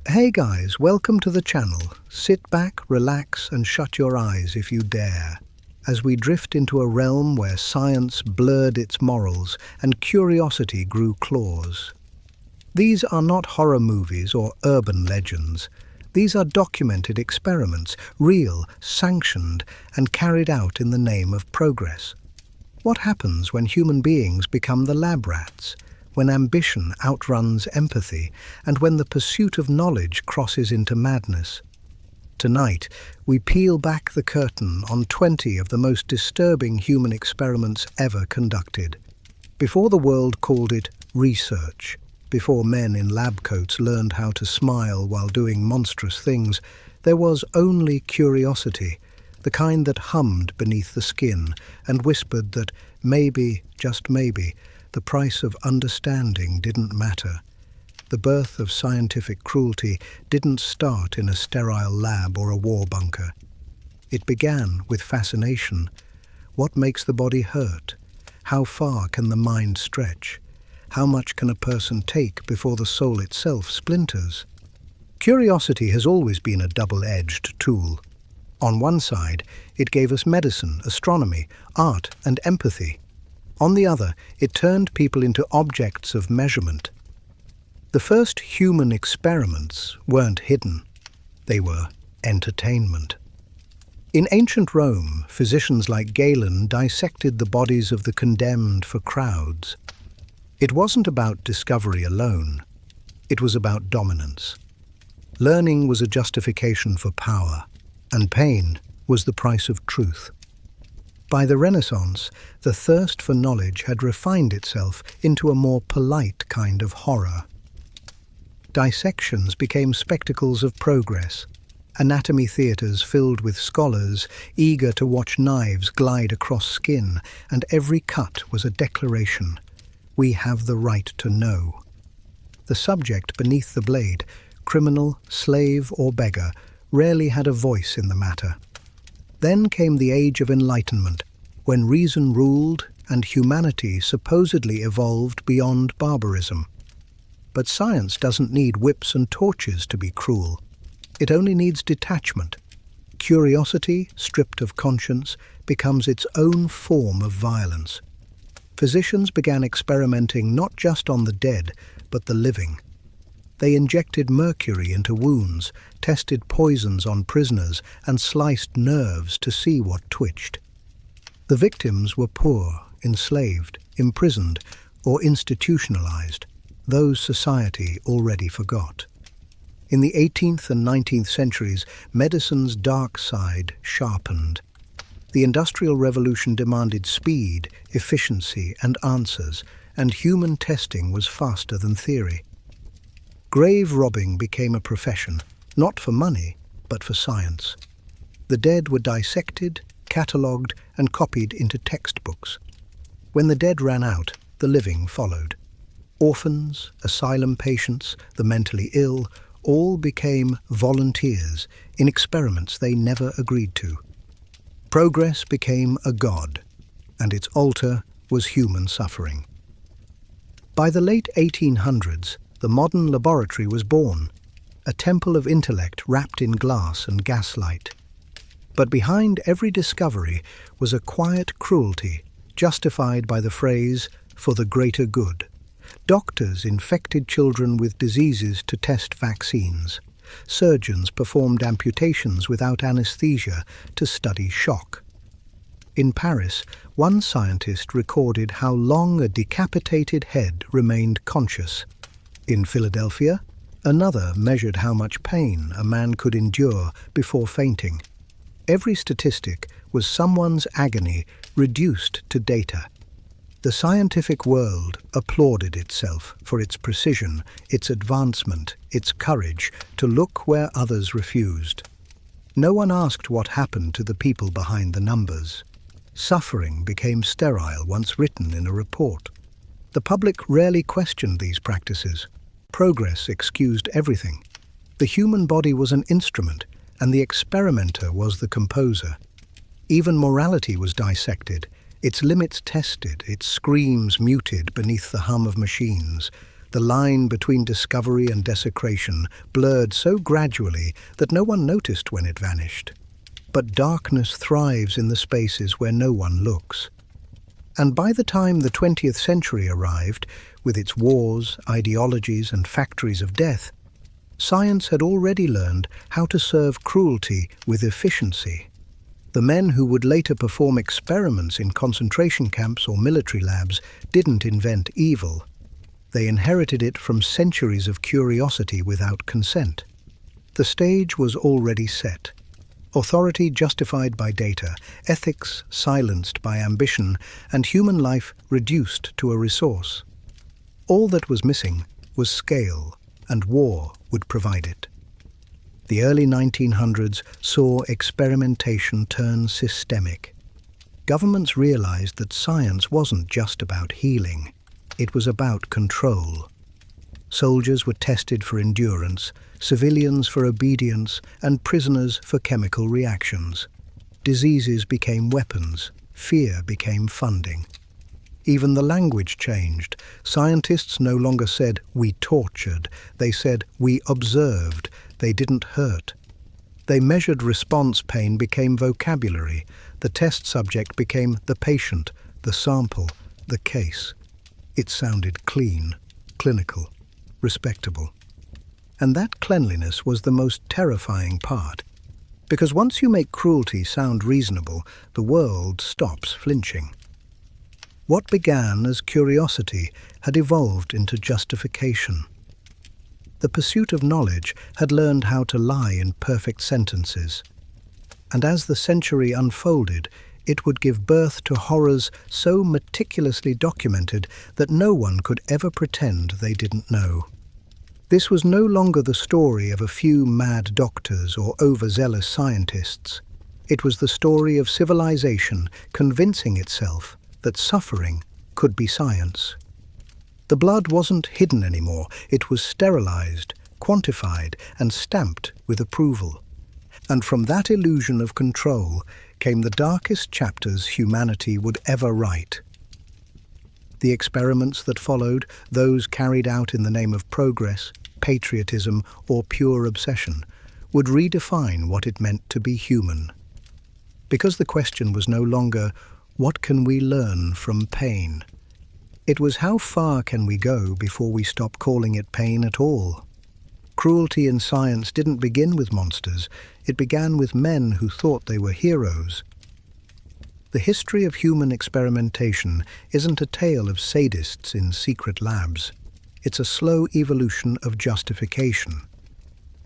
Hey guys, welcome to the channel. Sit back, relax, and shut your eyes if you dare, as we drift into a realm where science blurred its morals and curiosity grew claws. These are not horror movies or urban legends. These are documented experiments, real, sanctioned, and carried out in the name of progress. What happens when human beings become the lab rats? When ambition outruns empathy, and when the pursuit of knowledge crosses into madness? Tonight, we peel back the curtain on 20 of the most disturbing human experiments ever conducted. Before the world called it research, before men in lab coats learned how to smile while doing monstrous things, there was only curiosity, the kind that hummed beneath the skin and whispered that maybe, just maybe, the price of understanding didn't matter. The birth of scientific cruelty didn't start in a sterile lab or a war bunker. It began with fascination. What makes the body hurt? How far can the mind stretch? How much can a person take before the soul itself splinters? Curiosity has always been a double-edged tool. On one side, it gave us medicine, astronomy, art, and empathy. On the other, it turned people into objects of measurement. The first human experiments weren't hidden. They were entertainment. In ancient Rome, physicians like Galen dissected the bodies of the condemned for crowds. It wasn't about discovery alone. It was about dominance. Learning was a justification for power, and pain was the price of truth. By the Renaissance, the thirst for knowledge had refined itself into a more polite kind of horror. Dissections became spectacles of progress, anatomy theatres filled with scholars eager to watch knives glide across skin, and every cut was a declaration: we have the right to know. The subject beneath the blade, criminal, slave, or beggar, rarely had a voice in the matter. Then came the Age of Enlightenment, when reason ruled and humanity supposedly evolved beyond barbarism. But science doesn't need whips and torches to be cruel. It only needs detachment. Curiosity, stripped of conscience, becomes its own form of violence. Physicians began experimenting not just on the dead, but the living. They injected mercury into wounds, tested poisons on prisoners, and sliced nerves to see what twitched. The victims were poor, enslaved, imprisoned, or institutionalized, those society already forgot. In the 18th and 19th centuries, medicine's dark side sharpened. The Industrial Revolution demanded speed, efficiency, and answers, and human testing was faster than theory. Grave robbing became a profession, not for money, but for science. The dead were dissected, catalogued, and copied into textbooks. When the dead ran out, the living followed. Orphans, asylum patients, the mentally ill, all became volunteers in experiments they never agreed to. Progress became a god, and its altar was human suffering. By the late 1800s, the modern laboratory was born, a temple of intellect wrapped in glass and gaslight. But behind every discovery was a quiet cruelty, justified by the phrase, "for the greater good." Doctors infected children with diseases to test vaccines. Surgeons performed amputations without anesthesia to study shock. In Paris, one scientist recorded how long a decapitated head remained conscious. In Philadelphia, another measured how much pain a man could endure before fainting. Every statistic was someone's agony reduced to data. The scientific world applauded itself for its precision, its advancement, its courage to look where others refused. No one asked what happened to the people behind the numbers. Suffering became sterile once written in a report. The public rarely questioned these practices. Progress excused everything. The human body was an instrument, and the experimenter was the composer. Even morality was dissected, its limits tested, its screams muted beneath the hum of machines. The line between discovery and desecration blurred so gradually that no one noticed when it vanished. But darkness thrives in the spaces where no one looks. And by the time the 20th century arrived, with its wars, ideologies, and factories of death, science had already learned how to serve cruelty with efficiency. The men who would later perform experiments in concentration camps or military labs didn't invent evil. They inherited it from centuries of curiosity without consent. The stage was already set. Authority justified by data, ethics silenced by ambition, and human life reduced to a resource. All that was missing was scale, and war would provide it. The early 1900s saw experimentation turn systemic. Governments realized that science wasn't just about healing. It was about control. Soldiers were tested for endurance, civilians for obedience, and prisoners for chemical reactions. Diseases became weapons, fear became funding. Even the language changed. Scientists no longer said, "We tortured." They said, "We observed." They didn't hurt. They measured response. Pain became vocabulary. The test subject became the patient, the sample, the case. It sounded clean, clinical, respectable. And that cleanliness was the most terrifying part. Because once you make cruelty sound reasonable, the world stops flinching. What began as curiosity had evolved into justification. The pursuit of knowledge had learned how to lie in perfect sentences. And as the century unfolded, it would give birth to horrors so meticulously documented that no one could ever pretend they didn't know. This was no longer the story of a few mad doctors or overzealous scientists. It was the story of civilization convincing itself that suffering could be science. The blood wasn't hidden anymore. It was sterilized, quantified, and stamped with approval. And from that illusion of control came the darkest chapters humanity would ever write. The experiments that followed, those carried out in the name of progress, patriotism, or pure obsession, would redefine what it meant to be human. Because the question was no longer, what can we learn from pain? It was, how far can we go before we stop calling it pain at all? Cruelty in science didn't begin with monsters. It began with men who thought they were heroes. The history of human experimentation isn't a tale of sadists in secret labs. It's a slow evolution of justification.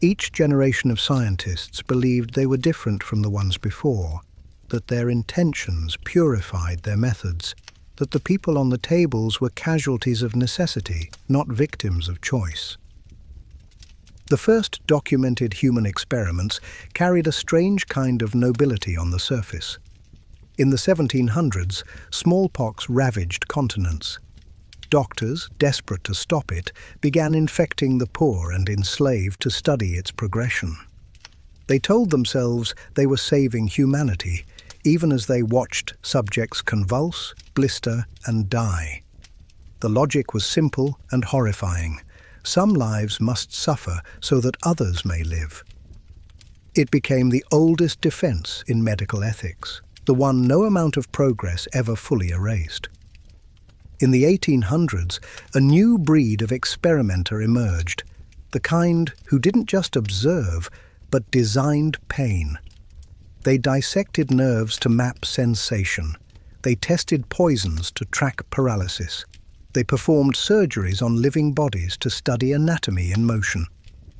Each generation of scientists believed they were different from the ones before, that their intentions purified their methods, that the people on the tables were casualties of necessity, not victims of choice. The first documented human experiments carried a strange kind of nobility on the surface. In the 1700s, smallpox ravaged continents. Doctors, desperate to stop it, began infecting the poor and enslaved to study its progression. They told themselves they were saving humanity, even as they watched subjects convulse, blister, and die. The logic was simple and horrifying. Some lives must suffer so that others may live. It became the oldest defense in medical ethics, the one no amount of progress ever fully erased. In the 1800s, a new breed of experimenter emerged, the kind who didn't just observe, but designed pain. They dissected nerves to map sensation. They tested poisons to track paralysis. They performed surgeries on living bodies to study anatomy in motion.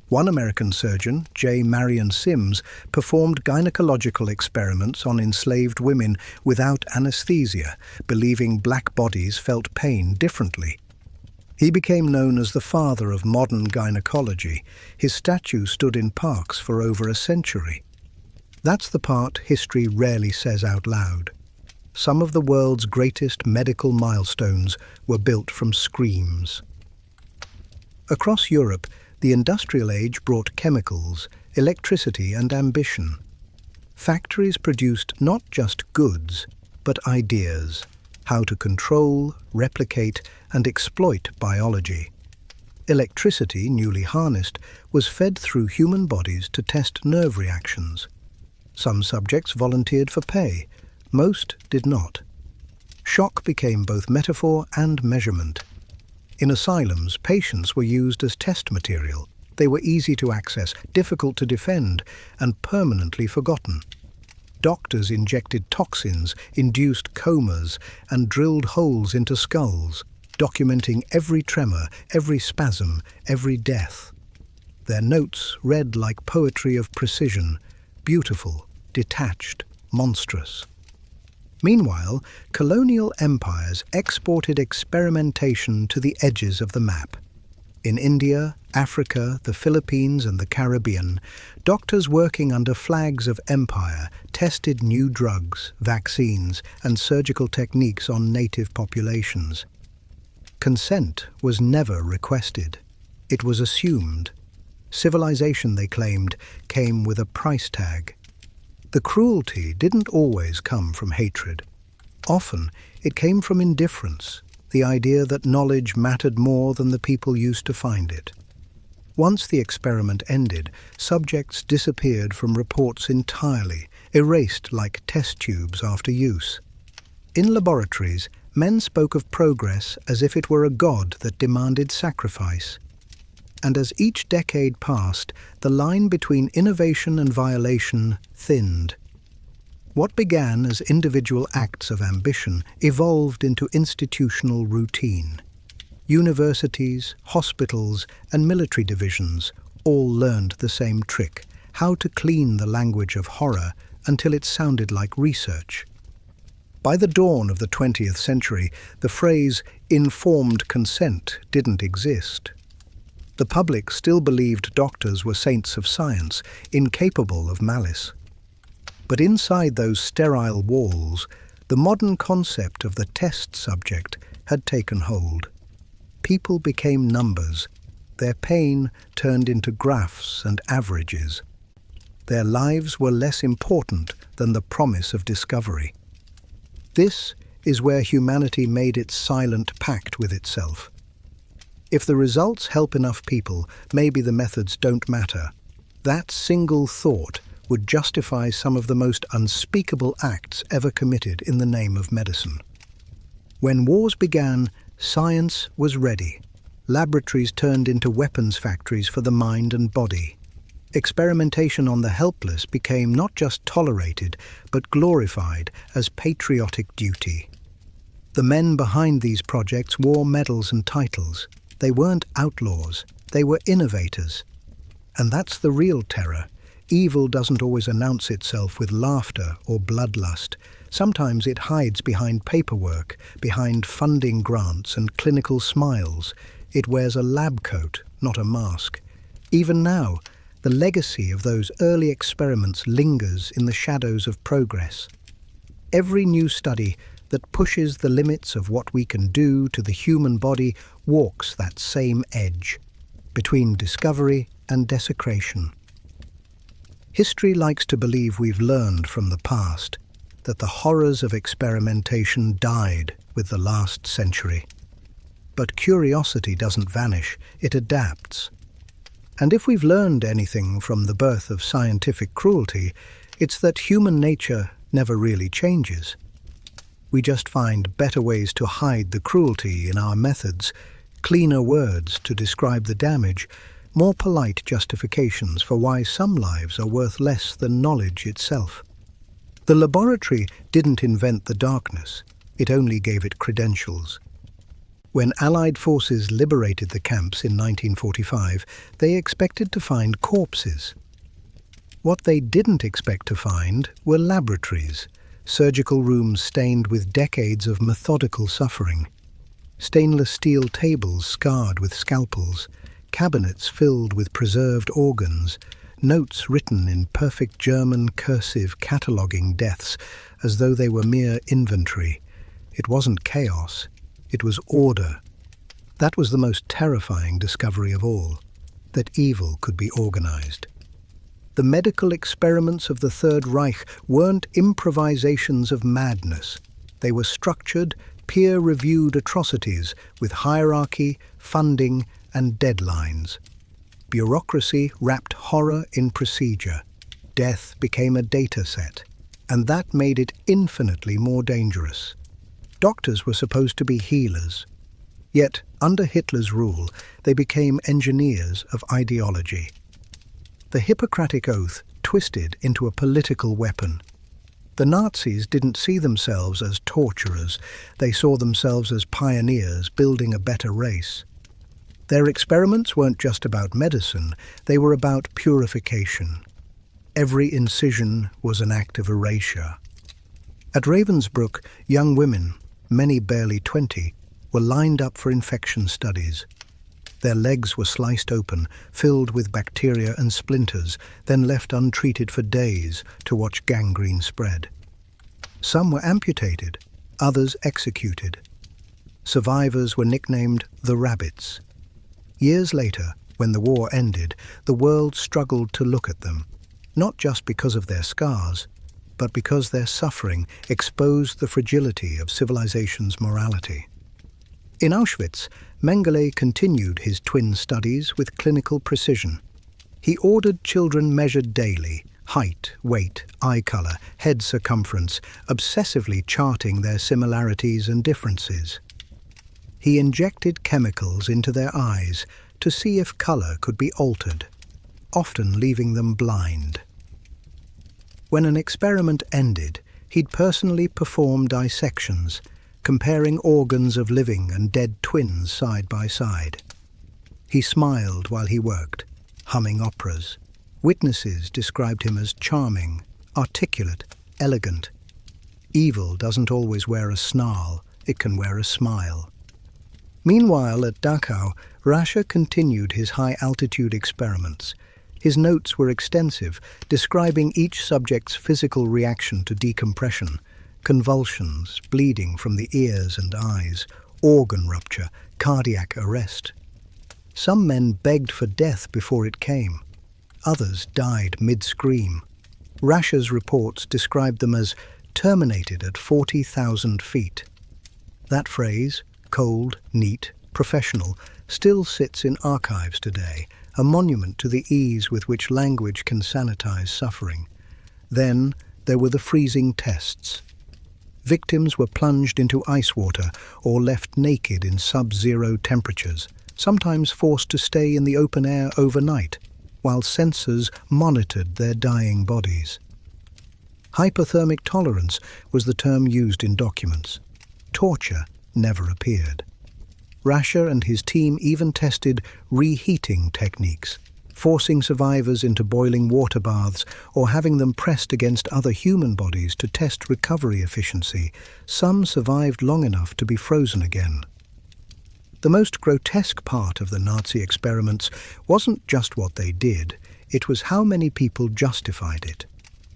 One American surgeon, J. Marion Sims, performed gynecological experiments on enslaved women without anesthesia, believing black bodies felt pain differently. He became known as the father of modern gynecology. His statue stood in parks for over a century. That's the part history rarely says out loud. Some of the world's greatest medical milestones were built from screams. Across Europe, the industrial age brought chemicals, electricity, and ambition. Factories produced not just goods, but ideas, how to control, replicate, and exploit biology. Electricity, newly harnessed, was fed through human bodies to test nerve reactions. Some subjects volunteered for pay, most did not. Shock became both metaphor and measurement. In asylums, patients were used as test material. They were easy to access, difficult to defend, and permanently forgotten. Doctors injected toxins, induced comas, and drilled holes into skulls, documenting every tremor, every spasm, every death. Their notes read like poetry of precision, beautiful, detached, monstrous. Meanwhile, colonial empires exported experimentation to the edges of the map. In India, Africa, the Philippines, and the Caribbean, doctors working under flags of empire tested new drugs, vaccines, and surgical techniques on native populations. Consent was never requested. It was assumed. Civilization, they claimed, came with a price tag. The cruelty didn't always come from hatred. Often, it came from indifference, the idea that knowledge mattered more than the people used to find it. Once the experiment ended, subjects disappeared from reports entirely, erased like test tubes after use. In laboratories, men spoke of progress as if it were a god that demanded sacrifice. And as each decade passed, the line between innovation and violation thinned. What began as individual acts of ambition evolved into institutional routine. Universities, hospitals, and military divisions all learned the same trick: how to clean the language of horror until it sounded like research. By the dawn of the 20th century, the phrase informed consent didn't exist. The public still believed doctors were saints of science, incapable of malice. But inside those sterile walls, the modern concept of the test subject had taken hold. People became numbers. Their pain turned into graphs and averages. Their lives were less important than the promise of discovery. This is where humanity made its silent pact with itself. If the results help enough people, maybe the methods don't matter. That single thought would justify some of the most unspeakable acts ever committed in the name of medicine. When wars began, science was ready. Laboratories turned into weapons factories for the mind and body. Experimentation on the helpless became not just tolerated, but glorified as patriotic duty. The men behind these projects wore medals and titles. They weren't outlaws, they were innovators. And that's the real terror. Evil doesn't always announce itself with laughter or bloodlust. Sometimes it hides behind paperwork, behind funding grants and clinical smiles. It wears a lab coat, not a mask. Even now, the legacy of those early experiments lingers in the shadows of progress. Every new study that pushes the limits of what we can do to the human body walks that same edge, between discovery and desecration. History likes to believe we've learned from the past, that the horrors of experimentation died with the last century. But curiosity doesn't vanish, it adapts. And if we've learned anything from the birth of scientific cruelty, it's that human nature never really changes. We just find better ways to hide the cruelty in our methods, cleaner words to describe the damage, more polite justifications for why some lives are worth less than knowledge itself. The laboratory didn't invent the darkness, it only gave it credentials. When Allied forces liberated the camps in 1945, they expected to find corpses. What they didn't expect to find were laboratories, surgical rooms stained with decades of methodical suffering, stainless steel tables scarred with scalpels, cabinets filled with preserved organs, notes written in perfect German cursive cataloguing deaths as though they were mere inventory. It wasn't chaos, it was order. That was the most terrifying discovery of all, that evil could be organized. The medical experiments of the Third Reich weren't improvisations of madness. They were structured, peer-reviewed atrocities with hierarchy, funding, and deadlines. Bureaucracy wrapped horror in procedure. Death became a data set, and that made it infinitely more dangerous. Doctors were supposed to be healers. Yet, under Hitler's rule, they became engineers of ideology. The Hippocratic Oath twisted into a political weapon. The Nazis didn't see themselves as torturers, they saw themselves as pioneers building a better race. Their experiments weren't just about medicine, they were about purification. Every incision was an act of erasure. At Ravensbrück, young women, many barely 20, were lined up for infection studies. Their legs were sliced open, filled with bacteria and splinters, then left untreated for days to watch gangrene spread. Some were amputated, others executed. Survivors were nicknamed the Rabbits. Years later, when the war ended, the world struggled to look at them, not just because of their scars, but because their suffering exposed the fragility of civilization's morality. In Auschwitz, Mengele continued his twin studies with clinical precision. He ordered children measured daily, height, weight, eye color, head circumference, obsessively charting their similarities and differences. He injected chemicals into their eyes to see if color could be altered, often leaving them blind. When an experiment ended, he'd personally perform dissections, comparing organs of living and dead twins side by side. He smiled while he worked, humming operas. Witnesses described him as charming, articulate, elegant. Evil doesn't always wear a snarl, it can wear a smile. Meanwhile, at Dachau, Rasche continued his high-altitude experiments. His notes were extensive, describing each subject's physical reaction to decompression, convulsions, bleeding from the ears and eyes, organ rupture, cardiac arrest. Some men begged for death before it came. Others died mid-scream. Rasche's reports described them as terminated at 40,000 feet. That phrase, cold, neat, professional, still sits in archives today, a monument to the ease with which language can sanitize suffering. Then there were the freezing tests. Victims were plunged into ice water or left naked in sub-zero temperatures, sometimes forced to stay in the open air overnight, while sensors monitored their dying bodies. Hypothermic tolerance was the term used in documents. Torture never appeared. Rasche and his team even tested reheating techniques, forcing survivors into boiling water baths or having them pressed against other human bodies to test recovery efficiency. Some survived long enough to be frozen again. The most grotesque part of the Nazi experiments wasn't just what they did, it was how many people justified it.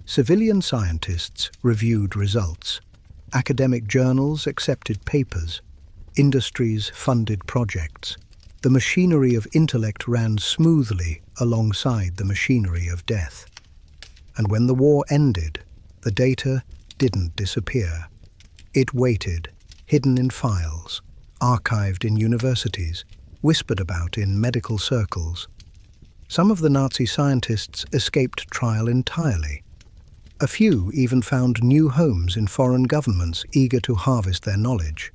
Civilian scientists reviewed results. Academic journals accepted papers. Industries funded projects. The machinery of intellect ran smoothly alongside the machinery of death. And when the war ended, the data didn't disappear. It waited, hidden in files, archived in universities, whispered about in medical circles. Some of the Nazi scientists escaped trial entirely. A few even found new homes in foreign governments eager to harvest their knowledge.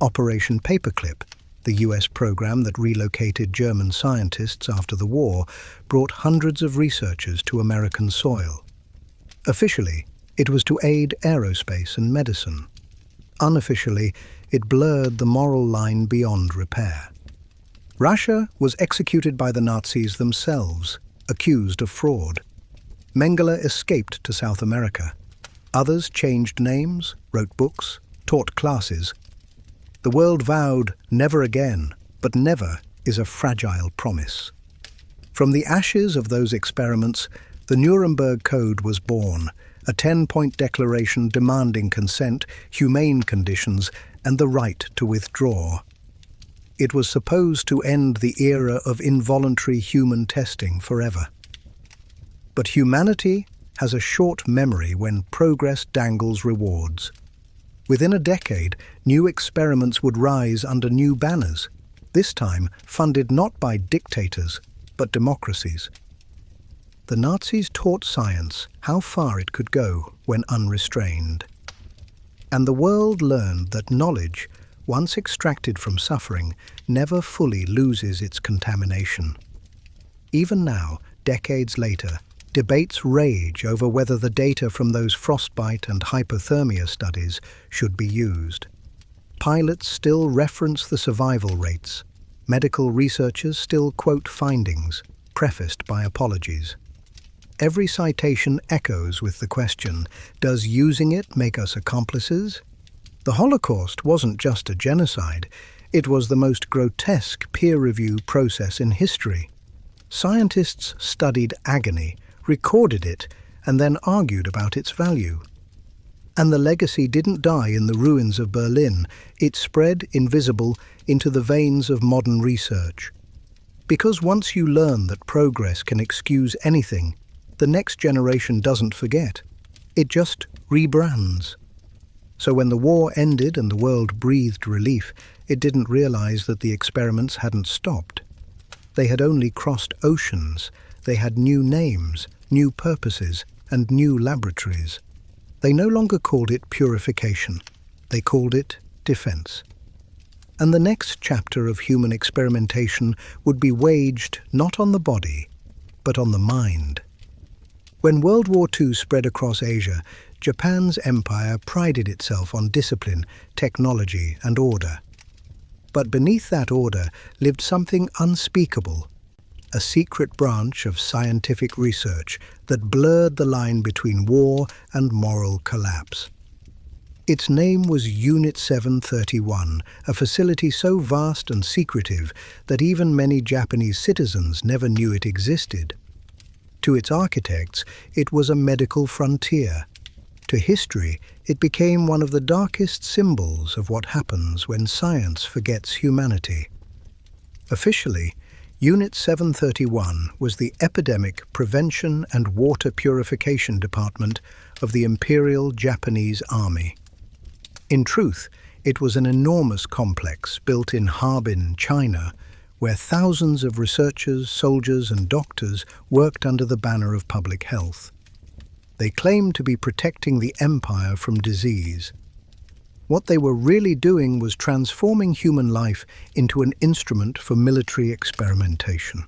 Operation Paperclip, the US program that relocated German scientists after the war, brought hundreds of researchers to American soil. Officially, it was to aid aerospace and medicine. Unofficially, it blurred the moral line beyond repair. Rasche was executed by the Nazis themselves, accused of fraud. Mengele escaped to South America. Others changed names, wrote books, taught classes. The world vowed never again, but never is a fragile promise. From the ashes of those experiments, the Nuremberg Code was born, a 10-point declaration demanding consent, humane conditions, and the right to withdraw. It was supposed to end the era of involuntary human testing forever. But humanity has a short memory when progress dangles rewards. Within a decade, new experiments would rise under new banners. this time funded not by dictators, but democracies. The Nazis taught science how far it could go when unrestrained. And the world learned that knowledge, once extracted from suffering, never fully loses its contamination. Even now, decades later, debates rage over whether the data from those frostbite and hypothermia studies should be used. Pilots still reference the survival rates. Medical researchers still quote findings, prefaced by apologies. Every citation echoes with the question, does using it make us accomplices? The Holocaust wasn't just a genocide, it was the most grotesque peer review process in history. Scientists studied agony, recorded it, and then argued about its value. And the legacy didn't die in the ruins of Berlin, it spread, invisible, into the veins of modern research. Because once you learn that progress can excuse anything, the next generation doesn't forget. It just rebrands. So when the war ended and the world breathed relief, it didn't realize that the experiments hadn't stopped. They had only crossed oceans. They had new names, new purposes, and new laboratories. They no longer called it purification. They called it defense. And the next chapter of human experimentation would be waged not on the body, but on the mind. When World War II spread across Asia, Japan's empire prided itself on discipline, technology, and order. But beneath that order lived something unspeakable, a secret branch of scientific research that blurred the line between war and moral collapse. Its name was Unit 731, a facility so vast and secretive that even many Japanese citizens never knew it existed. To its architects, it was a medical frontier. To history, it became one of the darkest symbols of what happens when science forgets humanity. Officially, Unit 731 was the Epidemic Prevention and Water Purification Department of the Imperial Japanese Army. In truth, it was an enormous complex built in Harbin, China, where thousands of researchers, soldiers, and doctors worked under the banner of public health. They claimed to be protecting the empire from disease. What they were really doing was transforming human life into an instrument for military experimentation.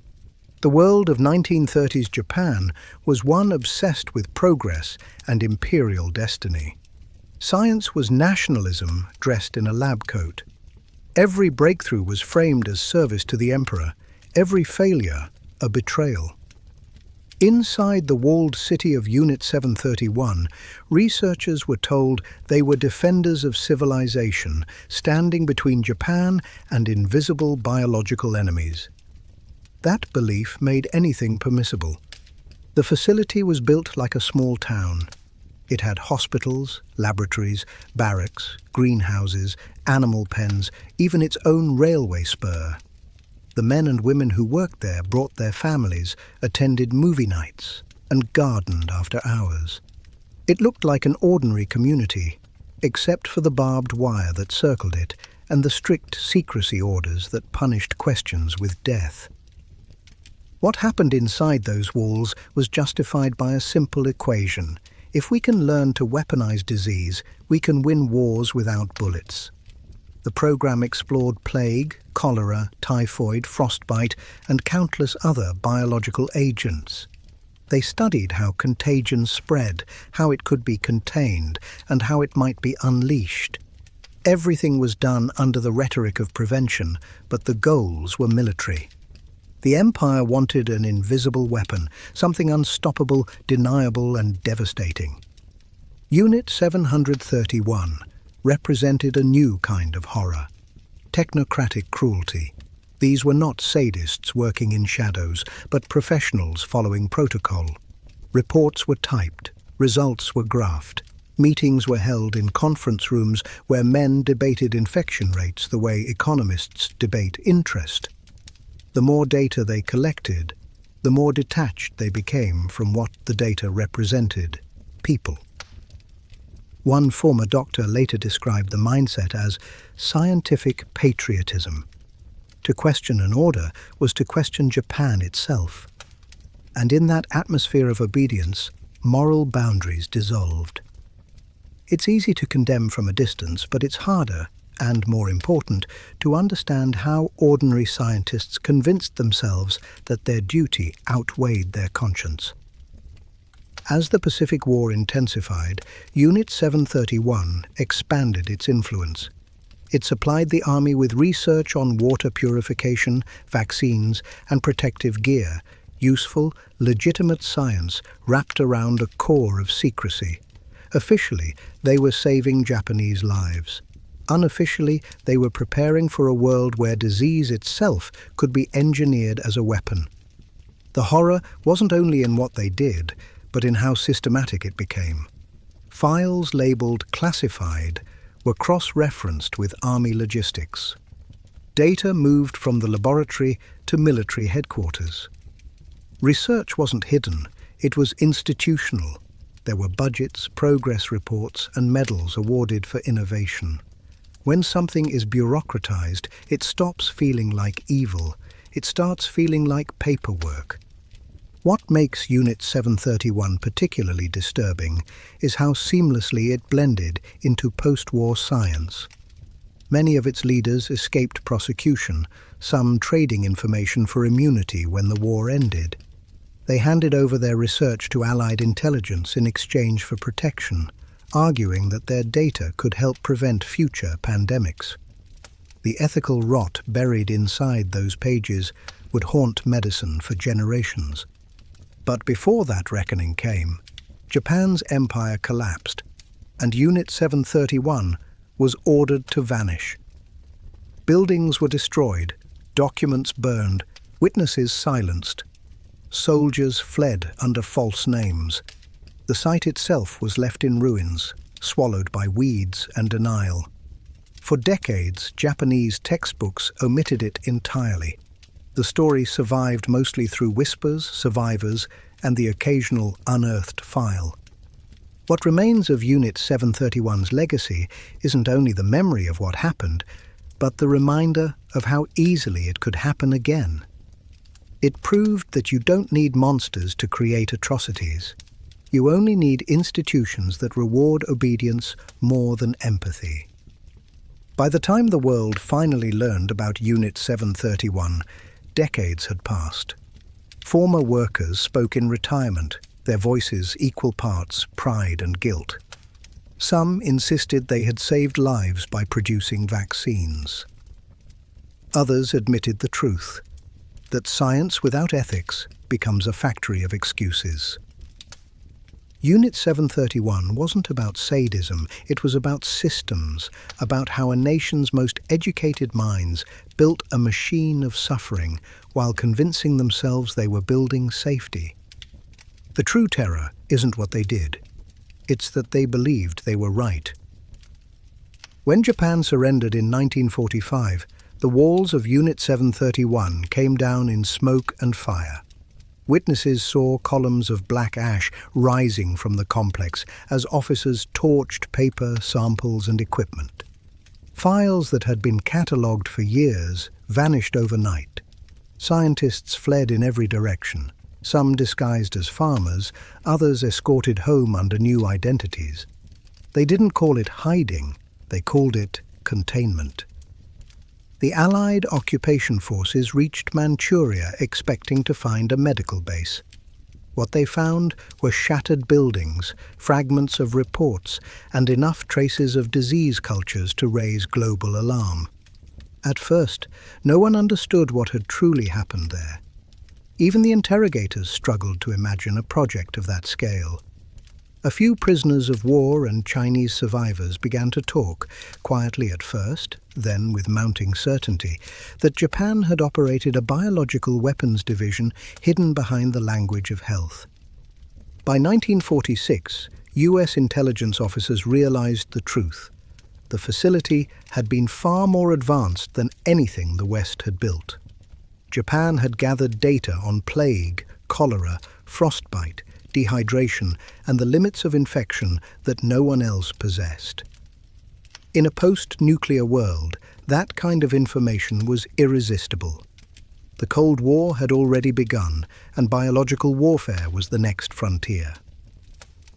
The world of 1930s Japan was one obsessed with progress and imperial destiny. Science was nationalism dressed in a lab coat. Every breakthrough was framed as service to the emperor, every failure a betrayal. Inside the walled city of Unit 731, researchers were told they were defenders of civilization, standing between Japan and invisible biological enemies. That belief made anything permissible. The facility was built like a small town. It had hospitals, laboratories, barracks, greenhouses, animal pens, even its own railway spur. The men and women who worked there brought their families, attended movie nights, and gardened after hours. It looked like an ordinary community, except for the barbed wire that circled it and the strict secrecy orders that punished questions with death. What happened inside those walls was justified by a simple equation. If we can learn to weaponize disease, we can win wars without bullets. The program explored plague, cholera, typhoid, frostbite, and countless other biological agents. They studied how contagion spread, how it could be contained, and how it might be unleashed. Everything was done under the rhetoric of prevention, but the goals were military. The Empire wanted an invisible weapon, something unstoppable, deniable, and devastating. Unit 731 represented a new kind of horror, technocratic cruelty. These were not sadists working in shadows, but professionals following protocol. Reports were typed, results were graphed. Meetings were held in conference rooms where men debated infection rates the way economists debate interest. The more data they collected, the more detached they became from what the data represented: people. One former doctor later described the mindset as scientific patriotism. To question an order was to question Japan itself. And in that atmosphere of obedience, moral boundaries dissolved. It's easy to condemn from a distance, but it's harder, and more important, to understand how ordinary scientists convinced themselves that their duty outweighed their conscience. As the Pacific War intensified, Unit 731 expanded its influence. It supplied the Army with research on water purification, vaccines, and protective gear, useful, legitimate science wrapped around a core of secrecy. Officially, they were saving Japanese lives. Unofficially, they were preparing for a world where disease itself could be engineered as a weapon. The horror wasn't only in what they did, but in how systematic it became. Files labeled classified were cross-referenced with Army logistics. Data moved from the laboratory to military headquarters. Research wasn't hidden, it was institutional. There were budgets, progress reports, and medals awarded for innovation. When something is bureaucratized, it stops feeling like evil. It starts feeling like paperwork. What makes Unit 731 particularly disturbing is how seamlessly it blended into post-war science. Many of its leaders escaped prosecution, some trading information for immunity when the war ended. They handed over their research to Allied intelligence in exchange for protection, arguing that their data could help prevent future pandemics. The ethical rot buried inside those pages would haunt medicine for generations. But before that reckoning came, Japan's empire collapsed, and Unit 731 was ordered to vanish. Buildings were destroyed, documents burned, witnesses silenced. Soldiers fled under false names. The site itself was left in ruins, swallowed by weeds and denial. For decades, Japanese textbooks omitted it entirely. The story survived mostly through whispers, survivors, and the occasional unearthed file. What remains of Unit 731's legacy isn't only the memory of what happened, but the reminder of how easily it could happen again. It proved that you don't need monsters to create atrocities. You only need institutions that reward obedience more than empathy. By the time the world finally learned about Unit 731, decades had passed. Former workers spoke in retirement, their voices equal parts pride and guilt. Some insisted they had saved lives by producing vaccines. Others admitted the truth, that science without ethics becomes a factory of excuses. Unit 731 wasn't about sadism, it was about systems, about how a nation's most educated minds built a machine of suffering while convincing themselves they were building safety. The true terror isn't what they did, it's that they believed they were right. When Japan surrendered in 1945, the walls of Unit 731 came down in smoke and fire. Witnesses saw columns of black ash rising from the complex as officers torched paper, samples, and equipment. Files that had been catalogued for years vanished overnight. Scientists fled in every direction, some disguised as farmers, others escorted home under new identities. They didn't call it hiding, they called it containment. The Allied occupation forces reached Manchuria expecting to find a medical base. What they found were shattered buildings, fragments of reports, and enough traces of disease cultures to raise global alarm. At first, no one understood what had truly happened there. Even the interrogators struggled to imagine a project of that scale. A few prisoners of war and Chinese survivors began to talk, quietly at first, then with mounting certainty, that Japan had operated a biological weapons division hidden behind the language of health. By 1946, US intelligence officers realized the truth. The facility had been far more advanced than anything the West had built. Japan had gathered data on plague, cholera, frostbite, dehydration, and the limits of infection that no one else possessed. In a post-nuclear world, That kind of information was irresistible. The Cold War had already begun, and biological warfare was the next frontier.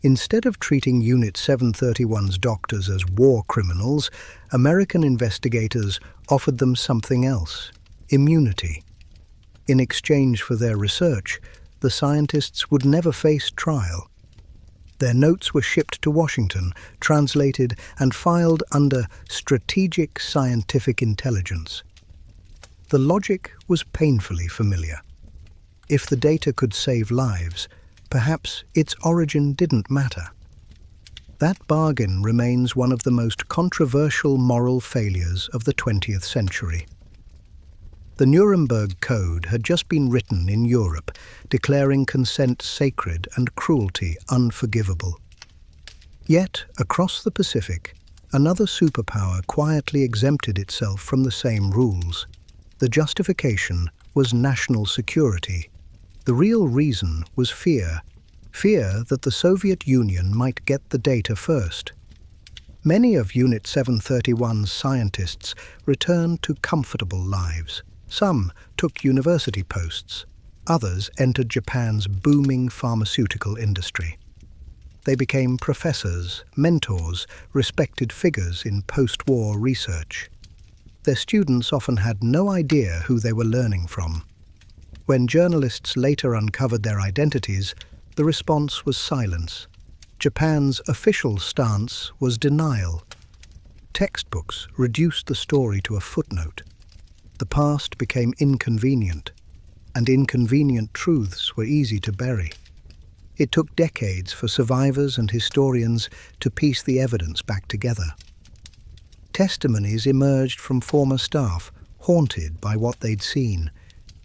Instead of treating Unit 731's doctors as war criminals, American investigators offered them something else: immunity. In exchange for their research, the scientists would never face trial. Their notes were shipped to Washington, translated and filed under Strategic Scientific Intelligence. The logic was painfully familiar. If the data could save lives, perhaps its origin didn't matter. That bargain remains one of the most controversial moral failures of the 20th century. The Nuremberg Code had just been written in Europe, declaring consent sacred and cruelty unforgivable. Yet, across the Pacific, another superpower quietly exempted itself from the same rules. The justification was national security. The real reason was fear. Fear that the Soviet Union might get the data first. Many of Unit 731's scientists returned to comfortable lives. Some took university posts. Others entered Japan's booming pharmaceutical industry. They became professors, mentors, respected figures in post-war research. Their students often had no idea who they were learning from. When journalists later uncovered their identities, the response was silence. Japan's official stance was denial. Textbooks reduced the story to a footnote. The past became inconvenient, and inconvenient truths were easy to bury. It took decades for survivors and historians to piece the evidence back together. Testimonies emerged from former staff, haunted by what they'd seen,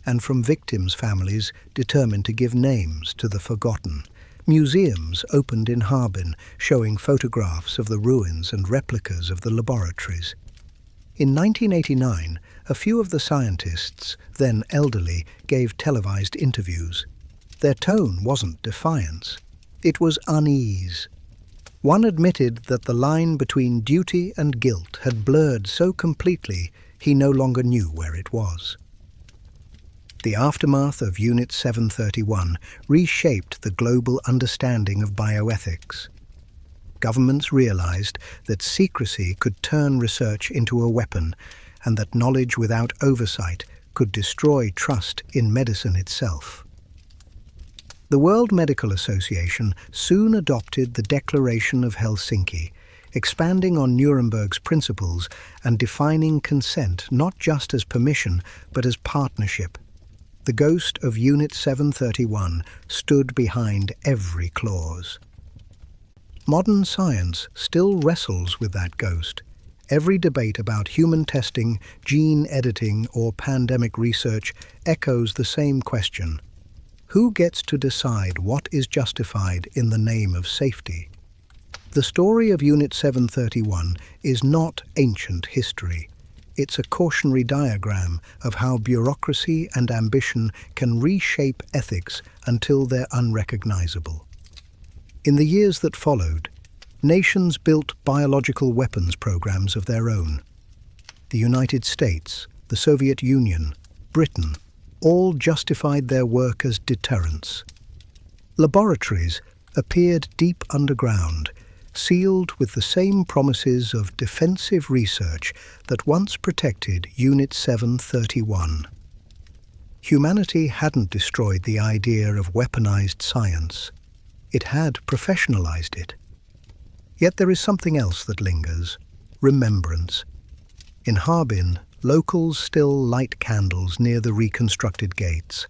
and from victims' families determined to give names to the forgotten. Museums opened in Harbin, showing photographs of the ruins and replicas of the laboratories. In 1989, a few of the scientists, then elderly, gave televised interviews. Their tone wasn't defiance. It was unease. One admitted that the line between duty and guilt had blurred so completely he no longer knew where it was. The aftermath of Unit 731 reshaped the global understanding of bioethics. Governments realized that secrecy could turn research into a weapon, and that knowledge without oversight could destroy trust in medicine itself. The World Medical Association soon adopted the Declaration of Helsinki, expanding on Nuremberg's principles and defining consent not just as permission but as partnership. The ghost of Unit 731 stood behind every clause. Modern science still wrestles with that ghost. Every debate about human testing, gene editing, or pandemic research echoes the same question: who gets to decide what is justified in the name of safety? The story of Unit 731 is not ancient history. It's a cautionary diagram of how bureaucracy and ambition can reshape ethics until they're unrecognizable. In the years that followed, nations built biological weapons programs of their own. The United States, the Soviet Union, Britain, all justified their work as deterrents. Laboratories appeared deep underground, sealed with the same promises of defensive research that once protected Unit 731. Humanity hadn't destroyed the idea of weaponized science. It had professionalized it. Yet there is something else that lingers: remembrance. In Harbin, locals still light candles near the reconstructed gates.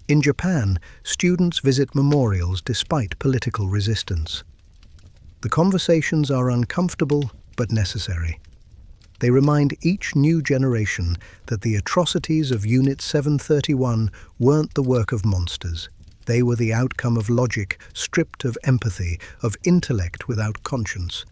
In Japan, students visit memorials despite political resistance. The conversations are uncomfortable but necessary. They remind each new generation that the atrocities of Unit 731 weren't the work of monsters. They were the outcome of logic stripped of empathy, of intellect without conscience.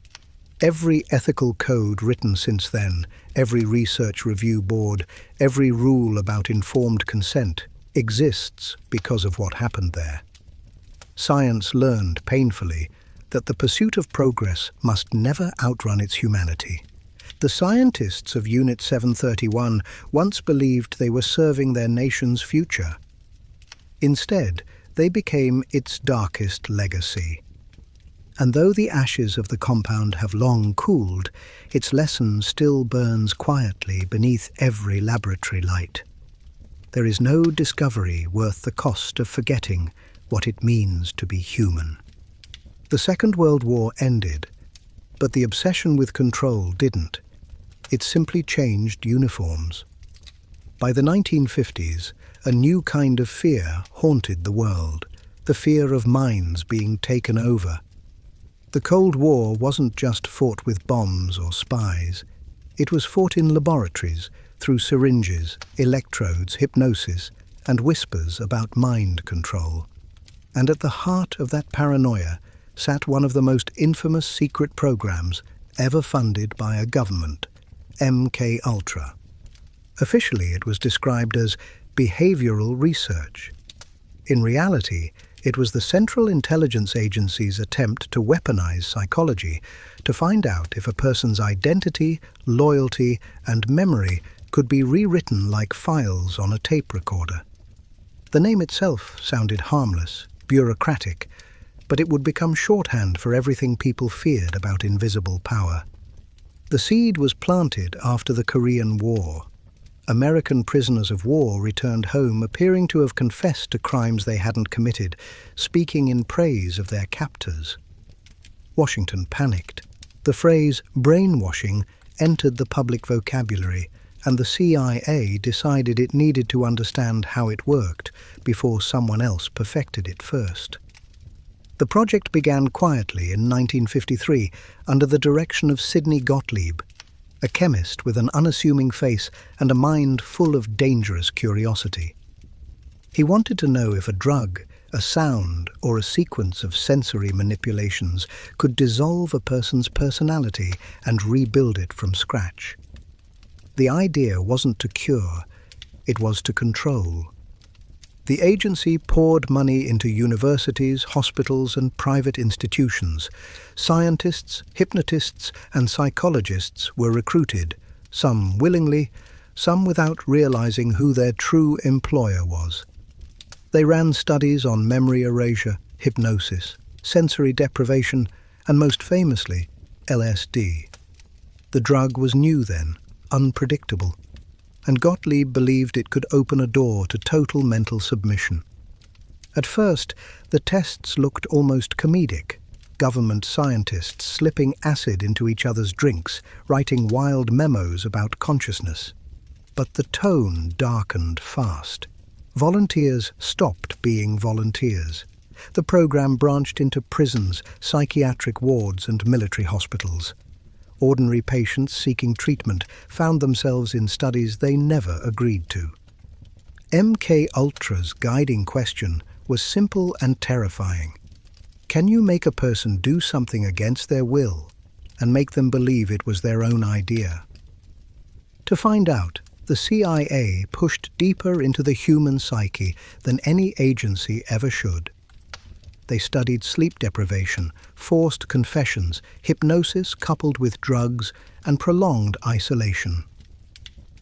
Every ethical code written since then, every research review board, every rule about informed consent exists because of what happened there. Science learned painfully that the pursuit of progress must never outrun its humanity. The scientists of Unit 731 once believed they were serving their nation's future. Instead, they became its darkest legacy. And though the ashes of the compound have long cooled, its lesson still burns quietly beneath every laboratory light. There is no discovery worth the cost of forgetting what it means to be human. The Second World War ended, but the obsession with control didn't. It simply changed uniforms. By the 1950s, a new kind of fear haunted the world, the fear of minds being taken over. The Cold War wasn't just fought with bombs or spies. It was fought in laboratories, through syringes, electrodes, hypnosis, and whispers about mind control. And at the heart of that paranoia sat one of the most infamous secret programs ever funded by a government, MK-Ultra. Officially, it was described as behavioral research. In reality, it was the Central Intelligence Agency's attempt to weaponize psychology to find out if a person's identity, loyalty, and memory could be rewritten like files on a tape recorder. The name itself sounded harmless, bureaucratic, but it would become shorthand for everything people feared about invisible power. The seed was planted after the Korean War. American prisoners of war returned home appearing to have confessed to crimes they hadn't committed, speaking in praise of their captors. Washington panicked. The phrase brainwashing entered the public vocabulary, and the CIA decided it needed to understand how it worked before someone else perfected it first. The project began quietly in 1953 under the direction of Sidney Gottlieb, a chemist with an unassuming face and a mind full of dangerous curiosity. He wanted to know if a drug, a sound, or a sequence of sensory manipulations could dissolve a person's personality and rebuild it from scratch. The idea wasn't to cure, it was to control. The agency poured money into universities, hospitals, and private institutions. Scientists, hypnotists, and psychologists were recruited, some willingly, some without realizing who their true employer was. They ran studies on memory erasure, hypnosis, sensory deprivation, and most famously, LSD. The drug was new then, unpredictable, and Gottlieb believed it could open a door to total mental submission. At first, the tests looked almost comedic. Government scientists slipping acid into each other's drinks, writing wild memos about consciousness. But the tone darkened fast. Volunteers stopped being volunteers. The program branched into prisons, psychiatric wards, and military hospitals. Ordinary patients seeking treatment found themselves in studies they never agreed to. MK-Ultra's guiding question was simple and terrifying. Can you make a person do something against their will and make them believe it was their own idea? To find out, the CIA pushed deeper into the human psyche than any agency ever should. They studied sleep deprivation, forced confessions, hypnosis coupled with drugs, and prolonged isolation.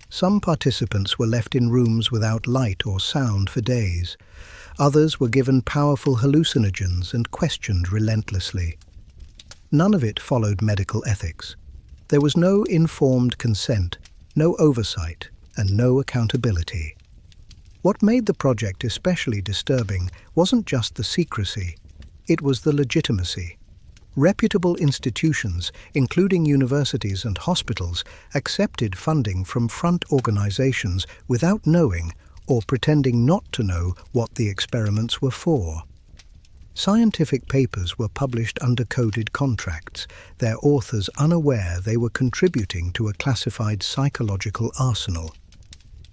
Some participants were left in rooms without light or sound for days. Others were given powerful hallucinogens and questioned relentlessly. None of it followed medical ethics. There was no informed consent, no oversight, and no accountability. What made the project especially disturbing wasn't just the secrecy, it was the legitimacy. Reputable institutions, including universities and hospitals, accepted funding from front organizations without knowing or pretending not to know what the experiments were for. Scientific papers were published under coded contracts, their authors unaware they were contributing to a classified psychological arsenal.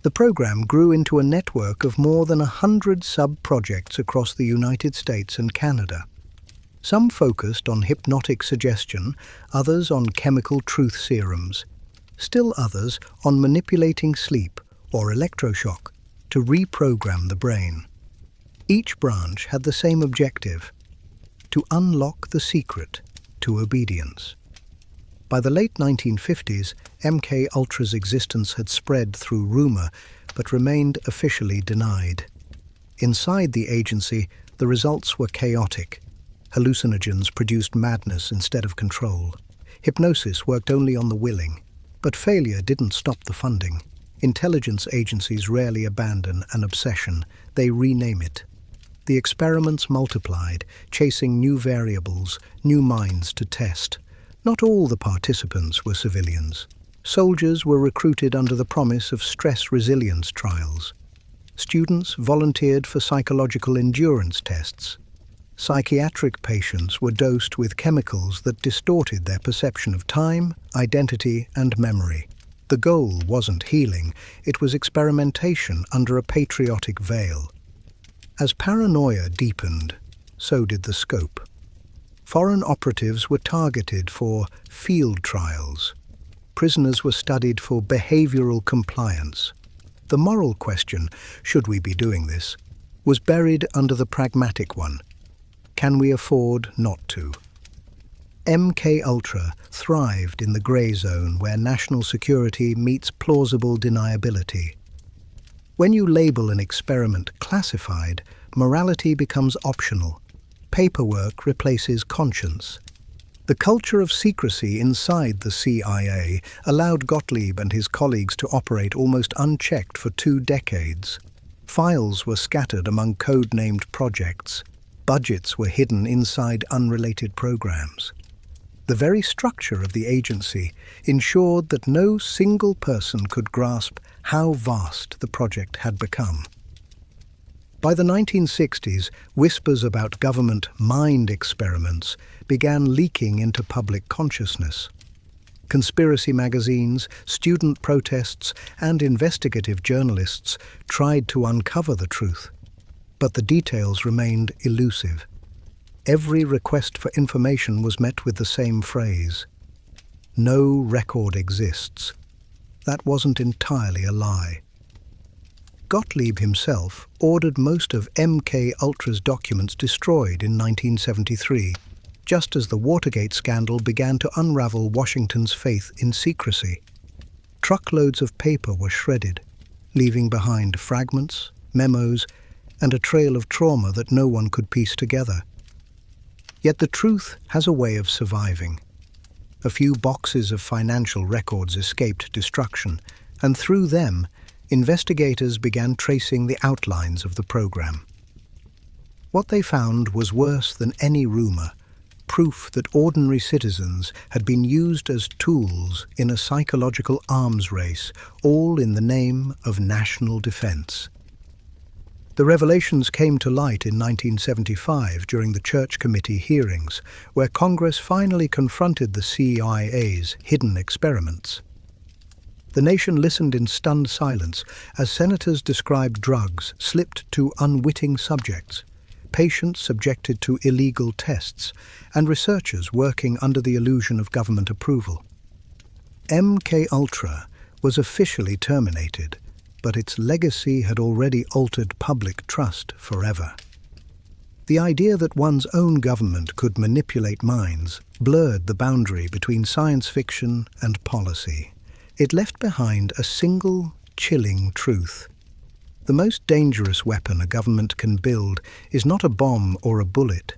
The program grew into a network of more than 100 sub-projects across the United States and Canada. Some focused on hypnotic suggestion, others on chemical truth serums, still others on manipulating sleep or electroshock to reprogram the brain. Each branch had the same objective: to unlock the secret to obedience. By the late 1950s, MK Ultra's existence had spread through rumor, but remained officially denied. Inside the agency, the results were chaotic. Hallucinogens produced madness instead of control. Hypnosis worked only on the willing. But failure didn't stop the funding. Intelligence agencies rarely abandon an obsession. They rename it. The experiments multiplied, chasing new variables, new minds to test. Not all the participants were civilians. Soldiers were recruited under the promise of stress resilience trials. Students volunteered for psychological endurance tests. Psychiatric patients were dosed with chemicals that distorted their perception of time, identity, and memory. The goal wasn't healing, it was experimentation under a patriotic veil. As paranoia deepened, so did the scope. Foreign operatives were targeted for field trials. Prisoners were studied for behavioral compliance. The moral question, should we be doing this, was buried under the pragmatic one. Can we afford not to? MK Ultra thrived in the grey zone where national security meets plausible deniability. When you label an experiment classified, morality becomes optional. Paperwork replaces conscience. The culture of secrecy inside the CIA allowed Gottlieb and his colleagues to operate almost unchecked for 2 decades. Files were scattered among code-named projects. Budgets were hidden inside unrelated programs. The very structure of the agency ensured that no single person could grasp how vast the project had become. By the 1960s, whispers about government mind experiments began leaking into public consciousness. Conspiracy magazines, student protests, and investigative journalists tried to uncover the truth. But the details remained elusive. Every request for information was met with the same phrase: "No record exists." That wasn't entirely a lie. Gottlieb himself ordered most of MK Ultra's documents destroyed in 1973, just as the Watergate scandal began to unravel Washington's faith in secrecy. Truckloads of paper were shredded, leaving behind fragments, memos, and a trail of trauma that no one could piece together. Yet the truth has a way of surviving. A few boxes of financial records escaped destruction, and through them, investigators began tracing the outlines of the program. What they found was worse than any rumor, proof that ordinary citizens had been used as tools in a psychological arms race, all in the name of national defense. The revelations came to light in 1975 during the Church Committee hearings, where Congress finally confronted the CIA's hidden experiments. The nation listened in stunned silence as senators described drugs slipped to unwitting subjects, patients subjected to illegal tests, and researchers working under the illusion of government approval. MK Ultra was officially terminated, but its legacy had already altered public trust forever. The idea that one's own government could manipulate minds blurred the boundary between science fiction and policy. It left behind a single, chilling truth. The most dangerous weapon a government can build is not a bomb or a bullet.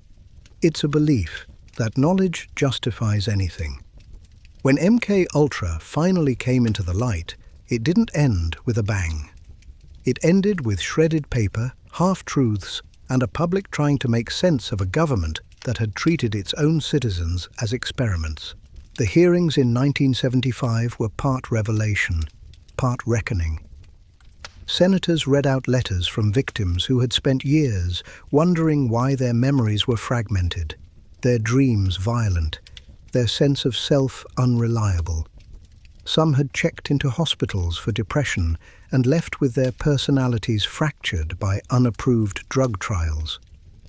It's a belief that knowledge justifies anything. When MK Ultra finally came into the light, it didn't end with a bang. It ended with shredded paper, half-truths, and a public trying to make sense of a government that had treated its own citizens as experiments. The hearings in 1975 were part revelation, part reckoning. Senators read out letters from victims who had spent years wondering why their memories were fragmented, their dreams violent, their sense of self unreliable. Some had checked into hospitals for depression and left with their personalities fractured by unapproved drug trials.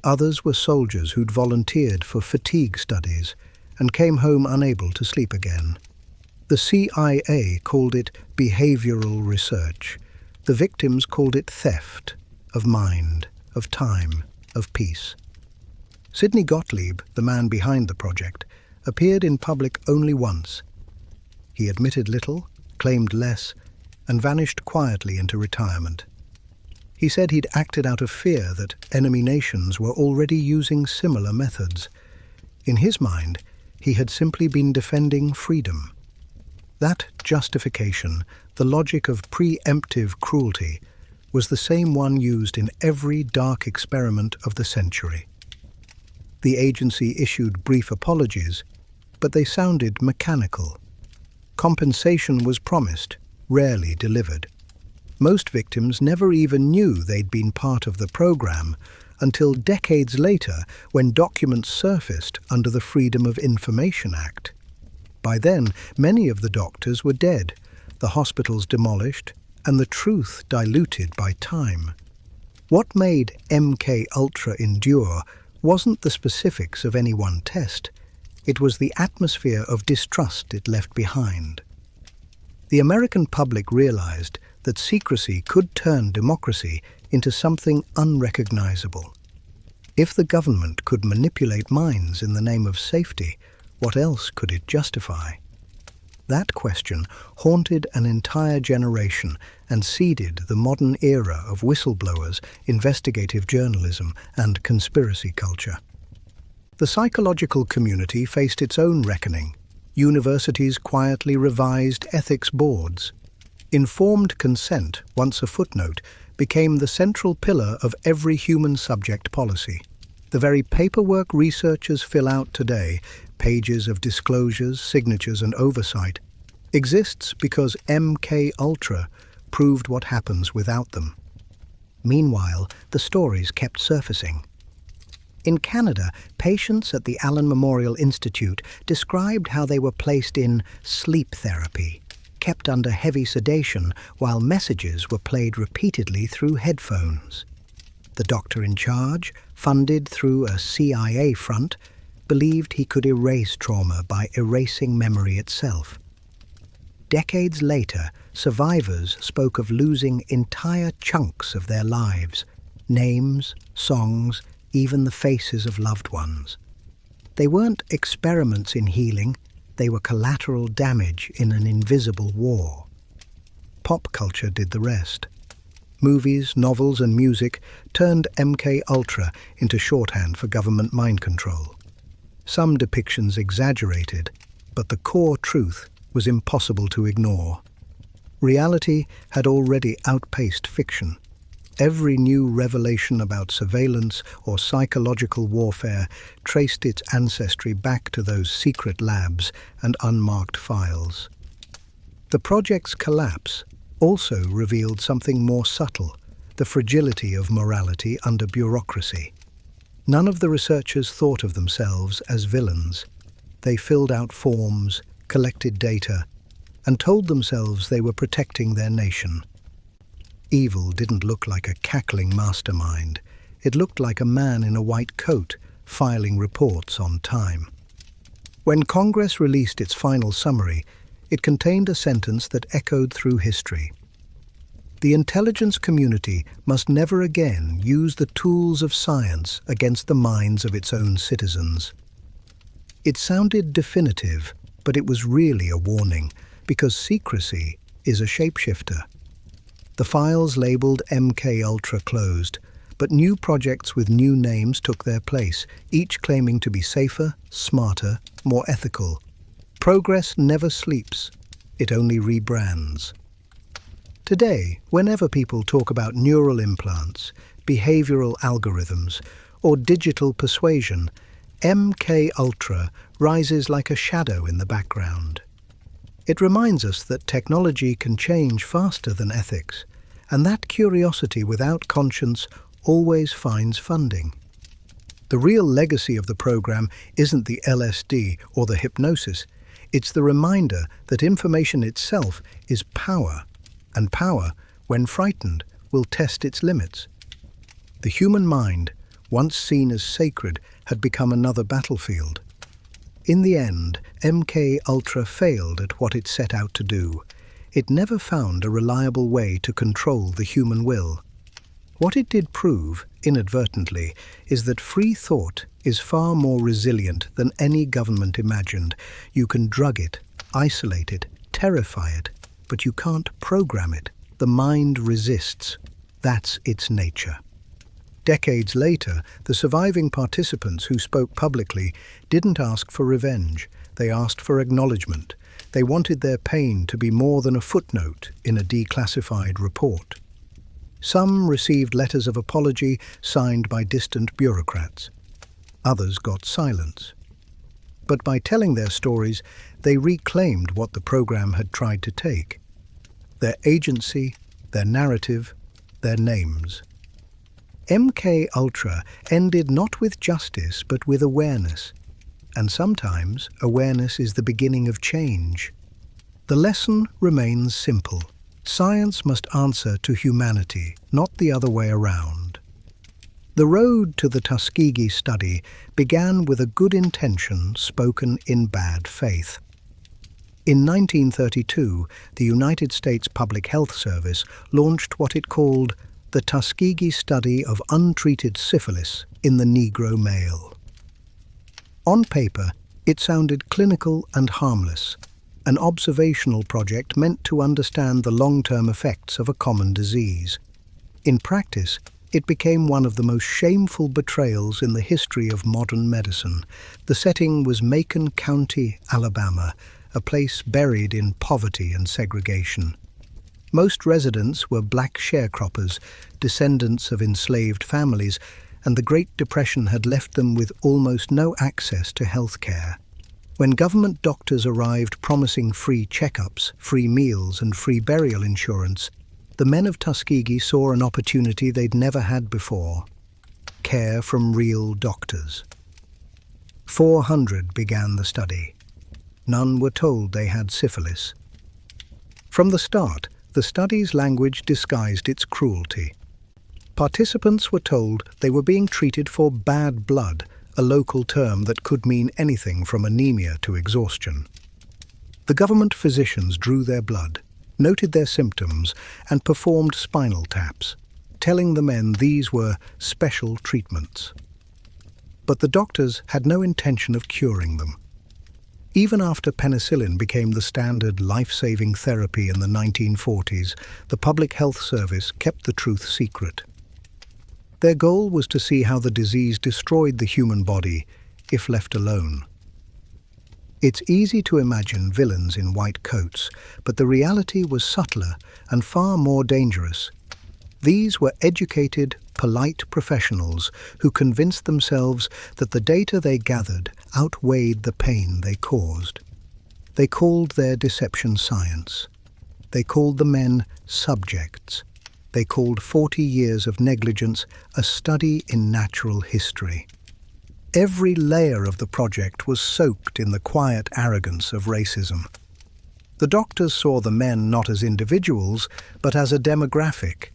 Others were soldiers who'd volunteered for fatigue studies and came home unable to sleep again. The CIA called it behavioral research. The victims called it theft of mind, of time, of peace. Sidney Gottlieb, the man behind the project, appeared in public only once, He admitted little, claimed less, and vanished quietly into retirement. He said he'd acted out of fear that enemy nations were already using similar methods. In his mind, he had simply been defending freedom. That justification, the logic of preemptive cruelty, was the same one used in every dark experiment of the century. The agency issued brief apologies, but they sounded mechanical. Compensation was promised, rarely delivered. Most victims never even knew they'd been part of the program until decades later, when documents surfaced under the Freedom of Information Act. By then, many of the doctors were dead, the hospitals demolished, and the truth diluted by time. What made MK-Ultra endure wasn't the specifics of any one test. It was the atmosphere of distrust it left behind. The American public realized that secrecy could turn democracy into something unrecognizable. If the government could manipulate minds in the name of safety, what else could it justify? That question haunted an entire generation and seeded the modern era of whistleblowers, investigative journalism, and conspiracy culture. The psychological community faced its own reckoning. Universities quietly revised ethics boards. Informed consent, once a footnote, became the central pillar of every human subject policy. The very paperwork researchers fill out today, pages of disclosures, signatures, and oversight, exists because MK-Ultra proved what happens without them. Meanwhile, the stories kept surfacing. In Canada, patients at the Allen Memorial Institute described how they were placed in sleep therapy, kept under heavy sedation while messages were played repeatedly through headphones. The doctor in charge, funded through a CIA front, believed he could erase trauma by erasing memory itself. Decades later, survivors spoke of losing entire chunks of their lives, names, songs, even the faces of loved ones. They weren't experiments in healing, they were collateral damage in an invisible war. Pop culture did the rest. Movies, novels, and music turned MK-Ultra into shorthand for government mind control. Some depictions exaggerated, but the core truth was impossible to ignore. Reality had already outpaced fiction. Every new revelation about surveillance or psychological warfare traced its ancestry back to those secret labs and unmarked files. The project's collapse also revealed something more subtle, the fragility of morality under bureaucracy. None of the researchers thought of themselves as villains. They filled out forms, collected data, and told themselves they were protecting their nation. Evil didn't look like a cackling mastermind. It looked like a man in a white coat, filing reports on time. When Congress released its final summary, it contained a sentence that echoed through history. The intelligence community must never again use the tools of science against the minds of its own citizens. It sounded definitive, but it was really a warning, because secrecy is a shapeshifter. The files labeled MK-Ultra closed, but new projects with new names took their place, each claiming to be safer, smarter, more ethical. Progress never sleeps, it only rebrands. Today, whenever people talk about neural implants, behavioral algorithms, or digital persuasion, MK-Ultra rises like a shadow in the background. It reminds us that technology can change faster than ethics, and that curiosity without conscience always finds funding. The real legacy of the program isn't the LSD or the hypnosis. It's the reminder that information itself is power, and power, when frightened, will test its limits. The human mind, once seen as sacred, had become another battlefield. In the end, MK-Ultra failed at what it set out to do. It never found a reliable way to control the human will. What it did prove, inadvertently, is that free thought is far more resilient than any government imagined. You can drug it, isolate it, terrify it, but you can't program it. The mind resists. That's its nature. Decades later, the surviving participants who spoke publicly didn't ask for revenge. They asked for acknowledgement. They wanted their pain to be more than a footnote in a declassified report. Some received letters of apology signed by distant bureaucrats. Others got silence. But by telling their stories, they reclaimed what the program had tried to take: their agency, their narrative, their names. MK Ultra ended not with justice but with awareness. And sometimes awareness is the beginning of change. The lesson remains simple. Science must answer to humanity, not the other way around. The road to the Tuskegee study began with a good intention spoken in bad faith. In 1932, the United States Public Health Service launched what it called the Tuskegee Study of Untreated Syphilis in the Negro Male. On paper, it sounded clinical and harmless, an observational project meant to understand the long-term effects of a common disease. In practice, it became one of the most shameful betrayals in the history of modern medicine. The setting was Macon County, Alabama, a place buried in poverty and segregation. Most residents were black sharecroppers, descendants of enslaved families, and the Great Depression had left them with almost no access to health care. When government doctors arrived promising free checkups, free meals, and free burial insurance, the men of Tuskegee saw an opportunity they'd never had before: care from real doctors. 400 began the study. None were told they had syphilis. From the start, the study's language disguised its cruelty. Participants were told they were being treated for bad blood, a local term that could mean anything from anemia to exhaustion. The government physicians drew their blood, noted their symptoms, and performed spinal taps, telling the men these were special treatments. But the doctors had no intention of curing them. Even after penicillin became the standard life-saving therapy in the 1940s, the Public Health Service kept the truth secret. Their goal was to see how the disease destroyed the human body if left alone. It's easy to imagine villains in white coats, but the reality was subtler and far more dangerous. These were educated, polite professionals who convinced themselves that the data they gathered outweighed the pain they caused. They called their deception science. They called the men subjects. They called 40 years of negligence a study in natural history. Every layer of the project was soaked in the quiet arrogance of racism. The doctors saw the men not as individuals, but as a demographic,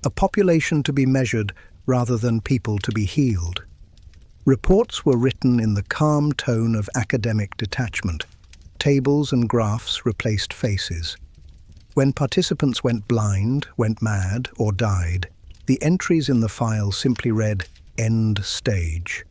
a population to be measured rather than people to be healed. Reports were written in the calm tone of academic detachment. Tables and graphs replaced faces. When participants went blind, went mad, or died, the entries in the file simply read, "End stage."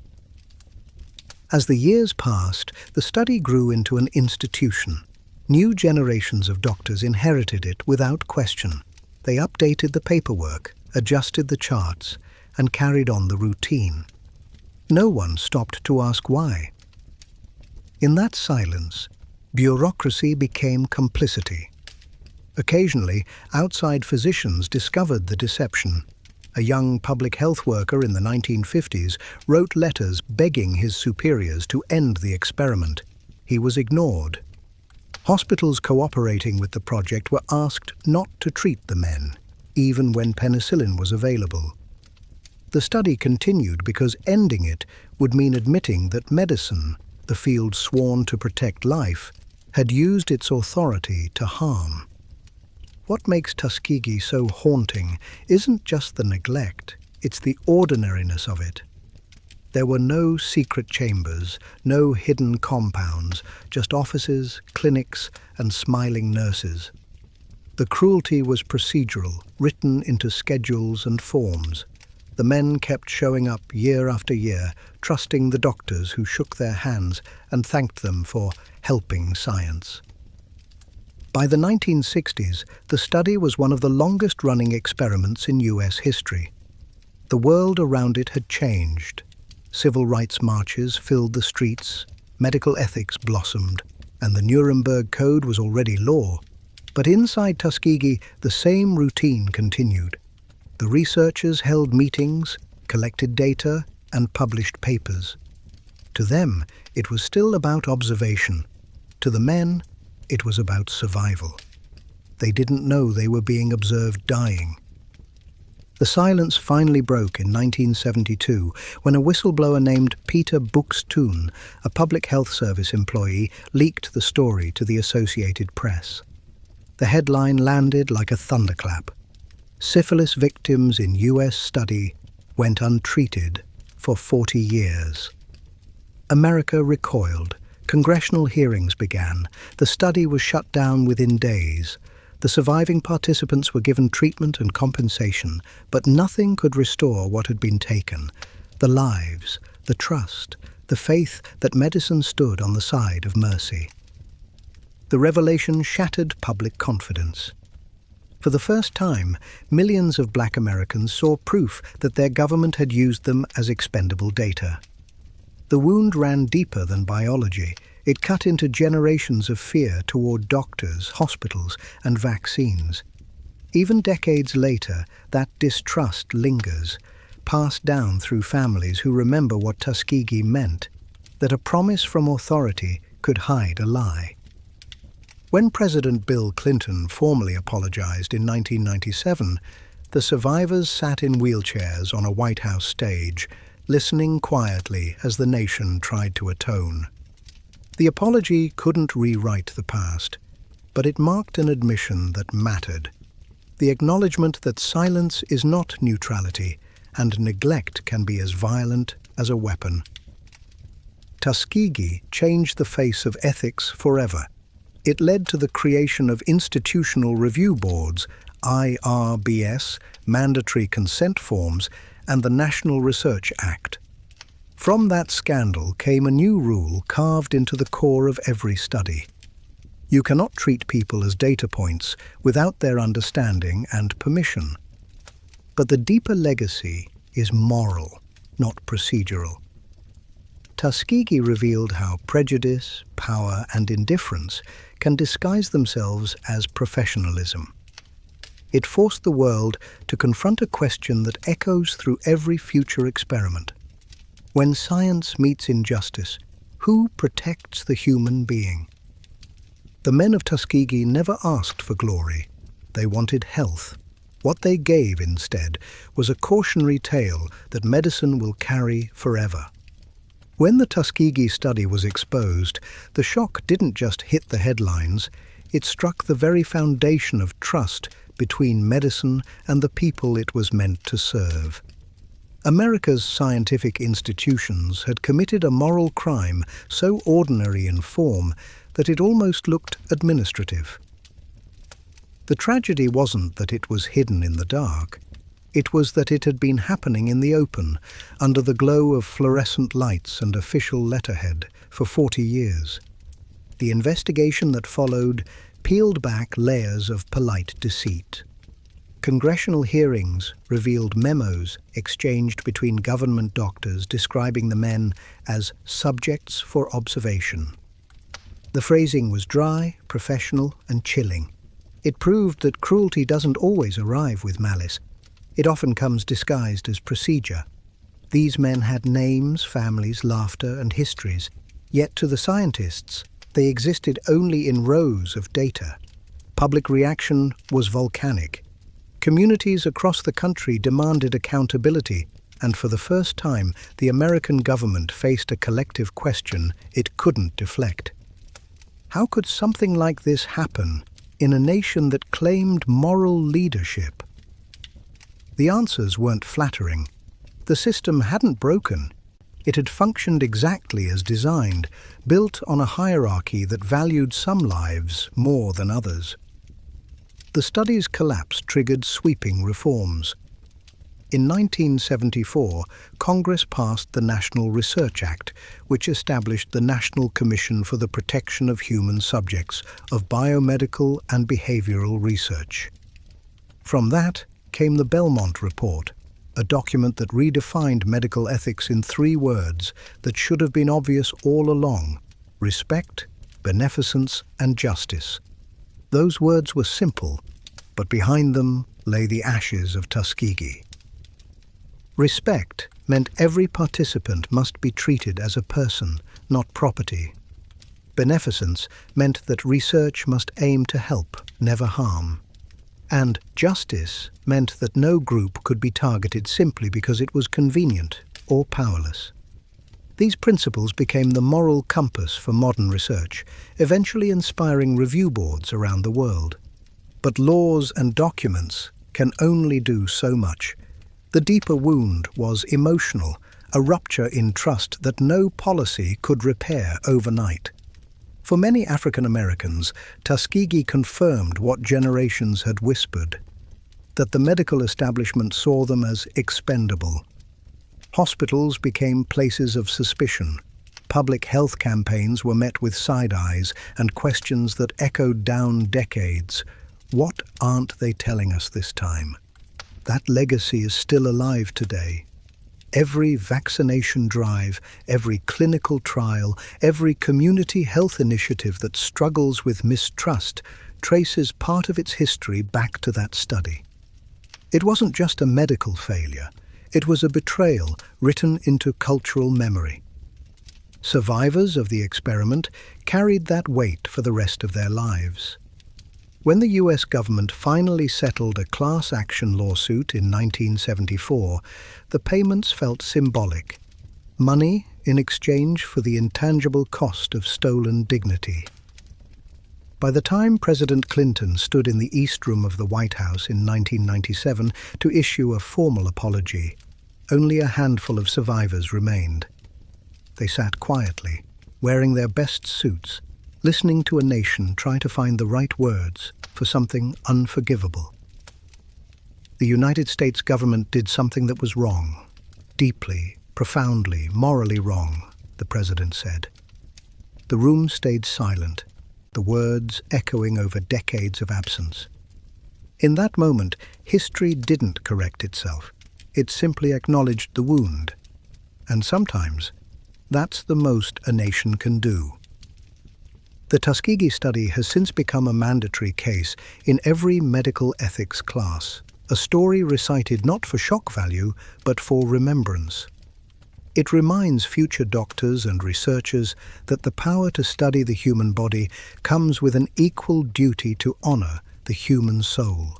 As the years passed, the study grew into an institution. New generations of doctors inherited it without question. They updated the paperwork, adjusted the charts, and carried on the routine. No one stopped to ask why. In that silence, bureaucracy became complicity. Occasionally, outside physicians discovered the deception. A young public health worker in the 1950s wrote letters begging his superiors to end the experiment. He was ignored. Hospitals cooperating with the project were asked not to treat the men, even when penicillin was available. The study continued because ending it would mean admitting that medicine, the field sworn to protect life, had used its authority to harm. What makes Tuskegee so haunting isn't just the neglect, it's the ordinariness of it. There were no secret chambers, no hidden compounds, just offices, clinics, and smiling nurses. The cruelty was procedural, written into schedules and forms. The men kept showing up year after year, trusting the doctors who shook their hands and thanked them for helping science. By the 1960s, the study was one of the longest-running experiments in US history. The world around it had changed. Civil rights marches filled the streets, medical ethics blossomed, and the Nuremberg Code was already law. But inside Tuskegee, the same routine continued. The researchers held meetings, collected data, and published papers. To them, it was still about observation. To the men, it was about survival. They didn't know they were being observed dying. The silence finally broke in 1972 when a whistleblower named Peter Buxton, a public health service employee, leaked the story to the Associated Press. The headline landed like a thunderclap. Syphilis victims in US study went untreated for 40 years. America recoiled. Congressional hearings began. The study was shut down within days. The surviving participants were given treatment and compensation, but nothing could restore what had been taken. The lives, the trust, the faith that medicine stood on the side of mercy. The revelation shattered public confidence. For the first time, millions of Black Americans saw proof that their government had used them as expendable data. The wound ran deeper than biology. It cut into generations of fear toward doctors, hospitals, and vaccines. Even decades later, that distrust lingers, passed down through families who remember what Tuskegee meant, that a promise from authority could hide a lie. When President Bill Clinton formally apologized in 1997, the survivors sat in wheelchairs on a White House stage, listening quietly as the nation tried to atone. The apology couldn't rewrite the past, but it marked an admission that mattered. The acknowledgement that silence is not neutrality, and neglect can be as violent as a weapon. Tuskegee changed the face of ethics forever. It led to the creation of institutional review boards, IRBS, mandatory consent forms, and the National Research Act. From that scandal came a new rule carved into the core of every study. You cannot treat people as data points without their understanding and permission. But the deeper legacy is moral, not procedural. Tuskegee revealed how prejudice, power, and indifference can disguise themselves as professionalism. It forced the world to confront a question that echoes through every future experiment. When science meets injustice, who protects the human being? The men of Tuskegee never asked for glory. They wanted health. What they gave instead was a cautionary tale that medicine will carry forever. When the Tuskegee study was exposed, the shock didn't just hit the headlines, it struck the very foundation of trust between medicine and the people it was meant to serve. America's scientific institutions had committed a moral crime so ordinary in form that it almost looked administrative. The tragedy wasn't that it was hidden in the dark. It was that it had been happening in the open, under the glow of fluorescent lights and official letterhead, for 40 years. The investigation that followed peeled back layers of polite deceit. Congressional hearings revealed memos exchanged between government doctors describing the men as subjects for observation. The phrasing was dry, professional, and chilling. It proved that cruelty doesn't always arrive with malice. It often comes disguised as procedure. These men had names, families, laughter, and histories, yet to the scientists, they existed only in rows of data. Public reaction was volcanic. Communities across the country demanded accountability, and for the first time, the American government faced a collective question it couldn't deflect. How could something like this happen in a nation that claimed moral leadership? The answers weren't flattering. The system hadn't broken. It had functioned exactly as designed, built on a hierarchy that valued some lives more than others. The study's collapse triggered sweeping reforms. In 1974, Congress passed the National Research Act, which established the National Commission for the Protection of Human Subjects of Biomedical and Behavioral Research. From that came the Belmont Report, a document that redefined medical ethics in 3 words that should have been obvious all along: respect, beneficence, and justice. Those words were simple, but behind them lay the ashes of Tuskegee. Respect meant every participant must be treated as a person, not property. Beneficence meant that research must aim to help, never harm. And justice meant that no group could be targeted simply because it was convenient or powerless. These principles became the moral compass for modern research, eventually inspiring review boards around the world. But laws and documents can only do so much. The deeper wound was emotional, a rupture in trust that no policy could repair overnight. For many African Americans, Tuskegee confirmed what generations had whispered, that the medical establishment saw them as expendable. Hospitals became places of suspicion. Public health campaigns were met with side eyes and questions that echoed down decades. What aren't they telling us this time? That legacy is still alive today. Every vaccination drive, every clinical trial, every community health initiative that struggles with mistrust traces part of its history back to that study. It wasn't just a medical failure. It was a betrayal written into cultural memory. Survivors of the experiment carried that weight for the rest of their lives. When the US government finally settled a class action lawsuit in 1974, the payments felt symbolic. Money in exchange for the intangible cost of stolen dignity. By the time President Clinton stood in the East Room of the White House in 1997 to issue a formal apology, only a handful of survivors remained. They sat quietly, wearing their best suits, listening to a nation try to find the right words for something unforgivable. The United States government did something that was wrong, deeply, profoundly, morally wrong, the president said. The room stayed silent, the words echoing over decades of absence. In that moment, history didn't correct itself. It simply acknowledged the wound. And sometimes, that's the most a nation can do. The Tuskegee study has since become a mandatory case in every medical ethics class, a story recited not for shock value, but for remembrance. It reminds future doctors and researchers that the power to study the human body comes with an equal duty to honor the human soul.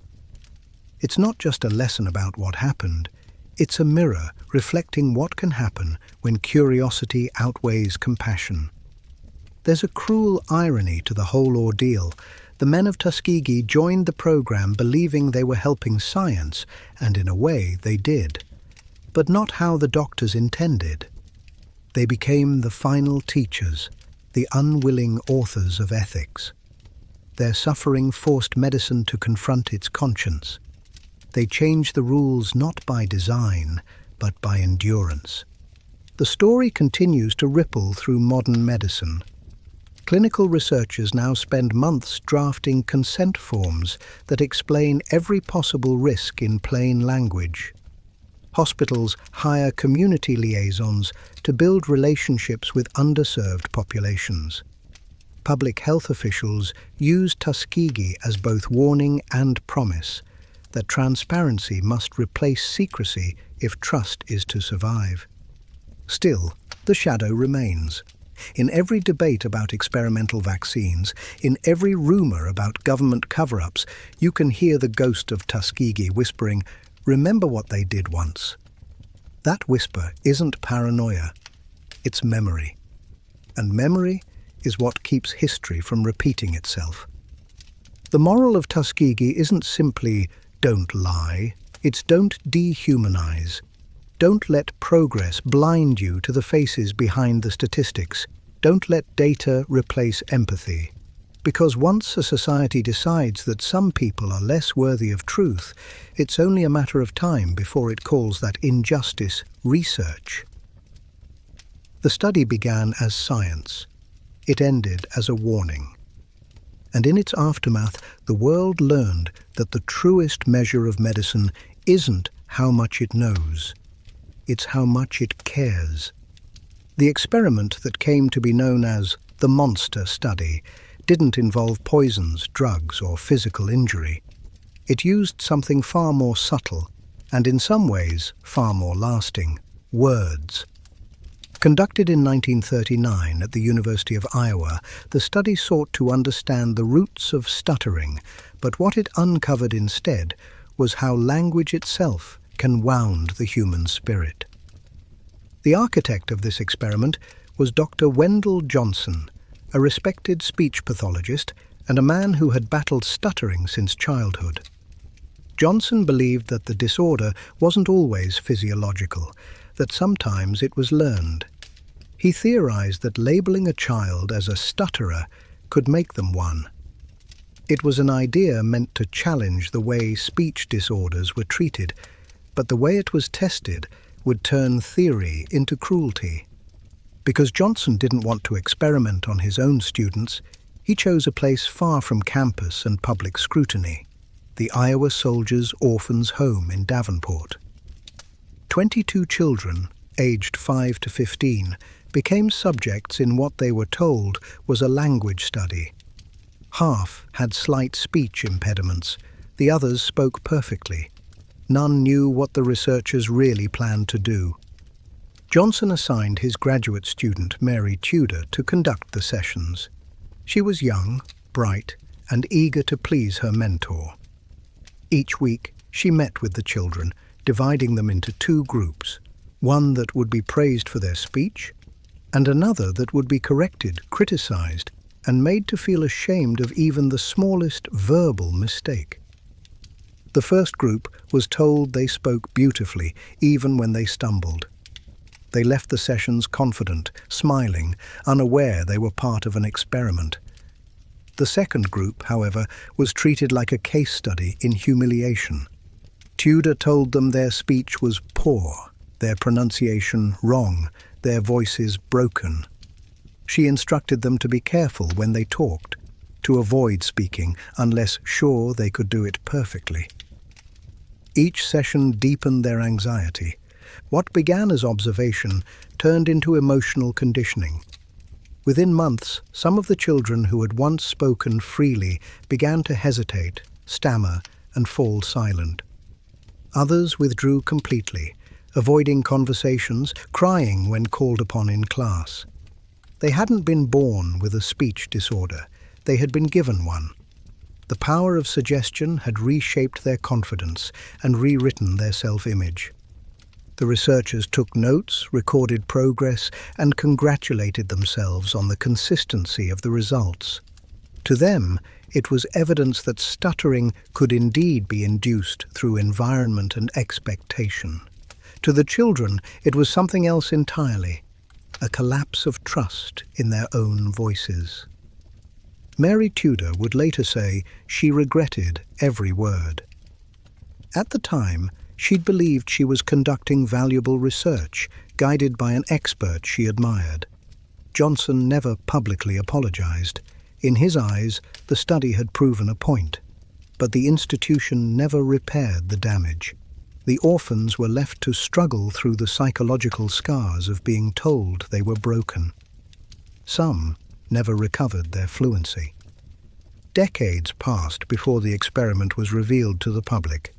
It's not just a lesson about what happened, it's a mirror reflecting what can happen when curiosity outweighs compassion. There's a cruel irony to the whole ordeal. The men of Tuskegee joined the program believing they were helping science, and in a way they did. But not how the doctors intended. They became the final teachers, the unwilling authors of ethics. Their suffering forced medicine to confront its conscience. They changed the rules not by design, but by endurance. The story continues to ripple through modern medicine. Clinical researchers now spend months drafting consent forms that explain every possible risk in plain language. Hospitals hire community liaisons to build relationships with underserved populations. Public health officials use Tuskegee as both warning and promise that transparency must replace secrecy if trust is to survive. Still, the shadow remains. In every debate about experimental vaccines, in every rumor about government cover-ups, you can hear the ghost of Tuskegee whispering, "Remember what they did once." That whisper isn't paranoia, it's memory. And memory is what keeps history from repeating itself. The moral of Tuskegee isn't simply don't lie, it's don't dehumanize. Don't let progress blind you to the faces behind the statistics. Don't let data replace empathy. Because once a society decides that some people are less worthy of truth, it's only a matter of time before it calls that injustice research. The study began as science. It ended as a warning. And in its aftermath, the world learned that the truest measure of medicine isn't how much it knows. It's how much it cares. The experiment that came to be known as the monster study didn't involve poisons, drugs, or physical injury. It used something far more subtle, and in some ways far more lasting: words. Conducted in 1939 at the University of Iowa, the study sought to understand the roots of stuttering, but what it uncovered instead was how language itself can wound the human spirit. The architect of this experiment was Dr. Wendell Johnson, a respected speech pathologist and a man who had battled stuttering since childhood. Johnson believed that the disorder wasn't always physiological, that sometimes it was learned. He theorized that labeling a child as a stutterer could make them one. It was an idea meant to challenge the way speech disorders were treated, but the way it was tested would turn theory into cruelty. Because Johnson didn't want to experiment on his own students, he chose a place far from campus and public scrutiny: the Iowa Soldiers' Orphans' Home in Davenport. 22 children, aged 5 to 15, became subjects in what they were told was a language study. Half had slight speech impediments, the others spoke perfectly. None knew what the researchers really planned to do. Johnson assigned his graduate student, Mary Tudor, to conduct the sessions. She was young, bright, and eager to please her mentor. Each week, she met with the children, dividing them into two groups: one that would be praised for their speech, and another that would be corrected, criticized, and made to feel ashamed of even the smallest verbal mistake. The first group was told they spoke beautifully, even when they stumbled. They left the sessions confident, smiling, unaware they were part of an experiment. The second group, however, was treated like a case study in humiliation. Tudor told them their speech was poor, their pronunciation wrong, their voices broken. She instructed them to be careful when they talked, to avoid speaking unless sure they could do it perfectly. Each session deepened their anxiety. What began as observation turned into emotional conditioning. Within months, some of the children who had once spoken freely began to hesitate, stammer, and fall silent. Others withdrew completely, avoiding conversations, crying when called upon in class. They hadn't been born with a speech disorder, they had been given one. The power of suggestion had reshaped their confidence and rewritten their self-image. The researchers took notes, recorded progress, and congratulated themselves on the consistency of the results. To them, it was evidence that stuttering could indeed be induced through environment and expectation. To the children, it was something else entirely: a collapse of trust in their own voices. Mary Tudor would later say she regretted every word. At the time, she'd believed she was conducting valuable research, guided by an expert she admired. Johnson never publicly apologized. In his eyes, the study had proven a point, but the institution never repaired the damage. The orphans were left to struggle through the psychological scars of being told they were broken. Some never recovered their fluency. Decades passed before the experiment was revealed to the public.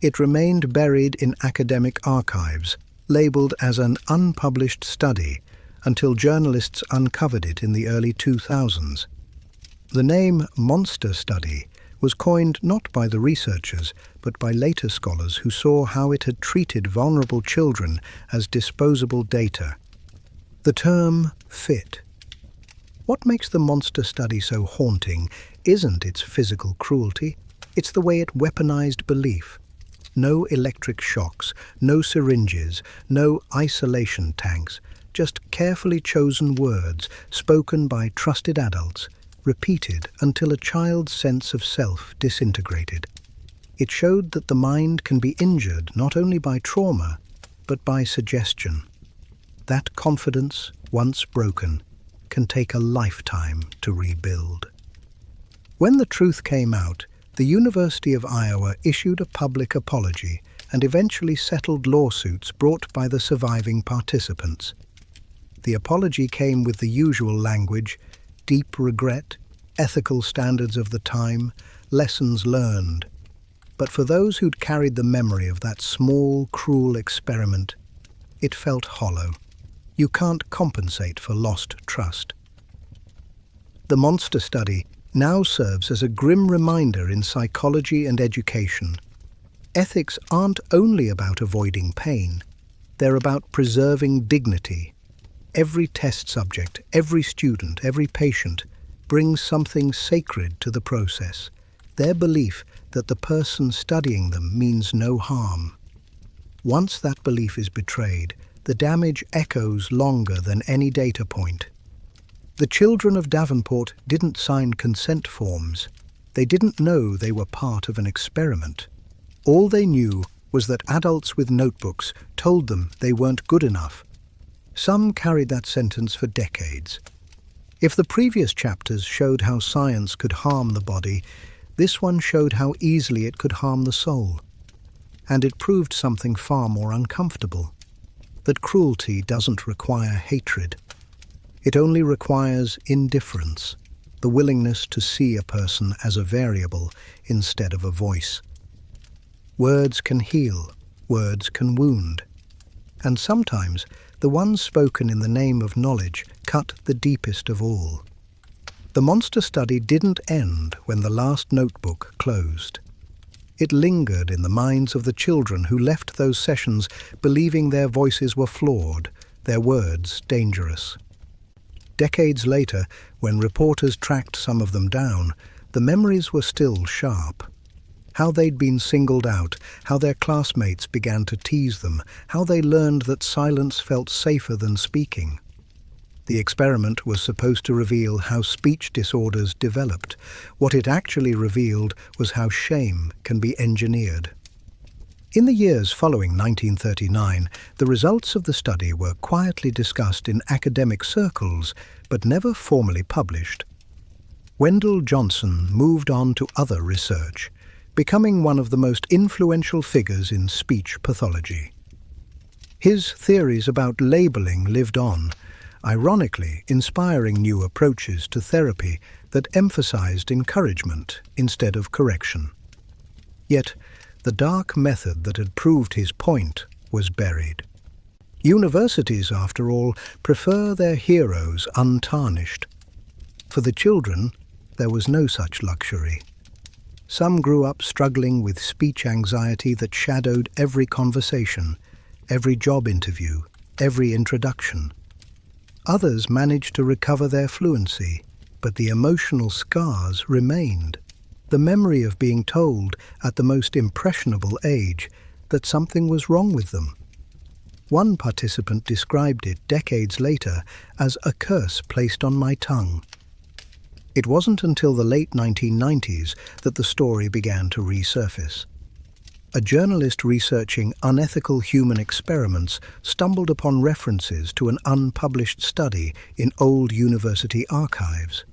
It remained buried in academic archives, labeled as an unpublished study, until journalists uncovered it in the early 2000s. The name monster study was coined not by the researchers, but by later scholars who saw how it had treated vulnerable children as disposable data. The term fit. What makes the monster study so haunting isn't its physical cruelty, it's the way it weaponized belief. No electric shocks, no syringes, no isolation tanks, just carefully chosen words spoken by trusted adults, repeated until a child's sense of self disintegrated. It showed that the mind can be injured not only by trauma, but by suggestion. That confidence, once broken, can take a lifetime to rebuild. When the truth came out, the University of Iowa issued a public apology and eventually settled lawsuits brought by the surviving participants. The apology came with the usual language: deep regret, ethical standards of the time, lessons learned. But for those who'd carried the memory of that small, cruel experiment, it felt hollow. You can't compensate for lost trust. The monster study now serves as a grim reminder in psychology and education. Ethics aren't only about avoiding pain, they're about preserving dignity. Every test subject, every student, every patient brings something sacred to the process, their belief that the person studying them means no harm. Once that belief is betrayed, the damage echoes longer than any data point. The children of Davenport didn't sign consent forms. They didn't know they were part of an experiment. All they knew was that adults with notebooks told them they weren't good enough. Some carried that sentence for decades. If the previous chapters showed how science could harm the body, this one showed how easily it could harm the soul. And it proved something far more uncomfortable: that cruelty doesn't require hatred. It only requires indifference, the willingness to see a person as a variable instead of a voice. Words can heal, words can wound. And sometimes the ones spoken in the name of knowledge cut the deepest of all. The monster study didn't end when the last notebook closed. It lingered in the minds of the children who left those sessions believing their voices were flawed, their words dangerous. Decades later, when reporters tracked some of them down, the memories were still sharp. How they'd been singled out, how their classmates began to tease them, how they learned that silence felt safer than speaking. The experiment was supposed to reveal how speech disorders developed. What it actually revealed was how shame can be engineered. In the years following 1939, the results of the study were quietly discussed in academic circles, but never formally published. Wendell Johnson moved on to other research, becoming one of the most influential figures in speech pathology. His theories about labeling lived on, ironically inspiring new approaches to therapy that emphasized encouragement instead of correction. Yet, the dark method that had proved his point was buried. Universities, after all, prefer their heroes untarnished. For the children, there was no such luxury. Some grew up struggling with speech anxiety that shadowed every conversation, every job interview, every introduction. Others managed to recover their fluency, but the emotional scars remained. The memory of being told at the most impressionable age that something was wrong with them. One participant described it decades later as a curse placed on my tongue. It wasn't until the late 1990s that the story began to resurface. A journalist researching unethical human experiments stumbled upon references to an unpublished study in old university archives.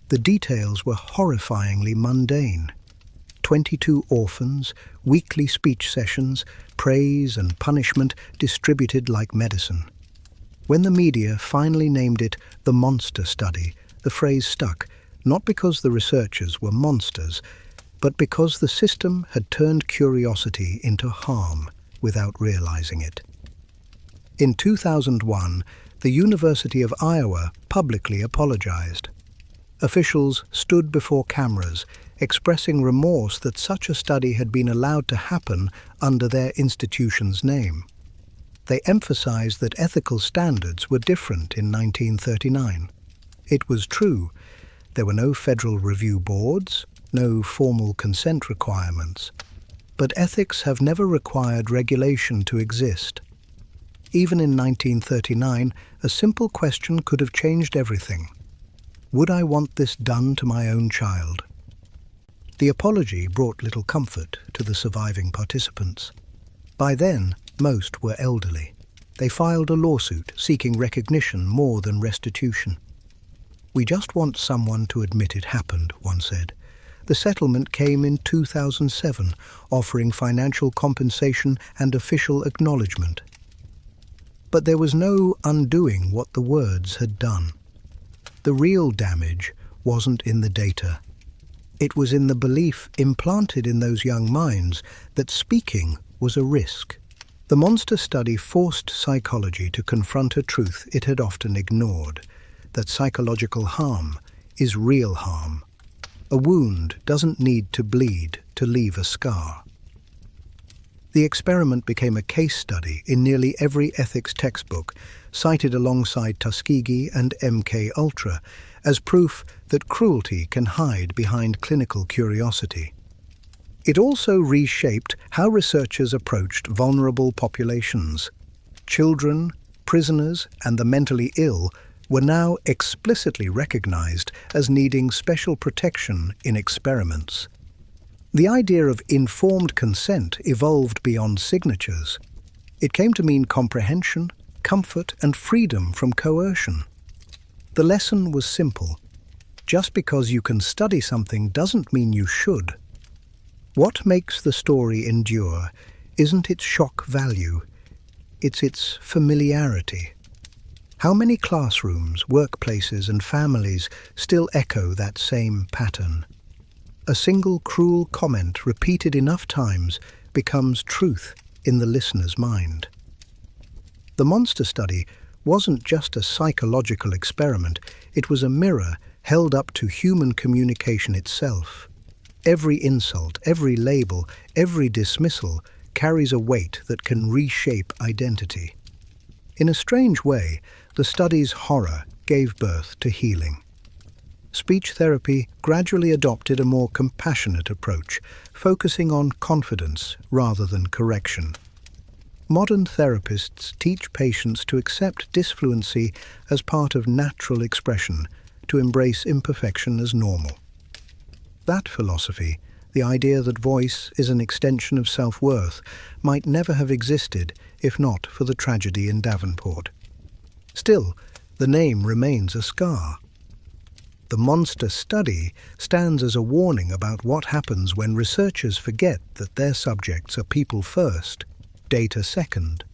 The details were horrifyingly mundane. 22 orphans, weekly speech sessions, praise and punishment distributed like medicine. When the media finally named it the monster study, the phrase stuck, not because the researchers were monsters, but because the system had turned curiosity into harm without realizing it. In 2001, the University of Iowa publicly apologized. Officials stood before cameras, expressing remorse that such a study had been allowed to happen under their institution's name. They emphasized that ethical standards were different in 1939. It was true, there were no federal review boards, no formal consent requirements, but ethics have never required regulation to exist. Even in 1939, a simple question could have changed everything. Would I want this done to my own child? The apology brought little comfort to the surviving participants. By then, most were elderly. They filed a lawsuit seeking recognition more than restitution. "We just want someone to admit it happened," one said. The settlement came in 2007, offering financial compensation and official acknowledgement. But there was no undoing what the words had done. The real damage wasn't in the data. It was in the belief implanted in those young minds that speaking was a risk. The monster study forced psychology to confront a truth it had often ignored, that psychological harm is real harm. A wound doesn't need to bleed to leave a scar. The experiment became a case study in nearly every ethics textbook, cited alongside Tuskegee and MK Ultra, as proof that cruelty can hide behind clinical curiosity. It also reshaped how researchers approached vulnerable populations. Children, prisoners, and the mentally ill were now explicitly recognized as needing special protection in experiments. The idea of informed consent evolved beyond signatures. It came to mean comprehension, comfort, and freedom from coercion. The lesson was simple. Just because you can study something doesn't mean you should. What makes the story endure isn't its shock value, it's its familiarity. How many classrooms, workplaces, and families still echo that same pattern? A single cruel comment repeated enough times becomes truth in the listener's mind. The monster study wasn't just a psychological experiment, it was a mirror held up to human communication itself. Every insult, every label, every dismissal carries a weight that can reshape identity. In a strange way, the study's horror gave birth to healing. Speech therapy gradually adopted a more compassionate approach, focusing on confidence rather than correction. Modern therapists teach patients to accept disfluency as part of natural expression, to embrace imperfection as normal. That philosophy, the idea that voice is an extension of self-worth, might never have existed if not for the tragedy in Davenport. Still, the name remains a scar. The monster study stands as a warning about what happens when researchers forget that their subjects are people first, data second.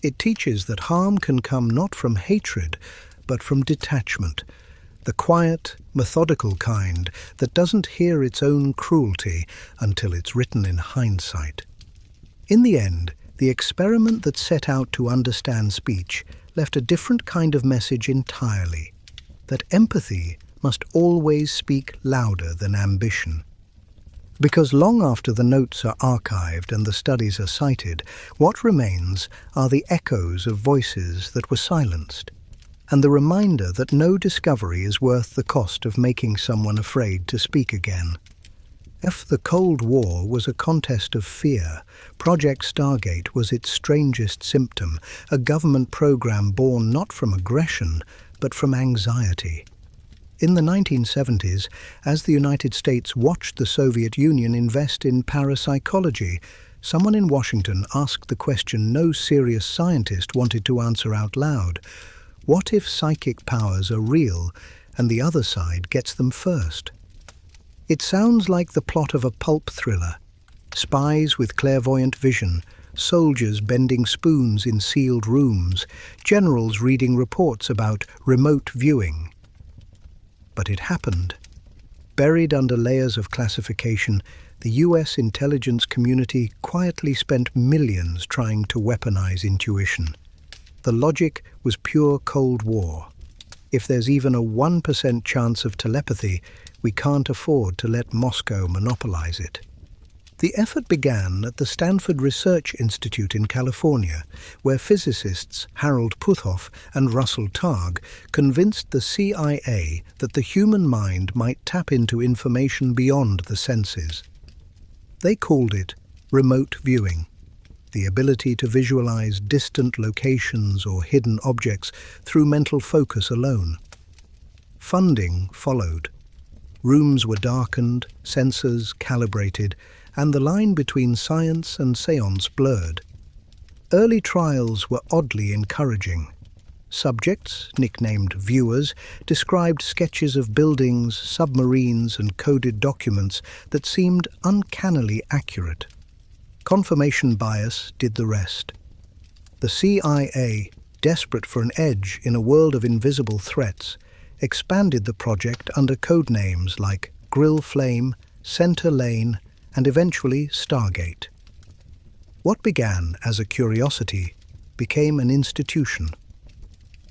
It teaches that harm can come not from hatred, but from detachment, the quiet, methodical kind that doesn't hear its own cruelty until it's written in hindsight. In the end, the experiment that set out to understand speech left a different kind of message entirely, that empathy must always speak louder than ambition. Because long after the notes are archived and the studies are cited, what remains are the echoes of voices that were silenced, and the reminder that no discovery is worth the cost of making someone afraid to speak again. If the Cold War was a contest of fear, Project Stargate was its strangest symptom, a government program born not from aggression, but from anxiety. In the 1970s, as the United States watched the Soviet Union invest in parapsychology, someone in Washington asked the question no serious scientist wanted to answer out loud. What if psychic powers are real and the other side gets them first? It sounds like the plot of a pulp thriller. Spies with clairvoyant vision, soldiers bending spoons in sealed rooms, generals reading reports about remote viewing. But it happened. Buried under layers of classification, the US intelligence community quietly spent millions trying to weaponize intuition. The logic was pure Cold War. If there's even a 1% chance of telepathy, we can't afford to let Moscow monopolize it. The effort began at the Stanford Research Institute in California, where physicists Harold Puthoff and Russell Targ convinced the CIA that the human mind might tap into information beyond the senses. They called it remote viewing, the ability to visualize distant locations or hidden objects through mental focus alone. Funding followed. Rooms were darkened, sensors calibrated, and the line between science and seance blurred. Early trials were oddly encouraging. Subjects, nicknamed viewers, described sketches of buildings, submarines, and coded documents that seemed uncannily accurate. Confirmation bias did the rest. The CIA, desperate for an edge in a world of invisible threats, expanded the project under code names like Grill Flame, Center Lane, and eventually Stargate. What began as a curiosity became an institution.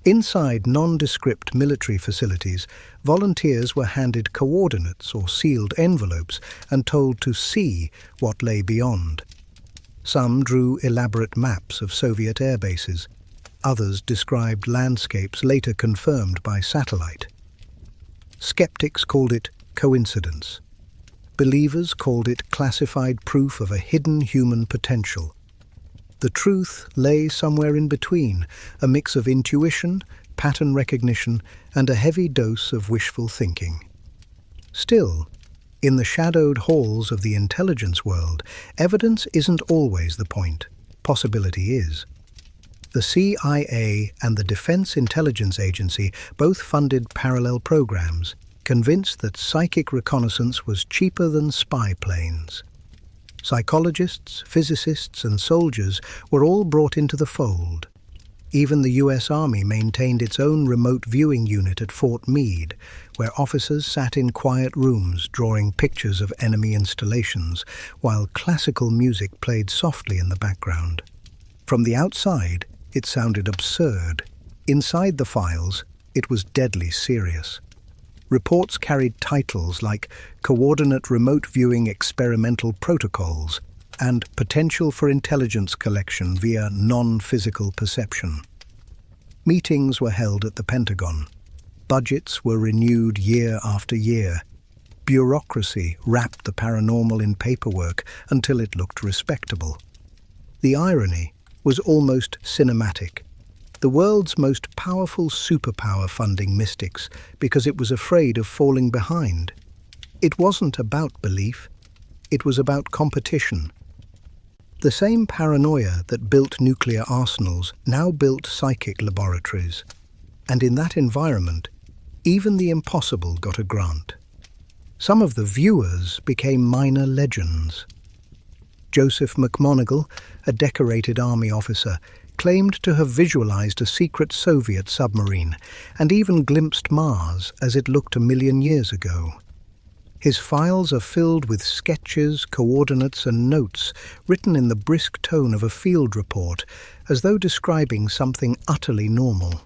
Inside nondescript military facilities, volunteers were handed coordinates or sealed envelopes and told to see what lay beyond. Some drew elaborate maps of Soviet air bases. Others described landscapes later confirmed by satellite. Skeptics called it coincidence. Believers called it classified proof of a hidden human potential. The truth lay somewhere in between, a mix of intuition, pattern recognition, and a heavy dose of wishful thinking. Still, in the shadowed halls of the intelligence world, evidence isn't always the point. Possibility is. The CIA and the Defense Intelligence Agency both funded parallel programs, convinced that psychic reconnaissance was cheaper than spy planes. Psychologists, physicists, and soldiers were all brought into the fold. Even the U.S. Army maintained its own remote viewing unit at Fort Meade, where officers sat in quiet rooms drawing pictures of enemy installations, while classical music played softly in the background. From the outside, it sounded absurd. Inside the files, it was deadly serious. Reports carried titles like Coordinate Remote Viewing Experimental Protocols and Potential for Intelligence Collection via Non-Physical Perception. Meetings were held at the Pentagon. Budgets were renewed year after year. Bureaucracy wrapped the paranormal in paperwork until it looked respectable. The irony was almost cinematic. The world's most powerful superpower funding mystics because it was afraid of falling behind. It wasn't about belief, it was about competition. The same paranoia that built nuclear arsenals now built psychic laboratories. And in that environment, even the impossible got a grant. Some of the viewers became minor legends. Joseph McMonigal, a decorated army officer, claimed to have visualized a secret Soviet submarine and even glimpsed Mars as it looked 1,000,000 years ago. His files are filled with sketches, coordinates, and notes written in the brisk tone of a field report, as though describing something utterly normal.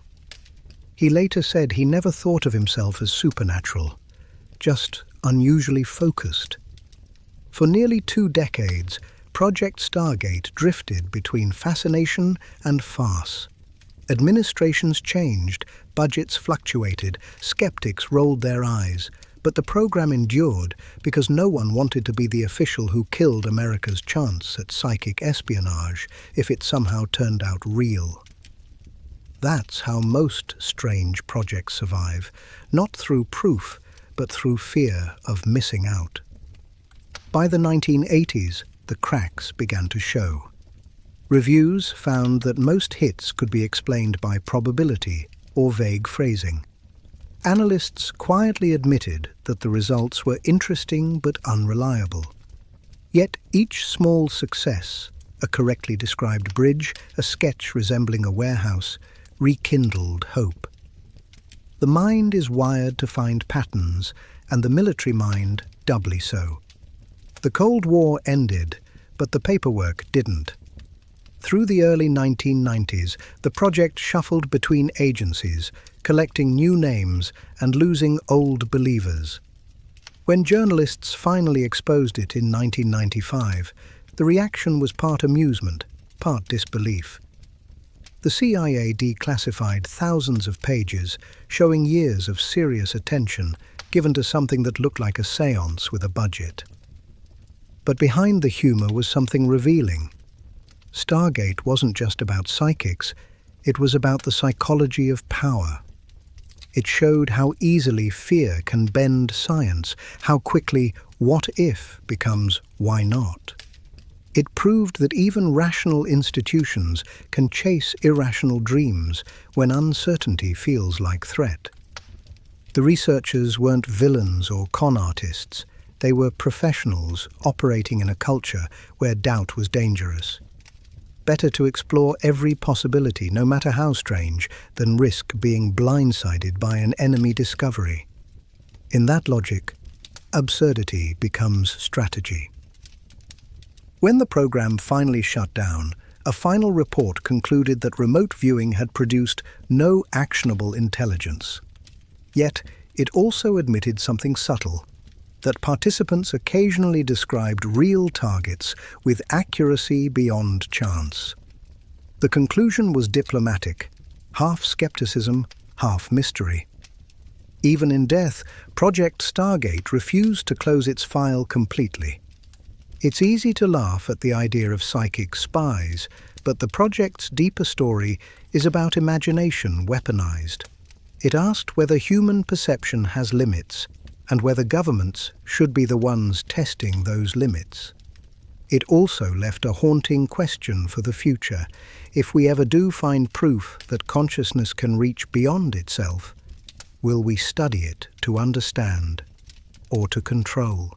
He later said he never thought of himself as supernatural, just unusually focused. For nearly 2 decades, Project Stargate drifted between fascination and farce. Administrations changed, budgets fluctuated, skeptics rolled their eyes, but the program endured because no one wanted to be the official who killed America's chance at psychic espionage if it somehow turned out real. That's how most strange projects survive, not through proof, but through fear of missing out. By the 1980s, the cracks began to show. Reviews found that most hits could be explained by probability or vague phrasing. Analysts quietly admitted that the results were interesting but unreliable. Yet each small success, a correctly described bridge, a sketch resembling a warehouse, rekindled hope. The mind is wired to find patterns, and the military mind doubly so. The Cold War ended, but the paperwork didn't. Through the early 1990s, the project shuffled between agencies, collecting new names and losing old believers. When journalists finally exposed it in 1995, the reaction was part amusement, part disbelief. The CIA declassified thousands of pages, showing years of serious attention given to something that looked like a séance with a budget. But behind the humor was something revealing. Stargate wasn't just about psychics, it was about the psychology of power. It showed how easily fear can bend science, how quickly "what if" becomes "why not." It proved that even rational institutions can chase irrational dreams when uncertainty feels like threat. The researchers weren't villains or con artists. They were professionals operating in a culture where doubt was dangerous. Better to explore every possibility, no matter how strange, than risk being blindsided by an enemy discovery. In that logic, absurdity becomes strategy. When the program finally shut down, a final report concluded that remote viewing had produced no actionable intelligence. Yet, it also admitted something subtle, that participants occasionally described real targets with accuracy beyond chance. The conclusion was diplomatic, half skepticism, half mystery. Even in death, Project Stargate refused to close its file completely. It's easy to laugh at the idea of psychic spies, but the project's deeper story is about imagination weaponized. It asked whether human perception has limits, and whether governments should be the ones testing those limits. It also left a haunting question for the future. If we ever do find proof that consciousness can reach beyond itself, will we study it to understand or to control?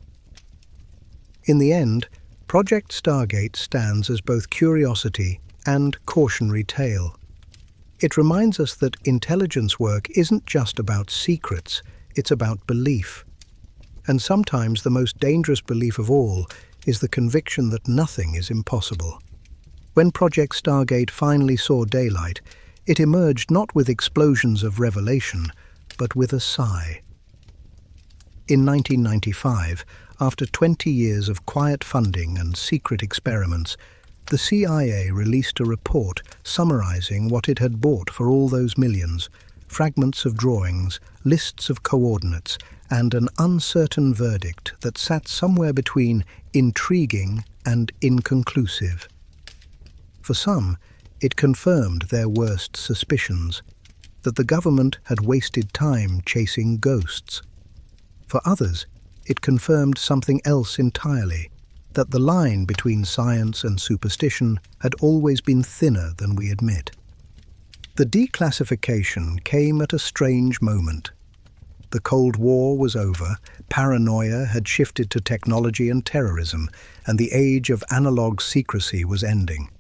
In the end, Project Stargate stands as both curiosity and cautionary tale. It reminds us that intelligence work isn't just about secrets, it's about belief. And sometimes the most dangerous belief of all is the conviction that nothing is impossible. When Project Stargate finally saw daylight, it emerged not with explosions of revelation, but with a sigh. In 1995, after 20 years of quiet funding and secret experiments, the CIA released a report summarizing what it had bought for all those millions: fragments of drawings, lists of coordinates, and an uncertain verdict that sat somewhere between intriguing and inconclusive. For some, it confirmed their worst suspicions, that the government had wasted time chasing ghosts. For others, it confirmed something else entirely, that the line between science and superstition had always been thinner than we admit. The declassification came at a strange moment. The Cold War was over, paranoia had shifted to technology and terrorism, and the age of analog secrecy was ending.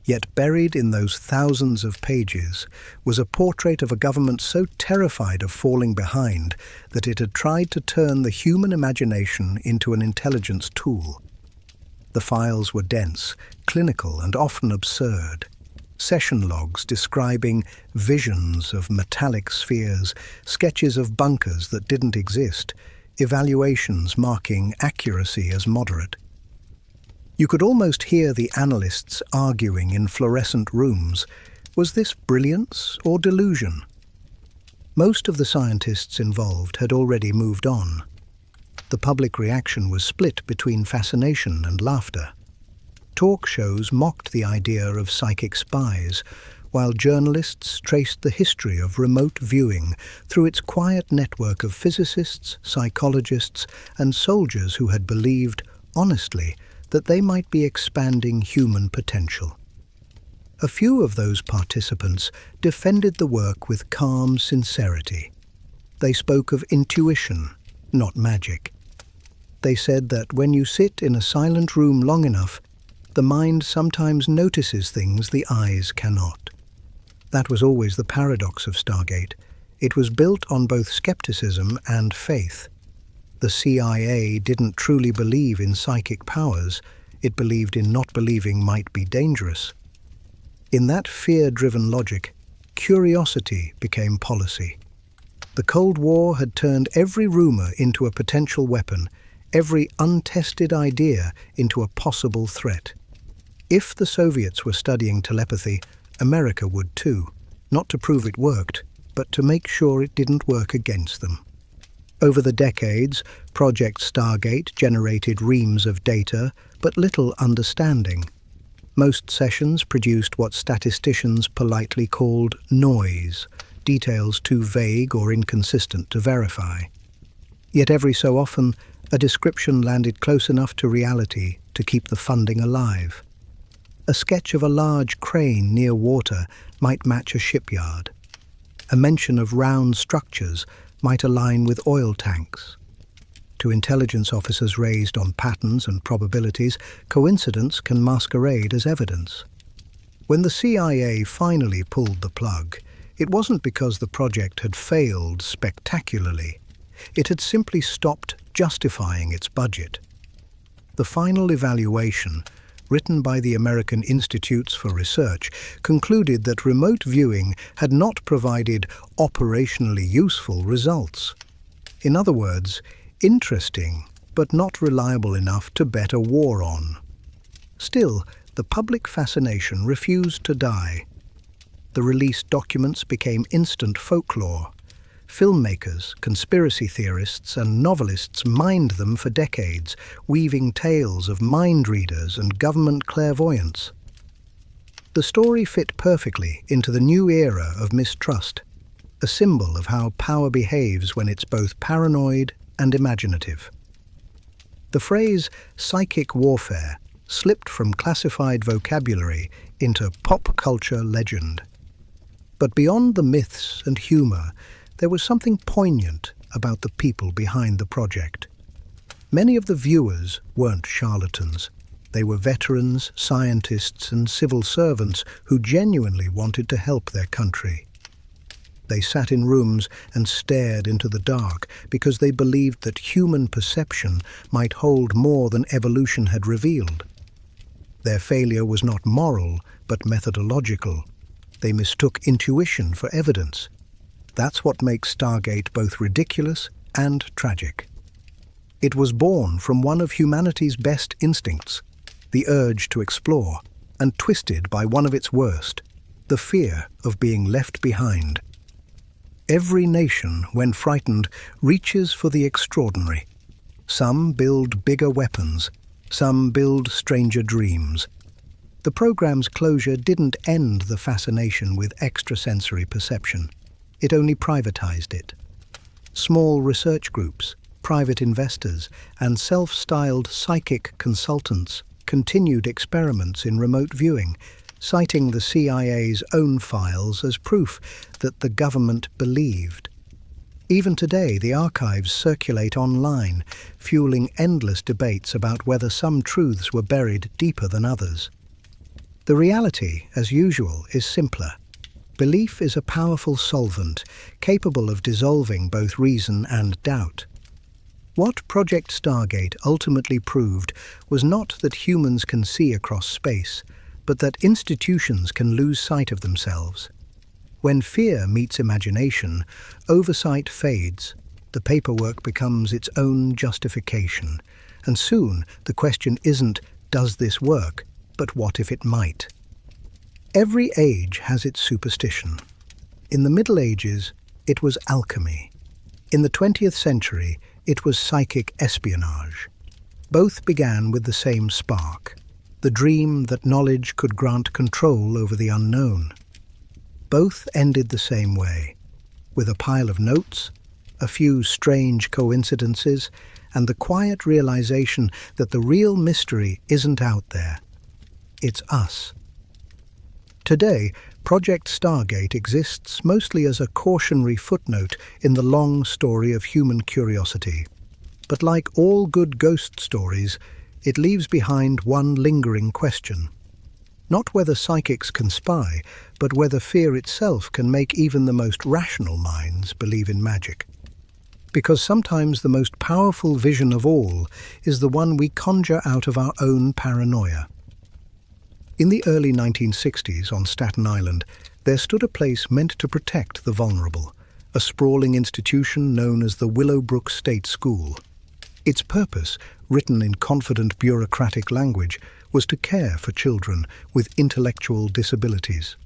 Yet buried in those thousands of pages was a portrait of a government so terrified of falling behind that it had tried to turn the human imagination into an intelligence tool. The files were dense, clinical, and often absurd. Session logs describing visions of metallic spheres, sketches of bunkers that didn't exist, evaluations marking accuracy as moderate. You could almost hear the analysts arguing in fluorescent rooms. Was this brilliance or delusion? Most of the scientists involved had already moved on. The public reaction was split between fascination and laughter. Talk shows mocked the idea of psychic spies, while journalists traced the history of remote viewing through its quiet network of physicists, psychologists, and soldiers who had believed, honestly, that they might be expanding human potential. A few of those participants defended the work with calm sincerity. They spoke of intuition, not magic. They said that when you sit in a silent room long enough, the mind sometimes notices things the eyes cannot. That was always the paradox of Stargate. It was built on both skepticism and faith. The CIA didn't truly believe in psychic powers. It believed in not believing might be dangerous. In that fear-driven logic, curiosity became policy. The Cold War had turned every rumor into a potential weapon, every untested idea into a possible threat. If the Soviets were studying telepathy, America would too, not to prove it worked, but to make sure it didn't work against them. Over the decades, Project Stargate generated reams of data, but little understanding. Most sessions produced what statisticians politely called noise, details too vague or inconsistent to verify. Yet every so often, a description landed close enough to reality to keep the funding alive. A sketch of a large crane near water might match a shipyard. A mention of round structures might align with oil tanks. To intelligence officers raised on patterns and probabilities, coincidence can masquerade as evidence. When the CIA finally pulled the plug, it wasn't because the project had failed spectacularly. It had simply stopped justifying its budget. The final evaluation, written by the American Institutes for Research, concluded that remote viewing had not provided operationally useful results. In other words, interesting, but not reliable enough to bet a war on. Still, the public fascination refused to die. The released documents became instant folklore. Filmmakers, conspiracy theorists, and novelists mined them for decades, weaving tales of mind readers and government clairvoyance. The story fit perfectly into the new era of mistrust, a symbol of how power behaves when it's both paranoid and imaginative. The phrase psychic warfare slipped from classified vocabulary into pop culture legend. But beyond the myths and humor, there was something poignant about the people behind the project. Many of the viewers weren't charlatans. They were veterans, scientists, and civil servants who genuinely wanted to help their country. They sat in rooms and stared into the dark because they believed that human perception might hold more than evolution had revealed. Their failure was not moral, but methodological. They mistook intuition for evidence. That's what makes Stargate both ridiculous and tragic. It was born from one of humanity's best instincts, the urge to explore, and twisted by one of its worst, the fear of being left behind. Every nation, when frightened, reaches for the extraordinary. Some build bigger weapons, some build stranger dreams. The program's closure didn't end the fascination with extrasensory perception. It only privatized it. Small research groups, private investors, and self-styled psychic consultants continued experiments in remote viewing, citing the CIA's own files as proof that the government believed. Even today, the archives circulate online, fueling endless debates about whether some truths were buried deeper than others. The reality, as usual, is simpler. Belief is a powerful solvent, capable of dissolving both reason and doubt. What Project Stargate ultimately proved was not that humans can see across space, but that institutions can lose sight of themselves. When fear meets imagination, oversight fades, the paperwork becomes its own justification, and soon the question isn't, does this work, but what if it might? Every age has its superstition. In the Middle Ages, it was alchemy. In the 20th century, it was psychic espionage. Both began with the same spark, the dream that knowledge could grant control over the unknown. Both ended the same way, with a pile of notes, a few strange coincidences, and the quiet realization that the real mystery isn't out there. It's us. Today, Project Stargate exists mostly as a cautionary footnote in the long story of human curiosity. But like all good ghost stories, it leaves behind one lingering question. Not whether psychics can spy, but whether fear itself can make even the most rational minds believe in magic. Because sometimes the most powerful vision of all is the one we conjure out of our own paranoia. In the early 1960s on Staten Island, there stood a place meant to protect the vulnerable, a sprawling institution known as the Willowbrook State School. Its purpose, written in confident bureaucratic language, was to care for children with intellectual disabilities.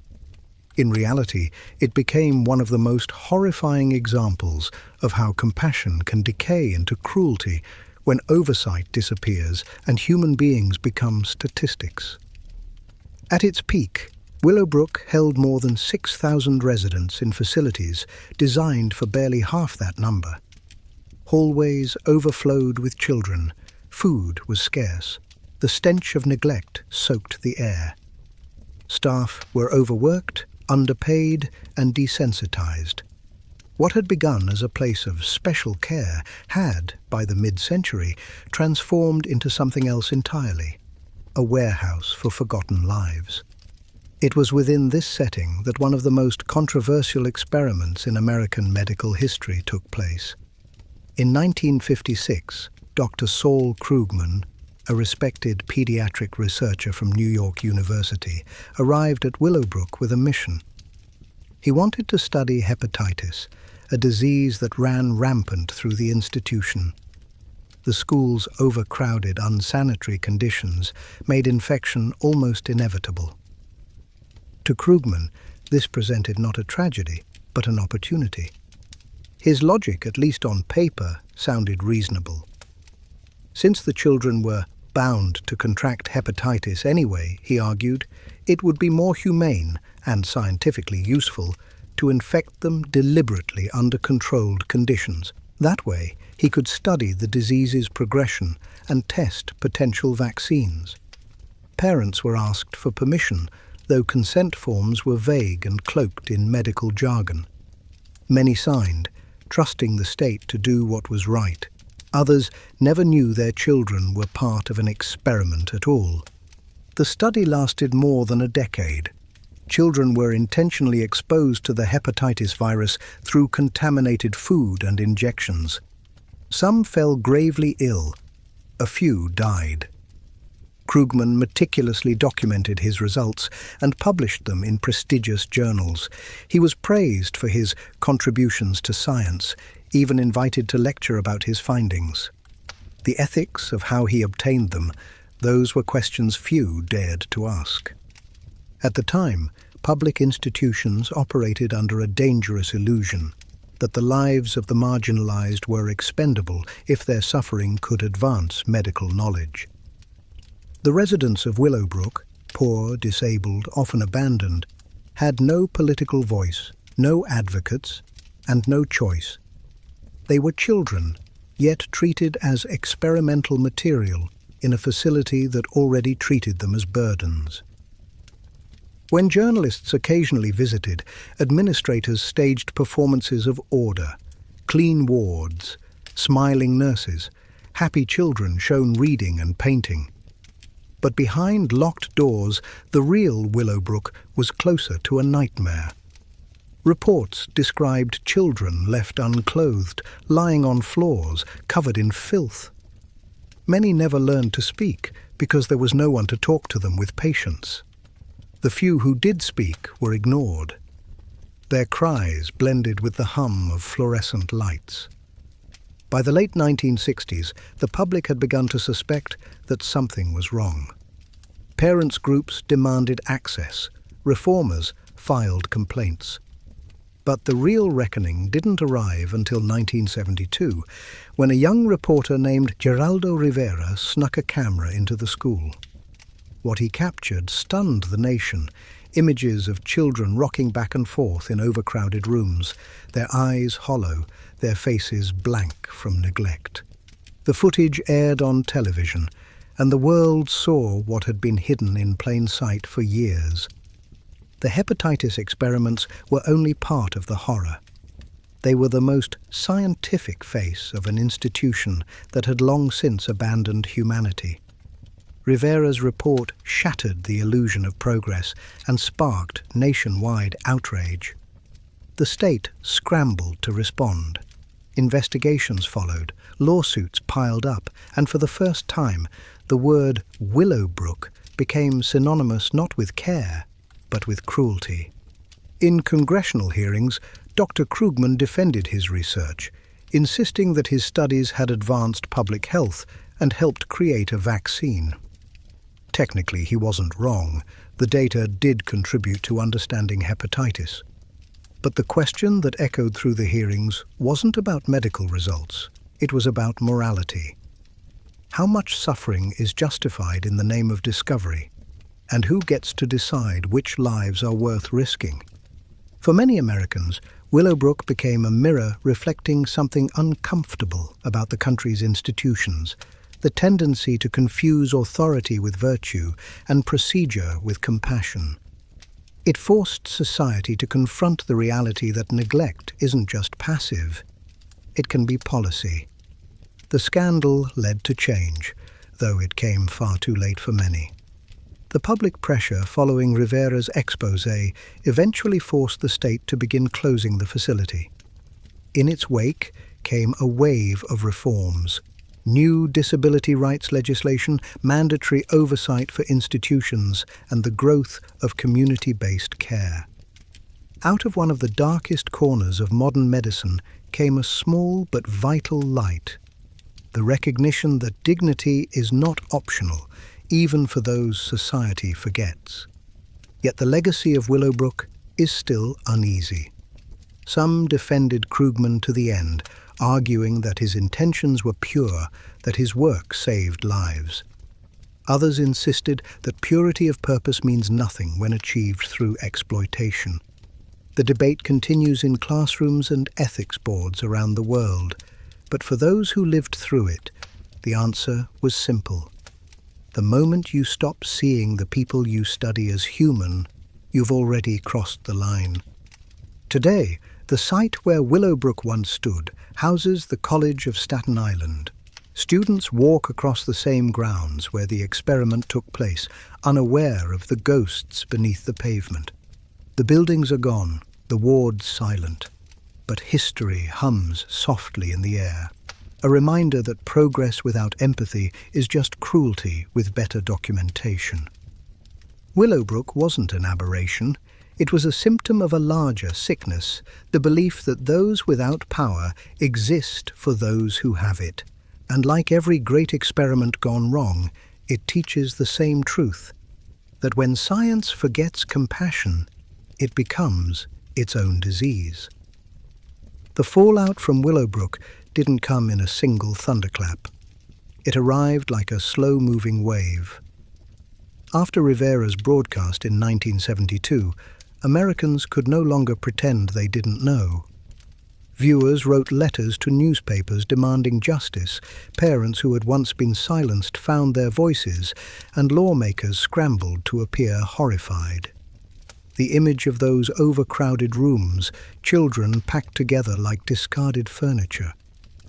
In reality, it became one of the most horrifying examples of how compassion can decay into cruelty when oversight disappears and human beings become statistics. At its peak, Willowbrook held more than 6,000 residents in facilities designed for barely half that number. Hallways overflowed with children. Food was scarce. The stench of neglect soaked the air. Staff were overworked, underpaid, and desensitized. What had begun as a place of special care had, by the mid-century, transformed into something else entirely, a warehouse for forgotten lives. It was within this setting that one of the most controversial experiments in American medical history took place. In 1956, Dr. Saul Krugman, a respected pediatric researcher from New York University, arrived at Willowbrook with a mission. He wanted to study hepatitis, a disease that ran rampant through the institution. The school's overcrowded, unsanitary conditions made infection almost inevitable. To Krugman, this presented not a tragedy, but an opportunity. His logic, at least on paper, sounded reasonable. Since the children were bound to contract hepatitis anyway, he argued, it would be more humane and scientifically useful to infect them deliberately under controlled conditions. That way, he could study the disease's progression and test potential vaccines. Parents were asked for permission, though consent forms were vague and cloaked in medical jargon. Many signed, trusting the state to do what was right. Others never knew their children were part of an experiment at all. The study lasted more than a decade. Children were intentionally exposed to the hepatitis virus through contaminated food and injections. Some fell gravely ill. A few died. Krugman meticulously documented his results and published them in prestigious journals. He was praised for his contributions to science, even invited to lecture about his findings. The ethics of how he obtained them, those were questions few dared to ask. At the time, public institutions operated under a dangerous illusion that the lives of the marginalized were expendable if their suffering could advance medical knowledge. The residents of Willowbrook, poor, disabled, often abandoned, had no political voice, no advocates, and no choice. They were children, yet treated as experimental material in a facility that already treated them as burdens. When journalists occasionally visited, administrators staged performances of order, clean wards, smiling nurses, happy children shown reading and painting. But behind locked doors, the real Willowbrook was closer to a nightmare. Reports described children left unclothed, lying on floors, covered in filth. Many never learned to speak because there was no one to talk to them with patience. The few who did speak were ignored. Their cries blended with the hum of fluorescent lights. By the late 1960s, the public had begun to suspect that something was wrong. Parents' groups demanded access. Reformers filed complaints. But the real reckoning didn't arrive until 1972, when a young reporter named Geraldo Rivera snuck a camera into the school. What he captured stunned the nation. Images of children rocking back and forth in overcrowded rooms, their eyes hollow, their faces blank from neglect. The footage aired on television, and the world saw what had been hidden in plain sight for years. The hepatitis experiments were only part of the horror. They were the most scientific face of an institution that had long since abandoned humanity. Rivera's report shattered the illusion of progress and sparked nationwide outrage. The state scrambled to respond. Investigations followed, lawsuits piled up, and for the first time, the word Willowbrook became synonymous not with care, but with cruelty. In congressional hearings, Dr. Krugman defended his research, insisting that his studies had advanced public health and helped create a vaccine. Technically, he wasn't wrong. The data did contribute to understanding hepatitis. But the question that echoed through the hearings wasn't about medical results. It was about morality. How much suffering is justified in the name of discovery? And who gets to decide which lives are worth risking? For many Americans, Willowbrook became a mirror reflecting something uncomfortable about the country's institutions, the tendency to confuse authority with virtue and procedure with compassion. It forced society to confront the reality that neglect isn't just passive, it can be policy. The scandal led to change, though it came far too late for many. The public pressure following Rivera's exposé eventually forced the state to begin closing the facility. In its wake came a wave of reforms: new disability rights legislation, mandatory oversight for institutions, and the growth of community-based care. Out of one of the darkest corners of modern medicine came a small but vital light: the recognition that dignity is not optional, even for those society forgets. Yet the legacy of Willowbrook is still uneasy. Some defended Krugman to the end, arguing that his intentions were pure, that his work saved lives. Others insisted that purity of purpose means nothing when achieved through exploitation. The debate continues in classrooms and ethics boards around the world, but for those who lived through it, the answer was simple. The moment you stop seeing the people you study as human, you've already crossed the line. Today, the site where Willowbrook once stood houses the College of Staten Island. Students walk across the same grounds where the experiment took place, unaware of the ghosts beneath the pavement. The buildings are gone, the wards silent, but history hums softly in the air. A reminder that progress without empathy is just cruelty with better documentation. Willowbrook wasn't an aberration. It was a symptom of a larger sickness, the belief that those without power exist for those who have it. And like every great experiment gone wrong, it teaches the same truth, that when science forgets compassion, it becomes its own disease. The fallout from Willowbrook didn't come in a single thunderclap. It arrived like a slow-moving wave. After Rivera's broadcast in 1972, Americans could no longer pretend they didn't know. Viewers wrote letters to newspapers demanding justice, parents who had once been silenced found their voices, and lawmakers scrambled to appear horrified. The image of those overcrowded rooms, children packed together like discarded furniture,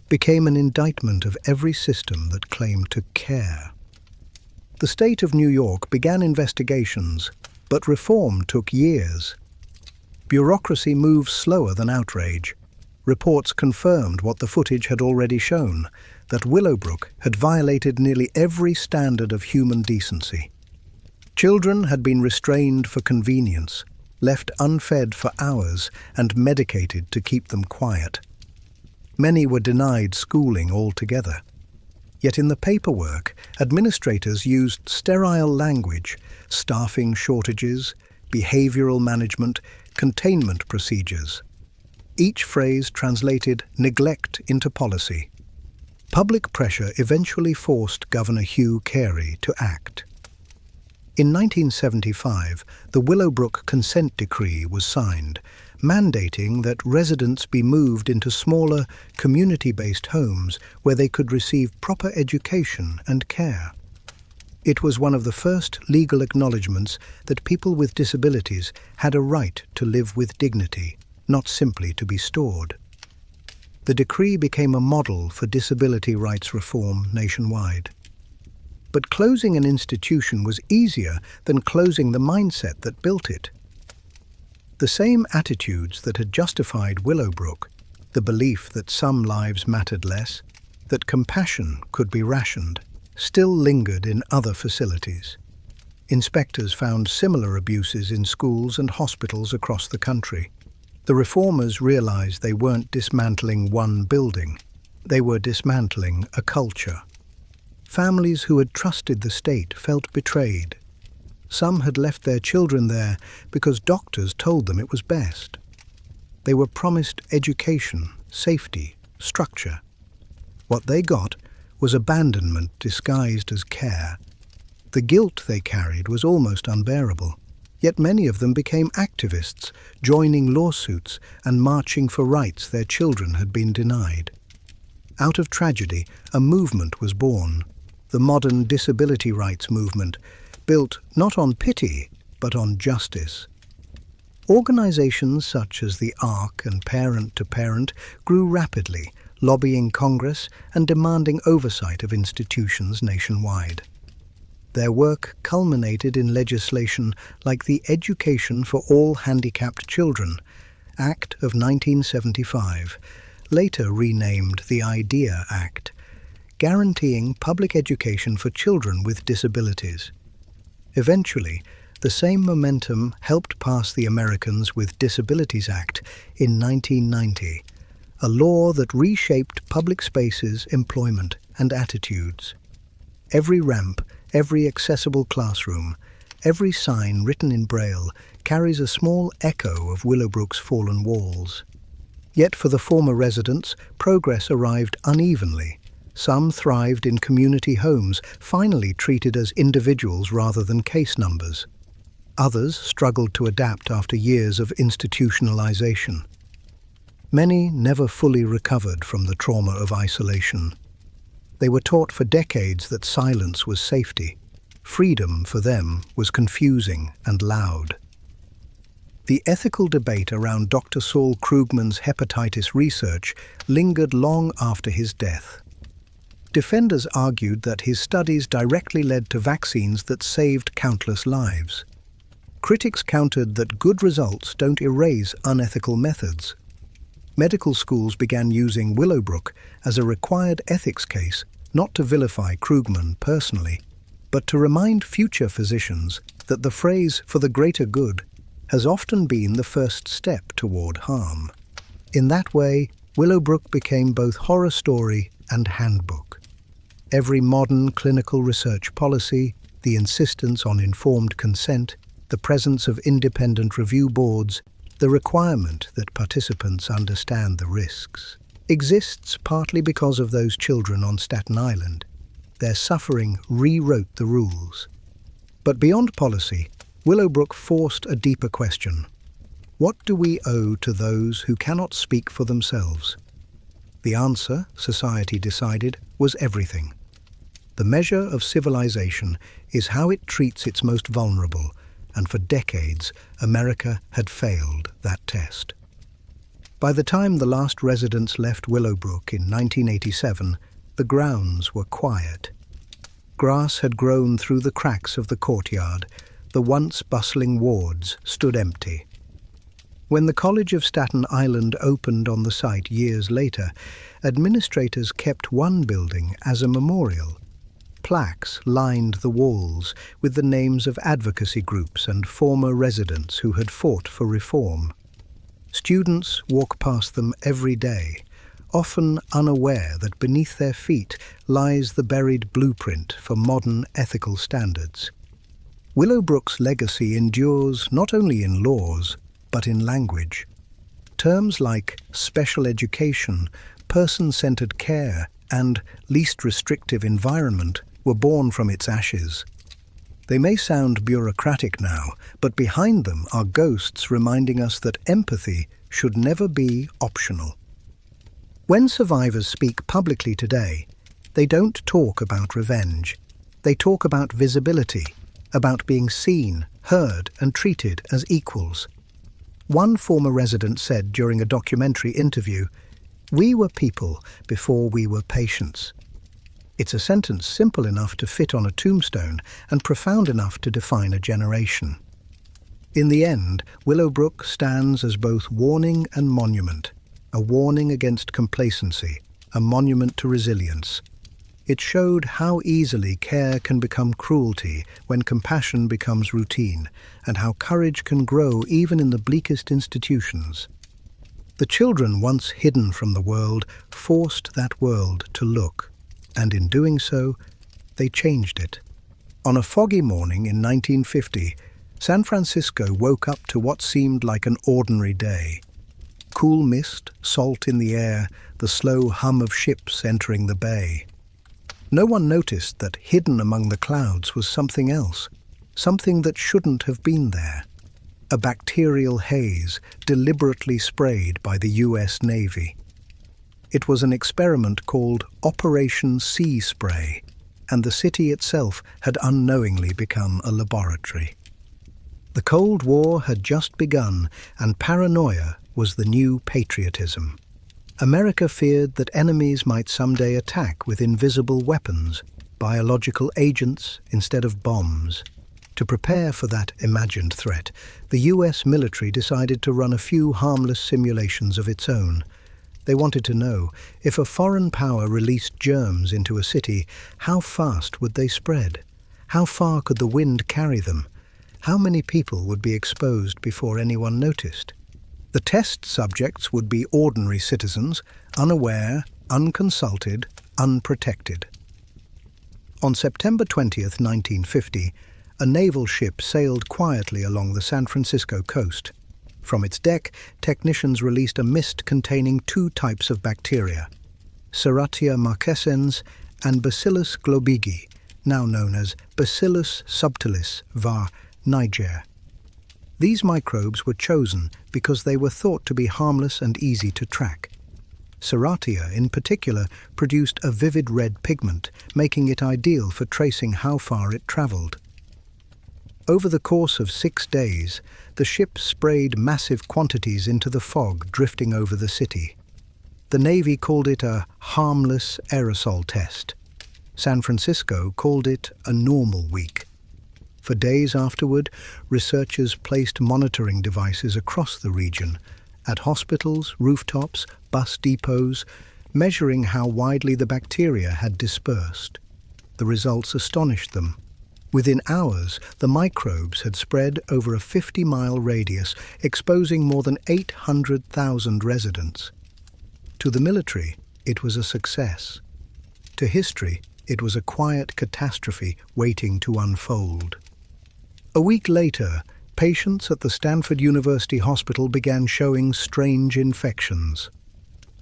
became an indictment of every system that claimed to care. The state of New York began investigations, but reform took years. Bureaucracy moves slower than outrage. Reports confirmed what the footage had already shown, that Willowbrook had violated nearly every standard of human decency. Children had been restrained for convenience, left unfed for hours, and medicated to keep them quiet. Many were denied schooling altogether. Yet in the paperwork, administrators used sterile language: staffing shortages, behavioral management, containment procedures. Each phrase translated neglect into policy. Public pressure eventually forced Governor Hugh Carey to act. In 1975, the Willowbrook Consent Decree was signed, mandating that residents be moved into smaller, community-based homes where they could receive proper education and care. It was one of the first legal acknowledgements that people with disabilities had a right to live with dignity, not simply to be stored. The decree became a model for disability rights reform nationwide. But closing an institution was easier than closing the mindset that built it. The same attitudes that had justified Willowbrook, the belief that some lives mattered less, that compassion could be rationed, still lingered in other facilities. Inspectors found similar abuses in schools and hospitals across the country. The reformers realized they weren't dismantling one building, they were dismantling a culture. Families who had trusted the state felt betrayed. Some had left their children there because doctors told them it was best. They were promised education, safety, structure. What they got was abandonment disguised as care. The guilt they carried was almost unbearable. Yet many of them became activists, joining lawsuits and marching for rights their children had been denied. Out of tragedy, a movement was born, the modern disability rights movement, built not on pity, but on justice. Organizations such as the ARC and Parent to Parent grew rapidly, lobbying Congress and demanding oversight of institutions nationwide. Their work culminated in legislation like the Education for All Handicapped Children Act of 1975, later renamed the IDEA Act, guaranteeing public education for children with disabilities. Eventually, the same momentum helped pass the Americans with Disabilities Act in 1990, a law that reshaped public spaces, employment, and attitudes. Every ramp, every accessible classroom, every sign written in Braille carries a small echo of Willowbrook's fallen walls. Yet for the former residents, progress arrived unevenly. Some thrived in community homes, finally treated as individuals rather than case numbers. Others struggled to adapt after years of institutionalization. Many never fully recovered from the trauma of isolation. They were taught for decades that silence was safety. Freedom, for them, was confusing and loud. The ethical debate around Dr. Saul Krugman's hepatitis research lingered long after his death. Defenders argued that his studies directly led to vaccines that saved countless lives. Critics countered that good results don't erase unethical methods. Medical schools began using Willowbrook as a required ethics case, not to vilify Krugman personally, but to remind future physicians that the phrase "for the greater good" has often been the first step toward harm. In that way, Willowbrook became both horror story and handbook. Every modern clinical research policy, the insistence on informed consent, the presence of independent review boards, the requirement that participants understand the risks, exists partly because of those children on Staten Island. Their suffering rewrote the rules. But beyond policy, Willowbrook forced a deeper question. What do we owe to those who cannot speak for themselves? The answer, society decided, was everything. The measure of civilization is how it treats its most vulnerable, and for decades, America had failed that test. By the time the last residents left Willowbrook in 1987, the grounds were quiet. Grass had grown through the cracks of the courtyard. The once bustling wards stood empty. When the College of Staten Island opened on the site years later, administrators kept one building as a memorial. Plaques lined the walls with the names of advocacy groups and former residents who had fought for reform. Students walk past them every day, often unaware that beneath their feet lies the buried blueprint for modern ethical standards. Willowbrook's legacy endures not only in laws, but in language. Terms like special education, person-centered care, and least restrictive environment were born from its ashes. They may sound bureaucratic now, but behind them are ghosts reminding us that empathy should never be optional. When survivors speak publicly today, they don't talk about revenge. They talk about visibility, about being seen, heard, and treated as equals. One former resident said during a documentary interview, "We were people before we were patients." It's a sentence simple enough to fit on a tombstone and profound enough to define a generation. In the end, Willowbrook stands as both warning and monument, a warning against complacency, a monument to resilience. It showed how easily care can become cruelty when compassion becomes routine, and how courage can grow even in the bleakest institutions. The children once hidden from the world forced that world to look, and in doing so, they changed it. On a foggy morning in 1950, San Francisco woke up to what seemed like an ordinary day. Cool mist, salt in the air, the slow hum of ships entering the bay. No one noticed that hidden among the clouds was something else, something that shouldn't have been there. A bacterial haze deliberately sprayed by the US Navy. It was an experiment called Operation Sea Spray, and the city itself had unknowingly become a laboratory. The Cold War had just begun, and paranoia was the new patriotism. America feared that enemies might someday attack with invisible weapons, biological agents instead of bombs. To prepare for that imagined threat, the US military decided to run a few harmless simulations of its own. They wanted to know, if a foreign power released germs into a city, how fast would they spread? How far could the wind carry them? How many people would be exposed before anyone noticed? The test subjects would be ordinary citizens, unaware, unconsulted, unprotected. On September 20th, 1950, a naval ship sailed quietly along the San Francisco coast. From its deck, technicians released a mist containing two types of bacteria, Serratia marquescens and Bacillus globigi, now known as Bacillus subtilis var. Niger. These microbes were chosen because they were thought to be harmless and easy to track. Serratia, in particular, produced a vivid red pigment, making it ideal for tracing how far it traveled. Over the course of 6 days, the ship sprayed massive quantities into the fog drifting over the city. The Navy called it a harmless aerosol test. San Francisco called it a normal week. For days afterward, researchers placed monitoring devices across the region, at hospitals, rooftops, bus depots, measuring how widely the bacteria had dispersed. The results astonished them. Within hours, the microbes had spread over a 50-mile radius, exposing more than 800,000 residents. To the military, it was a success. To history, it was a quiet catastrophe waiting to unfold. A week later, patients at the Stanford University Hospital began showing strange infections.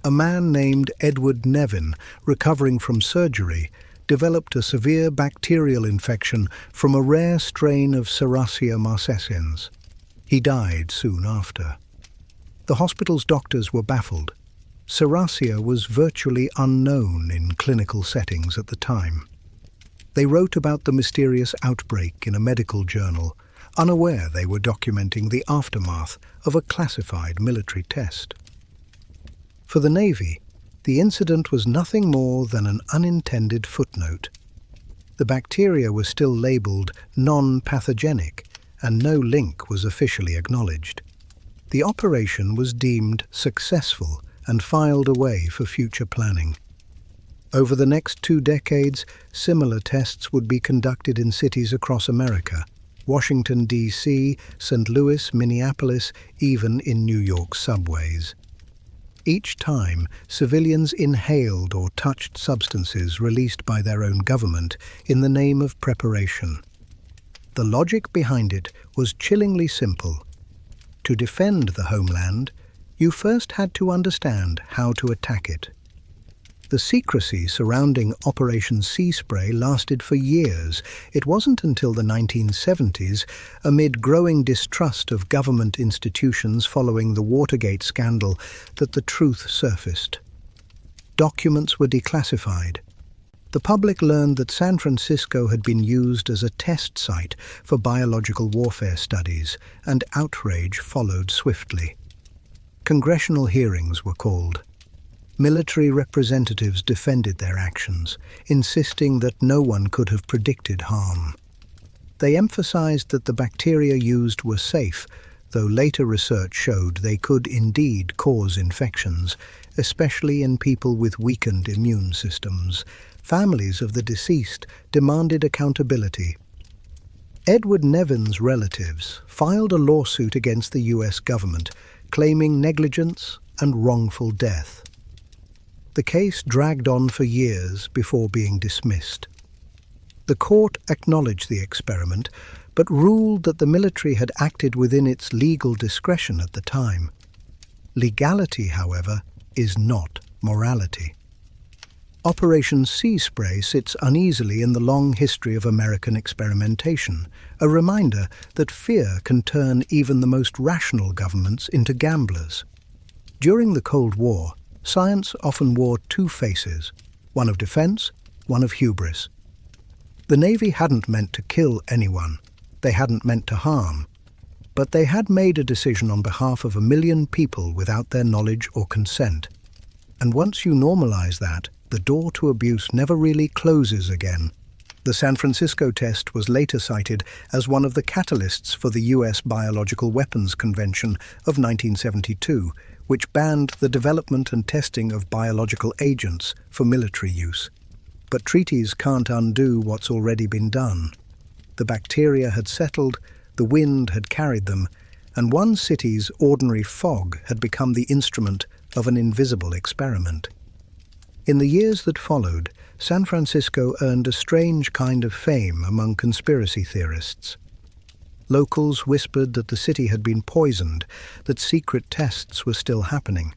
A man named Edward Nevin, recovering from surgery, developed a severe bacterial infection from a rare strain of Serratia marquescens. He died soon after. The hospital's doctors were baffled. Serratia was virtually unknown in clinical settings at the time. They wrote about the mysterious outbreak in a medical journal, unaware they were documenting the aftermath of a classified military test. For the Navy, the incident was nothing more than an unintended footnote. The bacteria were still labeled non-pathogenic, and no link was officially acknowledged. The operation was deemed successful and filed away for future planning. Over the next 2 decades, similar tests would be conducted in cities across America, Washington, D.C., St. Louis, Minneapolis, even in New York subways. Each time, civilians inhaled or touched substances released by their own government in the name of preparation. The logic behind it was chillingly simple. To defend the homeland, you first had to understand how to attack it. The secrecy surrounding Operation Sea Spray lasted for years. It wasn't until the 1970s, amid growing distrust of government institutions following the Watergate scandal, that the truth surfaced. Documents were declassified. The public learned that San Francisco had been used as a test site for biological warfare studies, and outrage followed swiftly. Congressional hearings were called. Military representatives defended their actions, insisting that no one could have predicted harm. They emphasized that the bacteria used were safe, though later research showed they could indeed cause infections, especially in people with weakened immune systems. Families of the deceased demanded accountability. Edward Nevin's relatives filed a lawsuit against the US government, claiming negligence and wrongful death. The case dragged on for years before being dismissed. The court acknowledged the experiment, but ruled that the military had acted within its legal discretion at the time. Legality, however, is not morality. Operation Sea Spray sits uneasily in the long history of American experimentation, a reminder that fear can turn even the most rational governments into gamblers. During the Cold War, science often wore two faces, one of defense, one of hubris. The Navy hadn't meant to kill anyone, they hadn't meant to harm, but they had made a decision on behalf of 1 million people without their knowledge or consent. And once you normalize that, the door to abuse never really closes again. The San Francisco test was later cited as one of the catalysts for the U.S. Biological Weapons Convention of 1972, which banned the development and testing of biological agents for military use. But treaties can't undo what's already been done. The bacteria had settled, the wind had carried them, and one city's ordinary fog had become the instrument of an invisible experiment. In the years that followed, San Francisco earned a strange kind of fame among conspiracy theorists. Locals whispered that the city had been poisoned, that secret tests were still happening.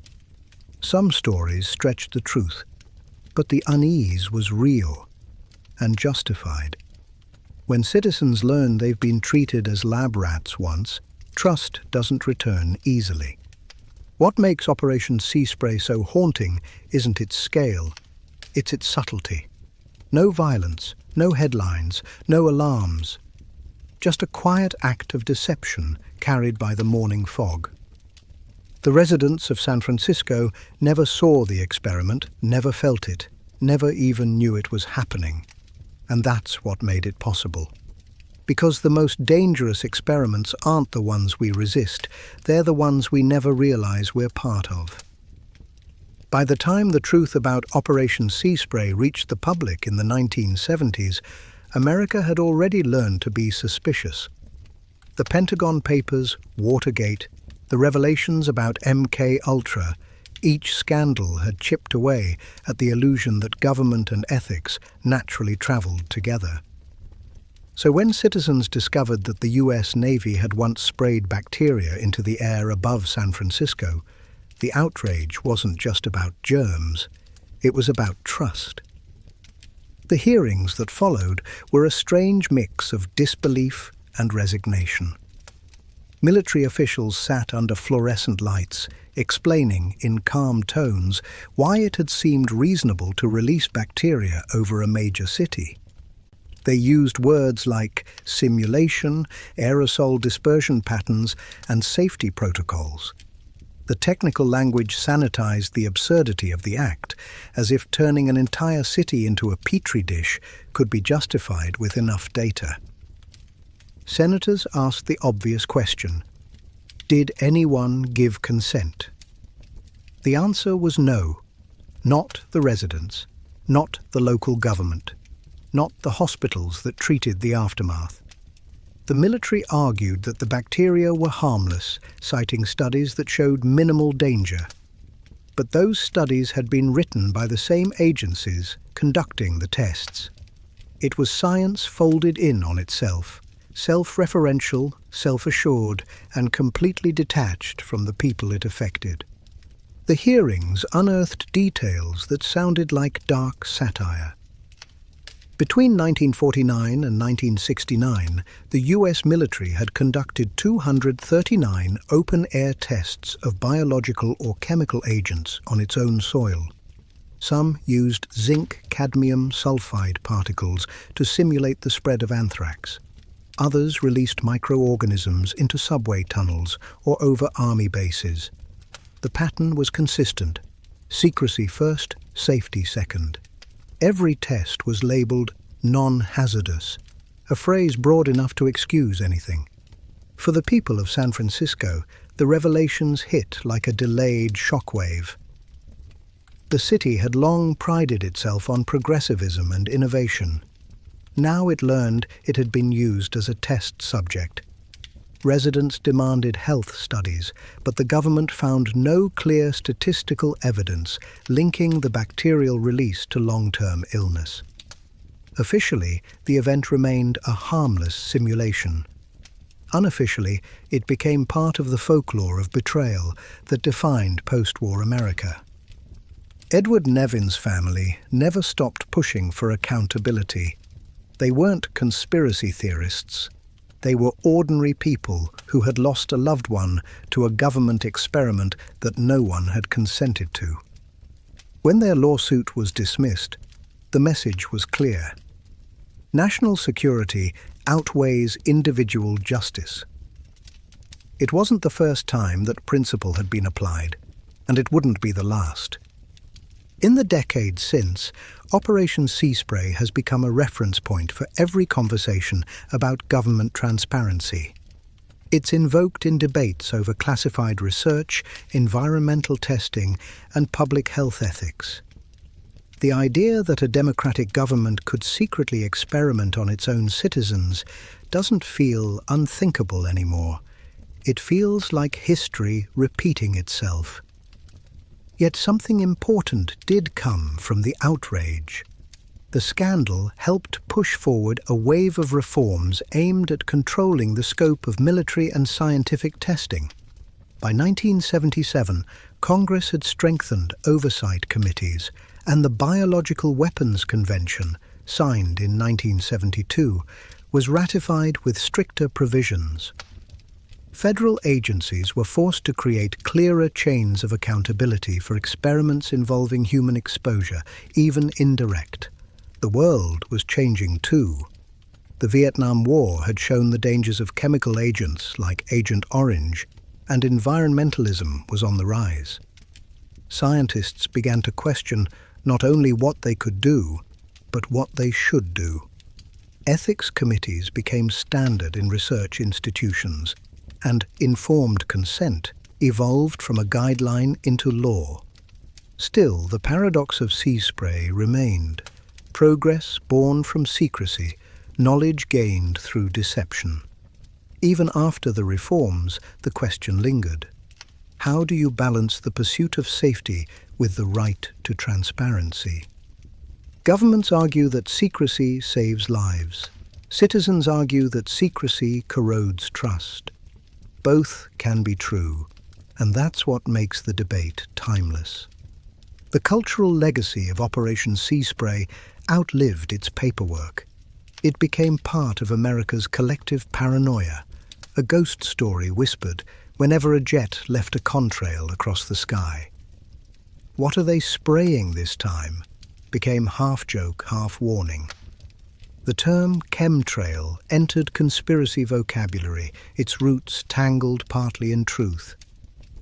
Some stories stretched the truth, but the unease was real and justified. When citizens learn they've been treated as lab rats once, trust doesn't return easily. What makes Operation Sea Spray so haunting isn't its scale, it's its subtlety. No violence, no headlines, no alarms. Just a quiet act of deception carried by the morning fog. The residents of San Francisco never saw the experiment, never felt it, never even knew it was happening. And that's what made it possible. Because the most dangerous experiments aren't the ones we resist, they're the ones we never realize we're part of. By the time the truth about Operation Sea Spray reached the public in the 1970s, America had already learned to be suspicious. The Pentagon Papers, Watergate, the revelations about MK Ultra, each scandal had chipped away at the illusion that government and ethics naturally traveled together. So when citizens discovered that the US Navy had once sprayed bacteria into the air above San Francisco, the outrage wasn't just about germs, it was about trust. The hearings that followed were a strange mix of disbelief and resignation. Military officials sat under fluorescent lights, explaining in calm tones why it had seemed reasonable to release bacteria over a major city. They used words like simulation, aerosol dispersion patterns, and safety protocols. The technical language sanitized the absurdity of the act, as if turning an entire city into a petri dish could be justified with enough data. Senators asked the obvious question: did anyone give consent? The answer was no. Not the residents, not the local government, not the hospitals that treated the aftermath. The military argued that the bacteria were harmless, citing studies that showed minimal danger. But those studies had been written by the same agencies conducting the tests. It was science folded in on itself, self-referential, self-assured, and completely detached from the people it affected. The hearings unearthed details that sounded like dark satire. Between 1949 and 1969, the US military had conducted 239 open-air tests of biological or chemical agents on its own soil. Some used zinc-cadmium sulfide particles to simulate the spread of anthrax. Others released microorganisms into subway tunnels or over army bases. The pattern was consistent: secrecy first, safety second. Every test was labeled non-hazardous, a phrase broad enough to excuse anything. For the people of San Francisco, the revelations hit like a delayed shockwave. The city had long prided itself on progressivism and innovation. Now it learned it had been used as a test subject. Residents demanded health studies, but the government found no clear statistical evidence linking the bacterial release to long-term illness. Officially, the event remained a harmless simulation. Unofficially, it became part of the folklore of betrayal that defined post-war America. Edward Nevin's family never stopped pushing for accountability. They weren't conspiracy theorists. They were ordinary people who had lost a loved one to a government experiment that no one had consented to. When their lawsuit was dismissed, the message was clear. National security outweighs individual justice. It wasn't the first time that principle had been applied, and it wouldn't be the last. In the decades since, Operation Sea Spray has become a reference point for every conversation about government transparency. It's invoked in debates over classified research, environmental testing, and public health ethics. The idea that a democratic government could secretly experiment on its own citizens doesn't feel unthinkable anymore. It feels like history repeating itself. Yet something important did come from the outrage. The scandal helped push forward a wave of reforms aimed at controlling the scope of military and scientific testing. By 1977, Congress had strengthened oversight committees, and the Biological Weapons Convention, signed in 1972, was ratified with stricter provisions. Federal agencies were forced to create clearer chains of accountability for experiments involving human exposure, even indirect. The world was changing too. The Vietnam War had shown the dangers of chemical agents like Agent Orange, and environmentalism was on the rise. Scientists began to question not only what they could do, but what they should do. Ethics committees became standard in research institutions, and informed consent evolved from a guideline into law. Still, the paradox of sea spray remained. Progress born from secrecy, knowledge gained through deception. Even after the reforms, the question lingered. How do you balance the pursuit of safety with the right to transparency? Governments argue that secrecy saves lives. Citizens argue that secrecy corrodes trust. Both can be true, and that's what makes the debate timeless. The cultural legacy of Operation Sea Spray outlived its paperwork. It became part of America's collective paranoia, a ghost story whispered whenever a jet left a contrail across the sky. "What are they spraying this time?" became half joke, half warning. The term chemtrail entered conspiracy vocabulary, its roots tangled partly in truth.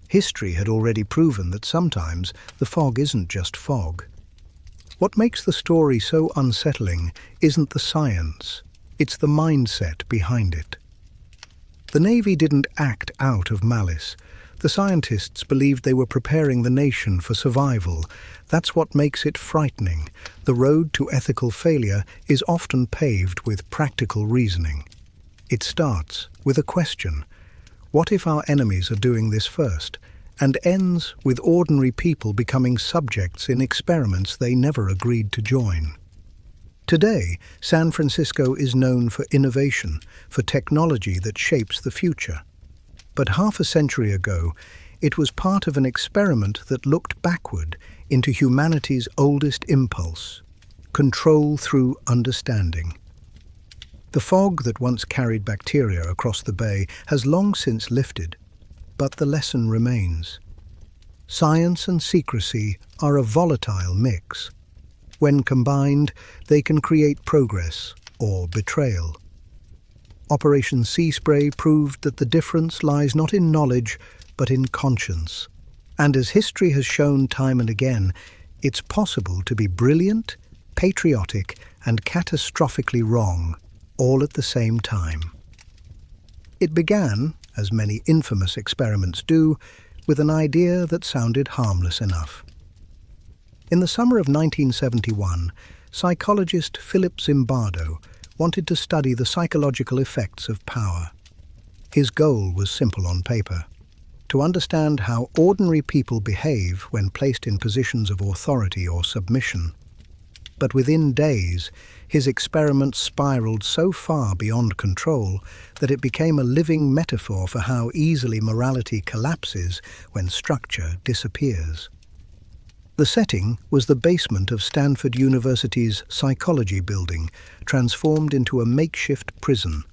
History had already proven that sometimes the fog isn't just fog. What makes the story so unsettling isn't the science, it's the mindset behind it. The Navy didn't act out of malice. The scientists believed they were preparing the nation for survival. That's what makes it frightening. The road to ethical failure is often paved with practical reasoning. It starts with a question. What if our enemies are doing this first? And ends with ordinary people becoming subjects in experiments they never agreed to join. Today, San Francisco is known for innovation, for technology that shapes the future. But half a century ago, it was part of an experiment that looked backward into humanity's oldest impulse, control through understanding. The fog that once carried bacteria across the bay has long since lifted, but the lesson remains. Science and secrecy are a volatile mix. When combined, they can create progress or betrayal. Operation Sea Spray proved that the difference lies not in knowledge, but in conscience. And as history has shown time and again, it's possible to be brilliant, patriotic, and catastrophically wrong, all at the same time. It began, as many infamous experiments do, with an idea that sounded harmless enough. In the summer of 1971, psychologist Philip Zimbardo wanted to study the psychological effects of power. His goal was simple on paper: to understand how ordinary people behave when placed in positions of authority or submission. But within days, his experiment spiraled so far beyond control that it became a living metaphor for how easily morality collapses when structure disappears. The setting was the basement of Stanford University's psychology building, transformed into a makeshift prison.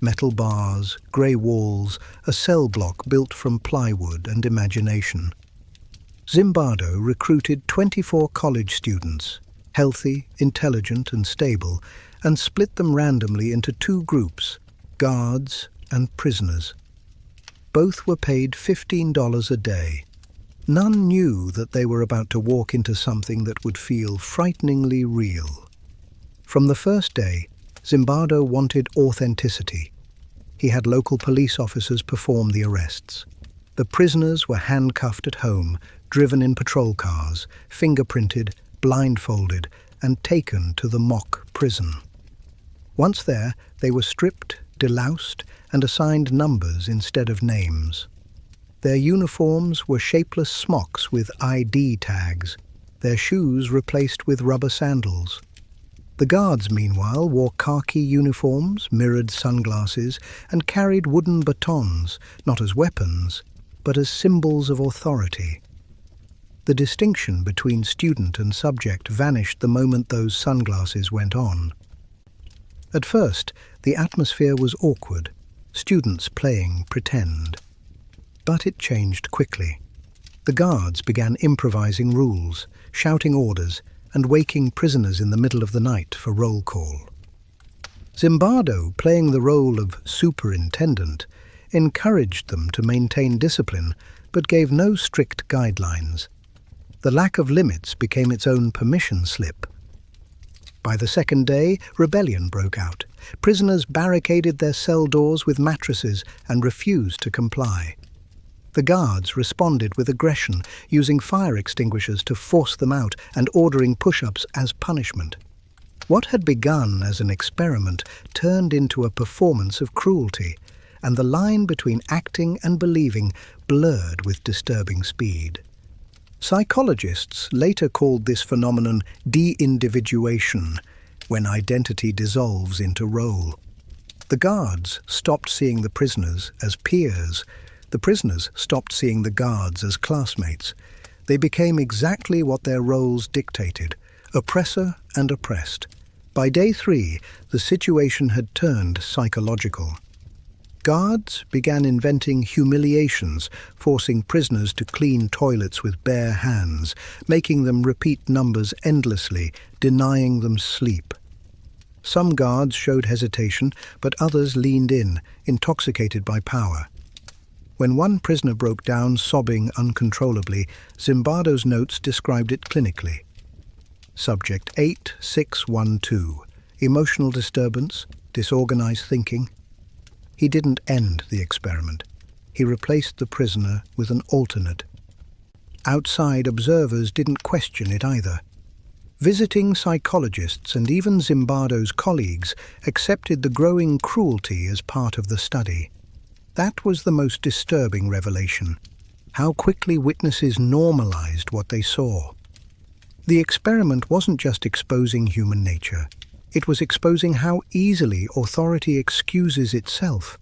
Metal bars, grey walls, a cell block built from plywood and imagination. Zimbardo recruited 24 college students, healthy, intelligent and stable, and split them randomly into two groups, guards and prisoners. Both were paid $15 a day. None knew that they were about to walk into something that would feel frighteningly real. From the first day, Zimbardo wanted authenticity. He had local police officers perform the arrests. The prisoners were handcuffed at home, driven in patrol cars, fingerprinted, blindfolded, and taken to the mock prison. Once there, they were stripped, deloused, and assigned numbers instead of names. Their uniforms were shapeless smocks with ID tags, their shoes replaced with rubber sandals. The guards, meanwhile, wore khaki uniforms, mirrored sunglasses, and carried wooden batons, not as weapons, but as symbols of authority. The distinction between student and subject vanished the moment those sunglasses went on. At first, the atmosphere was awkward, students playing pretend. But it changed quickly. The guards began improvising rules, shouting orders, and waking prisoners in the middle of the night for roll call. Zimbardo, playing the role of superintendent, encouraged them to maintain discipline, but gave no strict guidelines. The lack of limits became its own permission slip. By the second day, rebellion broke out. Prisoners barricaded their cell doors with mattresses and refused to comply. The guards responded with aggression, using fire extinguishers to force them out and ordering push-ups as punishment. What had begun as an experiment turned into a performance of cruelty, and the line between acting and believing blurred with disturbing speed. Psychologists later called this phenomenon de-individuation, when identity dissolves into role. The guards stopped seeing the prisoners as peers. The prisoners stopped seeing the guards as classmates. They became exactly what their roles dictated, oppressor and oppressed. By day 3, the situation had turned psychological. Guards began inventing humiliations, forcing prisoners to clean toilets with bare hands, making them repeat numbers endlessly, denying them sleep. Some guards showed hesitation, but others leaned in, intoxicated by power. When one prisoner broke down, sobbing uncontrollably, Zimbardo's notes described it clinically. Subject 8612. Emotional disturbance, disorganized thinking. He didn't end the experiment. He replaced the prisoner with an alternate. Outside observers didn't question it either. Visiting psychologists and even Zimbardo's colleagues accepted the growing cruelty as part of the study. That was the most disturbing revelation, how quickly witnesses normalized what they saw. The experiment wasn't just exposing human nature. It was exposing how easily authority excuses itself.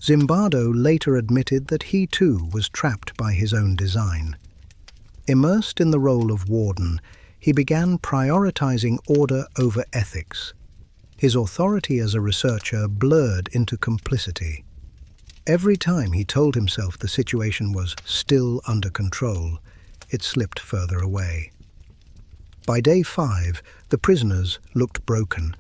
Zimbardo later admitted that he too was trapped by his own design. Immersed in the role of warden, he began prioritizing order over ethics. His authority as a researcher blurred into complicity. Every time he told himself the situation was still under control, it slipped further away. By day 5, the prisoners looked broken.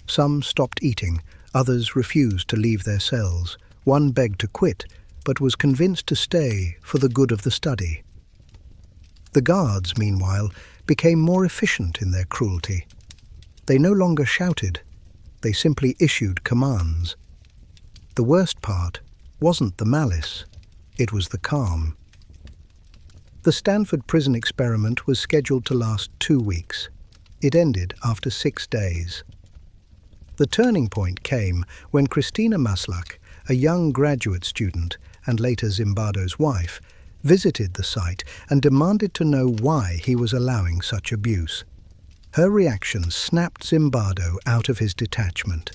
Some stopped eating, others refused to leave their cells. One begged to quit, but was convinced to stay for the good of the study. The guards, meanwhile, became more efficient in their cruelty. They no longer shouted, they simply issued commands. The worst part wasn't the malice, it was the calm. The Stanford prison experiment was scheduled to last 2 weeks. It ended after 6 days. The turning point came when Christina Maslach, a young graduate student and later Zimbardo's wife, visited the site and demanded to know why he was allowing such abuse. Her reaction snapped Zimbardo out of his detachment.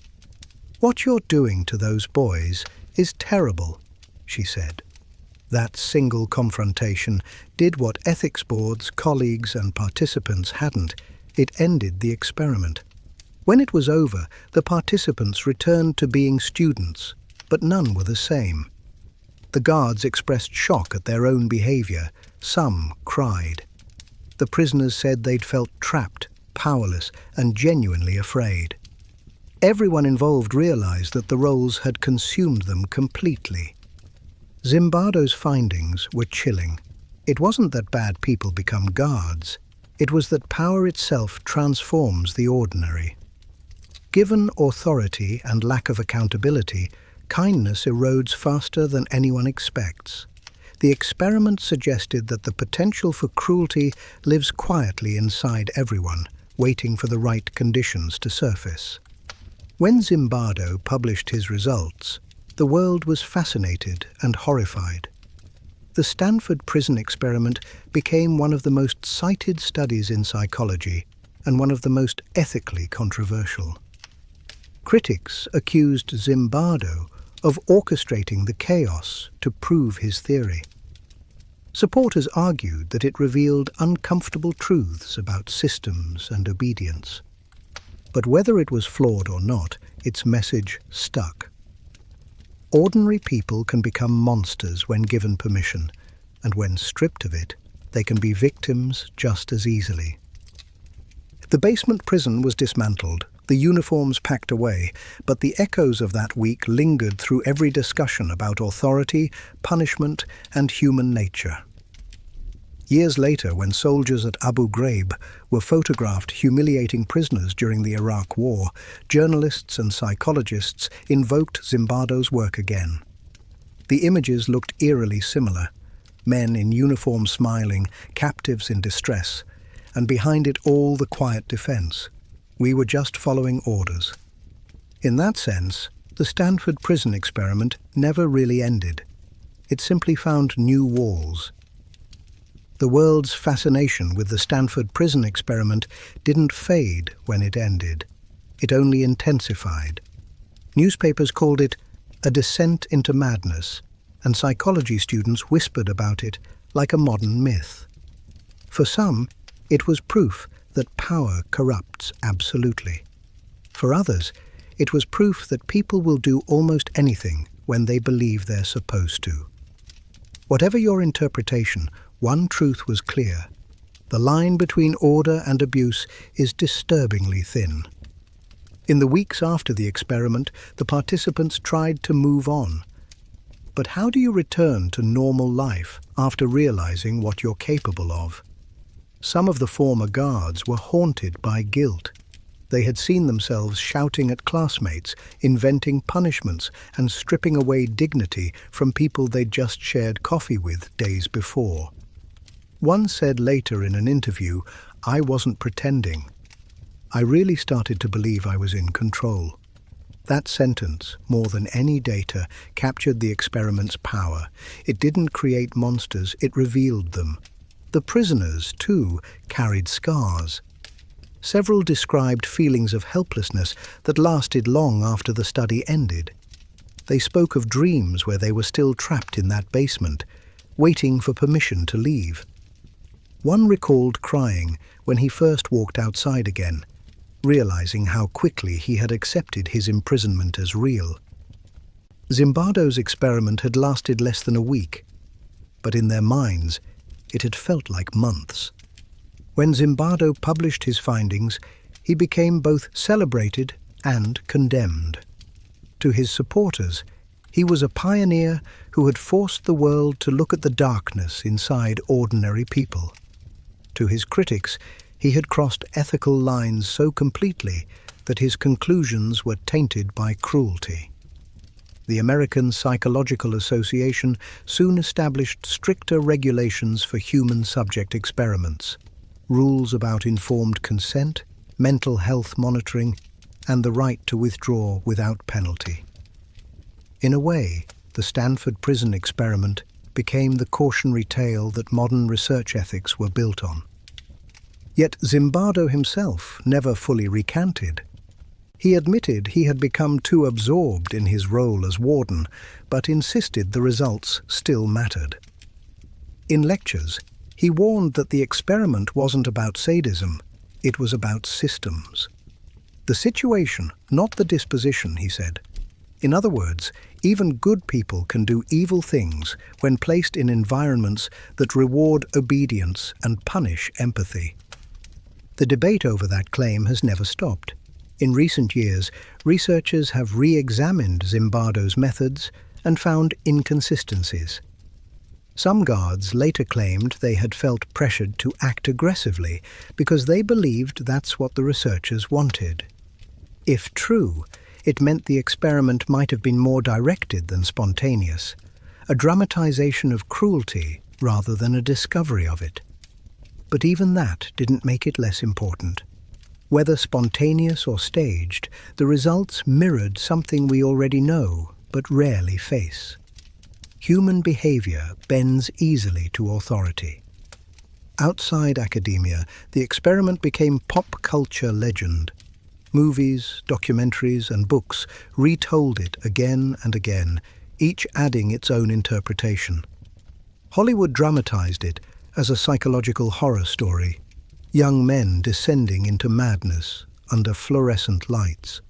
"What you're doing to those boys is terrible," she said. That single confrontation did what ethics boards, colleagues and participants hadn't. It ended the experiment. When it was over, the participants returned to being students, but none were the same. The guards expressed shock at their own behavior. Some cried. The prisoners said they'd felt trapped, powerless, and genuinely afraid. Everyone involved realized that the roles had consumed them completely. Zimbardo's findings were chilling. It wasn't that bad people become guards. It was that power itself transforms the ordinary. Given authority and lack of accountability, kindness erodes faster than anyone expects. The experiment suggested that the potential for cruelty lives quietly inside everyone, waiting for the right conditions to surface. When Zimbardo published his results, the world was fascinated and horrified. The Stanford prison experiment became one of the most cited studies in psychology and one of the most ethically controversial. Critics accused Zimbardo of orchestrating the chaos to prove his theory. Supporters argued that it revealed uncomfortable truths about systems and obedience. But whether it was flawed or not, its message stuck. Ordinary people can become monsters when given permission, and when stripped of it, they can be victims just as easily. The basement prison was dismantled, the uniforms packed away, but the echoes of that week lingered through every discussion about authority, punishment, and human nature. Years later, when soldiers at Abu Ghraib were photographed humiliating prisoners during the Iraq War, journalists and psychologists invoked Zimbardo's work again. The images looked eerily similar: men in uniform smiling, captives in distress, and behind it all the quiet defense. We were just following orders. In that sense, the Stanford prison experiment never really ended. It simply found new walls. The world's fascination with the Stanford prison experiment didn't fade when it ended. It only intensified. Newspapers called it a descent into madness, and psychology students whispered about it like a modern myth. For some, it was proof that power corrupts absolutely. For others, it was proof that people will do almost anything when they believe they're supposed to. Whatever your interpretation, one truth was clear: the line between order and abuse is disturbingly thin. In the weeks after the experiment, the participants tried to move on. But how do you return to normal life after realizing what you're capable of? Some of the former guards were haunted by guilt. They had seen themselves shouting at classmates, inventing punishments, and stripping away dignity from people they'd just shared coffee with days before. One said later in an interview, "I wasn't pretending. I really started to believe I was in control." That sentence, more than any data, captured the experiment's power. It didn't create monsters, it revealed them. The prisoners, too, carried scars. Several described feelings of helplessness that lasted long after the study ended. They spoke of dreams where they were still trapped in that basement, waiting for permission to leave. One recalled crying when he first walked outside again, realizing how quickly he had accepted his imprisonment as real. Zimbardo's experiment had lasted less than a week, but in their minds, it had felt like months. When Zimbardo published his findings, he became both celebrated and condemned. To his supporters, he was a pioneer who had forced the world to look at the darkness inside ordinary people. To his critics, he had crossed ethical lines so completely that his conclusions were tainted by cruelty. The American Psychological Association soon established stricter regulations for human subject experiments, rules about informed consent, mental health monitoring, and the right to withdraw without penalty. In a way, the Stanford prison experiment became the cautionary tale that modern research ethics were built on. Yet Zimbardo himself never fully recanted. He admitted he had become too absorbed in his role as warden, but insisted the results still mattered. In lectures, he warned that the experiment wasn't about sadism, it was about systems. The situation, not the disposition, he said. In other words, even good people can do evil things when placed in environments that reward obedience and punish empathy. The debate over that claim has never stopped. In recent years, researchers have re-examined Zimbardo's methods and found inconsistencies. Some guards later claimed they had felt pressured to act aggressively because they believed that's what the researchers wanted. If true, it meant the experiment might have been more directed than spontaneous, a dramatization of cruelty rather than a discovery of it. But even that didn't make it less important. Whether spontaneous or staged, the results mirrored something we already know but rarely face. Human behavior bends easily to authority. Outside academia, the experiment became pop culture legend. Movies, documentaries, and books retold it again and again, each adding its own interpretation. Hollywood dramatized it as a psychological horror story, young men descending into madness under fluorescent lights.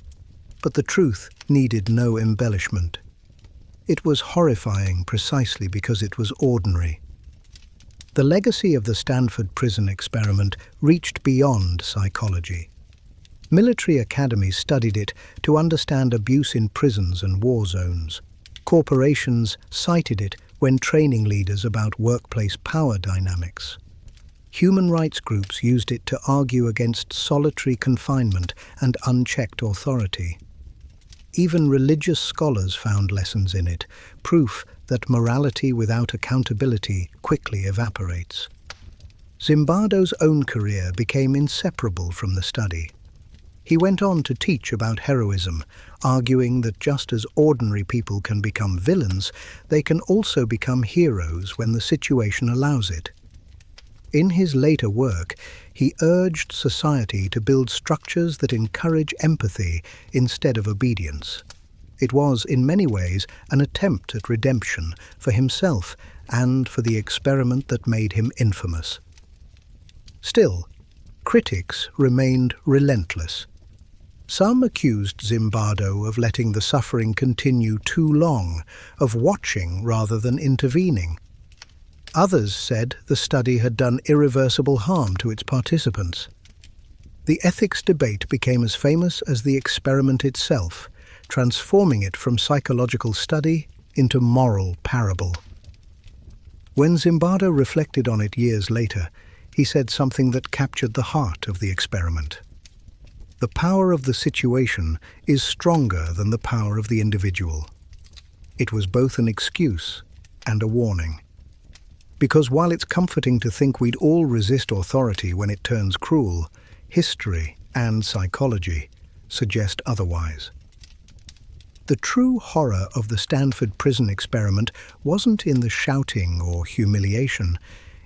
But the truth needed no embellishment. It was horrifying precisely because it was ordinary. The legacy of the Stanford prison experiment reached beyond psychology. Military academies studied it to understand abuse in prisons and war zones. Corporations cited it when training leaders about workplace power dynamics. Human rights groups used it to argue against solitary confinement and unchecked authority. Even religious scholars found lessons in it, proof that morality without accountability quickly evaporates. Zimbardo's own career became inseparable from the study. He went on to teach about heroism, arguing that just as ordinary people can become villains, they can also become heroes when the situation allows it. In his later work, he urged society to build structures that encourage empathy instead of obedience. It was, in many ways, an attempt at redemption for himself and for the experiment that made him infamous. Still, critics remained relentless. Some accused Zimbardo of letting the suffering continue too long, of watching rather than intervening. Others said the study had done irreversible harm to its participants. The ethics debate became as famous as the experiment itself, transforming it from psychological study into moral parable. When Zimbardo reflected on it years later, he said something that captured the heart of the experiment. The power of the situation is stronger than the power of the individual. It was both an excuse and a warning. Because while it's comforting to think we'd all resist authority when it turns cruel, history and psychology suggest otherwise. The true horror of the Stanford prison experiment wasn't in the shouting or humiliation,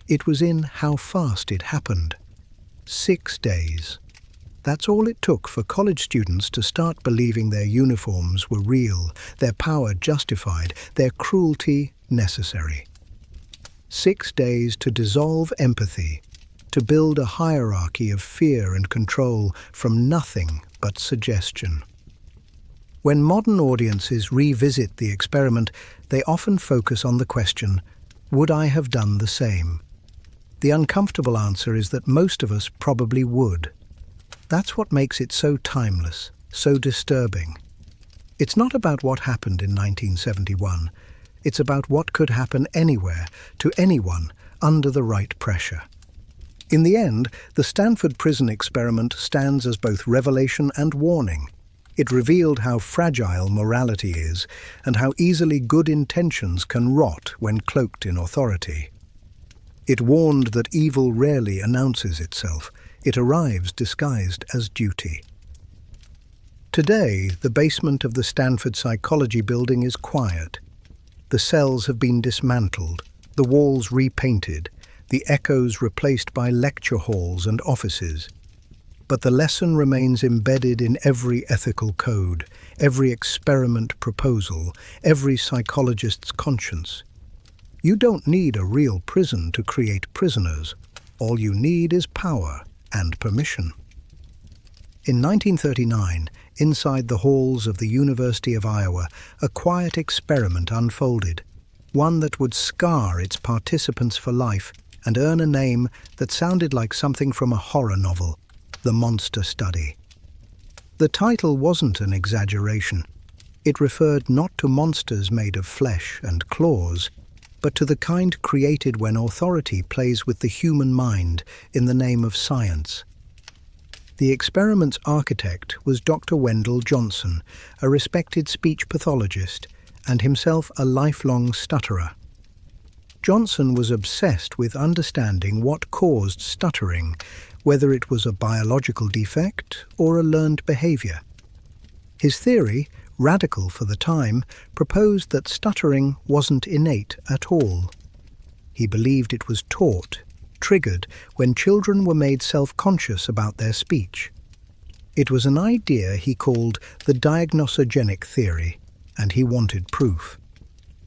it was in how fast it happened. 6 days. That's all it took for college students to start believing their uniforms were real, their power justified, their cruelty necessary. 6 days to dissolve empathy, to build a hierarchy of fear and control from nothing but suggestion. When modern audiences revisit the experiment, they often focus on the question, would I have done the same? The uncomfortable answer is that most of us probably would. That's what makes it so timeless, so disturbing. It's not about what happened in 1971. It's about what could happen anywhere, to anyone, under the right pressure. In the end, the Stanford prison experiment stands as both revelation and warning. It revealed how fragile morality is and how easily good intentions can rot when cloaked in authority. It warned that evil rarely announces itself. It arrives disguised as duty. Today, the basement of the Stanford Psychology Building is quiet. The cells have been dismantled, the walls repainted, the echoes replaced by lecture halls and offices. But the lesson remains embedded in every ethical code, every experiment proposal, every psychologist's conscience. You don't need a real prison to create prisoners. All you need is power and permission. In 1939, inside the halls of the University of Iowa, a quiet experiment unfolded, one that would scar its participants for life and earn a name that sounded like something from a horror novel, The Monster Study. The title wasn't an exaggeration. It referred not to monsters made of flesh and claws, but to the kind created when authority plays with the human mind in the name of science. The experiment's architect was Dr. Wendell Johnson, a respected speech pathologist and himself a lifelong stutterer. Johnson was obsessed with understanding what caused stuttering, whether it was a biological defect or a learned behavior. His theory, radical for the time, proposed that stuttering wasn't innate at all. He believed it was taught, triggered when children were made self-conscious about their speech. It was an idea he called the diagnosogenic theory, and he wanted proof.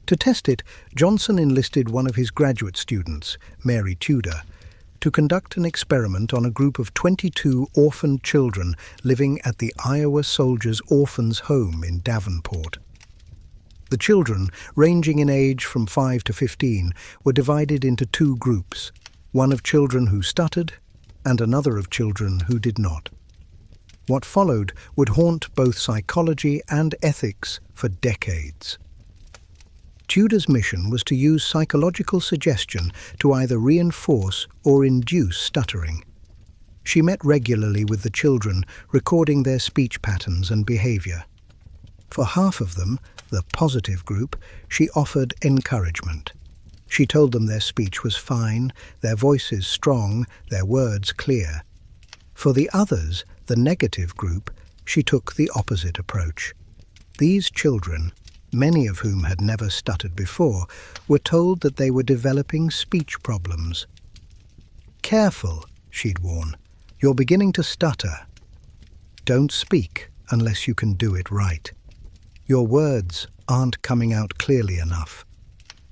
To test it, Johnson enlisted one of his graduate students, Mary Tudor, to conduct an experiment on a group of 22 orphaned children living at the Iowa Soldiers' Orphans' Home in Davenport. The children, ranging in age from 5 to 15, were divided into two groups, one of children who stuttered and another of children who did not. What followed would haunt both psychology and ethics for decades. Tudor's mission was to use psychological suggestion to either reinforce or induce stuttering. She met regularly with the children, recording their speech patterns and behavior. For half of them, the positive group, she offered encouragement. She told them their speech was fine, their voices strong, their words clear. For the others, the negative group, she took the opposite approach. These children, many of whom had never stuttered before, were told that they were developing speech problems. "Careful," she'd warn, "you're beginning to stutter. Don't speak unless you can do it right. Your words aren't coming out clearly enough."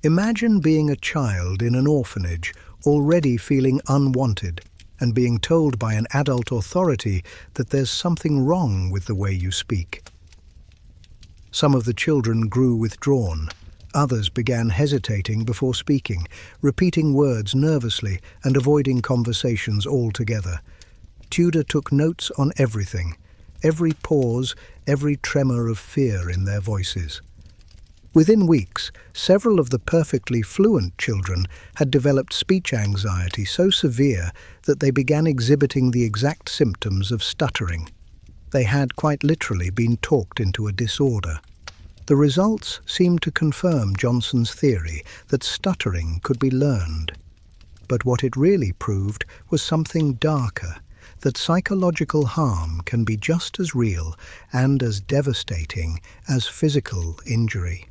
Imagine being a child in an orphanage, already feeling unwanted, and being told by an adult authority that there's something wrong with the way you speak. Some of the children grew withdrawn. Others began hesitating before speaking, repeating words nervously and avoiding conversations altogether. Tudor took notes on everything, every pause, every tremor of fear in their voices. Within weeks, several of the perfectly fluent children had developed speech anxiety so severe that they began exhibiting the exact symptoms of stuttering. They had quite literally been talked into a disorder. The results seemed to confirm Johnson's theory that stuttering could be learned. But what it really proved was something darker, that psychological harm can be just as real and as devastating as physical injury.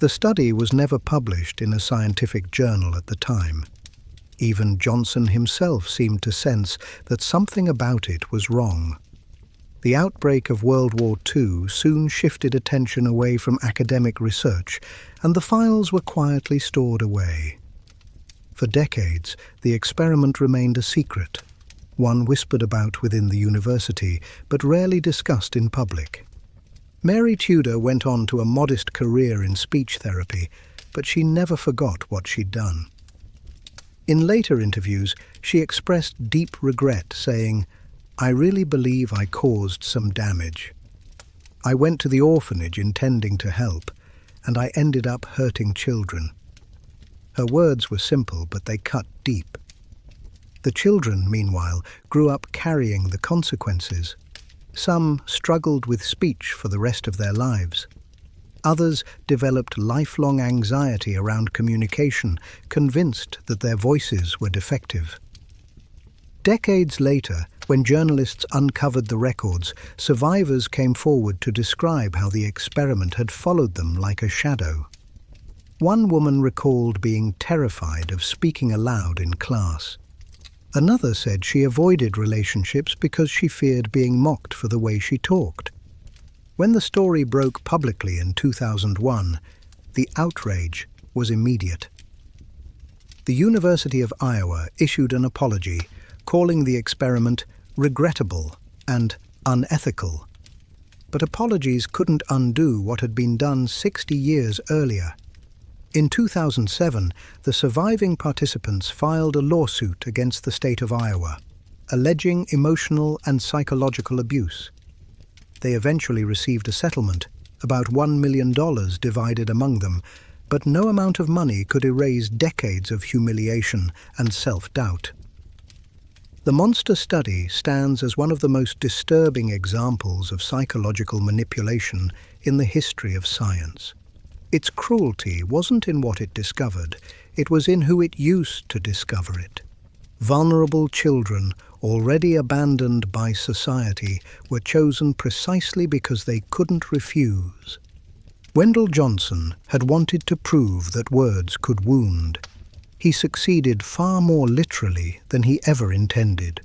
The study was never published in a scientific journal at the time. Even Johnson himself seemed to sense that something about it was wrong. The outbreak of World War II soon shifted attention away from academic research, and the files were quietly stored away. For decades, the experiment remained a secret, one whispered about within the university, but rarely discussed in public. Mary Tudor went on to a modest career in speech therapy, but she never forgot what she'd done. In later interviews, she expressed deep regret, saying, "I really believe I caused some damage. I went to the orphanage intending to help, and I ended up hurting children." Her words were simple, but they cut deep. The children, meanwhile, grew up carrying the consequences. Some struggled with speech for the rest of their lives. Others developed lifelong anxiety around communication, convinced that their voices were defective. Decades later, when journalists uncovered the records, survivors came forward to describe how the experiment had followed them like a shadow. One woman recalled being terrified of speaking aloud in class. Another said she avoided relationships because she feared being mocked for the way she talked. When the story broke publicly in 2001, the outrage was immediate. The University of Iowa issued an apology, calling the experiment regrettable and unethical. But apologies couldn't undo what had been done 60 years earlier. In 2007, the surviving participants filed a lawsuit against the state of Iowa, alleging emotional and psychological abuse. They eventually received a settlement, about $1 million divided among them, but no amount of money could erase decades of humiliation and self-doubt. The monster study stands as one of the most disturbing examples of psychological manipulation in the history of science. Its cruelty wasn't in what it discovered, it was in who it used to discover it. Vulnerable children, already abandoned by society, were chosen precisely because they couldn't refuse. Wendell Johnson had wanted to prove that words could wound. He succeeded far more literally than he ever intended.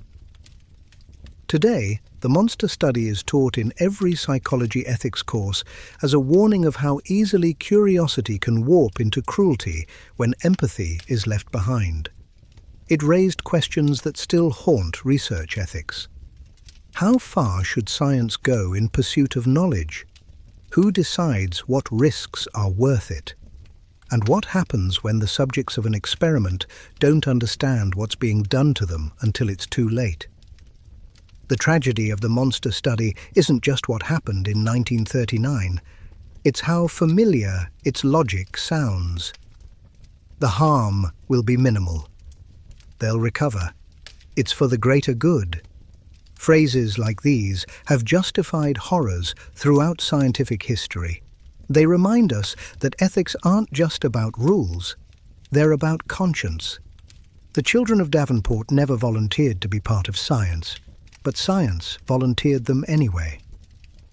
Today, the monster study is taught in every psychology ethics course as a warning of how easily curiosity can warp into cruelty when empathy is left behind. It raised questions that still haunt research ethics. How far should science go in pursuit of knowledge? Who decides what risks are worth it? And what happens when the subjects of an experiment don't understand what's being done to them until it's too late? The tragedy of the monster study isn't just what happened in 1939. It's how familiar its logic sounds. The harm will be minimal. They'll recover. It's for the greater good. Phrases like these have justified horrors throughout scientific history. They remind us that ethics aren't just about rules. They're about conscience. The children of Davenport never volunteered to be part of science, but science volunteered them anyway.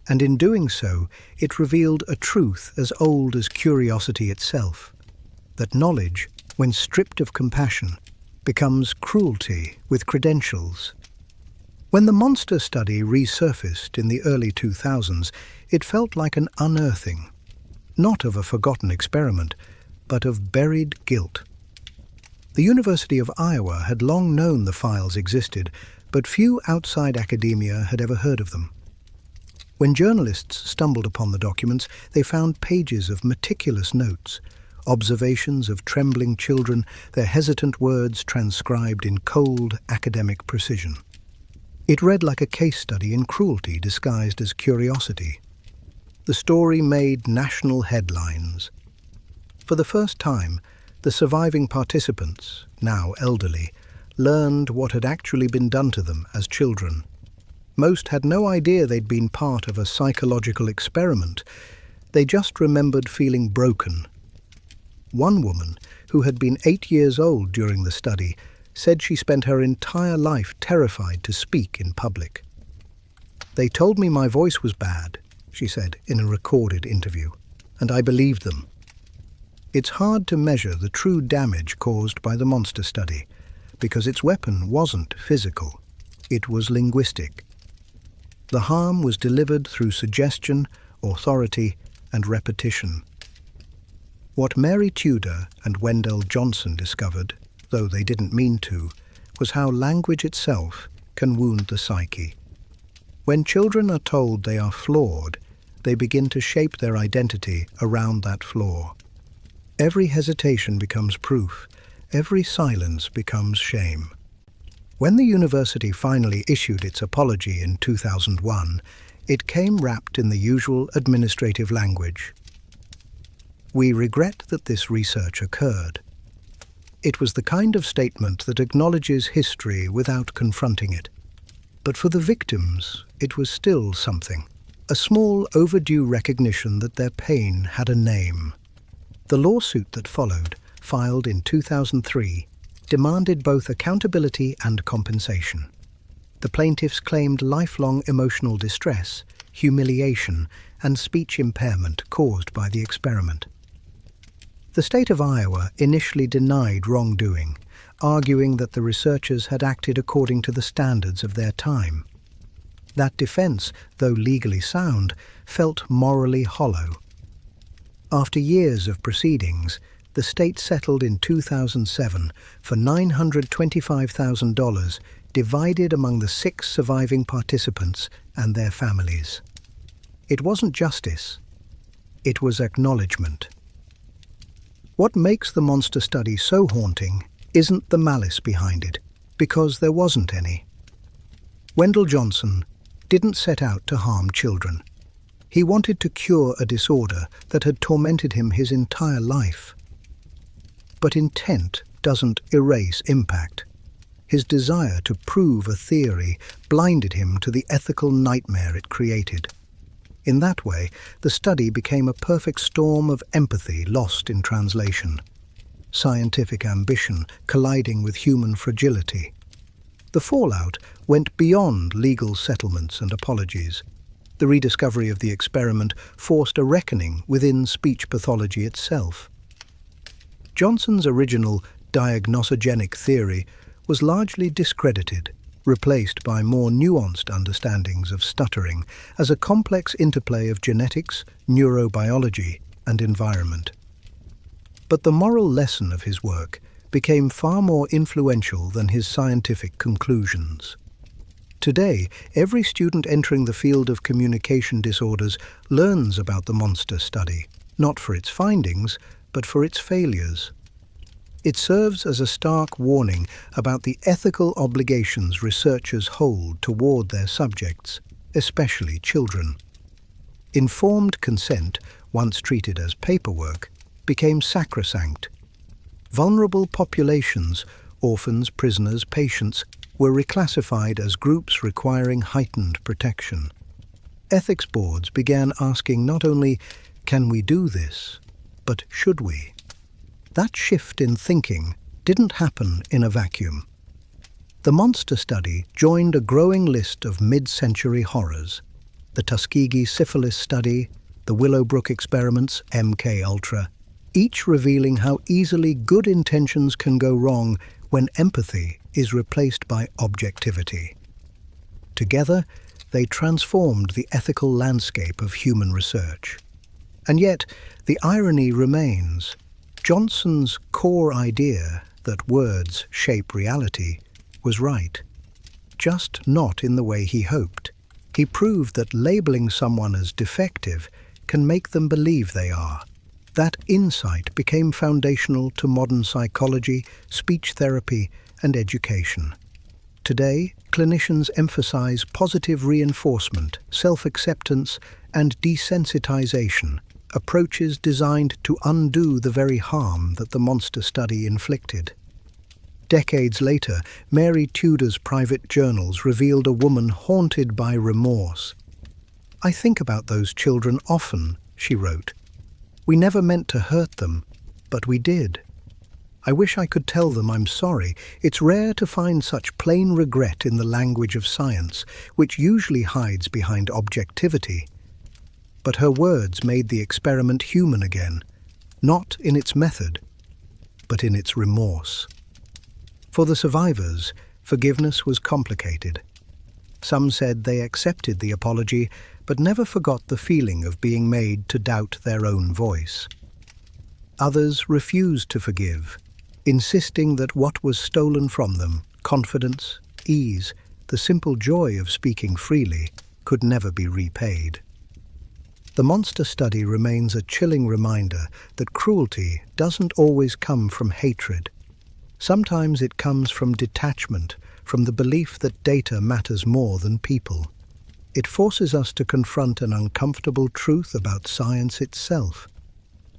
And in doing so, it revealed a truth as old as curiosity itself, that knowledge, when stripped of compassion, becomes cruelty with credentials. When the monster study resurfaced in the early 2000s, it felt like an unearthing, not of a forgotten experiment, but of buried guilt. The University of Iowa had long known the files existed, but few outside academia had ever heard of them. When journalists stumbled upon the documents, they found pages of meticulous notes, observations of trembling children, their hesitant words transcribed in cold academic precision. It read like a case study in cruelty disguised as curiosity. The story made national headlines. For the first time, the surviving participants, now elderly, learned what had actually been done to them as children. Most had no idea they'd been part of a psychological experiment. They just remembered feeling broken. One woman, who had been 8 years old during the study, said she spent her entire life terrified to speak in public. "They told me my voice was bad," she said in a recorded interview, "and I believed them." It's hard to measure the true damage caused by the monster study, because its weapon wasn't physical, it was linguistic. The harm was delivered through suggestion, authority, and repetition. What Mary Tudor and Wendell Johnson discovered, though they didn't mean to, was how language itself can wound the psyche. When children are told they are flawed, they begin to shape their identity around that flaw. Every hesitation becomes proof, every silence becomes shame. When the university finally issued its apology in 2001, it came wrapped in the usual administrative language. "We regret that this research occurred." It was the kind of statement that acknowledges history without confronting it. But for the victims, it was still something, a small overdue recognition that their pain had a name. The lawsuit that followed, filed in 2003, demanded both accountability and compensation. The plaintiffs claimed lifelong emotional distress, humiliation, and speech impairment caused by the experiment. The state of Iowa initially denied wrongdoing, arguing that the researchers had acted according to the standards of their time. That defense, though legally sound, felt morally hollow. After years of proceedings, the state settled in 2007 for $925,000, divided among the 6 surviving participants and their families. It wasn't justice. It was acknowledgement. What makes the monster study so haunting isn't the malice behind it, because there wasn't any. Wendell Johnson didn't set out to harm children. He wanted to cure a disorder that had tormented him his entire life. But intent doesn't erase impact. His desire to prove a theory blinded him to the ethical nightmare it created. In that way, the study became a perfect storm of empathy lost in translation. Scientific ambition colliding with human fragility. The fallout went beyond legal settlements and apologies. The rediscovery of the experiment forced a reckoning within speech pathology itself. Johnson's original diagnosogenic theory was largely discredited, replaced by more nuanced understandings of stuttering as a complex interplay of genetics, neurobiology, and environment. But the moral lesson of his work became far more influential than his scientific conclusions. Today, every student entering the field of communication disorders learns about the monster study, not for its findings, but for its failures. It serves as a stark warning about the ethical obligations researchers hold toward their subjects, especially children. Informed consent, once treated as paperwork, became sacrosanct. Vulnerable populations, orphans, prisoners, patients, were reclassified as groups requiring heightened protection. Ethics boards began asking not only, "Can we do this?" but "Should we?" That shift in thinking didn't happen in a vacuum. The monster study joined a growing list of mid-century horrors. The Tuskegee syphilis study, the Willowbrook experiments, MK-Ultra, each revealing how easily good intentions can go wrong when empathy is replaced by objectivity. Together, they transformed the ethical landscape of human research. And yet, the irony remains. Johnson's core idea that words shape reality was right, just not in the way he hoped. He proved that labeling someone as defective can make them believe they are. That insight became foundational to modern psychology, speech therapy, and education. Today, clinicians emphasize positive reinforcement, self-acceptance, and desensitization, approaches designed to undo the very harm that the monster study inflicted. Decades later, Mary Tudor's private journals revealed a woman haunted by remorse. "I think about those children often," she wrote. "We never meant to hurt them, but we did. I wish I could tell them I'm sorry. It's rare to find such plain regret in the language of science, which usually hides behind objectivity." But her words made the experiment human again, not in its method, but in its remorse. For the survivors, forgiveness was complicated. Some said they accepted the apology, but never forgot the feeling of being made to doubt their own voice. Others refused to forgive, insisting that what was stolen from them, confidence, ease, the simple joy of speaking freely, could never be repaid. The monster study remains a chilling reminder that cruelty doesn't always come from hatred. Sometimes it comes from detachment, from the belief that data matters more than people. It forces us to confront an uncomfortable truth about science itself,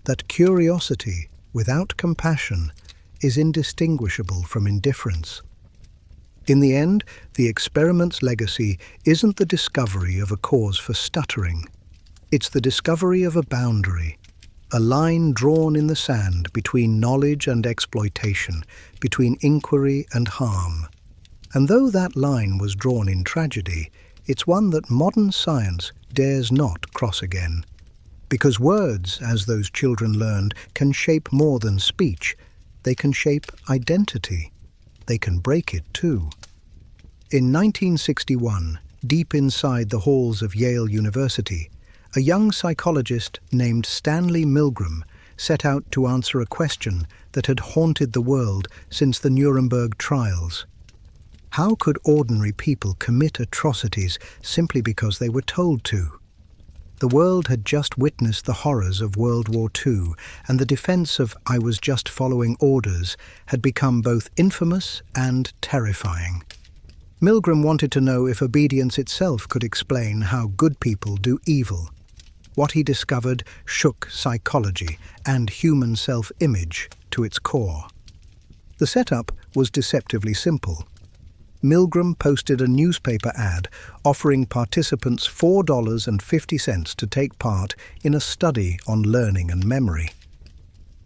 that curiosity without compassion is indistinguishable from indifference. In the end, the experiment's legacy isn't the discovery of a cause for stuttering. It's the discovery of a boundary, a line drawn in the sand between knowledge and exploitation, between inquiry and harm. And though that line was drawn in tragedy, it's one that modern science dares not cross again. Because words, as those children learned, can shape more than speech. They can shape identity, they can break it too. In 1961, deep inside the halls of Yale University, a young psychologist named Stanley Milgram set out to answer a question that had haunted the world since the Nuremberg trials. How could ordinary people commit atrocities simply because they were told to? The world had just witnessed the horrors of World War II, and the defense of "I was just following orders" had become both infamous and terrifying. Milgram wanted to know if obedience itself could explain how good people do evil. What he discovered shook psychology and human self-image to its core. The setup was deceptively simple. Milgram posted a newspaper ad offering participants $4.50 to take part in a study on learning and memory.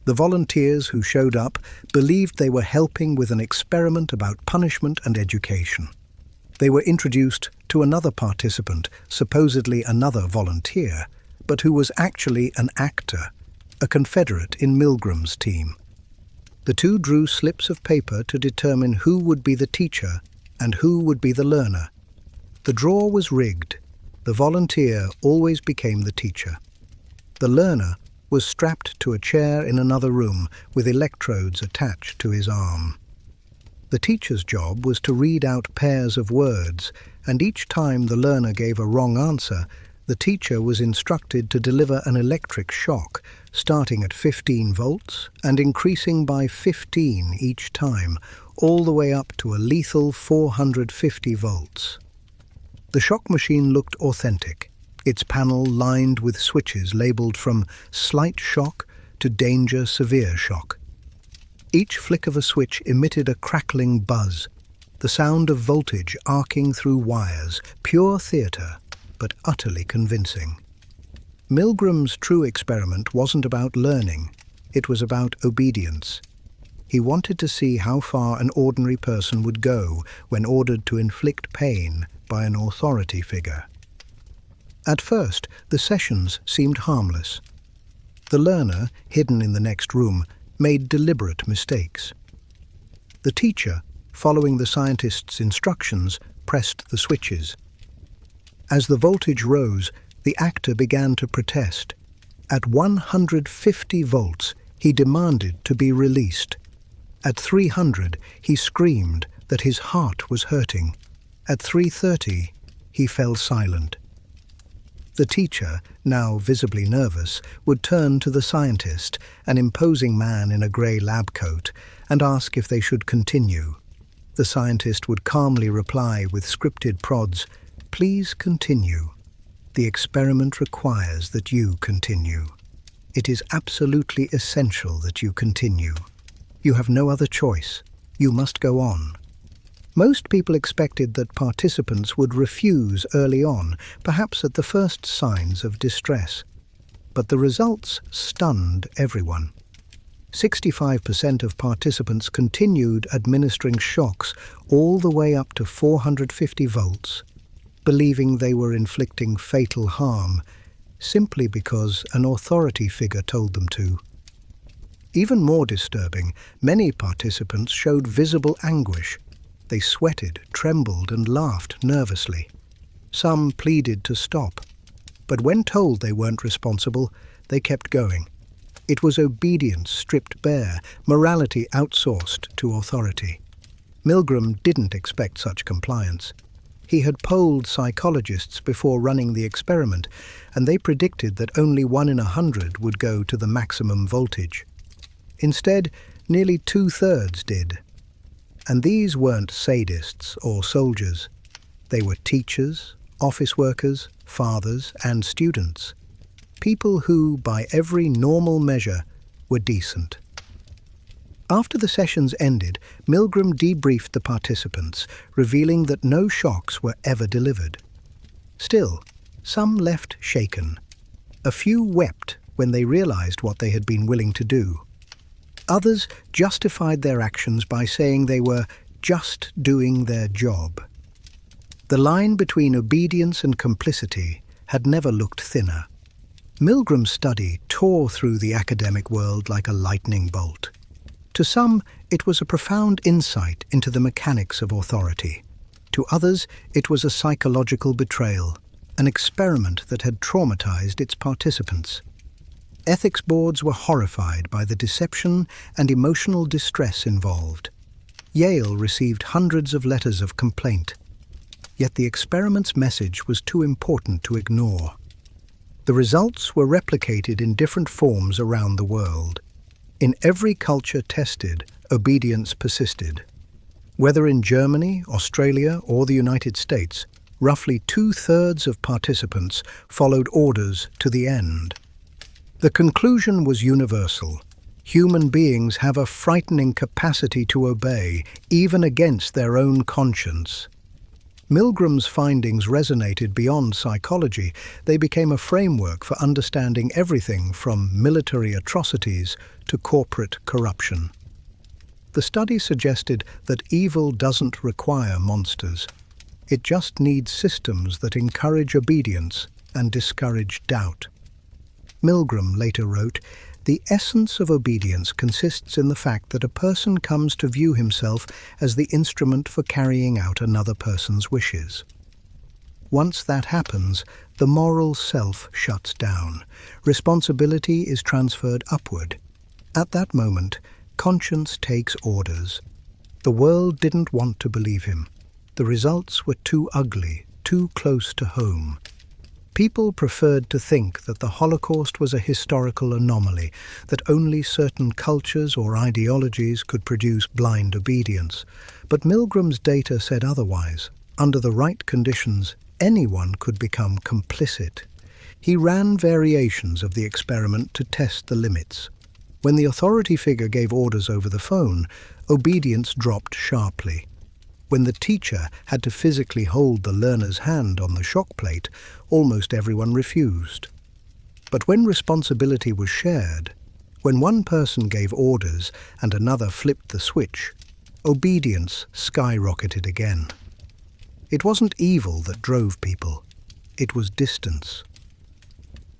The volunteers who showed up believed they were helping with an experiment about punishment and education. They were introduced to another participant, supposedly another volunteer, but who was actually an actor, a Confederate in Milgram's team. The two drew slips of paper to determine who would be the teacher and who would be the learner. The draw was rigged. The volunteer always became the teacher. The learner was strapped to a chair in another room with electrodes attached to his arm. The teacher's job was to read out pairs of words, and each time the learner gave a wrong answer, the teacher was instructed to deliver an electric shock, starting at 15 volts and increasing by 15 each time, all the way up to a lethal 450 volts. The shock machine looked authentic, its panel lined with switches labeled from slight shock to danger severe shock. Each flick of a switch emitted a crackling buzz, the sound of voltage arcing through wires, pure theatre, but utterly convincing. Milgram's true experiment wasn't about learning, it was about obedience. He wanted to see how far an ordinary person would go when ordered to inflict pain by an authority figure. At first, the sessions seemed harmless. The learner, hidden in the next room, made deliberate mistakes. The teacher, following the scientist's instructions, pressed the switches. As the voltage rose, the actor began to protest. At 150 volts, he demanded to be released. At 300, he screamed that his heart was hurting. At 330, he fell silent. The teacher, now visibly nervous, would turn to the scientist, an imposing man in a grey lab coat, and ask if they should continue. The scientist would calmly reply with scripted prods, "Please continue. The experiment requires that you continue. It is absolutely essential that you continue. You have no other choice. You must go on." Most people expected that participants would refuse early on, perhaps at the first signs of distress. But the results stunned everyone. 65% of participants continued administering shocks all the way up to 450 volts, believing they were inflicting fatal harm simply because an authority figure told them to. Even more disturbing, many participants showed visible anguish. They sweated, trembled, and laughed nervously. Some pleaded to stop, but when told they weren't responsible, they kept going. It was obedience stripped bare, morality outsourced to authority. Milgram didn't expect such compliance. He had polled psychologists before running the experiment, and they predicted that only 1 in 100 would go to the maximum voltage. Instead, nearly 2/3 did. And these weren't sadists or soldiers. They were teachers, office workers, fathers, and students. People who, by every normal measure, were decent. After the sessions ended, Milgram debriefed the participants, revealing that no shocks were ever delivered. Still, some left shaken. A few wept when they realized what they had been willing to do. Others justified their actions by saying they were just doing their job. The line between obedience and complicity had never looked thinner. Milgram's study tore through the academic world like a lightning bolt. To some, it was a profound insight into the mechanics of authority. To others, it was a psychological betrayal, an experiment that had traumatized its participants. Ethics boards were horrified by the deception and emotional distress involved. Yale received hundreds of letters of complaint, yet the experiment's message was too important to ignore. The results were replicated in different forms around the world. In every culture tested, obedience persisted. Whether in Germany, Australia, or the United States, roughly 2/3 of participants followed orders to the end. The conclusion was universal. Human beings have a frightening capacity to obey, even against their own conscience. Milgram's findings resonated beyond psychology. They became a framework for understanding everything from military atrocities to corporate corruption. The study suggested that evil doesn't require monsters. It just needs systems that encourage obedience and discourage doubt. Milgram later wrote, "The essence of obedience consists in the fact that a person comes to view himself as the instrument for carrying out another person's wishes. Once that happens, the moral self shuts down. Responsibility is transferred upward. At that moment, conscience takes orders. The world didn't want to believe him. The results were too ugly, too close to home. People preferred to think that the Holocaust was a historical anomaly, that only certain cultures or ideologies could produce blind obedience. But Milgram's data said otherwise. Under the right conditions, anyone could become complicit. He ran variations of the experiment to test the limits. When the authority figure gave orders over the phone, obedience dropped sharply. When the teacher had to physically hold the learner's hand on the shock plate, almost everyone refused. But when responsibility was shared, when one person gave orders and another flipped the switch, obedience skyrocketed again. It wasn't evil that drove people, it was distance.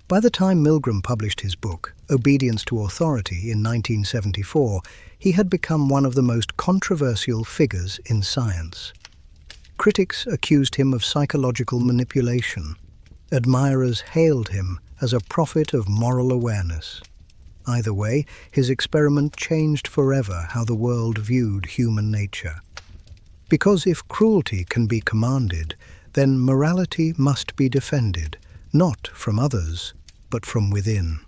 By the time Milgram published his book, Obedience to Authority, in 1974, he had become one of the most controversial figures in science. Critics accused him of psychological manipulation. Admirers hailed him as a prophet of moral awareness. Either way, his experiment changed forever how the world viewed human nature. Because if cruelty can be commanded, then morality must be defended, not from others, but from within.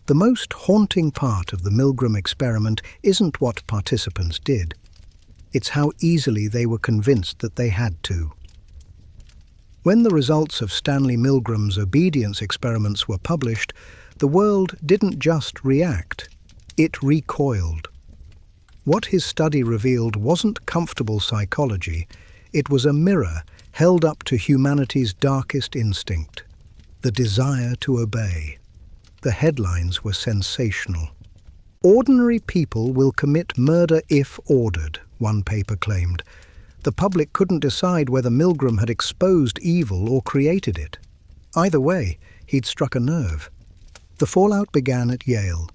The most haunting part of the Milgram experiment isn't what participants did. It's how easily they were convinced that they had to. When the results of Stanley Milgram's obedience experiments were published, the world didn't just react, it recoiled. What his study revealed wasn't comfortable psychology, it was a mirror held up to humanity's darkest instinct, the desire to obey. The headlines were sensational. "Ordinary people will commit murder if ordered," one paper claimed. The public couldn't decide whether Milgram had exposed evil or created it. Either way, he'd struck a nerve. The fallout began at Yale.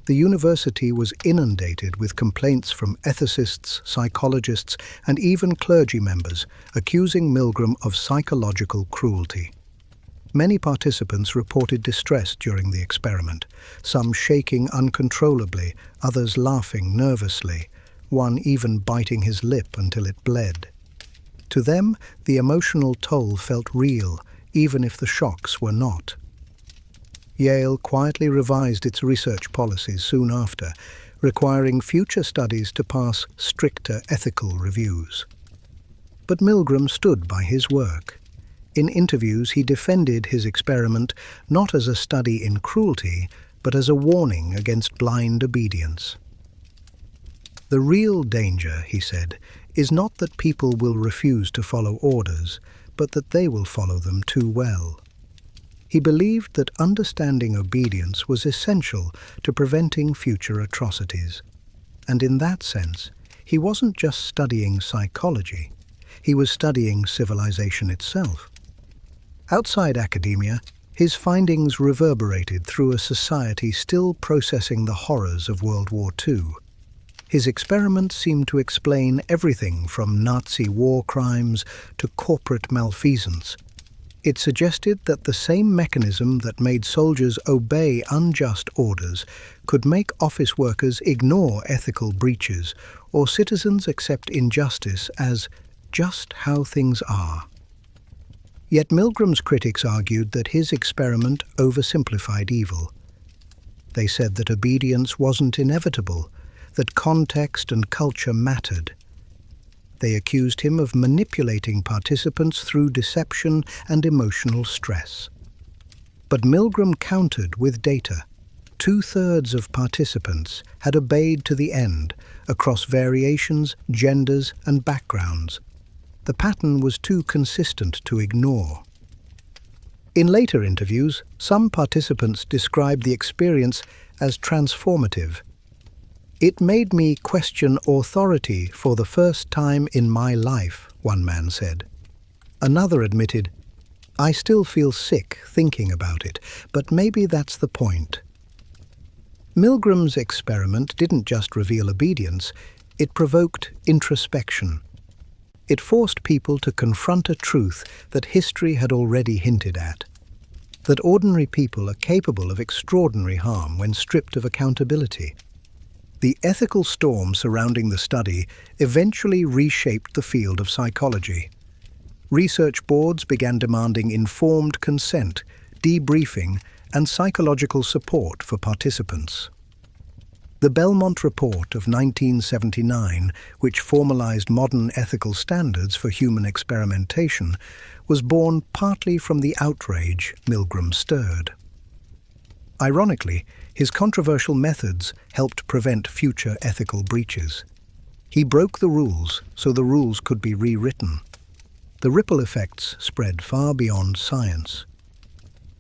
The university was inundated with complaints from ethicists, psychologists, and even clergy members accusing Milgram of psychological cruelty. Many participants reported distress during the experiment, some shaking uncontrollably, others laughing nervously, one even biting his lip until it bled. To them, the emotional toll felt real, even if the shocks were not. Yale quietly revised its research policies soon after, requiring future studies to pass stricter ethical reviews. But Milgram stood by his work. In interviews, he defended his experiment not as a study in cruelty, but as a warning against blind obedience. "The real danger," he said, "is not that people will refuse to follow orders, but that they will follow them too well." He believed that understanding obedience was essential to preventing future atrocities. And in that sense, he wasn't just studying psychology, he was studying civilization itself. Outside academia, his findings reverberated through a society still processing the horrors of World War II. His experiment seemed to explain everything from Nazi war crimes to corporate malfeasance. It suggested that the same mechanism that made soldiers obey unjust orders could make office workers ignore ethical breaches or citizens accept injustice as just how things are. Yet Milgram's critics argued that his experiment oversimplified evil. They said that obedience wasn't inevitable, that context and culture mattered. They accused him of manipulating participants through deception and emotional stress. But Milgram countered with data. 2/3 of participants had obeyed to the end, across variations, genders, and backgrounds. The pattern was too consistent to ignore. In later interviews, some participants described the experience as transformative. "It made me question authority for the first time in my life," one man said. Another admitted, "I still feel sick thinking about it, but maybe that's the point." Milgram's experiment didn't just reveal obedience, it provoked introspection. It forced people to confront a truth that history had already hinted at, that ordinary people are capable of extraordinary harm when stripped of accountability. The ethical storm surrounding the study eventually reshaped the field of psychology. Research boards began demanding informed consent, debriefing, and psychological support for participants. The Belmont Report of 1979, which formalized modern ethical standards for human experimentation, was born partly from the outrage Milgram stirred. Ironically, his controversial methods helped prevent future ethical breaches. He broke the rules so the rules could be rewritten. The ripple effects spread far beyond science.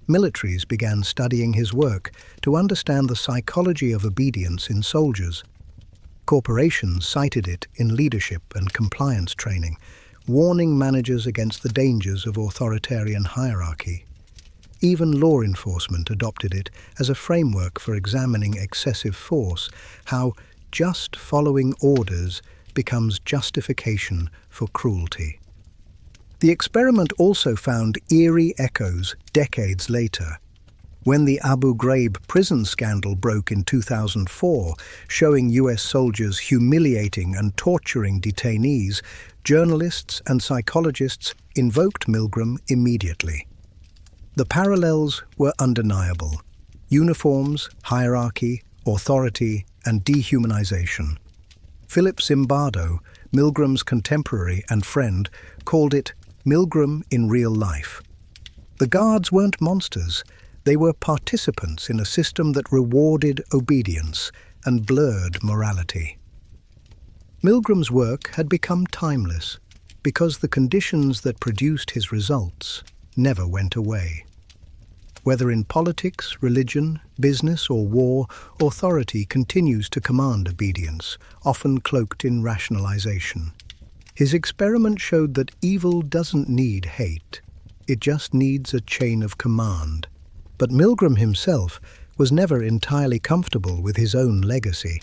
Militaries began studying his work to understand the psychology of obedience in soldiers. Corporations cited it in leadership and compliance training, warning managers against the dangers of authoritarian hierarchy. Even law enforcement adopted it as a framework for examining excessive force, how just following orders becomes justification for cruelty. The experiment also found eerie echoes decades later. When the Abu Ghraib prison scandal broke in 2004, showing US soldiers humiliating and torturing detainees, journalists and psychologists invoked Milgram immediately. The parallels were undeniable: uniforms, hierarchy, authority, and dehumanization. Philip Zimbardo, Milgram's contemporary and friend, called it Milgram in real life. The guards weren't monsters, they were participants in a system that rewarded obedience and blurred morality. Milgram's work had become timeless because the conditions that produced his results never went away. Whether in politics, religion, business, or war, authority continues to command obedience, often cloaked in rationalization. His experiment showed that evil doesn't need hate, it just needs a chain of command. But Milgram himself was never entirely comfortable with his own legacy.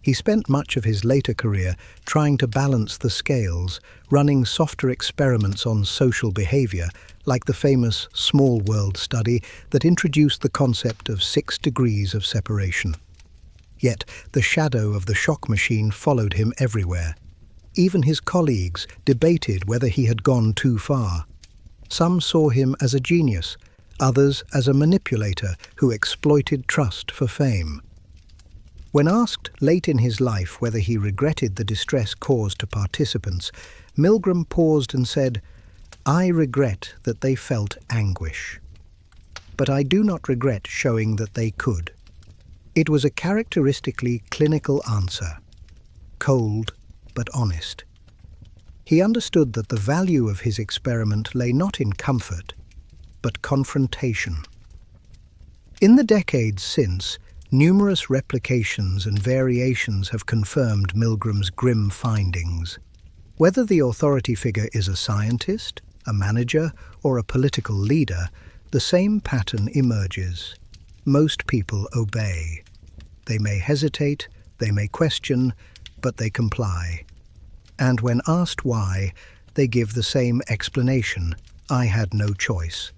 He spent much of his later career trying to balance the scales, running softer experiments on social behavior, like the famous Small World study that introduced the concept of 6 degrees of separation. Yet the shadow of the shock machine followed him everywhere. Even his colleagues debated whether he had gone too far. Some saw him as a genius, others as a manipulator who exploited trust for fame. When asked late in his life whether he regretted the distress caused to participants, Milgram paused and said, "I regret that they felt anguish. But I do not regret showing that they could." It was a characteristically clinical answer, cold but honest. He understood that the value of his experiment lay not in comfort, but confrontation. In the decades since, numerous replications and variations have confirmed Milgram's grim findings. Whether the authority figure is a scientist, a manager, or a political leader, the same pattern emerges. Most people obey. They may hesitate, They may question, but they comply. And when asked why, they give the same explanation: I had no choice.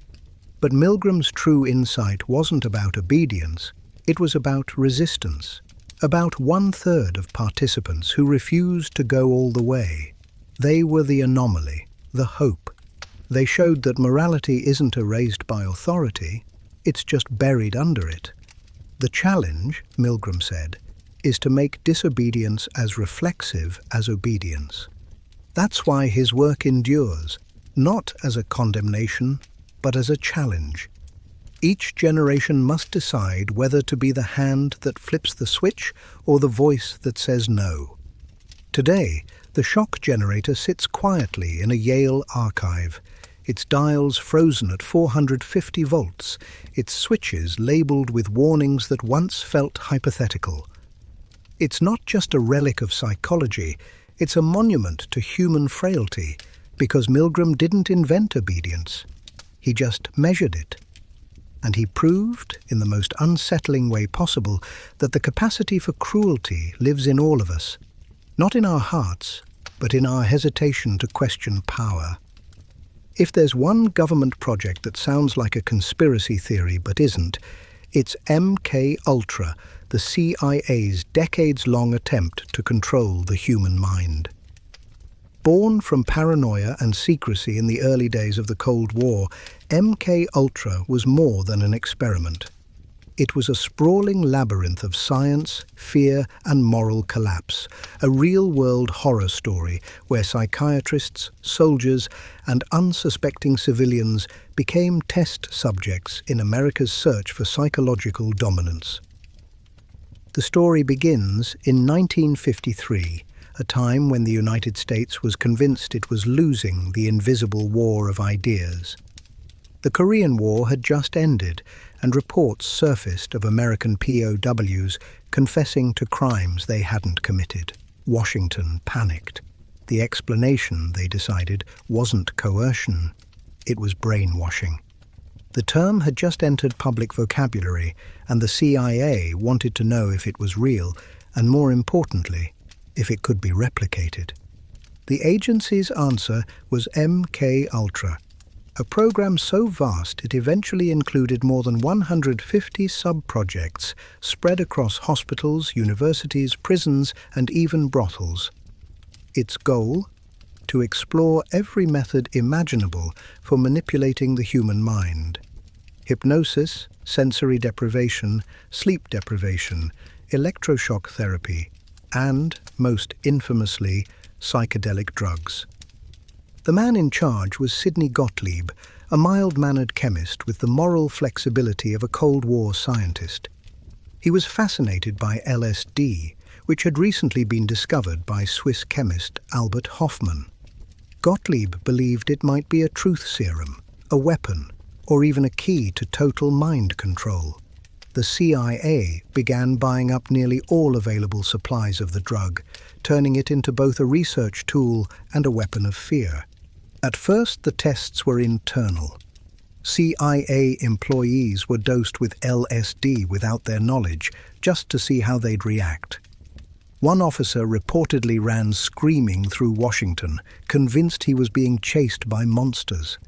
But Milgram's true insight wasn't about obedience, it was about resistance. About 1/3 of participants who refused to go all the way. They were the anomaly, the hope. They showed that morality isn't erased by authority, it's just buried under it. The challenge, Milgram said, is to make disobedience as reflexive as obedience. That's why his work endures, not as a condemnation, but as a challenge. Each generation must decide whether to be the hand that flips the switch or the voice that says no. Today, the shock generator sits quietly in a Yale archive, its dials frozen at 450 volts, its switches labelled with warnings that once felt hypothetical. It's not just a relic of psychology, it's a monument to human frailty, because Milgram didn't invent obedience. He just measured it. And he proved, in the most unsettling way possible, that the capacity for cruelty lives in all of us, not in our hearts, but in our hesitation to question power. If there's one government project that sounds like a conspiracy theory but isn't, it's MK Ultra, the CIA's decades-long attempt to control the human mind. Born from paranoia and secrecy in the early days of the Cold War, MK Ultra was more than an experiment. It was a sprawling labyrinth of science, fear, and moral collapse, a real-world horror story where psychiatrists, soldiers, and unsuspecting civilians became test subjects in America's search for psychological dominance. The story begins in 1953, a time when the United States was convinced it was losing the invisible war of ideas. The Korean War had just ended, and reports surfaced of American POWs confessing to crimes they hadn't committed. Washington panicked. The explanation, they decided, wasn't coercion, it was brainwashing. The term had just entered public vocabulary, and the CIA wanted to know if it was real, and more importantly, if it could be replicated. The agency's answer was MK Ultra, a program so vast it eventually included more than 150 sub-projects spread across hospitals, universities, prisons, and even brothels. Its goal? To explore every method imaginable for manipulating the human mind. Hypnosis, sensory deprivation, sleep deprivation, electroshock therapy, and, most infamously, psychedelic drugs. The man in charge was Sidney Gottlieb, a mild-mannered chemist with the moral flexibility of a Cold War scientist. He was fascinated by LSD, which had recently been discovered by Swiss chemist Albert Hofmann. Gottlieb believed it might be a truth serum, a weapon, or even a key to total mind control. The CIA began buying up nearly all available supplies of the drug, turning it into both a research tool and a weapon of fear. At first, the tests were internal. CIA employees were dosed with LSD without their knowledge, just to see how they'd react. One officer reportedly ran screaming through Washington, convinced he was being chased by monsters.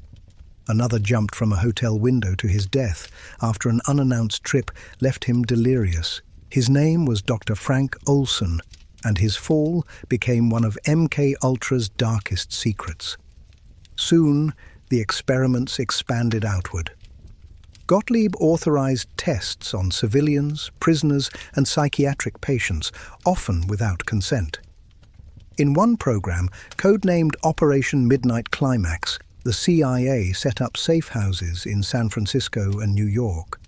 Another jumped from a hotel window to his death after an unannounced trip left him delirious. His name was Dr. Frank Olson, and his fall became one of MK Ultra's darkest secrets. Soon, the experiments expanded outward. Gottlieb authorized tests on civilians, prisoners, and psychiatric patients, often without consent. In one program, codenamed Operation Midnight Climax, the CIA set up safe houses in San Francisco and New York.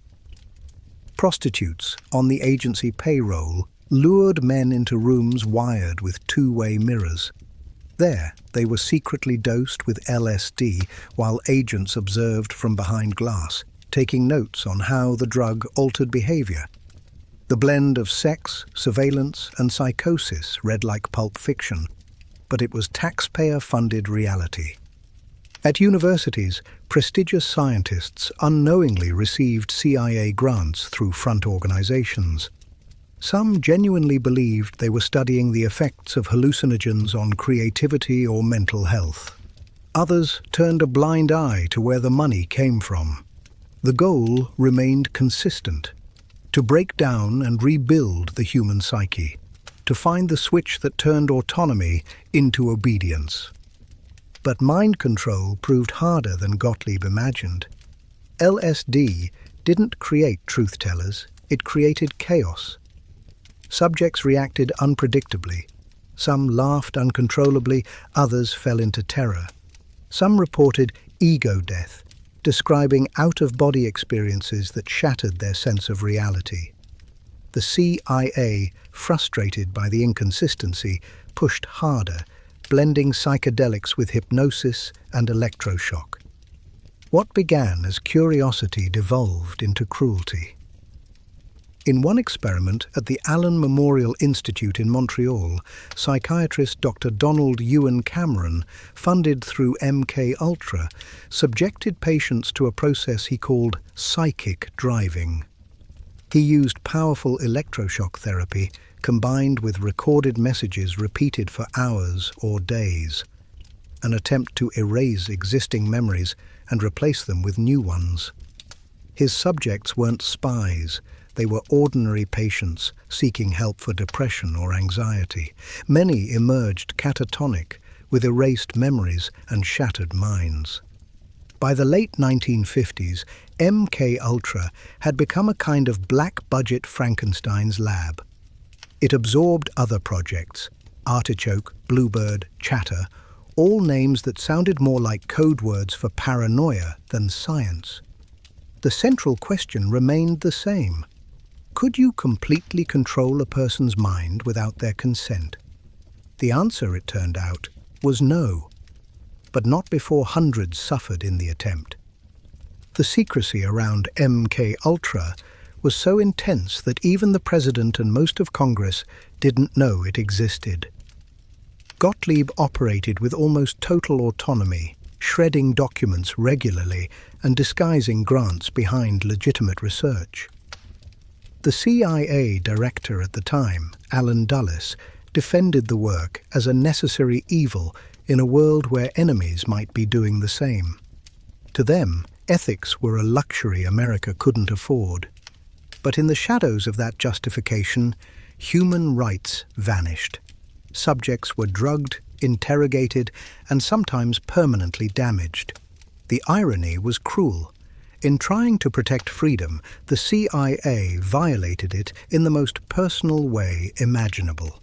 Prostitutes, on the agency payroll, lured men into rooms wired with two-way mirrors. There, they were secretly dosed with LSD while agents observed from behind glass, taking notes on how the drug altered behavior. The blend of sex, surveillance, and psychosis read like pulp fiction, but it was taxpayer-funded reality. At universities, prestigious scientists unknowingly received CIA grants through front organizations. Some genuinely believed they were studying the effects of hallucinogens on creativity or mental health. Others turned a blind eye to where the money came from. The goal remained consistent: to break down and rebuild the human psyche, to find the switch that turned autonomy into obedience. But mind control proved harder than Gottlieb imagined. LSD didn't create truth-tellers, it created chaos. Subjects reacted unpredictably. Some laughed uncontrollably, others fell into terror. Some reported ego death, describing out-of-body experiences that shattered their sense of reality. The CIA, frustrated by the inconsistency, pushed harder, blending psychedelics with hypnosis and electroshock. What began as curiosity devolved into cruelty. In one experiment at the Allen Memorial Institute in Montreal, psychiatrist Dr. Donald Ewan Cameron, funded through MK-Ultra, subjected patients to a process he called psychic driving. He used powerful electroshock therapy combined with recorded messages repeated for hours or days, an attempt to erase existing memories and replace them with new ones. His subjects weren't spies. They were ordinary patients seeking help for depression or anxiety. Many emerged catatonic, with erased memories and shattered minds. By the late 1950s, MK-Ultra had become a kind of black-budget Frankenstein's lab. It absorbed other projects: Artichoke, Bluebird, Chatter, all names that sounded more like code words for paranoia than science. The central question remained the same. Could you completely control a person's mind without their consent? The answer, it turned out, was no. But not before hundreds suffered in the attempt. The secrecy around MK-Ultra was so intense that even the President and most of Congress didn't know it existed. Gottlieb operated with almost total autonomy, shredding documents regularly and disguising grants behind legitimate research. The CIA director at the time, Alan Dulles, defended the work as a necessary evil in a world where enemies might be doing the same. To them, ethics were a luxury America couldn't afford. But in the shadows of that justification, human rights vanished. Subjects were drugged, interrogated, and sometimes permanently damaged. The irony was cruel. In trying to protect freedom, the CIA violated it in the most personal way imaginable,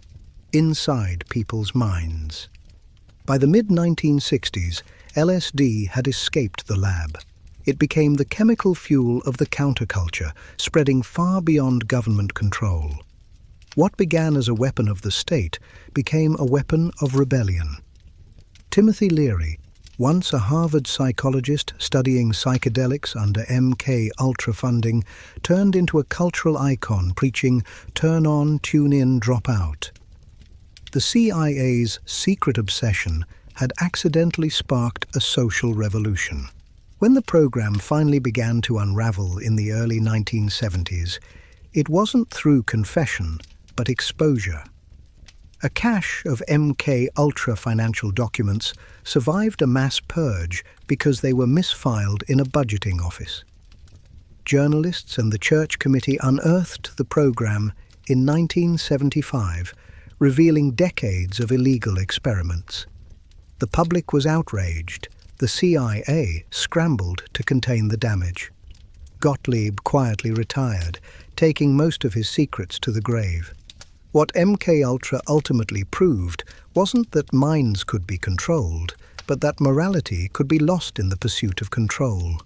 inside people's minds. By the mid-1960s, LSD had escaped the lab. It became the chemical fuel of the counterculture, spreading far beyond government control. What began as a weapon of the state became a weapon of rebellion. Timothy Leary, once a Harvard psychologist studying psychedelics under MK-Ultra funding, turned into a cultural icon preaching "turn on, tune in, drop out." The CIA's secret obsession had accidentally sparked a social revolution. When the program finally began to unravel in the early 1970s, it wasn't through confession, but exposure. A cache of MK-Ultra financial documents survived a mass purge because they were misfiled in a budgeting office. Journalists and the Church Committee unearthed the program in 1975, revealing decades of illegal experiments. The public was outraged. The CIA scrambled to contain the damage. Gottlieb quietly retired, taking most of his secrets to the grave. What MK-Ultra ultimately proved wasn't that minds could be controlled, but that morality could be lost in the pursuit of control.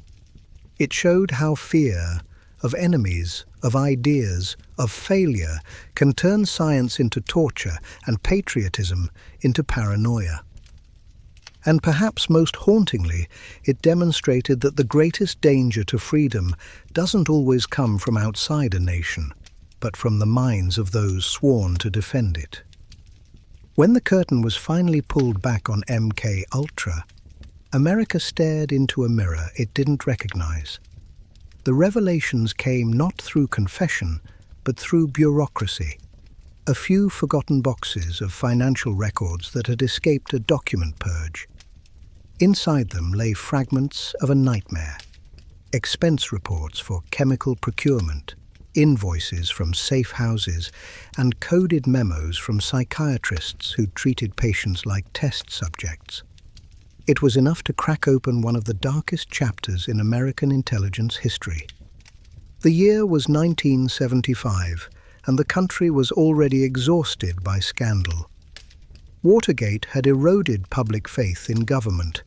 It showed how fear of enemies, of ideas, of failure can turn science into torture and patriotism into paranoia. And perhaps most hauntingly, it demonstrated that the greatest danger to freedom doesn't always come from outside a nation, but from the minds of those sworn to defend it. When the curtain was finally pulled back on MK-Ultra, America stared into a mirror it didn't recognize. The revelations came not through confession, but through bureaucracy. A few forgotten boxes of financial records that had escaped a document purge. Inside them lay fragments of a nightmare. Expense reports for chemical procurement, invoices from safe houses, and coded memos from psychiatrists who treated patients like test subjects. It was enough to crack open one of the darkest chapters in American intelligence history. The year was 1975, and the country was already exhausted by scandal. Watergate had eroded public faith in government,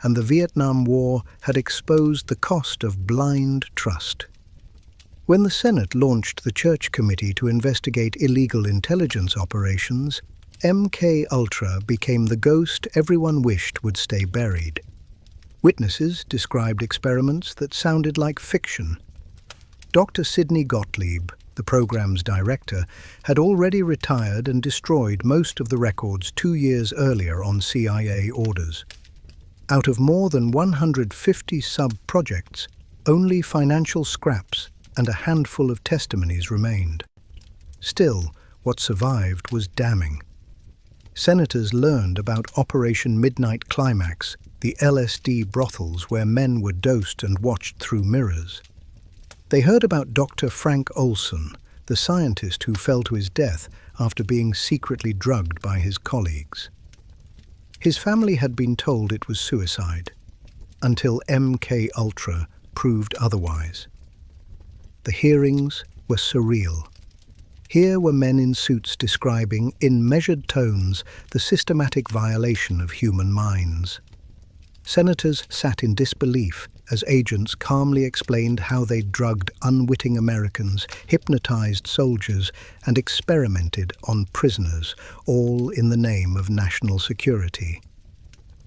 and the Vietnam War had exposed the cost of blind trust. When the Senate launched the Church Committee to investigate illegal intelligence operations, MK-Ultra became the ghost everyone wished would stay buried. Witnesses described experiments that sounded like fiction. Dr. Sidney Gottlieb, the program's director, had already retired and destroyed most of the records 2 years earlier on CIA orders. Out of more than 150 sub-projects, only financial scraps and a handful of testimonies remained. Still, what survived was damning. Senators learned about Operation Midnight Climax, the LSD brothels where men were dosed and watched through mirrors. They heard about Dr. Frank Olson, the scientist who fell to his death after being secretly drugged by his colleagues. His family had been told it was suicide, until MK-Ultra proved otherwise. The hearings were surreal. Here were men in suits describing, in measured tones, the systematic violation of human minds. Senators sat in disbelief as agents calmly explained how they drugged unwitting Americans, hypnotized soldiers, and experimented on prisoners, all in the name of national security.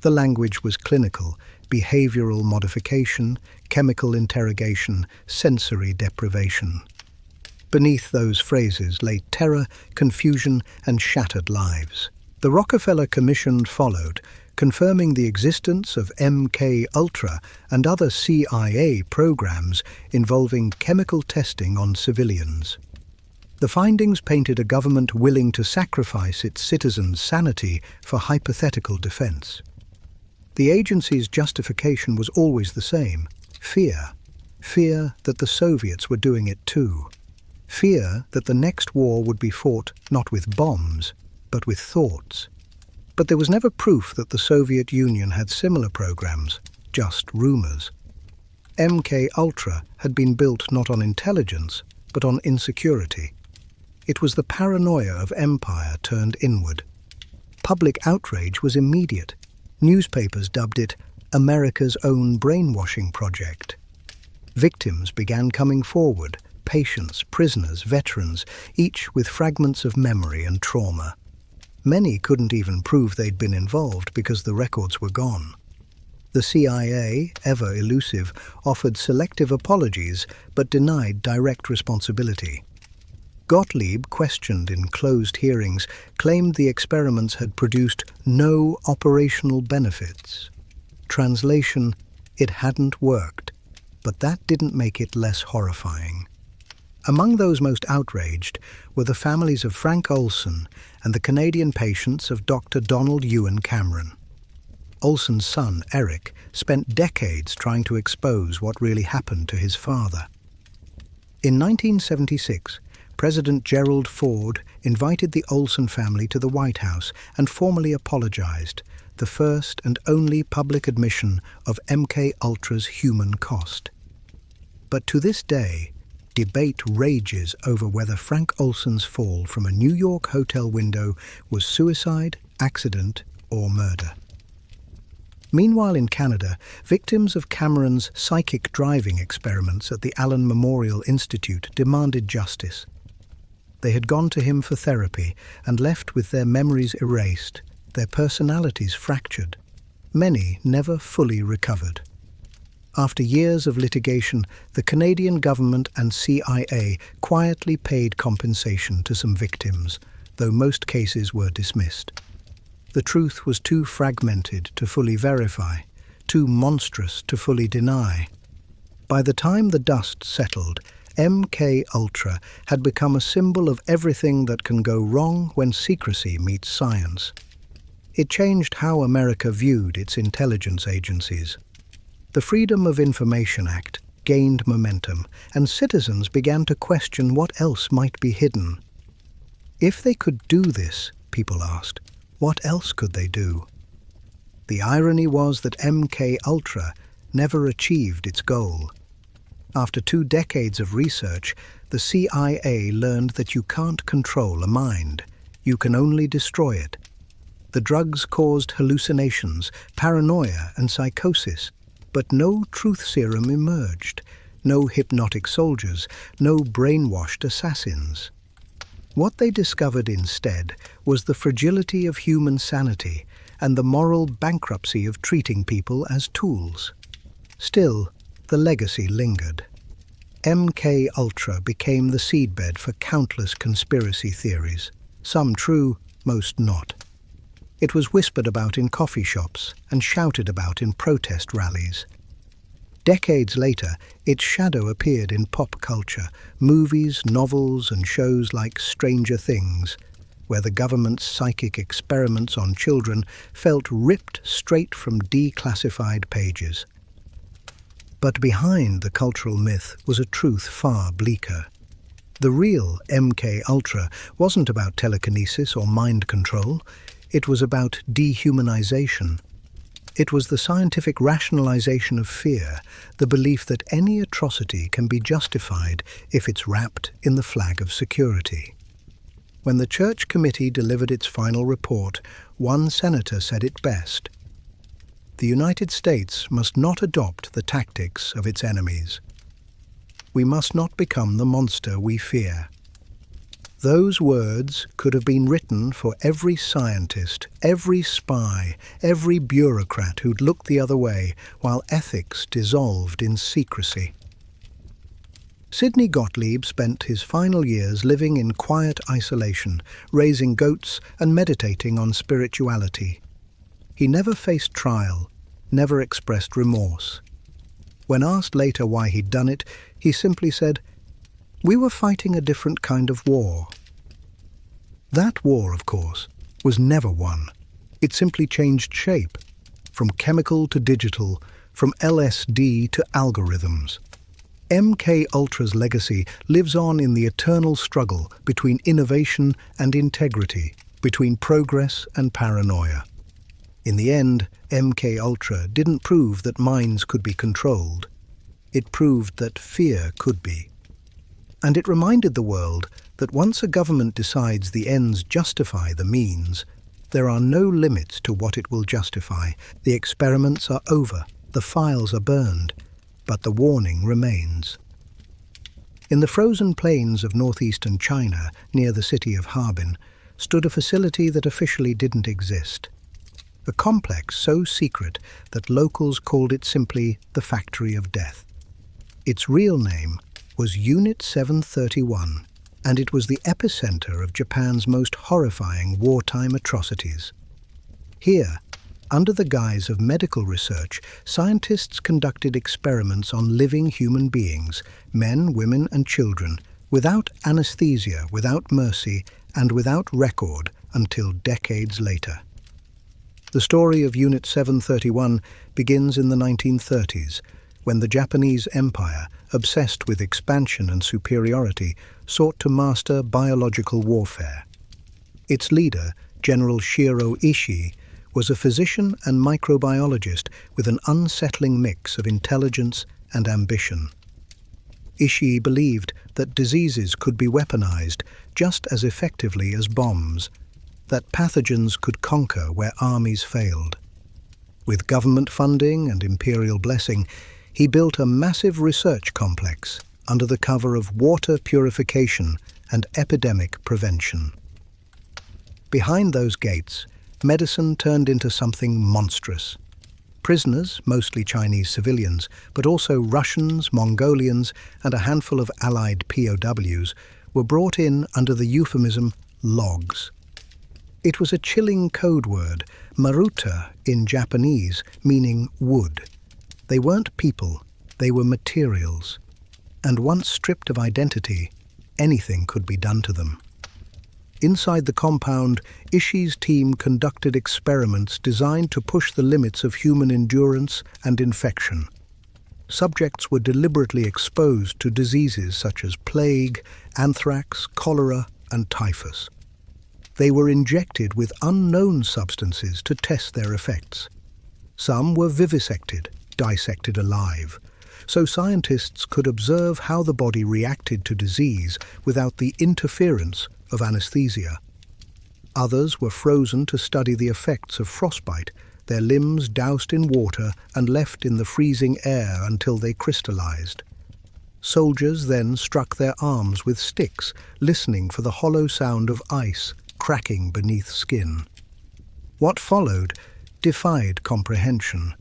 The language was clinical: behavioral modification, chemical interrogation, sensory deprivation. Beneath those phrases lay terror, confusion, and shattered lives. The Rockefeller Commission followed, confirming the existence of MK-Ultra and other CIA programs involving chemical testing on civilians. The findings painted a government willing to sacrifice its citizens' sanity for hypothetical defense. The agency's justification was always the same: fear. Fear that the Soviets were doing it too. Fear that the next war would be fought not with bombs, but with thoughts. But there was never proof that the Soviet Union had similar programs, just rumors. MK-Ultra had been built not on intelligence, but on insecurity. It was the paranoia of empire turned inward. Public outrage was immediate. Newspapers dubbed it America's own brainwashing project. Victims began coming forward: patients, prisoners, veterans, each with fragments of memory and trauma. Many couldn't even prove they'd been involved because the records were gone. The CIA, ever elusive, offered selective apologies but denied direct responsibility. Gottlieb, questioned in closed hearings, claimed the experiments had produced no operational benefits. Translation: it hadn't worked, but that didn't make it less horrifying. Among those most outraged were the families of Frank Olson and the Canadian patients of Dr. Donald Ewan Cameron. Olson's son, Eric, spent decades trying to expose what really happened to his father. In 1976, President Gerald Ford invited the Olson family to the White House and formally apologized, the first and only public admission of MK-Ultra's human cost. But to this day, debate rages over whether Frank Olson's fall from a New York hotel window was suicide, accident, or murder. Meanwhile in Canada, victims of Cameron's psychic driving experiments at the Allen Memorial Institute demanded justice. They had gone to him for therapy and left with their memories erased, their personalities fractured. Many never fully recovered. After years of litigation, the Canadian government and CIA quietly paid compensation to some victims, though most cases were dismissed. The truth was too fragmented to fully verify, too monstrous to fully deny. By the time the dust settled, MK Ultra had become a symbol of everything that can go wrong when secrecy meets science. It changed how America viewed its intelligence agencies. The Freedom of Information Act gained momentum, and citizens began to question what else might be hidden. If they could do this, people asked, what else could they do? The irony was that MK Ultra never achieved its goal. After 2 decades of research, the CIA learned that you can't control a mind. You can only destroy it. The drugs caused hallucinations, paranoia, and psychosis, but no truth serum emerged, no hypnotic soldiers, no brainwashed assassins. What they discovered instead was the fragility of human sanity and the moral bankruptcy of treating people as tools. Still, the legacy lingered. MK Ultra became the seedbed for countless conspiracy theories, some true, most not. It was whispered about in coffee shops and shouted about in protest rallies. Decades later, its shadow appeared in pop culture, movies, novels, and shows like Stranger Things, where the government's psychic experiments on children felt ripped straight from declassified pages. But behind the cultural myth was a truth far bleaker. The real MK Ultra wasn't about telekinesis or mind control. It was about dehumanization. It was the scientific rationalization of fear, the belief that any atrocity can be justified if it's wrapped in the flag of security. When the Church Committee delivered its final report, one senator said it best: "The United States must not adopt the tactics of its enemies. We must not become the monster we fear." Those words could have been written for every scientist, every spy, every bureaucrat who'd looked the other way while ethics dissolved in secrecy. Sidney Gottlieb spent his final years living in quiet isolation, raising goats and meditating on spirituality. He never faced trial, never expressed remorse. When asked later why he'd done it, he simply said, "We were fighting a different kind of war." That war, of course, was never won. It simply changed shape, from chemical to digital, from LSD to algorithms. MK Ultra's legacy lives on in the eternal struggle between innovation and integrity, between progress and paranoia. In the end, MK Ultra didn't prove that minds could be controlled. It proved that fear could be. And it reminded the world that once a government decides the ends justify the means, there are no limits to what it will justify. The experiments are over, the files are burned, but the warning remains. In the frozen plains of northeastern China, near the city of Harbin, stood a facility that officially didn't exist. A complex so secret that locals called it simply the Factory of Death. Its real name was Unit 731, and it was the epicenter of Japan's most horrifying wartime atrocities. Here, under the guise of medical research, scientists conducted experiments on living human beings, men, women, and children, without anesthesia, without mercy, and without record until decades later. The story of Unit 731 begins in the 1930s, when the Japanese Empire, obsessed with expansion and superiority, sought to master biological warfare. Its leader, General Shiro Ishii, was a physician and microbiologist with an unsettling mix of intelligence and ambition. Ishii believed that diseases could be weaponized just as effectively as bombs, that pathogens could conquer where armies failed. With government funding and imperial blessing, he built a massive research complex under the cover of water purification and epidemic prevention. Behind those gates, medicine turned into something monstrous. Prisoners, mostly Chinese civilians, but also Russians, Mongolians, and a handful of Allied POWs, were brought in under the euphemism logs. It was a chilling code word, maruta in Japanese, meaning wood. They weren't people, they were materials. And once stripped of identity, anything could be done to them. Inside the compound, Ishii's team conducted experiments designed to push the limits of human endurance and infection. Subjects were deliberately exposed to diseases such as plague, anthrax, cholera, and typhus. They were injected with unknown substances to test their effects. Some were vivisected, dissected alive, so scientists could observe how the body reacted to disease without the interference of anesthesia. Others were frozen to study the effects of frostbite, their limbs doused in water and left in the freezing air until they crystallized. Soldiers then struck their arms with sticks, listening for the hollow sound of ice cracking beneath skin. What followed defied comprehension.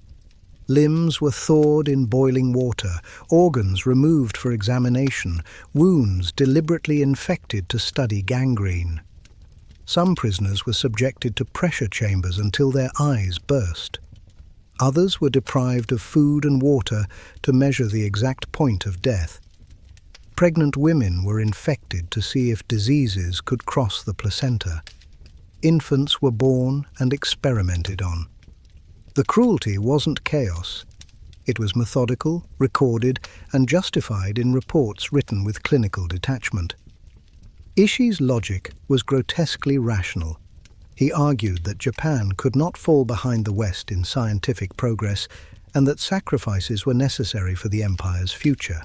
Limbs were thawed in boiling water, organs removed for examination, wounds deliberately infected to study gangrene. Some prisoners were subjected to pressure chambers until their eyes burst. Others were deprived of food and water to measure the exact point of death. Pregnant women were infected to see if diseases could cross the placenta. Infants were born and experimented on. The cruelty wasn't chaos. It was methodical, recorded, and justified in reports written with clinical detachment. Ishii's logic was grotesquely rational. He argued that Japan could not fall behind the West in scientific progress and that sacrifices were necessary for the empire's future.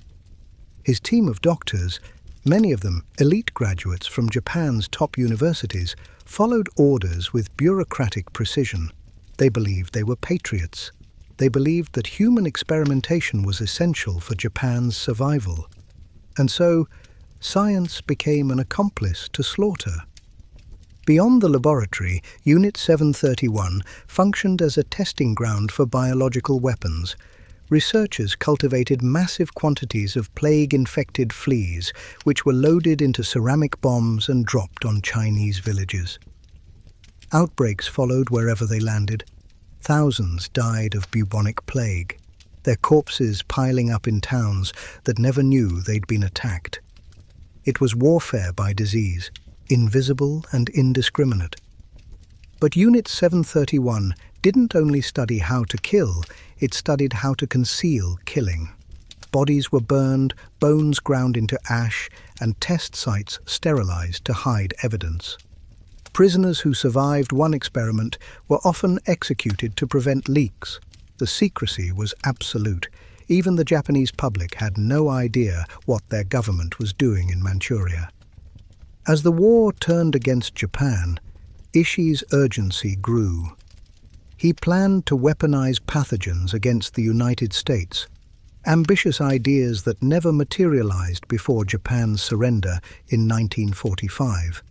His team of doctors, many of them elite graduates from Japan's top universities, followed orders with bureaucratic precision. They believed they were patriots. They believed that human experimentation was essential for Japan's survival. And so, science became an accomplice to slaughter. Beyond the laboratory, Unit 731 functioned as a testing ground for biological weapons. Researchers cultivated massive quantities of plague-infected fleas, which were loaded into ceramic bombs and dropped on Chinese villages. Outbreaks followed wherever they landed. Thousands died of bubonic plague, their corpses piling up in towns that never knew they'd been attacked. It was warfare by disease, invisible and indiscriminate. But Unit 731 didn't only study how to kill, it studied how to conceal killing. Bodies were burned, bones ground into ash, and test sites sterilized to hide evidence. Prisoners who survived one experiment were often executed to prevent leaks. The secrecy was absolute. Even the Japanese public had no idea what their government was doing in Manchuria. As the war turned against Japan, Ishii's urgency grew. He planned to weaponize pathogens against the United States, ambitious ideas that never materialized before Japan's surrender in 1945.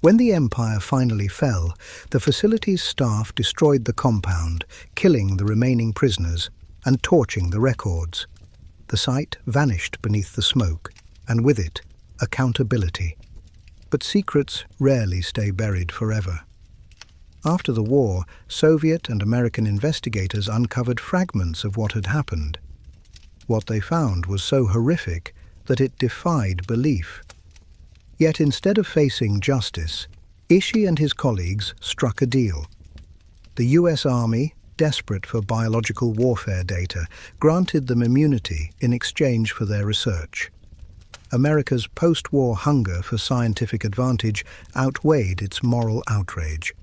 When the empire finally fell, the facility's staff destroyed the compound, killing the remaining prisoners and torching the records. The site vanished beneath the smoke, and with it, accountability. But secrets rarely stay buried forever. After the war, Soviet and American investigators uncovered fragments of what had happened. What they found was so horrific that it defied belief. Yet instead of facing justice, Ishii and his colleagues struck a deal. The US Army, desperate for biological warfare data, granted them immunity in exchange for their research. America's post-war hunger for scientific advantage outweighed its moral outrage.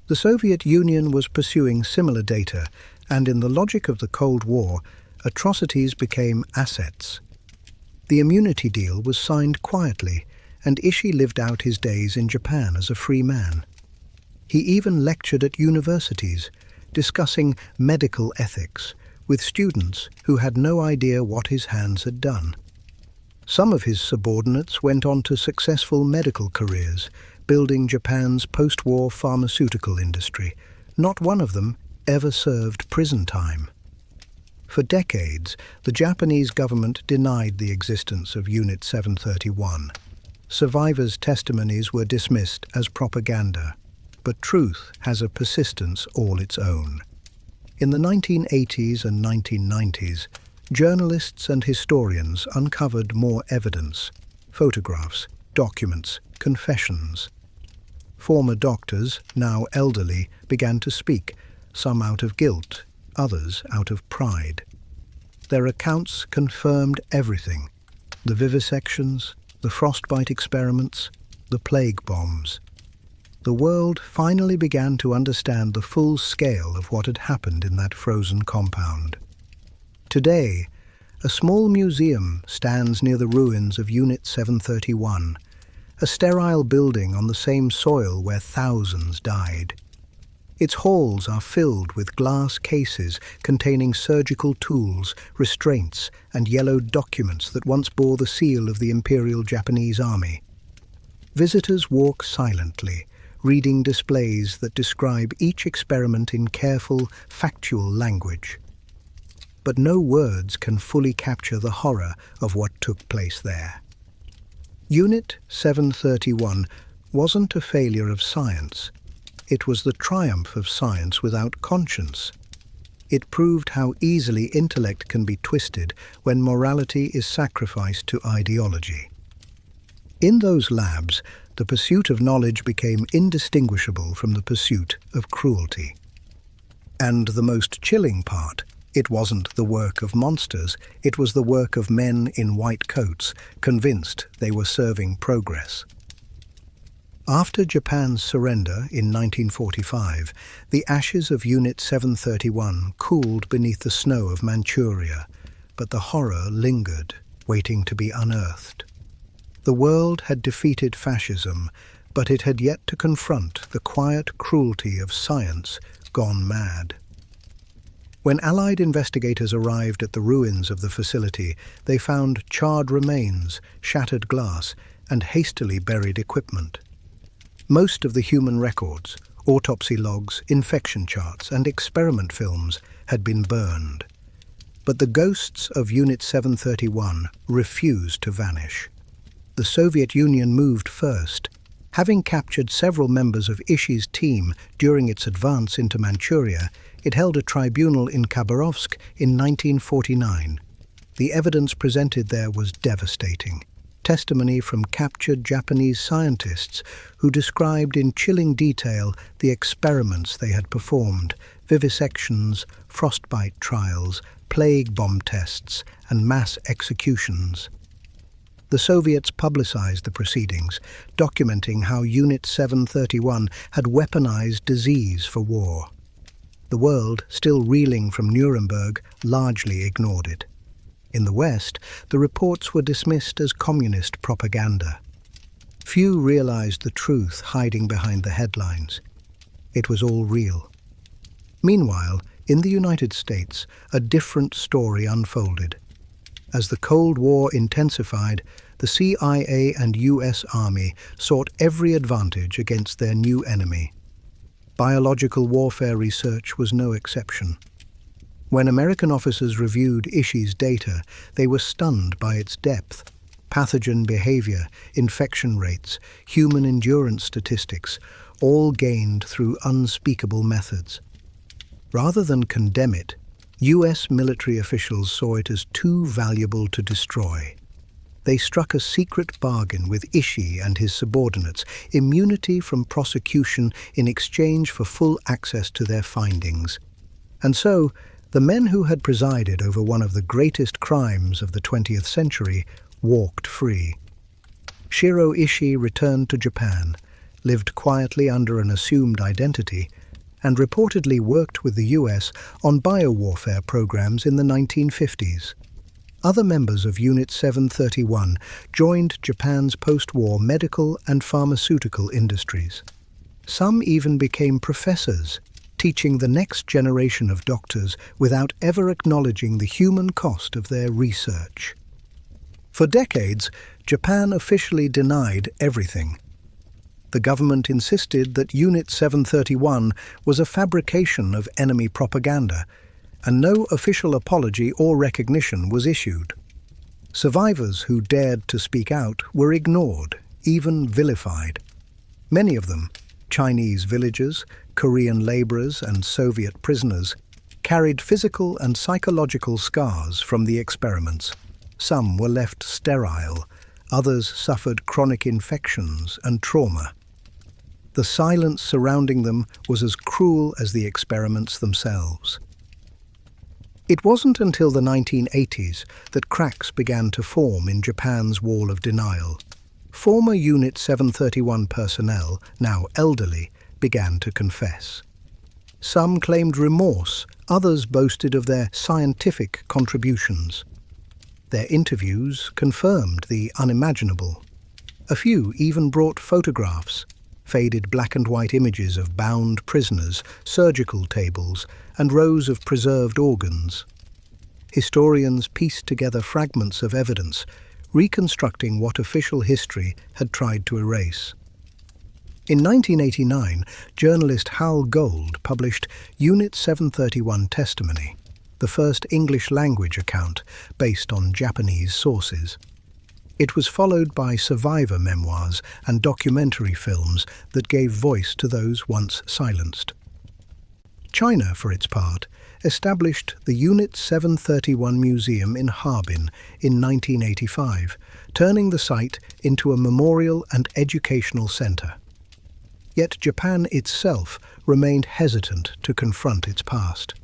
The Soviet Union was pursuing similar data, and in the logic of the Cold War, atrocities became assets. The immunity deal was signed quietly, and Ishii lived out his days in Japan as a free man. He even lectured at universities, discussing medical ethics with students who had no idea what his hands had done. Some of his subordinates went on to successful medical careers, building Japan's post-war pharmaceutical industry. Not one of them ever served prison time. For decades, the Japanese government denied the existence of Unit 731. Survivors' testimonies were dismissed as propaganda, but truth has a persistence all its own. In the 1980s and 1990s, Journalists and historians uncovered more evidence: photographs, documents, confessions. Former doctors, now elderly, began to speak, some out of guilt, others out of pride. Their accounts confirmed everything: the vivisections, the frostbite experiments, the plague bombs. The world finally began to understand the full scale of what had happened in that frozen compound. Today, a small museum stands near the ruins of Unit 731, a sterile building on the same soil where thousands died. Its halls are filled with glass cases containing surgical tools, restraints, and yellowed documents that once bore the seal of the Imperial Japanese Army. Visitors walk silently, reading displays that describe each experiment in careful, factual language. But no words can fully capture the horror of what took place there. Unit 731 wasn't a failure of science. It was the triumph of science without conscience. It proved how easily intellect can be twisted when morality is sacrificed to ideology. In those labs, the pursuit of knowledge became indistinguishable from the pursuit of cruelty. And the most chilling part, it wasn't the work of monsters, it was the work of men in white coats, convinced they were serving progress. After Japan's surrender in 1945, the ashes of Unit 731 cooled beneath the snow of Manchuria, but the horror lingered, waiting to be unearthed. The world had defeated fascism, but it had yet to confront the quiet cruelty of science gone mad. When Allied investigators arrived at the ruins of the facility, they found charred remains, shattered glass, and hastily buried equipment. Most of the human records, autopsy logs, infection charts, and experiment films had been burned. But the ghosts of Unit 731 refused to vanish. The Soviet Union moved first. Having captured several members of Ishi's team during its advance into Manchuria, it held a tribunal in Khabarovsk in 1949. The evidence presented there was devastating. Testimony from captured Japanese scientists who described in chilling detail the experiments they had performed: vivisections, frostbite trials, plague bomb tests, and mass executions. The Soviets publicized the proceedings, documenting how Unit 731 had weaponized disease for war. The world, still reeling from Nuremberg, largely ignored it. In the West, the reports were dismissed as communist propaganda. Few realized the truth hiding behind the headlines. It was all real. Meanwhile, in the United States, a different story unfolded. As the Cold War intensified, the CIA and US Army sought every advantage against their new enemy. Biological warfare research was no exception. When American officers reviewed Ishi's data, they were stunned by its depth. Pathogen behavior, infection rates, human endurance statistics, all gained through unspeakable methods. Rather than condemn it, US military officials saw it as too valuable to destroy. They struck a secret bargain with Ishi and his subordinates: immunity from prosecution in exchange for full access to their findings. And so, the men who had presided over one of the greatest crimes of the 20th century walked free. Shiro Ishii returned to Japan, lived quietly under an assumed identity, and reportedly worked with the US on biowarfare programs in the 1950s. Other members of Unit 731 joined Japan's post-war medical and pharmaceutical industries. Some even became professors, teaching the next generation of doctors without ever acknowledging the human cost of their research. For decades, Japan officially denied everything. The government insisted that Unit 731 was a fabrication of enemy propaganda, and no official apology or recognition was issued. Survivors who dared to speak out were ignored, even vilified. Many of them, Chinese villagers, Korean laborers, and Soviet prisoners, carried physical and psychological scars from the experiments. Some were left sterile, others suffered chronic infections and trauma. The silence surrounding them was as cruel as the experiments themselves. It wasn't until the 1980s that cracks began to form in Japan's wall of denial. Former Unit 731 personnel, now elderly, began to confess. Some claimed remorse, others boasted of their scientific contributions. Their interviews confirmed the unimaginable. A few even brought photographs, faded black and white images of bound prisoners, surgical tables, and rows of preserved organs. Historians pieced together fragments of evidence, reconstructing what official history had tried to erase. In 1989, journalist Hal Gold published Unit 731 Testimony, the first English-language account based on Japanese sources. It was followed by survivor memoirs and documentary films that gave voice to those once silenced. China, for its part, established the Unit 731 Museum in Harbin in 1985, turning the site into a memorial and educational center. Yet Japan itself remained hesitant to confront its past.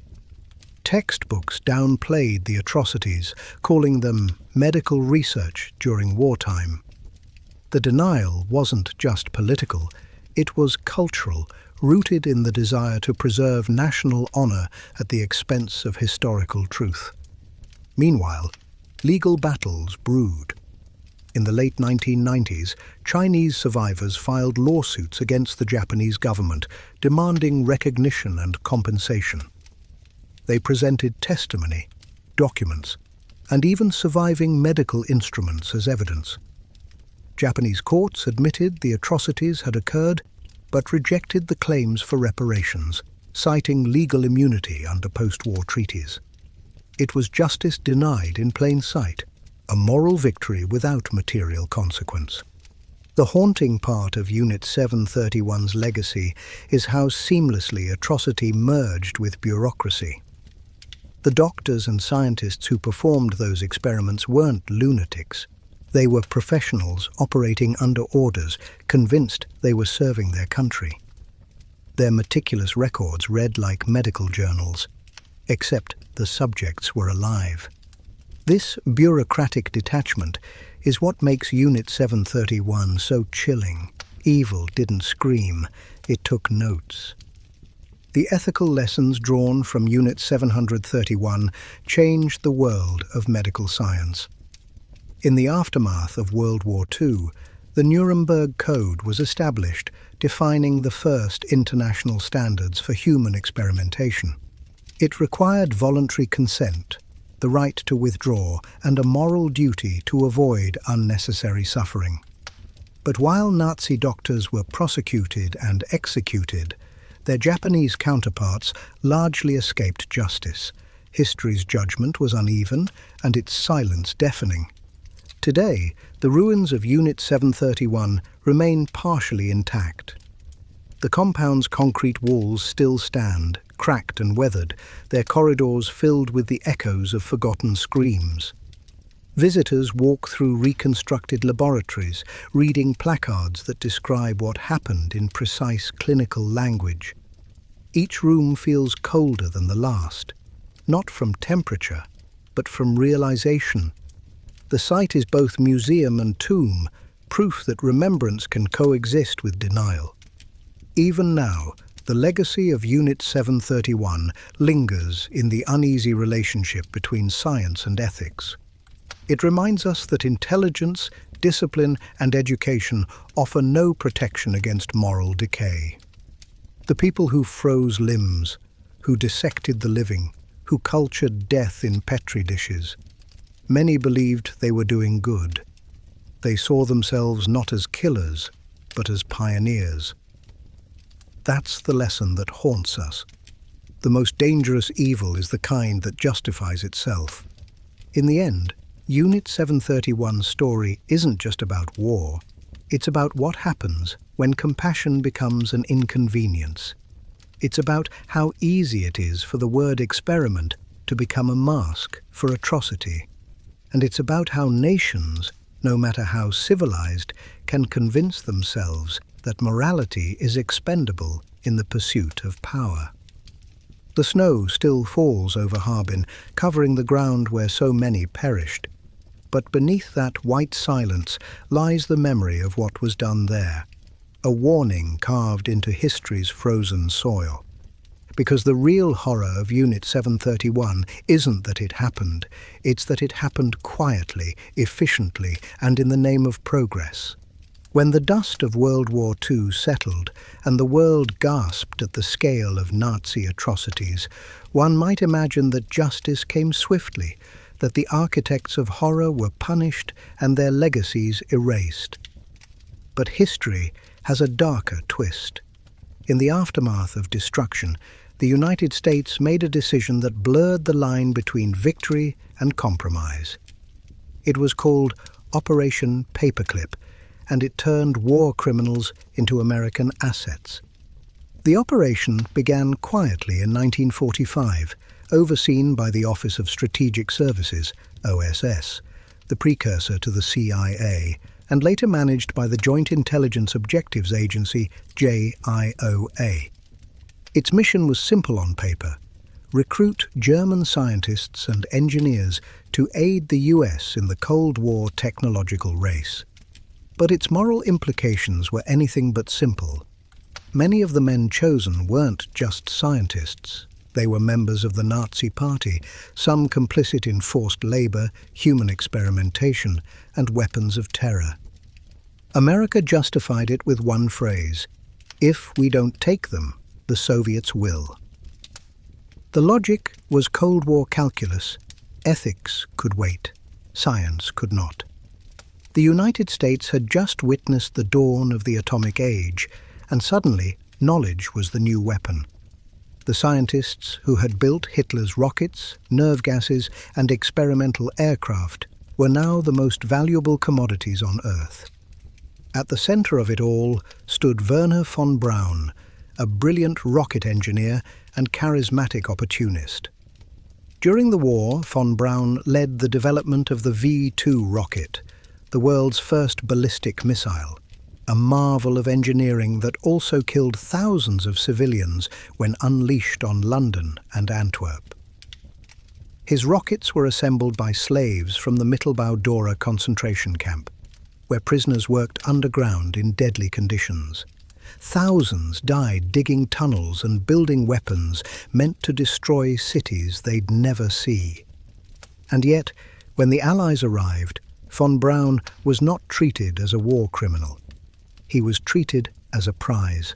Textbooks downplayed the atrocities, calling them medical research during wartime. The denial wasn't just political, it was cultural, rooted in the desire to preserve national honor at the expense of historical truth. Meanwhile, legal battles brewed. In the late 1990s, Chinese survivors filed lawsuits against the Japanese government, demanding recognition and compensation. They presented testimony, documents, and even surviving medical instruments as evidence. Japanese courts admitted the atrocities had occurred, but rejected the claims for reparations, citing legal immunity under post-war treaties. It was justice denied in plain sight, a moral victory without material consequence. The haunting part of Unit 731's legacy is how seamlessly atrocity merged with bureaucracy. The doctors and scientists who performed those experiments weren't lunatics. They were professionals operating under orders, convinced they were serving their country. Their meticulous records read like medical journals, except the subjects were alive. This bureaucratic detachment is what makes Unit 731 so chilling. Evil didn't scream, it took notes. The ethical lessons drawn from Unit 731 changed the world of medical science. In the aftermath of World War II, the Nuremberg Code was established, defining the first international standards for human experimentation. It required voluntary consent, the right to withdraw, and a moral duty to avoid unnecessary suffering. But while Nazi doctors were prosecuted and executed, their Japanese counterparts largely escaped justice. History's judgment was uneven, and its silence deafening. Today, the ruins of Unit 731 remain partially intact. The compound's concrete walls still stand, cracked and weathered, their corridors filled with the echoes of forgotten screams. Visitors walk through reconstructed laboratories, reading placards that describe what happened in precise clinical language. Each room feels colder than the last, not from temperature, but from realization. The site is both museum and tomb, proof that remembrance can coexist with denial. Even now, the legacy of Unit 731 lingers in the uneasy relationship between science and ethics. It reminds us that intelligence, discipline, and education offer no protection against moral decay. The people who froze limbs, who dissected the living, who cultured death in petri dishes, many believed they were doing good. They saw themselves not as killers, but as pioneers. That's the lesson that haunts us. The most dangerous evil is the kind that justifies itself. In the end, Unit 731's story isn't just about war. It's about what happens when compassion becomes an inconvenience. It's about how easy it is for the word experiment to become a mask for atrocity. And it's about how nations, no matter how civilized, can convince themselves that morality is expendable in the pursuit of power. The snow still falls over Harbin, covering the ground where so many perished. But beneath that white silence lies the memory of what was done there, a warning carved into history's frozen soil. Because the real horror of Unit 731 isn't that it happened, it's that it happened quietly, efficiently, and in the name of progress. When the dust of World War II settled and the world gasped at the scale of Nazi atrocities, one might imagine that justice came swiftly, that the architects of horror were punished and their legacies erased. But history has a darker twist. In the aftermath of destruction, the United States made a decision that blurred the line between victory and compromise. It was called Operation Paperclip, and it turned war criminals into American assets. The operation began quietly in 1945, overseen by the Office of Strategic Services, OSS, the precursor to the CIA, and later managed by the Joint Intelligence Objectives Agency, JIOA. Its mission was simple on paper: recruit German scientists and engineers to aid the US in the Cold War technological race. But its moral implications were anything but simple. Many of the men chosen weren't just scientists. They were members of the Nazi Party, some complicit in forced labor, human experimentation, and weapons of terror. America justified it with one phrase: if we don't take them, the Soviets will. The logic was Cold War calculus. Ethics could wait. Science could not. The United States had just witnessed the dawn of the atomic age, and suddenly knowledge was the new weapon. The scientists who had built Hitler's rockets, nerve gases, and experimental aircraft were now the most valuable commodities on Earth. At the center of it all stood Werner von Braun, a brilliant rocket engineer and charismatic opportunist. During the war, von Braun led the development of the V-2 rocket, the world's first ballistic missile, a marvel of engineering that also killed thousands of civilians when unleashed on London and Antwerp. His rockets were assembled by slaves from the Mittelbau-Dora concentration camp, where prisoners worked underground in deadly conditions. Thousands died digging tunnels and building weapons meant to destroy cities they'd never see. And yet, when the Allies arrived, von Braun was not treated as a war criminal. He was treated as a prize.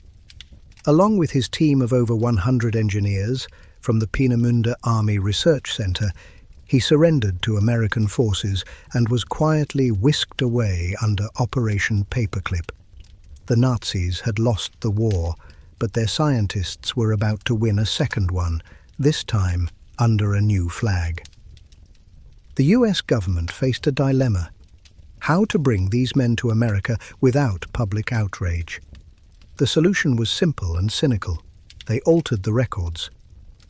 Along with his team of over 100 engineers from the Peenemünde Army Research Center, he surrendered to American forces and was quietly whisked away under Operation Paperclip. The Nazis had lost the war, but their scientists were about to win a second one, this time under a new flag. The US government faced a dilemma: how to bring these men to America without public outrage. The solution was simple and cynical. They altered the records.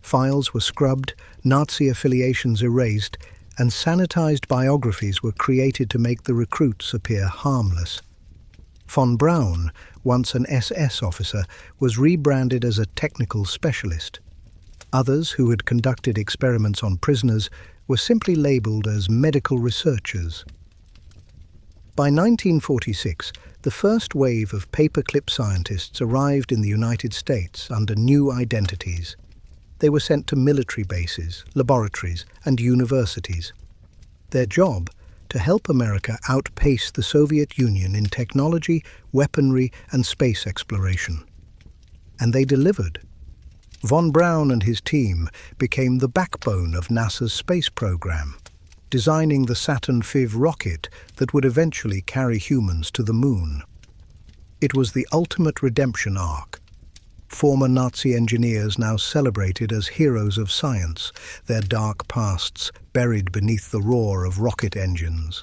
Files were scrubbed, Nazi affiliations erased, and sanitized biographies were created to make the recruits appear harmless. Von Braun, once an SS officer, was rebranded as a technical specialist. Others who had conducted experiments on prisoners were simply labeled as medical researchers. By 1946, the first wave of paperclip scientists arrived in the United States under new identities. They were sent to military bases, laboratories, and universities. Their job: to help America outpace the Soviet Union in technology, weaponry, and space exploration. And they delivered. Von Braun and his team became the backbone of NASA's space program, designing the Saturn V rocket that would eventually carry humans to the moon. It was the ultimate redemption arc. Former Nazi engineers now celebrated as heroes of science, their dark pasts buried beneath the roar of rocket engines.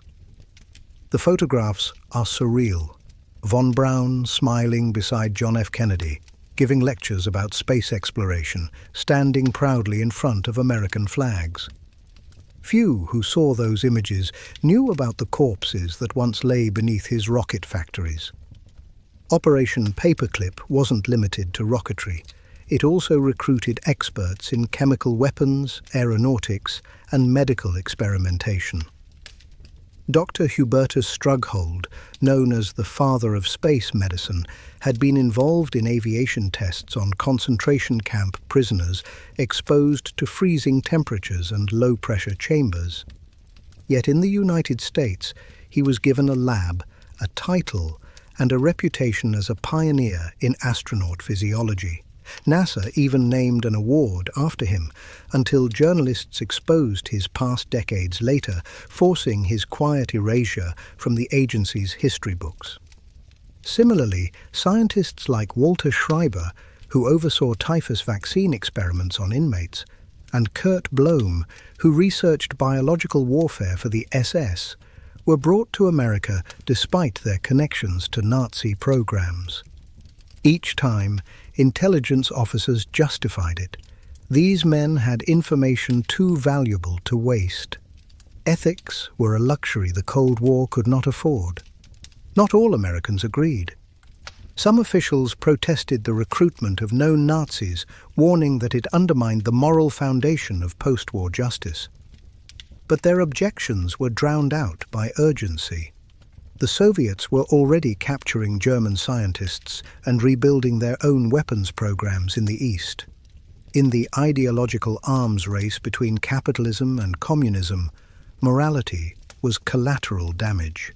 The photographs are surreal. Von Braun smiling beside John F. Kennedy, giving lectures about space exploration, standing proudly in front of American flags. Few who saw those images knew about the corpses that once lay beneath his rocket factories. Operation Paperclip wasn't limited to rocketry. It also recruited experts in chemical weapons, aeronautics, and medical experimentation. Dr. Hubertus Strughold, known as the father of space medicine, had been involved in aviation tests on concentration camp prisoners exposed to freezing temperatures and low-pressure chambers. Yet in the United States, he was given a lab, a title, and a reputation as a pioneer in astronaut physiology. NASA even named an award after him, until journalists exposed his past decades later, forcing his quiet erasure from the agency's history books. Similarly, scientists like Walter Schreiber, who oversaw typhus vaccine experiments on inmates, and Kurt Blohm, who researched biological warfare for the SS, were brought to America despite their connections to Nazi programs. Each time, intelligence officers justified it. These men had information too valuable to waste. Ethics were a luxury the Cold War could not afford. Not all Americans agreed. Some officials protested the recruitment of known Nazis, warning that it undermined the moral foundation of post-war justice. But their objections were drowned out by urgency. The Soviets were already capturing German scientists and rebuilding their own weapons programs in the East. In the ideological arms race between capitalism and communism, morality was collateral damage.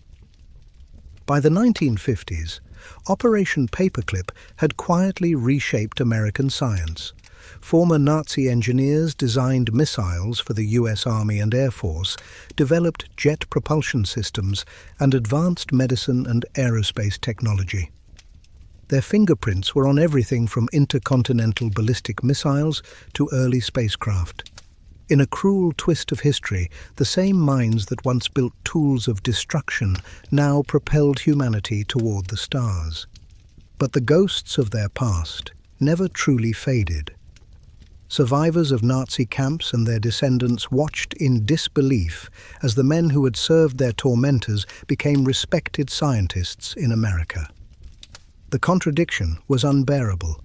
By the 1950s, Operation Paperclip had quietly reshaped American science. Former Nazi engineers designed missiles for the US Army and Air Force, developed jet propulsion systems, and advanced medicine and aerospace technology. Their fingerprints were on everything from intercontinental ballistic missiles to early spacecraft. In a cruel twist of history, the same minds that once built tools of destruction now propelled humanity toward the stars. But the ghosts of their past never truly faded. Survivors of Nazi camps and their descendants watched in disbelief as the men who had served their tormentors became respected scientists in America. The contradiction was unbearable.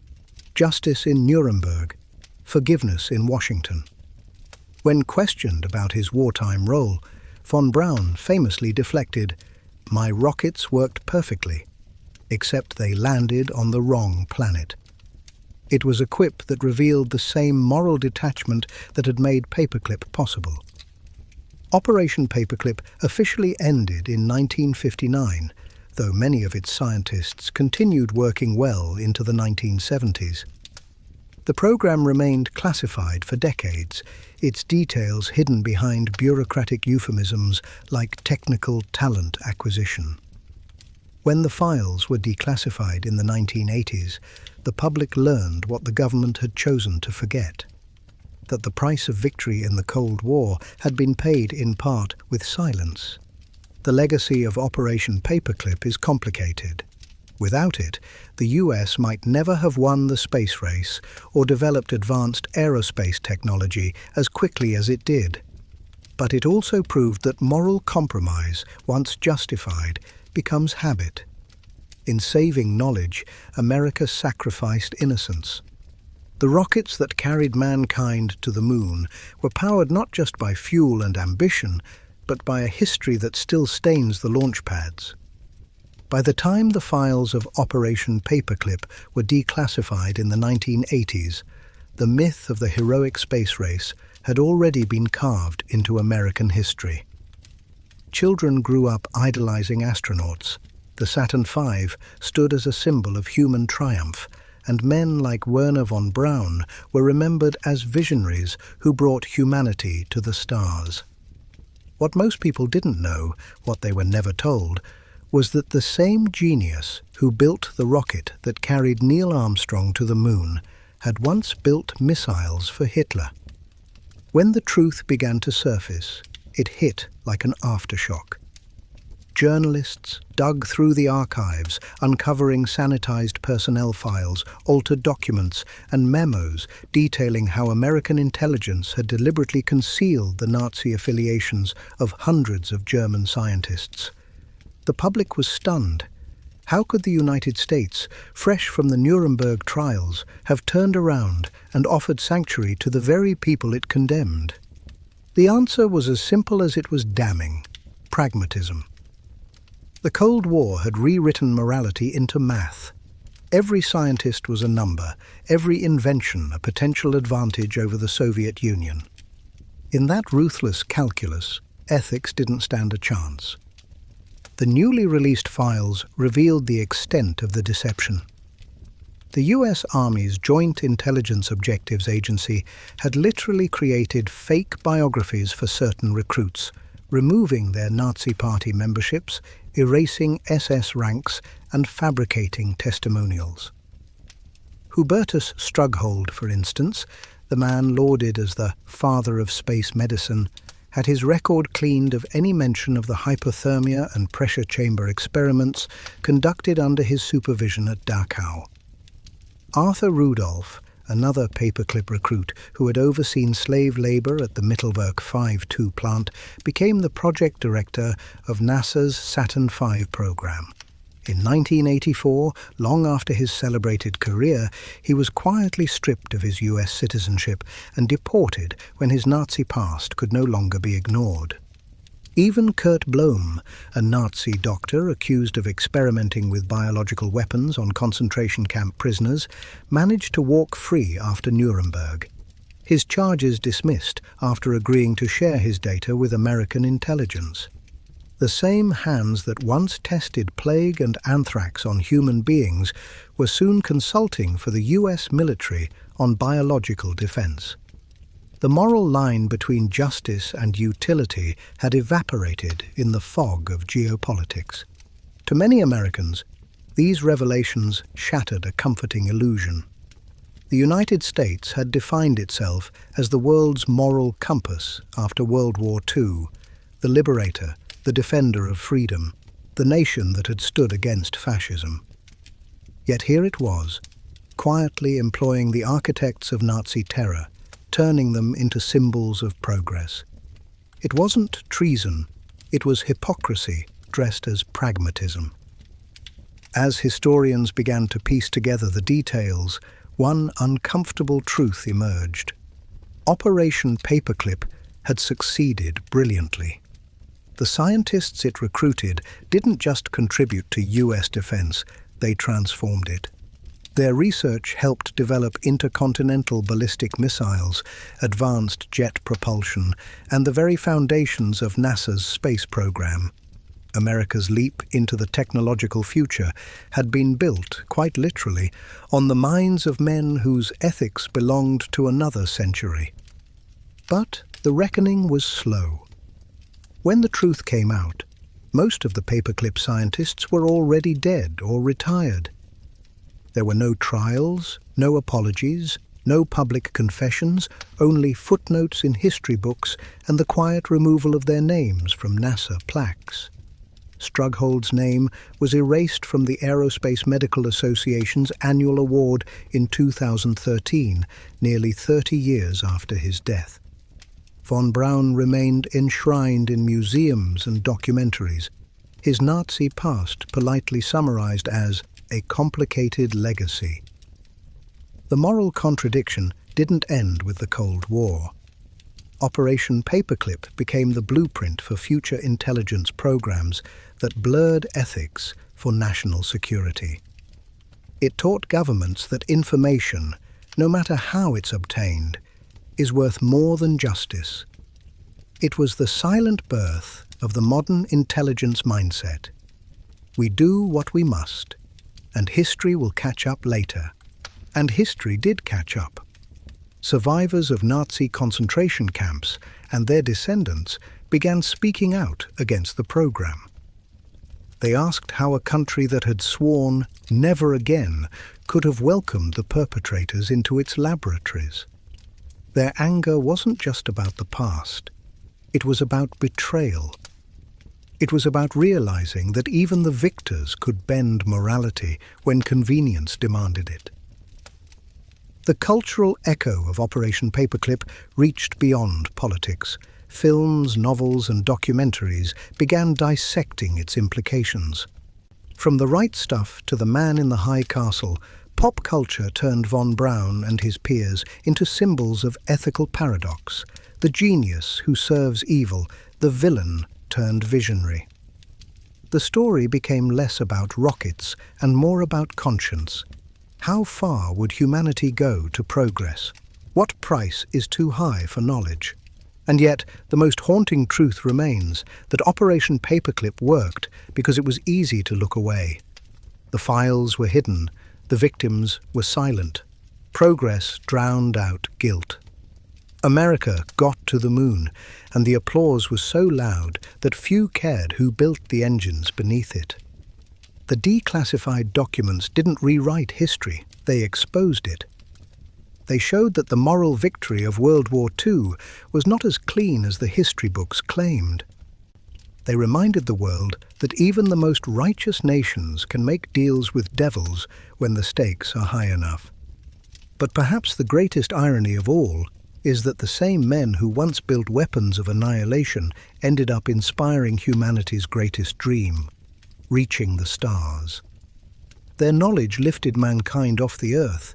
Justice in Nuremberg, forgiveness in Washington. When questioned about his wartime role, von Braun famously deflected, "My rockets worked perfectly, except they landed on the wrong planet." It was a quip that revealed the same moral detachment that had made Paperclip possible. Operation Paperclip officially ended in 1959, though many of its scientists continued working well into the 1970s. The program remained classified for decades, its details hidden behind bureaucratic euphemisms like technical talent acquisition. When the files were declassified in the 1980s, the public learned what the government had chosen to forget: that the price of victory in the Cold War had been paid in part with silence. The legacy of Operation Paperclip is complicated. Without it, the US might never have won the space race or developed advanced aerospace technology as quickly as it did. But it also proved that moral compromise, once justified, becomes habit. In saving knowledge, America sacrificed innocence. The rockets that carried mankind to the moon were powered not just by fuel and ambition, but by a history that still stains the launch pads. By the time the files of Operation Paperclip were declassified in the 1980s, the myth of the heroic space race had already been carved into American history. Children grew up idolizing astronauts. The Saturn V stood as a symbol of human triumph, and men like Wernher von Braun were remembered as visionaries who brought humanity to the stars. What most people didn't know, what they were never told, was that the same genius who built the rocket that carried Neil Armstrong to the moon had once built missiles for Hitler. When the truth began to surface, it hit like an aftershock. Journalists dug through the archives, uncovering sanitized personnel files, altered documents, and memos detailing how American intelligence had deliberately concealed the Nazi affiliations of hundreds of German scientists. The public was stunned. How could the United States, fresh from the Nuremberg trials, have turned around and offered sanctuary to the very people it condemned? The answer was as simple as it was damning: pragmatism. The Cold War had rewritten morality into math. Every scientist was a number, every invention a potential advantage over the Soviet Union. In that ruthless calculus, ethics didn't stand a chance. The newly released files revealed the extent of the deception. The U.S. Army's Joint Intelligence Objectives Agency had literally created fake biographies for certain recruits, removing their Nazi Party memberships, erasing SS ranks, and fabricating testimonials. Hubertus Strughold, for instance, the man lauded as the father of space medicine, had his record cleaned of any mention of the hypothermia and pressure chamber experiments conducted under his supervision at Dachau. Arthur Rudolph, another paperclip recruit who had overseen slave labor at the Mittelwerk 5-2 plant, became the project director of NASA's Saturn V program. In 1984, long after his celebrated career, he was quietly stripped of his U.S. citizenship and deported when his Nazi past could no longer be ignored. Even Kurt Blom, a Nazi doctor accused of experimenting with biological weapons on concentration camp prisoners, managed to walk free after Nuremberg. His charges dismissed after agreeing to share his data with American intelligence. The same hands that once tested plague and anthrax on human beings were soon consulting for the U.S. military on biological defense. The moral line between justice and utility had evaporated in the fog of geopolitics. To many Americans, these revelations shattered a comforting illusion. The United States had defined itself as the world's moral compass after World War II, the liberator, the defender of freedom, the nation that had stood against fascism. Yet here it was, quietly employing the architects of Nazi terror, turning them into symbols of progress. It wasn't treason, it was hypocrisy dressed as pragmatism. As historians began to piece together the details, one uncomfortable truth emerged. Operation Paperclip had succeeded brilliantly. The scientists it recruited didn't just contribute to U.S. defense, they transformed it. Their research helped develop intercontinental ballistic missiles, advanced jet propulsion, and the very foundations of NASA's space program. America's leap into the technological future had been built, quite literally, on the minds of men whose ethics belonged to another century. But the reckoning was slow. When the truth came out, most of the paperclip scientists were already dead or retired. There were no trials, no apologies, no public confessions, only footnotes in history books and the quiet removal of their names from NASA plaques. Strughold's name was erased from the Aerospace Medical Association's annual award in 2013, nearly 30 years after his death. Von Braun remained enshrined in museums and documentaries, his Nazi past politely summarized as a complicated legacy. The moral contradiction didn't end with the Cold War. Operation Paperclip became the blueprint for future intelligence programs that blurred ethics for national security. It taught governments that information, no matter how it's obtained, is worth more than justice. It was the silent birth of the modern intelligence mindset. We do what we must, and history will catch up later. And history did catch up. Survivors of Nazi concentration camps and their descendants began speaking out against the program. They asked how a country that had sworn never again could have welcomed the perpetrators into its laboratories. Their anger wasn't just about the past. It was about betrayal. It was about realizing that even the victors could bend morality when convenience demanded it. The cultural echo of Operation Paperclip reached beyond politics. Films, novels, and documentaries began dissecting its implications. From The Right Stuff to The Man in the High Castle, pop culture turned Von Braun and his peers into symbols of ethical paradox: the genius who serves evil, the villain turned visionary. The story became less about rockets and more about conscience. How far would humanity go to progress? What price is too high for knowledge? And yet, the most haunting truth remains that Operation Paperclip worked because it was easy to look away. The files were hidden, the victims were silent. Progress drowned out guilt. America got to the moon, and the applause was so loud that few cared who built the engines beneath it. The declassified documents didn't rewrite history, they exposed it. They showed that the moral victory of World War II was not as clean as the history books claimed. They reminded the world that even the most righteous nations can make deals with devils when the stakes are high enough. But perhaps the greatest irony of all is that the same men who once built weapons of annihilation ended up inspiring humanity's greatest dream: reaching the stars. Their knowledge lifted mankind off the earth,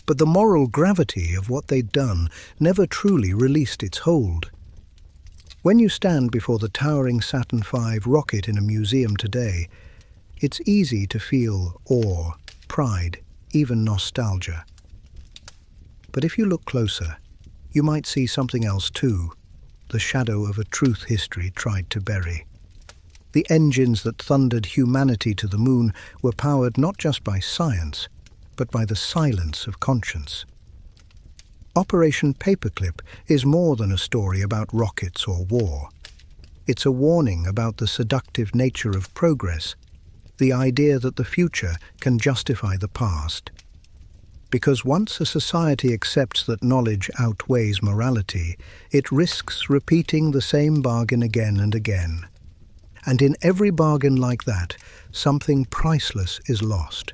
but the moral gravity of what they'd done never truly released its hold. When you stand before the towering Saturn V rocket in a museum today, it's easy to feel awe, pride, even nostalgia. But if you look closer, you might see something else too, the shadow of a truth history tried to bury. The engines that thundered humanity to the moon were powered not just by science, but by the silence of conscience. Operation Paperclip is more than a story about rockets or war. It's a warning about the seductive nature of progress, the idea that the future can justify the past. Because once a society accepts that knowledge outweighs morality, it risks repeating the same bargain again and again. And in every bargain like that, something priceless is lost.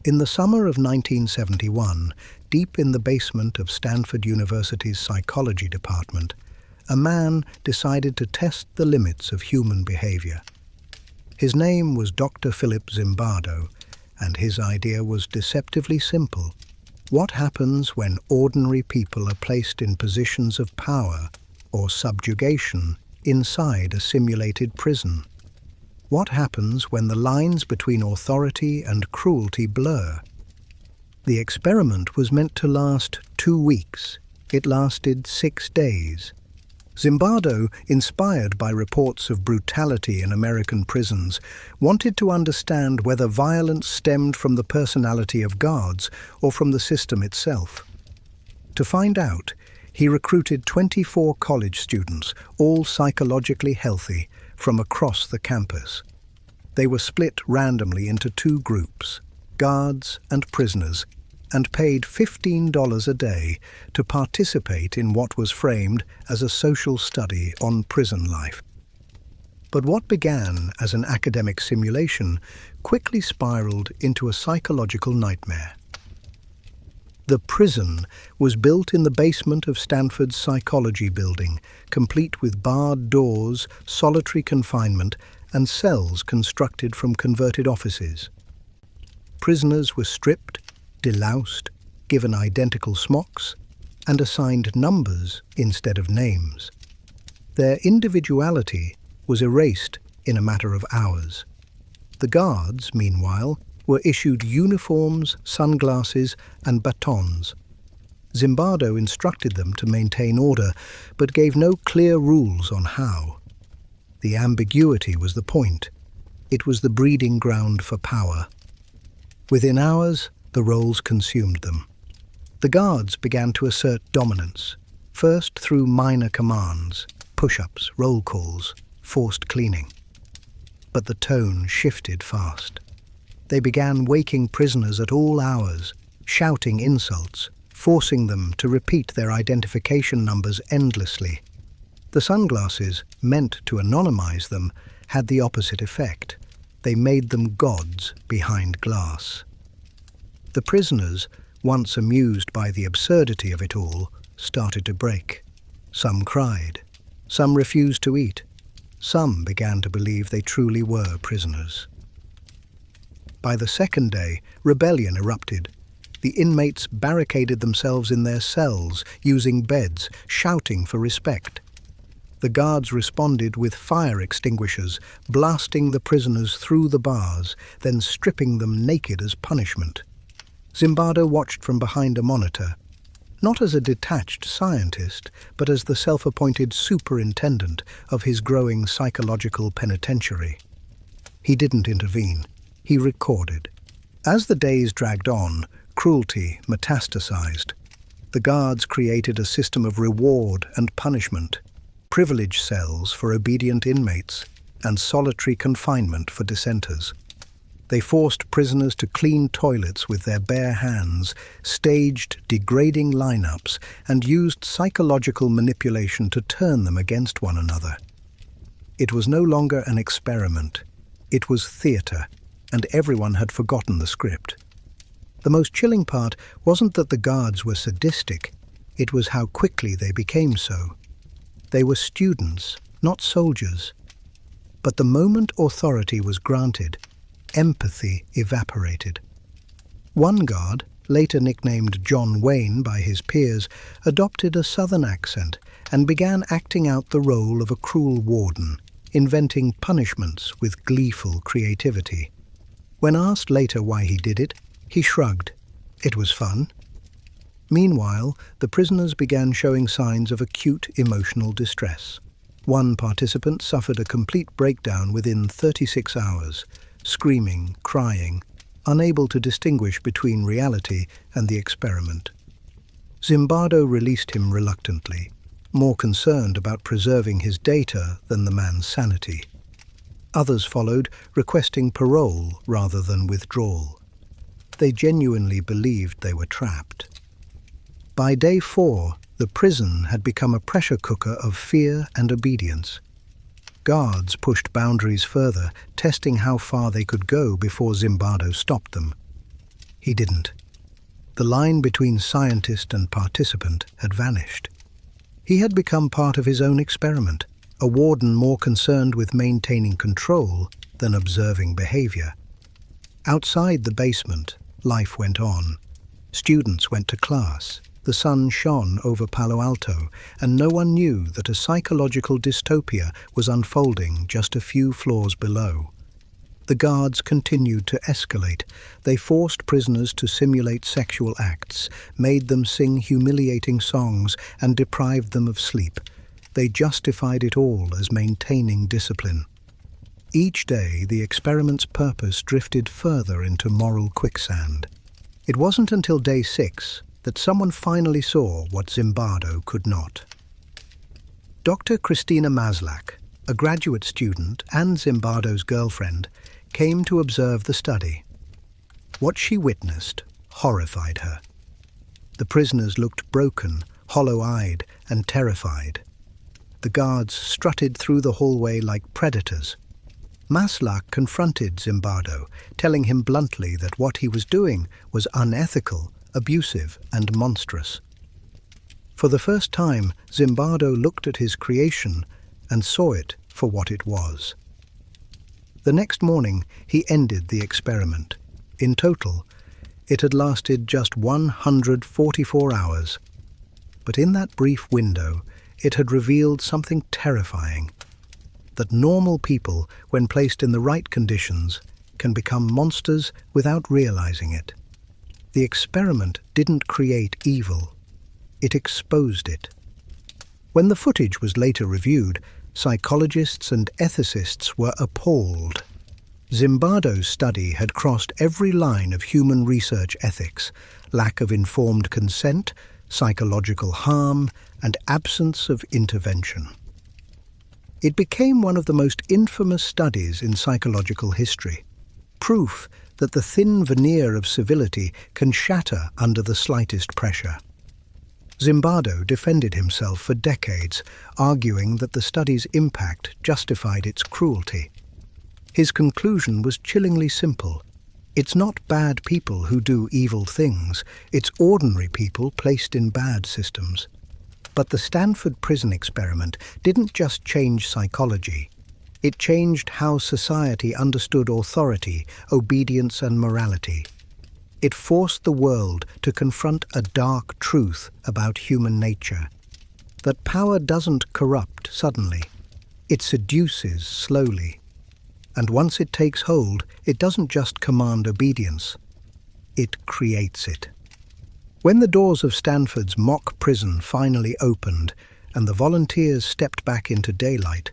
In the summer of 1971, deep in the basement of Stanford University's psychology department, a man decided to test the limits of human behavior. His name was Dr. Philip Zimbardo, and his idea was deceptively simple. What happens when ordinary people are placed in positions of power or subjugation inside a simulated prison? What happens when the lines between authority and cruelty blur? The experiment was meant to last 2 weeks. It lasted 6 days. Zimbardo, inspired by reports of brutality in American prisons, wanted to understand whether violence stemmed from the personality of guards or from the system itself. To find out, he recruited 24 college students, all psychologically healthy, from across the campus. They were split randomly into 2 groups, guards and prisoners, and paid $15 a day to participate in what was framed as a social study on prison life. But what began as an academic simulation quickly spiraled into a psychological nightmare. The prison was built in the basement of Stanford's psychology building, complete with barred doors, solitary confinement, and cells constructed from converted offices. Prisoners were stripped, deloused, given identical smocks, and assigned numbers instead of names. Their individuality was erased in a matter of hours. The guards, meanwhile, were issued uniforms, sunglasses, and batons. Zimbardo instructed them to maintain order, but gave no clear rules on how. The ambiguity was the point. It was the breeding ground for power. Within hours, the roles consumed them. The guards began to assert dominance, first through minor commands, push-ups, roll calls, forced cleaning. But the tone shifted fast. They began waking prisoners at all hours, shouting insults, forcing them to repeat their identification numbers endlessly. The sunglasses, meant to anonymize them, had the opposite effect. They made them gods behind glass. The prisoners, once amused by the absurdity of it all, started to break. Some cried. Some refused to eat. Some began to believe they truly were prisoners. By the second day, rebellion erupted. The inmates barricaded themselves in their cells, using beds, shouting for respect. The guards responded with fire extinguishers, blasting the prisoners through the bars, then stripping them naked as punishment. Zimbardo watched from behind a monitor, not as a detached scientist, but as the self-appointed superintendent of his growing psychological penitentiary. He didn't intervene. He recorded. As the days dragged on, cruelty metastasized. The guards created a system of reward and punishment, privilege cells for obedient inmates, and solitary confinement for dissenters. They forced prisoners to clean toilets with their bare hands, staged degrading lineups, and used psychological manipulation to turn them against one another. It was no longer an experiment. It was theater, and everyone had forgotten the script. The most chilling part wasn't that the guards were sadistic, it was how quickly they became so. They were students, not soldiers. But the moment authority was granted, empathy evaporated. One guard, later nicknamed John Wayne by his peers, adopted a southern accent and began acting out the role of a cruel warden, inventing punishments with gleeful creativity. When asked later why he did it, he shrugged. It was fun. Meanwhile, the prisoners began showing signs of acute emotional distress. One participant suffered a complete breakdown within 36 hours, screaming, crying, unable to distinguish between reality and the experiment. Zimbardo released him reluctantly, more concerned about preserving his data than the man's sanity. Others followed, requesting parole rather than withdrawal. They genuinely believed they were trapped. By day 4, the prison had become a pressure cooker of fear and obedience. Guards pushed boundaries further, testing how far they could go before Zimbardo stopped them. He didn't. The line between scientist and participant had vanished. He had become part of his own experiment, a warden more concerned with maintaining control than observing behavior. Outside the basement, life went on. Students went to class. The sun shone over Palo Alto, and no one knew that a psychological dystopia was unfolding just a few floors below. The guards continued to escalate. They forced prisoners to simulate sexual acts, made them sing humiliating songs, and deprived them of sleep. They justified it all as maintaining discipline. Each day, the experiment's purpose drifted further into moral quicksand. It wasn't until day 6 that someone finally saw what Zimbardo could not. Dr. Christina Maslach, a graduate student and Zimbardo's girlfriend, came to observe the study. What she witnessed horrified her. The prisoners looked broken, hollow-eyed, and terrified. The guards strutted through the hallway like predators. Maslach confronted Zimbardo, telling him bluntly that what he was doing was unethical, abusive, and monstrous. For the first time, Zimbardo looked at his creation and saw it for what it was. The next morning, he ended the experiment. In total, it had lasted just 144 hours. But in that brief window, it had revealed something terrifying. That normal people, when placed in the right conditions, can become monsters without realizing it. The experiment didn't create evil. It exposed it. When the footage was later reviewed, psychologists and ethicists were appalled. Zimbardo's study had crossed every line of human research ethics: lack of informed consent, psychological harm, and absence of intervention. It became one of the most infamous studies in psychological history, proof that the thin veneer of civility can shatter under the slightest pressure. Zimbardo defended himself for decades, arguing that the study's impact justified its cruelty. His conclusion was chillingly simple. It's not bad people who do evil things, it's ordinary people placed in bad systems. But the Stanford prison experiment didn't just change psychology. It changed how society understood authority, obedience, and morality. It forced the world to confront a dark truth about human nature. That power doesn't corrupt suddenly. It seduces slowly. And once it takes hold, it doesn't just command obedience. It creates it. When the doors of Stanford's mock prison finally opened and the volunteers stepped back into daylight,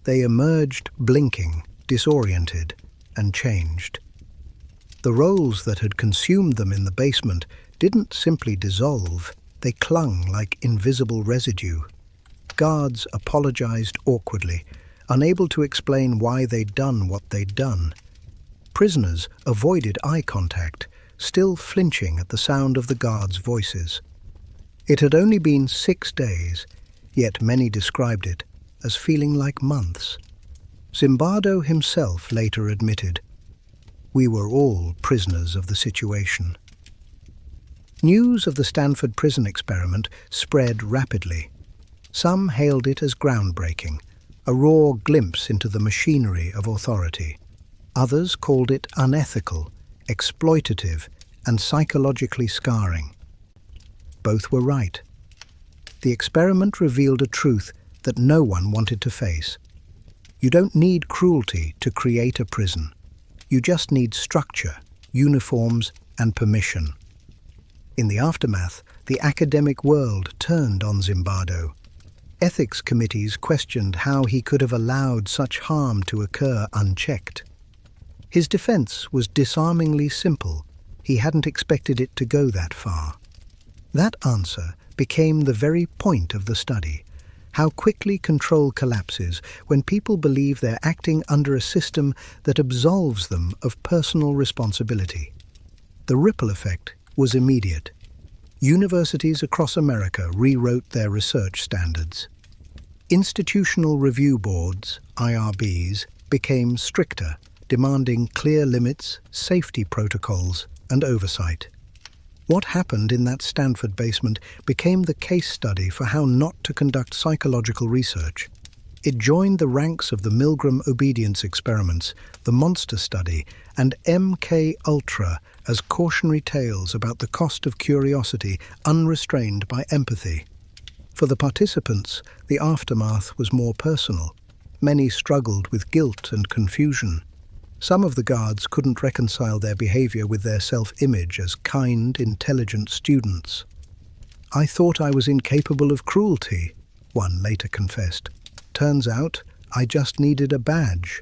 they emerged blinking, disoriented, and changed. The roles that had consumed them in the basement didn't simply dissolve, they clung like invisible residue. Guards apologized awkwardly, unable to explain why they'd done what they'd done. Prisoners avoided eye contact, still flinching at the sound of the guards' voices. It had only been 6 days, yet many described it as feeling like months. Zimbardo himself later admitted, "We were all prisoners of the situation." News of the Stanford prison experiment spread rapidly. Some hailed it as groundbreaking, a raw glimpse into the machinery of authority. Others called it unethical, exploitative, and psychologically scarring. Both were right. The experiment revealed a truth that no one wanted to face. You don't need cruelty to create a prison. You just need structure, uniforms, and permission. In the aftermath, the academic world turned on Zimbardo. Ethics committees questioned how he could have allowed such harm to occur unchecked. His defense was disarmingly simple. He hadn't expected it to go that far. That answer became the very point of the study. How quickly control collapses when people believe they're acting under a system that absolves them of personal responsibility. The ripple effect was immediate. Universities across America rewrote their research standards. Institutional review boards, IRBs, became stricter, demanding clear limits, safety protocols, and oversight. What happened in that Stanford basement became the case study for how not to conduct psychological research. It joined the ranks of the Milgram obedience experiments, the Monster Study, and MK Ultra as cautionary tales about the cost of curiosity unrestrained by empathy. For the participants, the aftermath was more personal. Many struggled with guilt and confusion. Some of the guards couldn't reconcile their behavior with their self-image as kind, intelligent students. "I thought I was incapable of cruelty," one later confessed. "Turns out, I just needed a badge."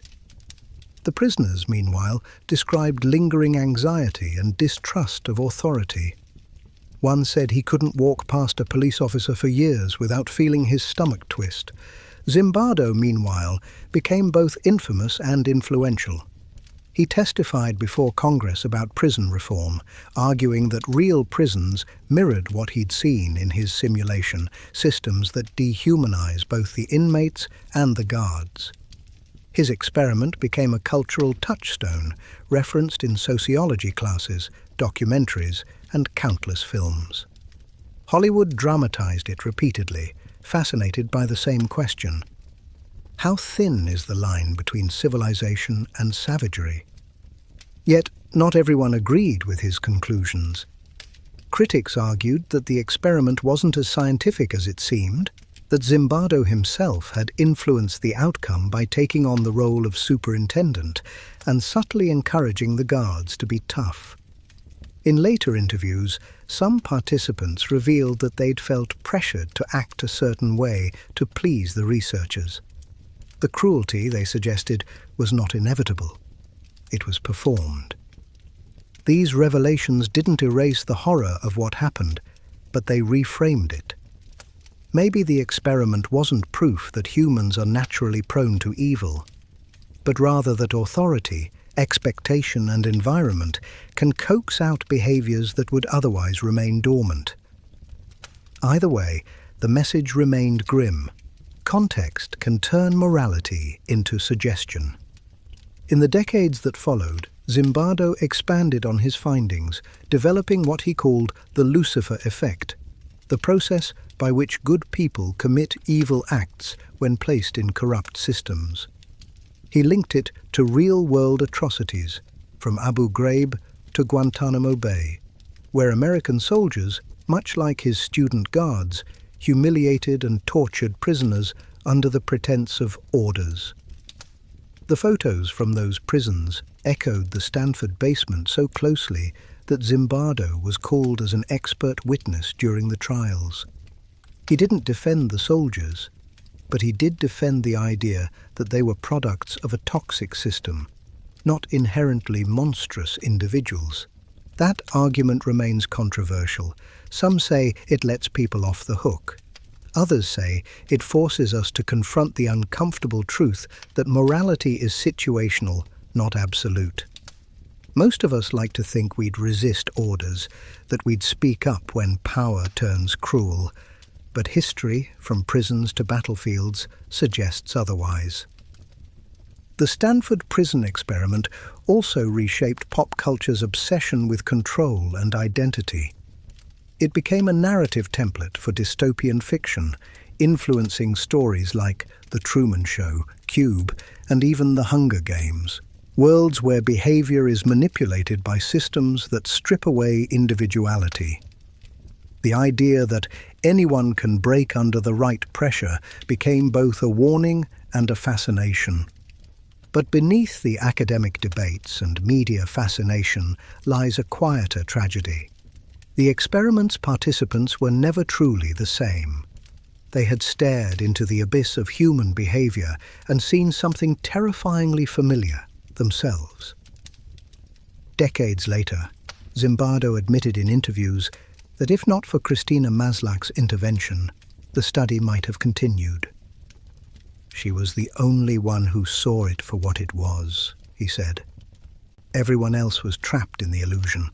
The prisoners, meanwhile, described lingering anxiety and distrust of authority. One said he couldn't walk past a police officer for years without feeling his stomach twist. Zimbardo, meanwhile, became both infamous and influential. He testified before Congress about prison reform, arguing that real prisons mirrored what he'd seen in his simulation, systems that dehumanize both the inmates and the guards. His experiment became a cultural touchstone, referenced in sociology classes, documentaries, and countless films. Hollywood dramatized it repeatedly, fascinated by the same question. How thin is the line between civilization and savagery? Yet, not everyone agreed with his conclusions. Critics argued that the experiment wasn't as scientific as it seemed, that Zimbardo himself had influenced the outcome by taking on the role of superintendent and subtly encouraging the guards to be tough. In later interviews, some participants revealed that they'd felt pressured to act a certain way to please the researchers. The cruelty, they suggested, was not inevitable. It was performed. These revelations didn't erase the horror of what happened, but they reframed it. Maybe the experiment wasn't proof that humans are naturally prone to evil, but rather that authority, expectation, and environment can coax out behaviors that would otherwise remain dormant. Either way, the message remained grim. Context can turn morality into suggestion. In the decades that followed, Zimbardo expanded on his findings, developing what he called the Lucifer effect, the process by which good people commit evil acts when placed in corrupt systems. He linked it to real-world atrocities, from Abu Ghraib to Guantanamo Bay, where American soldiers, much like his student guards, humiliated and tortured prisoners under the pretense of orders. The photos from those prisons echoed the Stanford basement so closely that Zimbardo was called as an expert witness during the trials. He didn't defend the soldiers, but he did defend the idea that they were products of a toxic system, not inherently monstrous individuals. That argument remains controversial. Some say it lets people off the hook. Others say it forces us to confront the uncomfortable truth that morality is situational, not absolute. Most of us like to think we'd resist orders, that we'd speak up when power turns cruel. But history, from prisons to battlefields, suggests otherwise. The Stanford prison experiment also reshaped pop culture's obsession with control and identity. It became a narrative template for dystopian fiction, influencing stories like The Truman Show, Cube, and even The Hunger Games. Worlds where behavior is manipulated by systems that strip away individuality. The idea that anyone can break under the right pressure became both a warning and a fascination. But beneath the academic debates and media fascination lies a quieter tragedy. The experiment's participants were never truly the same. They had stared into the abyss of human behavior and seen something terrifyingly familiar themselves. Decades later, Zimbardo admitted in interviews that if not for Christina Maslach's intervention, the study might have continued. She was the only one who saw it for what it was, he said. Everyone else was trapped in the illusion.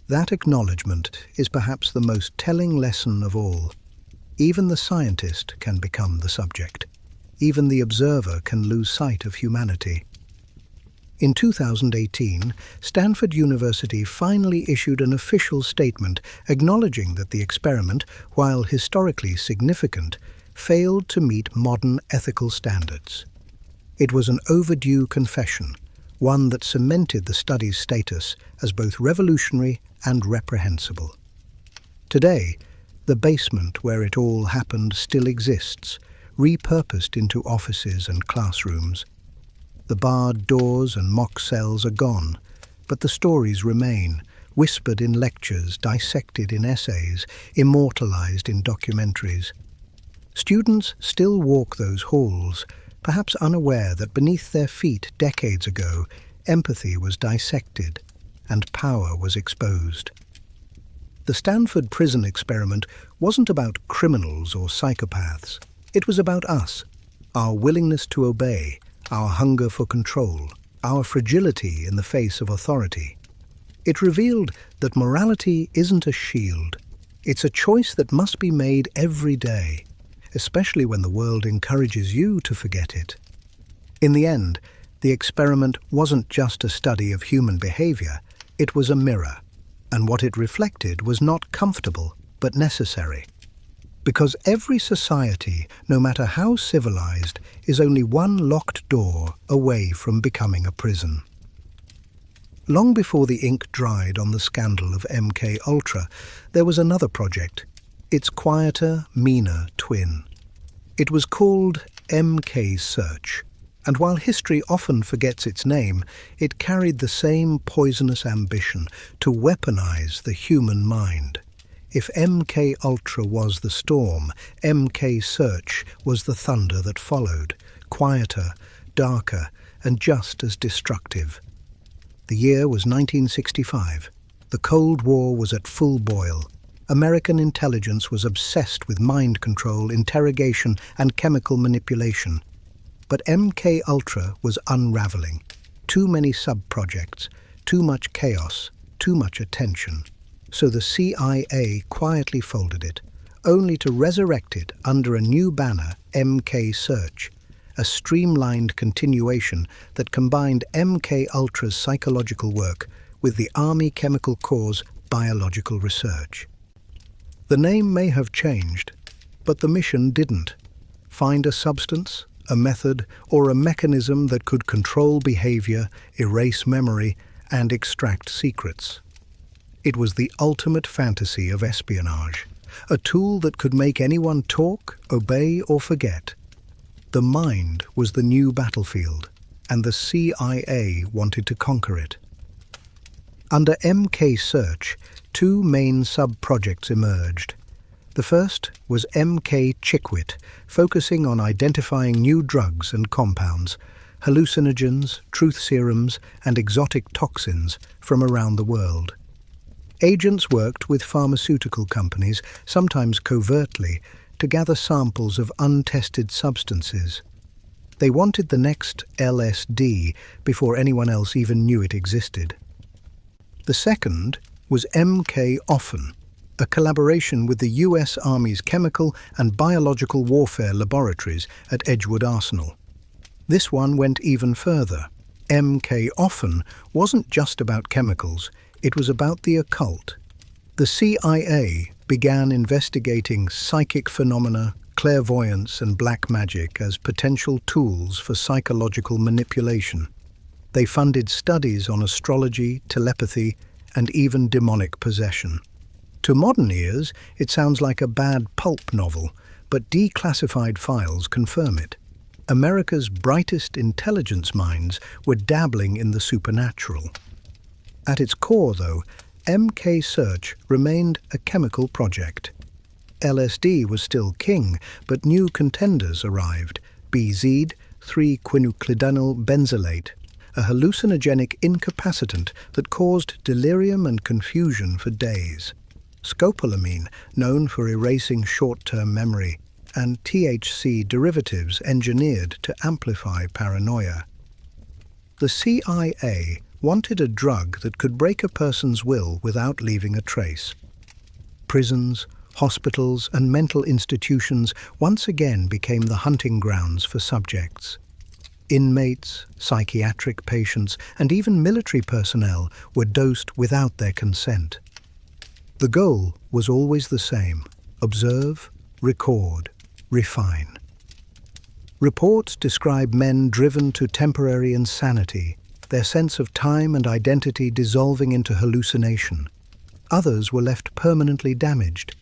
That acknowledgement is perhaps the most telling lesson of all. Even the scientist can become the subject. Even the observer can lose sight of humanity. In 2018, Stanford University finally issued an official statement acknowledging that the experiment, while historically significant, failed to meet modern ethical standards. It was an overdue confession, one that cemented the study's status as both revolutionary and reprehensible. Today, the basement where it all happened still exists, repurposed into offices and classrooms. The barred doors and mock cells are gone, but the stories remain, whispered in lectures, dissected in essays, immortalized in documentaries. Students still walk those halls, perhaps unaware that beneath their feet decades ago, empathy was dissected and power was exposed. The Stanford prison experiment wasn't about criminals or psychopaths. It was about us, our willingness to obey, our hunger for control, our fragility in the face of authority. It revealed that morality isn't a shield. It's a choice that must be made every day, especially when the world encourages you to forget it. In the end, the experiment wasn't just a study of human behavior, it was a mirror, and what it reflected was not comfortable but necessary. Because every society, no matter how civilized, is only one locked door away from becoming a prison. Long before the ink dried on the scandal of MK Ultra, there was another project, its quieter, meaner twin. It was called MK Search, and while history often forgets its name, it carried the same poisonous ambition to weaponize the human mind. If MK Ultra was the storm, MK Search was the thunder that followed, quieter, darker, and just as destructive. The year was 1965. The Cold War was at full boil. American intelligence was obsessed with mind control, interrogation, and chemical manipulation. But MK Ultra was unraveling. Too many sub-projects, too much chaos, too much attention. So the CIA quietly folded it, only to resurrect it under a new banner, MK Search, a streamlined continuation that combined MK Ultra's psychological work with the Army Chemical Corps' biological research. The name may have changed, but the mission didn't. Find a substance, a method, or a mechanism that could control behavior, erase memory, and extract secrets. It was the ultimate fantasy of espionage, a tool that could make anyone talk, obey, or forget. The mind was the new battlefield, and the CIA wanted to conquer it. Under MK Search, two main sub-projects emerged. The first was MK Chickwit, focusing on identifying new drugs and compounds, hallucinogens, truth serums, and exotic toxins from around the world. Agents worked with pharmaceutical companies, sometimes covertly, to gather samples of untested substances. They wanted the next LSD before anyone else even knew it existed. The second was MK Often, a collaboration with the US Army's Chemical and Biological Warfare Laboratories at Edgewood Arsenal. This one went even further. MK Often wasn't just about chemicals, it was about the occult. The CIA began investigating psychic phenomena, clairvoyance, and black magic as potential tools for psychological manipulation. They funded studies on astrology, telepathy, and even demonic possession. To modern ears, it sounds like a bad pulp novel, but declassified files confirm it. America's brightest intelligence minds were dabbling in the supernatural. At its core, though, MK Search remained a chemical project. LSD was still king, but new contenders arrived: BZ, 3-quinaclidinyl benzylate, a hallucinogenic incapacitant that caused delirium and confusion for days; scopolamine, known for erasing short-term memory; and THC derivatives engineered to amplify paranoia. The CIA wanted a drug that could break a person's will without leaving a trace. Prisons, hospitals, and mental institutions once again became the hunting grounds for subjects. Inmates, psychiatric patients, and even military personnel were dosed without their consent. The goal was always the same: observe, record, refine. Reports describe men driven to temporary insanity, their sense of time and identity dissolving into hallucination. Others were left permanently damaged.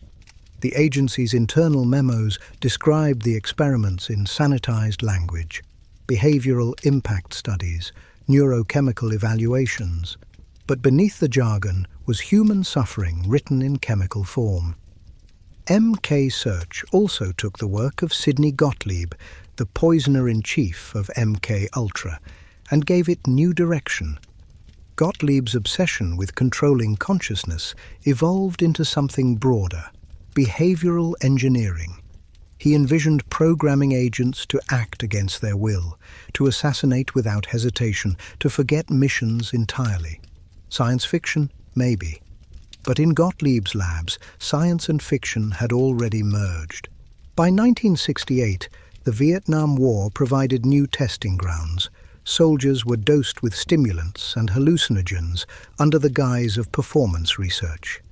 The agency's internal memos described the experiments in sanitized language, behavioral impact studies, neurochemical evaluations. But beneath the jargon was human suffering written in chemical form. MK Search also took the work of Sidney Gottlieb, the poisoner-in-chief of MK Ultra, and gave it new direction. Gottlieb's obsession with controlling consciousness evolved into something broader: behavioral engineering. He envisioned programming agents to act against their will, to assassinate without hesitation, to forget missions entirely. Science fiction? Maybe. But in Gottlieb's labs, science and fiction had already merged. By 1968, the Vietnam War provided new testing grounds. Soldiers were dosed with stimulants and hallucinogens under the guise of performance research.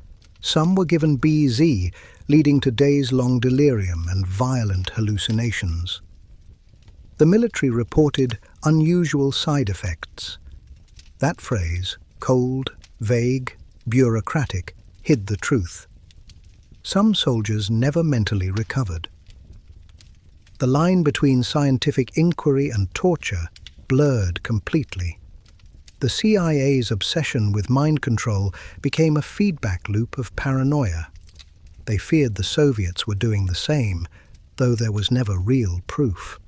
Some were given BZ, leading to days-long delirium and violent hallucinations. The military reported unusual side effects. That phrase, cold, vague, bureaucratic, hid the truth. Some soldiers never mentally recovered. The line between scientific inquiry and torture blurred completely. The CIA's obsession with mind control became a feedback loop of paranoia. They feared the Soviets were doing the same, though there was never real proof.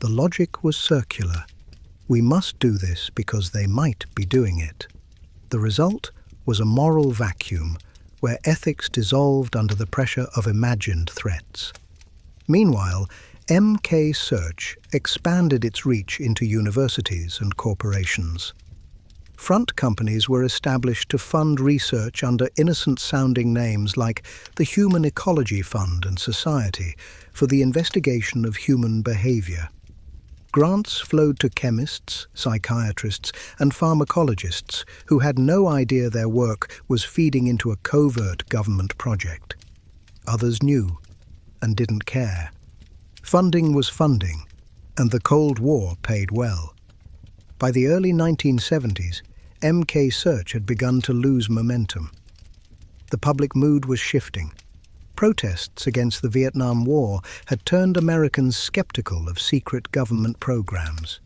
The logic was circular. We must do this because they might be doing it. The result was a moral vacuum where ethics dissolved under the pressure of imagined threats. Meanwhile, MK Search expanded its reach into universities and corporations. Front companies were established to fund research under innocent-sounding names like the Human Ecology Fund and Society for the investigation of human behavior. Grants flowed to chemists, psychiatrists, and pharmacologists who had no idea their work was feeding into a covert government project. Others knew and didn't care. Funding was funding, and the Cold War paid well. By the early 1970s, MK Search had begun to lose momentum. The public mood was shifting. Protests against the Vietnam War had turned Americans skeptical of secret government programs.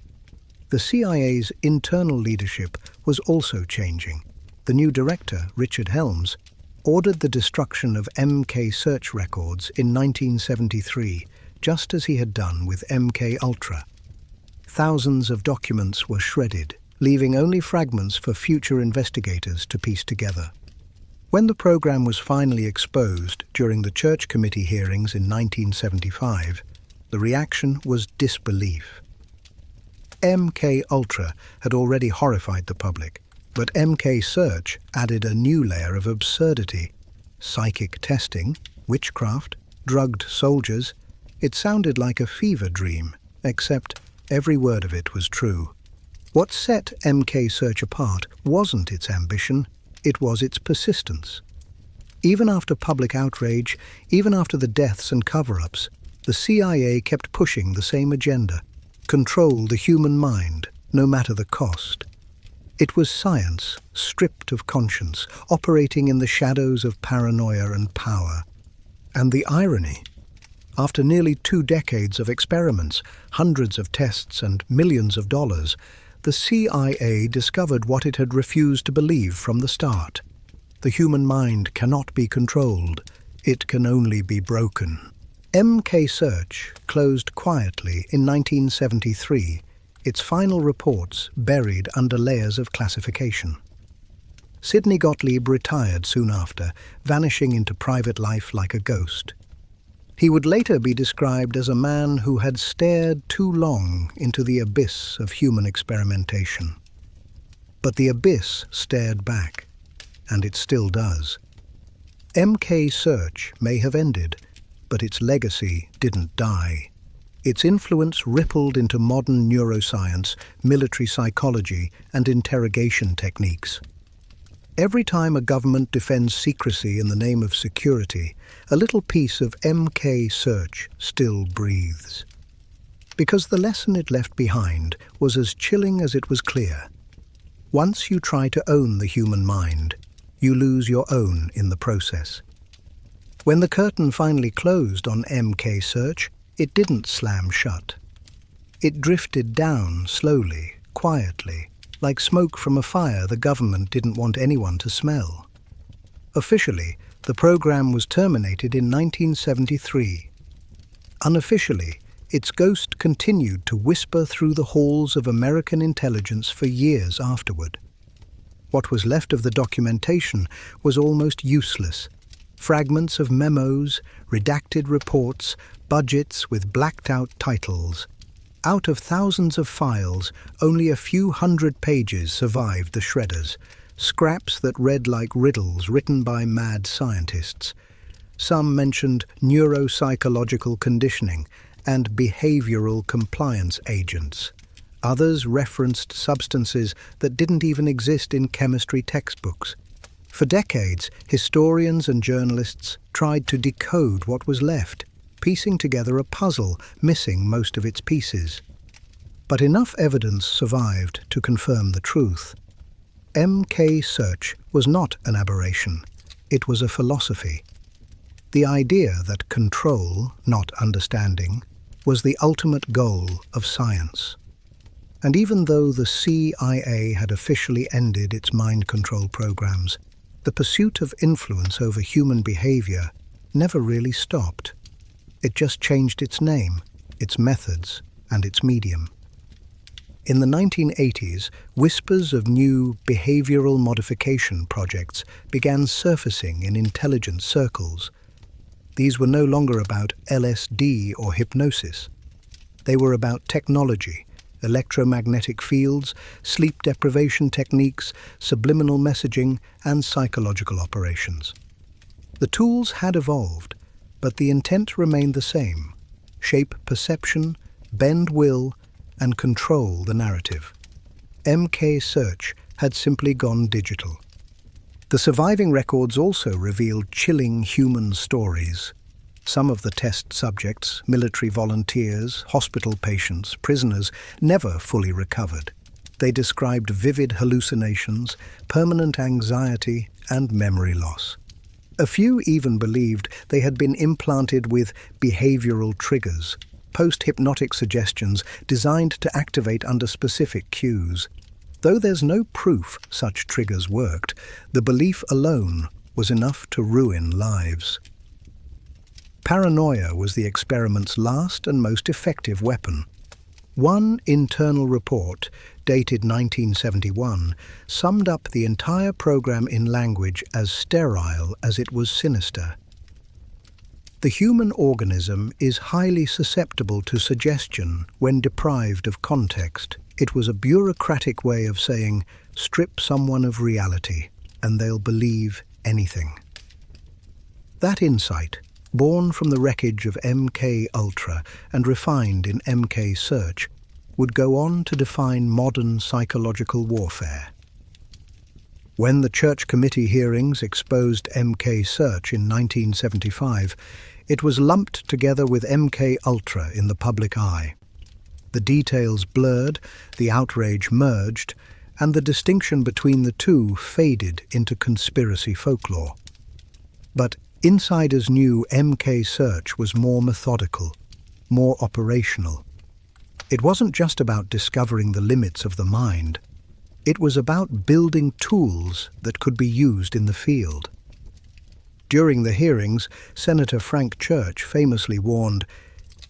The CIA's internal leadership was also changing. The new director, Richard Helms, ordered the destruction of MK Search records in 1973, just as he had done with MK Ultra. Thousands of documents were shredded, leaving only fragments for future investigators to piece together. When the program was finally exposed during the Church Committee hearings in 1975, the reaction was disbelief. MK Ultra had already horrified the public, but MK Search added a new layer of absurdity. Psychic testing, witchcraft, drugged soldiers. It sounded like a fever dream, except every word of it was true. What set MK Search apart wasn't its ambition, it was its persistence. Even after public outrage, even after the deaths and cover-ups, the CIA kept pushing the same agenda: control the human mind, no matter the cost. It was science, stripped of conscience, operating in the shadows of paranoia and power. And the irony: after nearly 2 decades of experiments, hundreds of tests and millions of dollars, the CIA discovered what it had refused to believe from the start. The human mind cannot be controlled. It can only be broken. MK Search closed quietly in 1973, its final reports buried under layers of classification. Sidney Gottlieb retired soon after, vanishing into private life like a ghost. He would later be described as a man who had stared too long into the abyss of human experimentation. But the abyss stared back, and it still does. MK Search may have ended, but its legacy didn't die. Its influence rippled into modern neuroscience, military psychology, and interrogation techniques. Every time a government defends secrecy in the name of security, a little piece of MK Search still breathes. Because the lesson it left behind was as chilling as it was clear. Once you try to own the human mind, you lose your own in the process. When the curtain finally closed on MK Search, it didn't slam shut. It drifted down slowly, quietly, like smoke from a fire the government didn't want anyone to smell. Officially, the program was terminated in 1973. Unofficially, its ghost continued to whisper through the halls of American intelligence for years afterward. What was left of the documentation was almost useless. Fragments of memos, redacted reports, budgets with blacked-out titles. Out of thousands of files, only a few hundred pages survived the shredders, scraps that read like riddles written by mad scientists. Some mentioned neuropsychological conditioning and behavioral compliance agents. Others referenced substances that didn't even exist in chemistry textbooks. For decades, historians and journalists tried to decode what was left, piecing together a puzzle missing most of its pieces. But enough evidence survived to confirm the truth. MK Search was not an aberration. It was a philosophy. The idea that control, not understanding, was the ultimate goal of science. And even though the CIA had officially ended its mind control programs, the pursuit of influence over human behavior never really stopped. It just changed its name, its methods, and its medium. In the 1980s, whispers of new behavioral modification projects began surfacing in intelligence circles. These were no longer about LSD or hypnosis. They were about technology, electromagnetic fields, sleep deprivation techniques, subliminal messaging, and psychological operations. The tools had evolved, but the intent remained the same: shape perception, bend will, and control the narrative. MK Search had simply gone digital. The surviving records also revealed chilling human stories. Some of the test subjects, military volunteers, hospital patients, prisoners, never fully recovered. They described vivid hallucinations, permanent anxiety, and memory loss. A few even believed they had been implanted with behavioral triggers, post-hypnotic suggestions designed to activate under specific cues. Though there's no proof such triggers worked, the belief alone was enough to ruin lives. Paranoia was the experiment's last and most effective weapon. One internal report, dated 1971, summed up the entire program in language as sterile as it was sinister. The human organism is highly susceptible to suggestion when deprived of context. It was a bureaucratic way of saying, strip someone of reality, and they'll believe anything. That insight, born from the wreckage of MK Ultra and refined in MK Search, would go on to define modern psychological warfare. When the Church Committee hearings exposed MK Search in 1975, it was lumped together with MK Ultra in the public eye. The details blurred, the outrage merged, and the distinction between the two faded into conspiracy folklore. But insiders knew MK Search was more methodical, more operational. It wasn't just about discovering the limits of the mind. It was about building tools that could be used in the field. During the hearings, Senator Frank Church famously warned,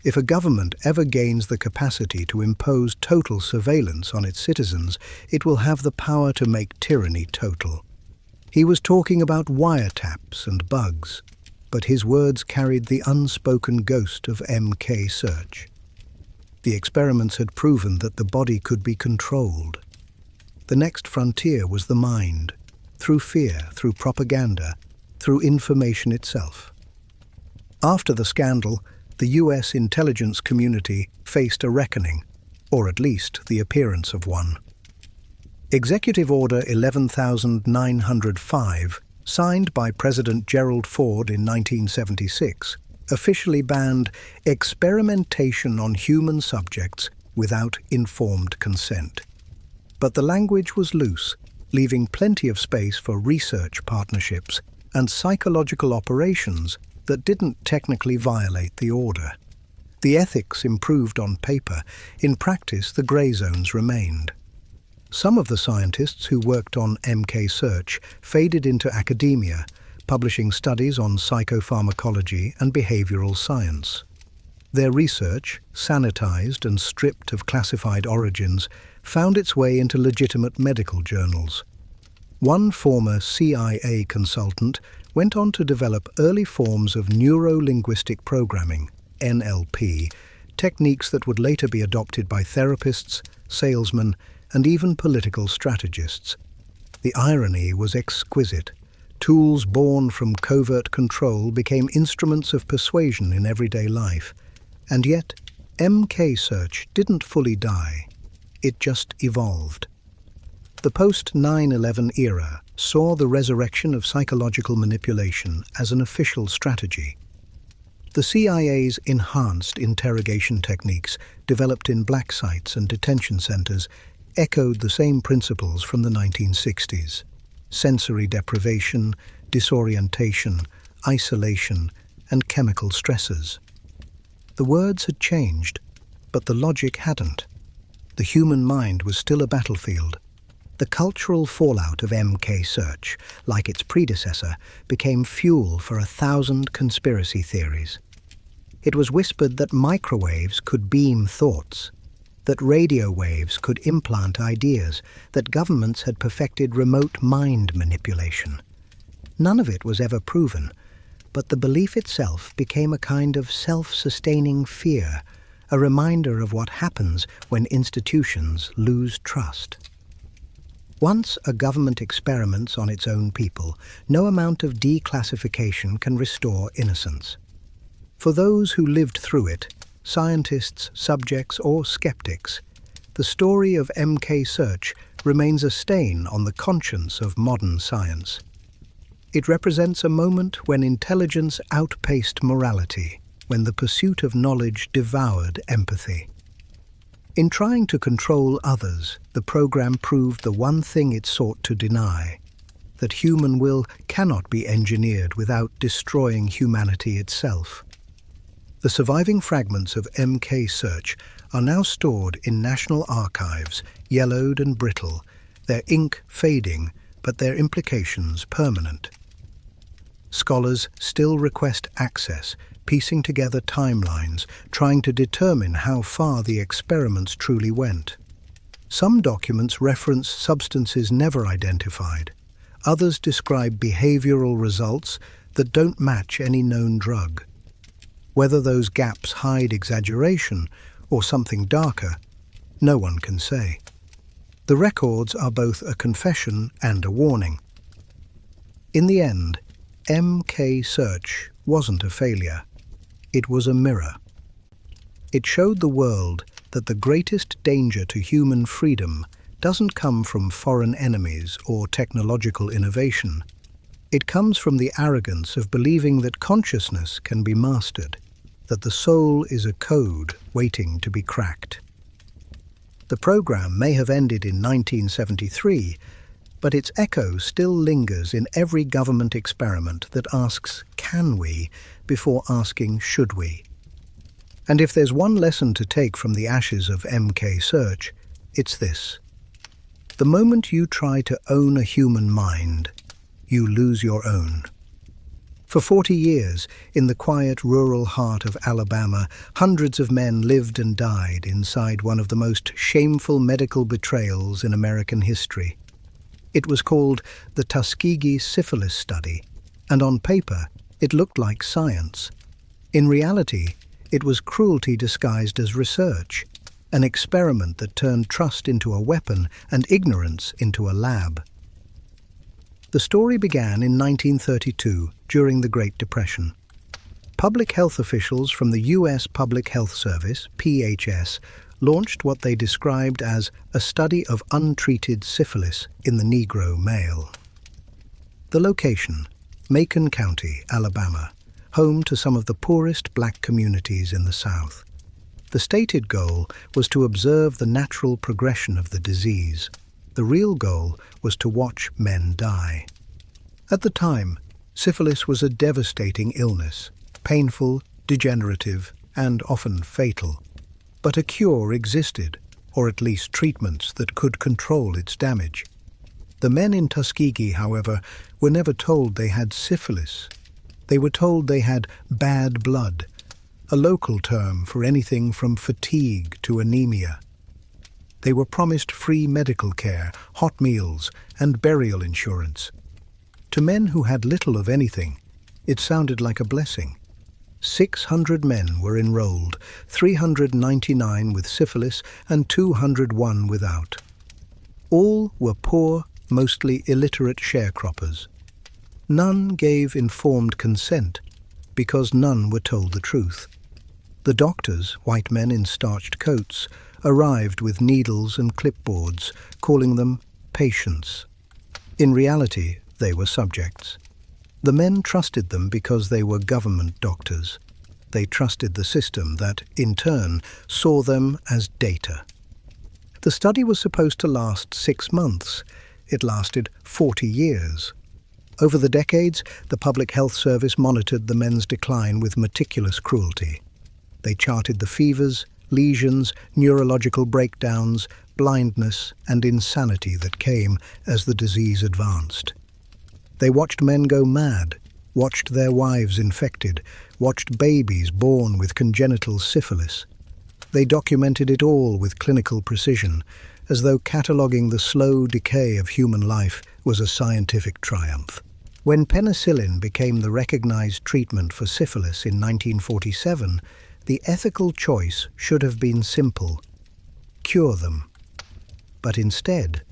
"If a government ever gains the capacity to impose total surveillance on its citizens, it will have the power to make tyranny total." He was talking about wiretaps and bugs, but his words carried the unspoken ghost of MK Search. The experiments had proven that the body could be controlled. The next frontier was the mind, through fear, through propaganda, through information itself. After the scandal, the US intelligence community faced a reckoning, or at least the appearance of one. Executive Order 11,905, signed by President Gerald Ford in 1976, officially banned experimentation on human subjects without informed consent. But the language was loose, leaving plenty of space for research partnerships and psychological operations that didn't technically violate the order. The ethics improved on paper. In practice, the grey zones remained. Some of the scientists who worked on MK Search faded into academia, publishing studies on psychopharmacology and behavioral science. Their research, sanitized and stripped of classified origins, found its way into legitimate medical journals. One former CIA consultant went on to develop early forms of neuro-linguistic programming, NLP, techniques that would later be adopted by therapists, salesmen, and even political strategists. The irony was exquisite. Tools born from covert control became instruments of persuasion in everyday life. And yet, MK Search didn't fully die. It just evolved. The post-9/11 era saw the resurrection of psychological manipulation as an official strategy. The CIA's enhanced interrogation techniques, developed in black sites and detention centers, echoed the same principles from the 1960s. Sensory deprivation, disorientation, isolation, and chemical stressors. The words had changed, but the logic hadn't. The human mind was still a battlefield. The cultural fallout of MK Search, like its predecessor, became fuel for 1,000 conspiracy theories. It was whispered that microwaves could beam thoughts, that radio waves could implant ideas, that governments had perfected remote mind manipulation. None of it was ever proven, but the belief itself became a kind of self-sustaining fear, a reminder of what happens when institutions lose trust. Once a government experiments on its own people, no amount of declassification can restore innocence. For those who lived through it, scientists, subjects, or skeptics, the story of MK Search remains a stain on the conscience of modern science. It represents a moment when intelligence outpaced morality, when the pursuit of knowledge devoured empathy. In trying to control others, the program proved the one thing it sought to deny, that human will cannot be engineered without destroying humanity itself. The surviving fragments of MK Search are now stored in national archives, yellowed and brittle, their ink fading, but their implications permanent. Scholars still request access, piecing together timelines, trying to determine how far the experiments truly went. Some documents reference substances never identified. Others describe behavioral results that don't match any known drug. Whether those gaps hide exaggeration or something darker, no one can say. The records are both a confession and a warning. In the end, MK Search wasn't a failure. It was a mirror. It showed the world that the greatest danger to human freedom doesn't come from foreign enemies or technological innovation. It comes from the arrogance of believing that consciousness can be mastered, that the soul is a code waiting to be cracked. The program may have ended in 1973, but its echo still lingers in every government experiment that asks, "Can we?" before asking, "Should we?" And if there's one lesson to take from the ashes of MK Search, it's this. The moment you try to own a human mind, you lose your own. For 40 years, in the quiet rural heart of Alabama, hundreds of men lived and died inside one of the most shameful medical betrayals in American history. It was called the Tuskegee Syphilis Study, and on paper, it looked like science. In reality, it was cruelty disguised as research, an experiment that turned trust into a weapon and ignorance into a lab. The story began in 1932, during the Great Depression. Public health officials from the U.S. Public Health Service, PHS, launched what they described as a study of untreated syphilis in the Negro male. The location, Macon County, Alabama, home to some of the poorest black communities in the South. The stated goal was to observe the natural progression of the disease. The real goal was to watch men die. At the time, syphilis was a devastating illness, painful, degenerative, and often fatal. But a cure existed, or at least treatments that could control its damage. The men in Tuskegee, however, were never told they had syphilis. They were told they had bad blood, a local term for anything from fatigue to anemia. They were promised free medical care, hot meals, and burial insurance. To men who had little of anything, it sounded like a blessing. 600 men were enrolled, 399 with syphilis and 201 without. All were poor, mostly illiterate sharecroppers. None gave informed consent, because none were told the truth. The doctors, white men in starched coats, arrived with needles and clipboards, calling them patients. In reality, they were subjects. The men trusted them because they were government doctors. They trusted the system that, in turn, saw them as data. The study was supposed to last 6 months. It lasted 40 years. Over the decades, the Public Health Service monitored the men's decline with meticulous cruelty. They charted the fevers, lesions, neurological breakdowns, blindness, and insanity that came as the disease advanced. They watched men go mad, watched their wives infected, watched babies born with congenital syphilis. They documented it all with clinical precision, as though cataloguing the slow decay of human life was a scientific triumph. When penicillin became the recognized treatment for syphilis in 1947, The ethical choice should have been simple: cure them. But instead,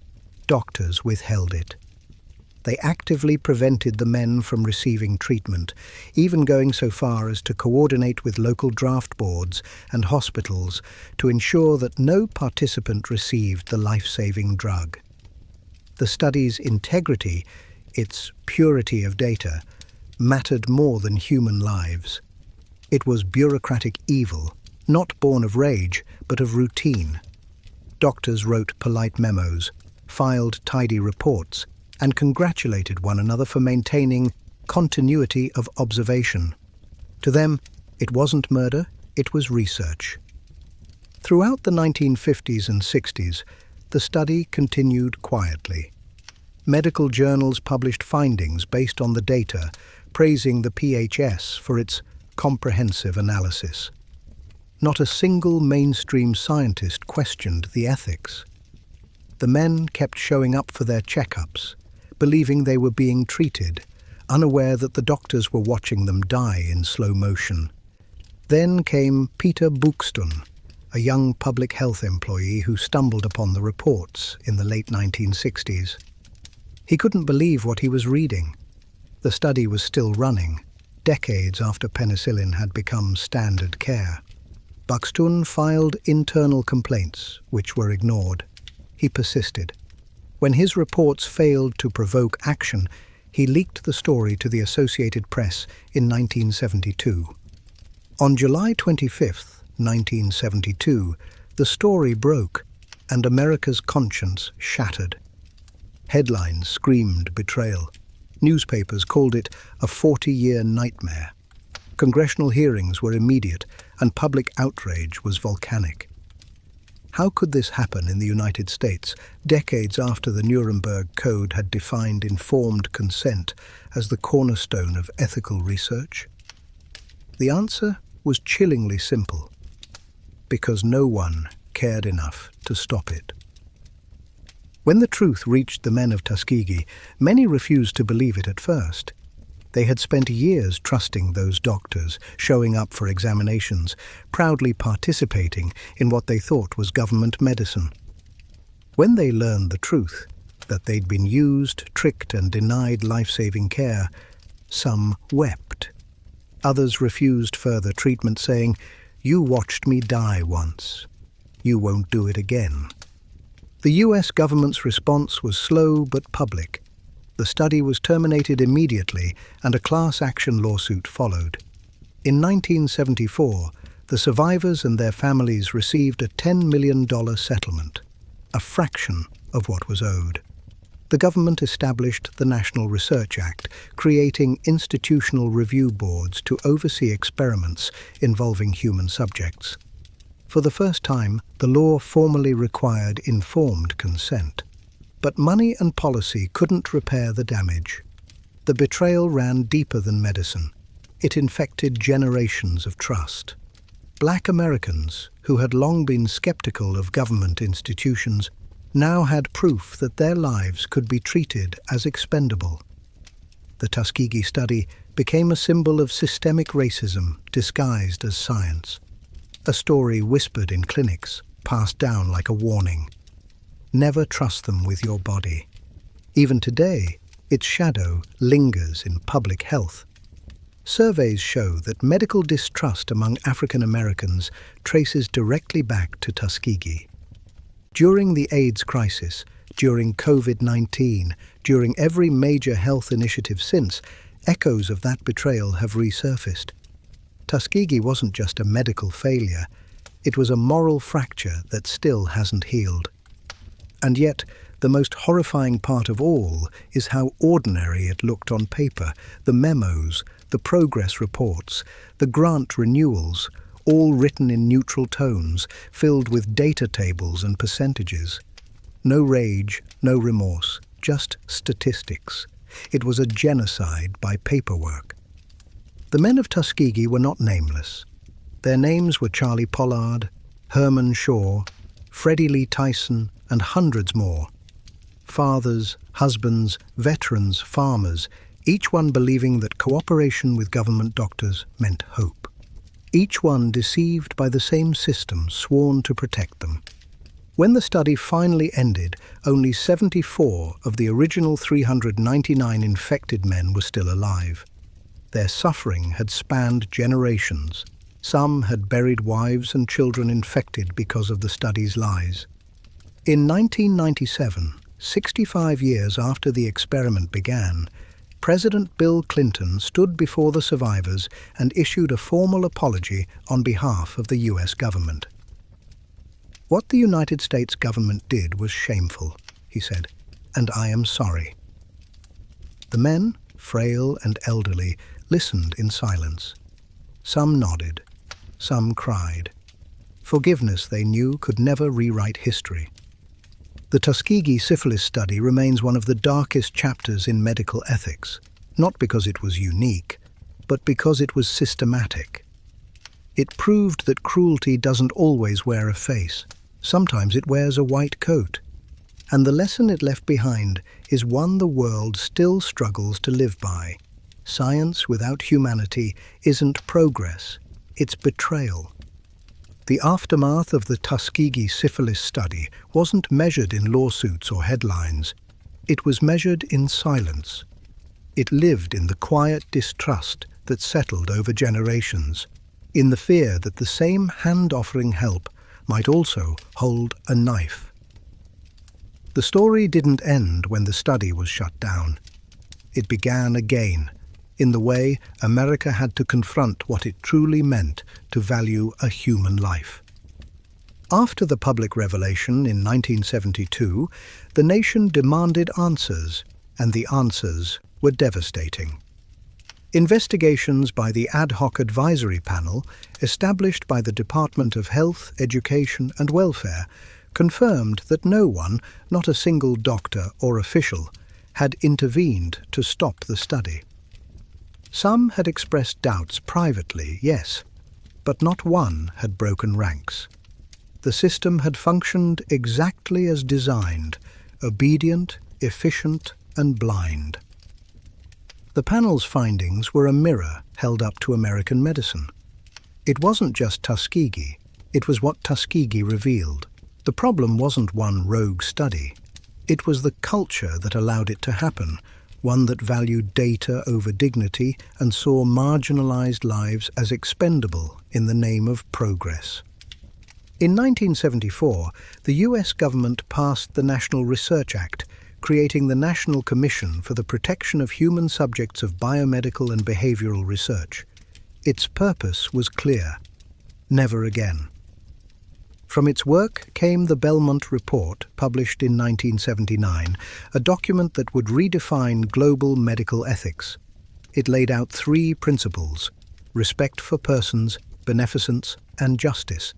doctors withheld it. They actively prevented the men from receiving treatment, even going so far as to coordinate with local draft boards and hospitals to ensure that no participant received the life-saving drug. The study's integrity, its purity of data, mattered more than human lives. It was bureaucratic evil, not born of rage, but of routine. Doctors wrote polite memos, filed tidy reports, and congratulated one another for maintaining continuity of observation. To them, it wasn't murder, it was research. Throughout the 1950s and 60s, the study continued quietly. Medical journals published findings based on the data, praising the PHS for its comprehensive analysis. Not a single mainstream scientist questioned the ethics. The men kept showing up for their checkups, believing they were being treated, unaware that the doctors were watching them die in slow motion. Then came Peter Buxton, a young public health employee who stumbled upon the reports in the late 1960s. He couldn't believe what he was reading. The study was still running, decades after penicillin had become standard care. Buxton filed internal complaints, which were ignored. He persisted. When his reports failed to provoke action, he leaked the story to the Associated Press in 1972. On July 25, 1972, the story broke, and America's conscience shattered. Headlines screamed betrayal. Newspapers called it a 40-year nightmare. Congressional hearings were immediate, and public outrage was volcanic. How could this happen in the United States, decades after the Nuremberg Code had defined informed consent as the cornerstone of ethical research? The answer was chillingly simple: because no one cared enough to stop it. When the truth reached the men of Tuskegee, many refused to believe it at first. They had spent years trusting those doctors, showing up for examinations, proudly participating in what they thought was government medicine. When they learned the truth, that they'd been used, tricked, and denied life-saving care, some wept. Others refused further treatment, saying, "You watched me die once. You won't do it again." The US government's response was slow but public. The study was terminated immediately, and a class action lawsuit followed. In 1974, the survivors and their families received a $10 million settlement, a fraction of what was owed. The government established the National Research Act, creating institutional review boards to oversee experiments involving human subjects. For the first time, the law formally required informed consent. But money and policy couldn't repair the damage. The betrayal ran deeper than medicine. It infected generations of trust. Black Americans, who had long been skeptical of government institutions, now had proof that their lives could be treated as expendable. The Tuskegee study became a symbol of systemic racism disguised as science. A story whispered in clinics, passed down like a warning. Never trust them with your body. Even today, its shadow lingers in public health. Surveys show that medical distrust among African Americans traces directly back to Tuskegee. During the AIDS crisis, during COVID-19, during every major health initiative since, echoes of that betrayal have resurfaced. Tuskegee wasn't just a medical failure, it was a moral fracture that still hasn't healed. And yet, the most horrifying part of all is how ordinary it looked on paper. The memos, the progress reports, the grant renewals, all written in neutral tones, filled with data tables and percentages. No rage, no remorse, just statistics. It was a genocide by paperwork. The men of Tuskegee were not nameless. Their names were Charlie Pollard, Herman Shaw, Freddie Lee Tyson, and hundreds more. Fathers, husbands, veterans, farmers, each one believing that cooperation with government doctors meant hope. each one deceived by the same system sworn to protect them. When the study finally ended, only 74 of the original 399 infected men were still alive. Their suffering had spanned generations. Some had buried wives and children infected because of the study's lies. In 1997, 65 years after the experiment began, President Bill Clinton stood before the survivors and issued a formal apology on behalf of the US government. "What the United States government did was shameful," he said, "and I am sorry." The men, frail and elderly, listened in silence. Some nodded, some cried. Forgiveness, they knew, could never rewrite history. The Tuskegee syphilis study remains one of the darkest chapters in medical ethics, not because it was unique, but because it was systematic. It proved that cruelty doesn't always wear a face. Sometimes it wears a white coat. And the lesson it left behind is one the world still struggles to live by. Science without humanity isn't progress, it's betrayal. The aftermath of the Tuskegee syphilis study wasn't measured in lawsuits or headlines. It was measured in silence. It lived in the quiet distrust that settled over generations, in the fear that the same hand offering help might also hold a knife. The story didn't end when the study was shut down. It began again, in the way America had to confront what it truly meant to value a human life. After the public revelation in 1972, the nation demanded answers, and the answers were devastating. Investigations by the Ad Hoc Advisory Panel, established by the Department of Health, Education and Welfare, confirmed that no one, not a single doctor or official, had intervened to stop the study. Some had expressed doubts privately, yes, but not one had broken ranks. The system had functioned exactly as designed, obedient, efficient and blind. The panel's findings were a mirror held up to American medicine. It wasn't just Tuskegee, it was what Tuskegee revealed. The problem wasn't one rogue study. It was the culture that allowed it to happen, one that valued data over dignity and saw marginalized lives as expendable in the name of progress. In 1974, the US government passed the National Research Act, creating the National Commission for the Protection of Human Subjects of Biomedical and Behavioral Research. Its purpose was clear: never again. From its work came the Belmont Report, published in 1979, a document that would redefine global medical ethics. It laid out 3 principles: respect for persons, beneficence, and justice,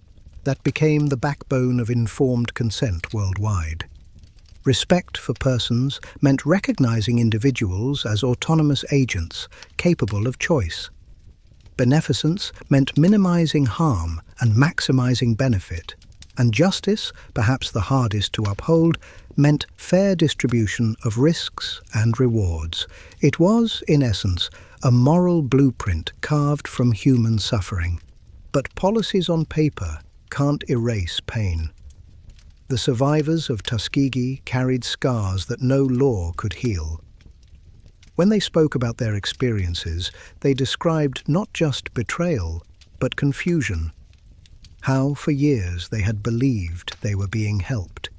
that became the backbone of informed consent worldwide. Respect for persons meant recognizing individuals as autonomous agents capable of choice. Beneficence meant minimizing harm and maximizing benefit. And justice, perhaps the hardest to uphold, meant fair distribution of risks and rewards. It was, in essence, a moral blueprint carved from human suffering. But policies on paper can't erase pain. The survivors of Tuskegee carried scars that no law could heal. When they spoke about their experiences, they described not just betrayal, but confusion. How for years they had believed they were being helped.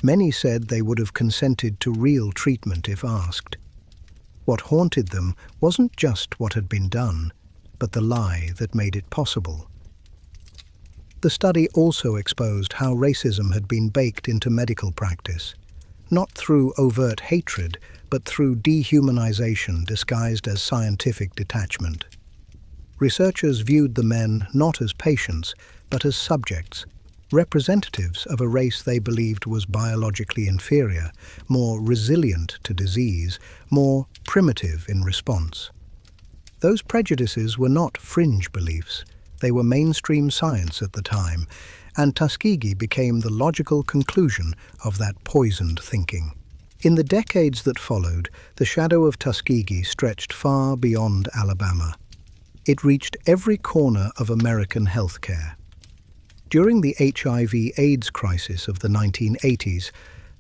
Many said they would have consented to real treatment if asked. What haunted them wasn't just what had been done, but the lie that made it possible. The study also exposed how racism had been baked into medical practice, not through overt hatred, but through dehumanization disguised as scientific detachment. Researchers viewed the men not as patients, but as subjects, representatives of a race they believed was biologically inferior, more resilient to disease, more primitive in response. Those prejudices were not fringe beliefs. They were mainstream science at the time, and Tuskegee became the logical conclusion of that poisoned thinking. In the decades that followed, the shadow of Tuskegee stretched far beyond Alabama. It reached every corner of American healthcare. During the HIV/AIDS crisis of the 1980s,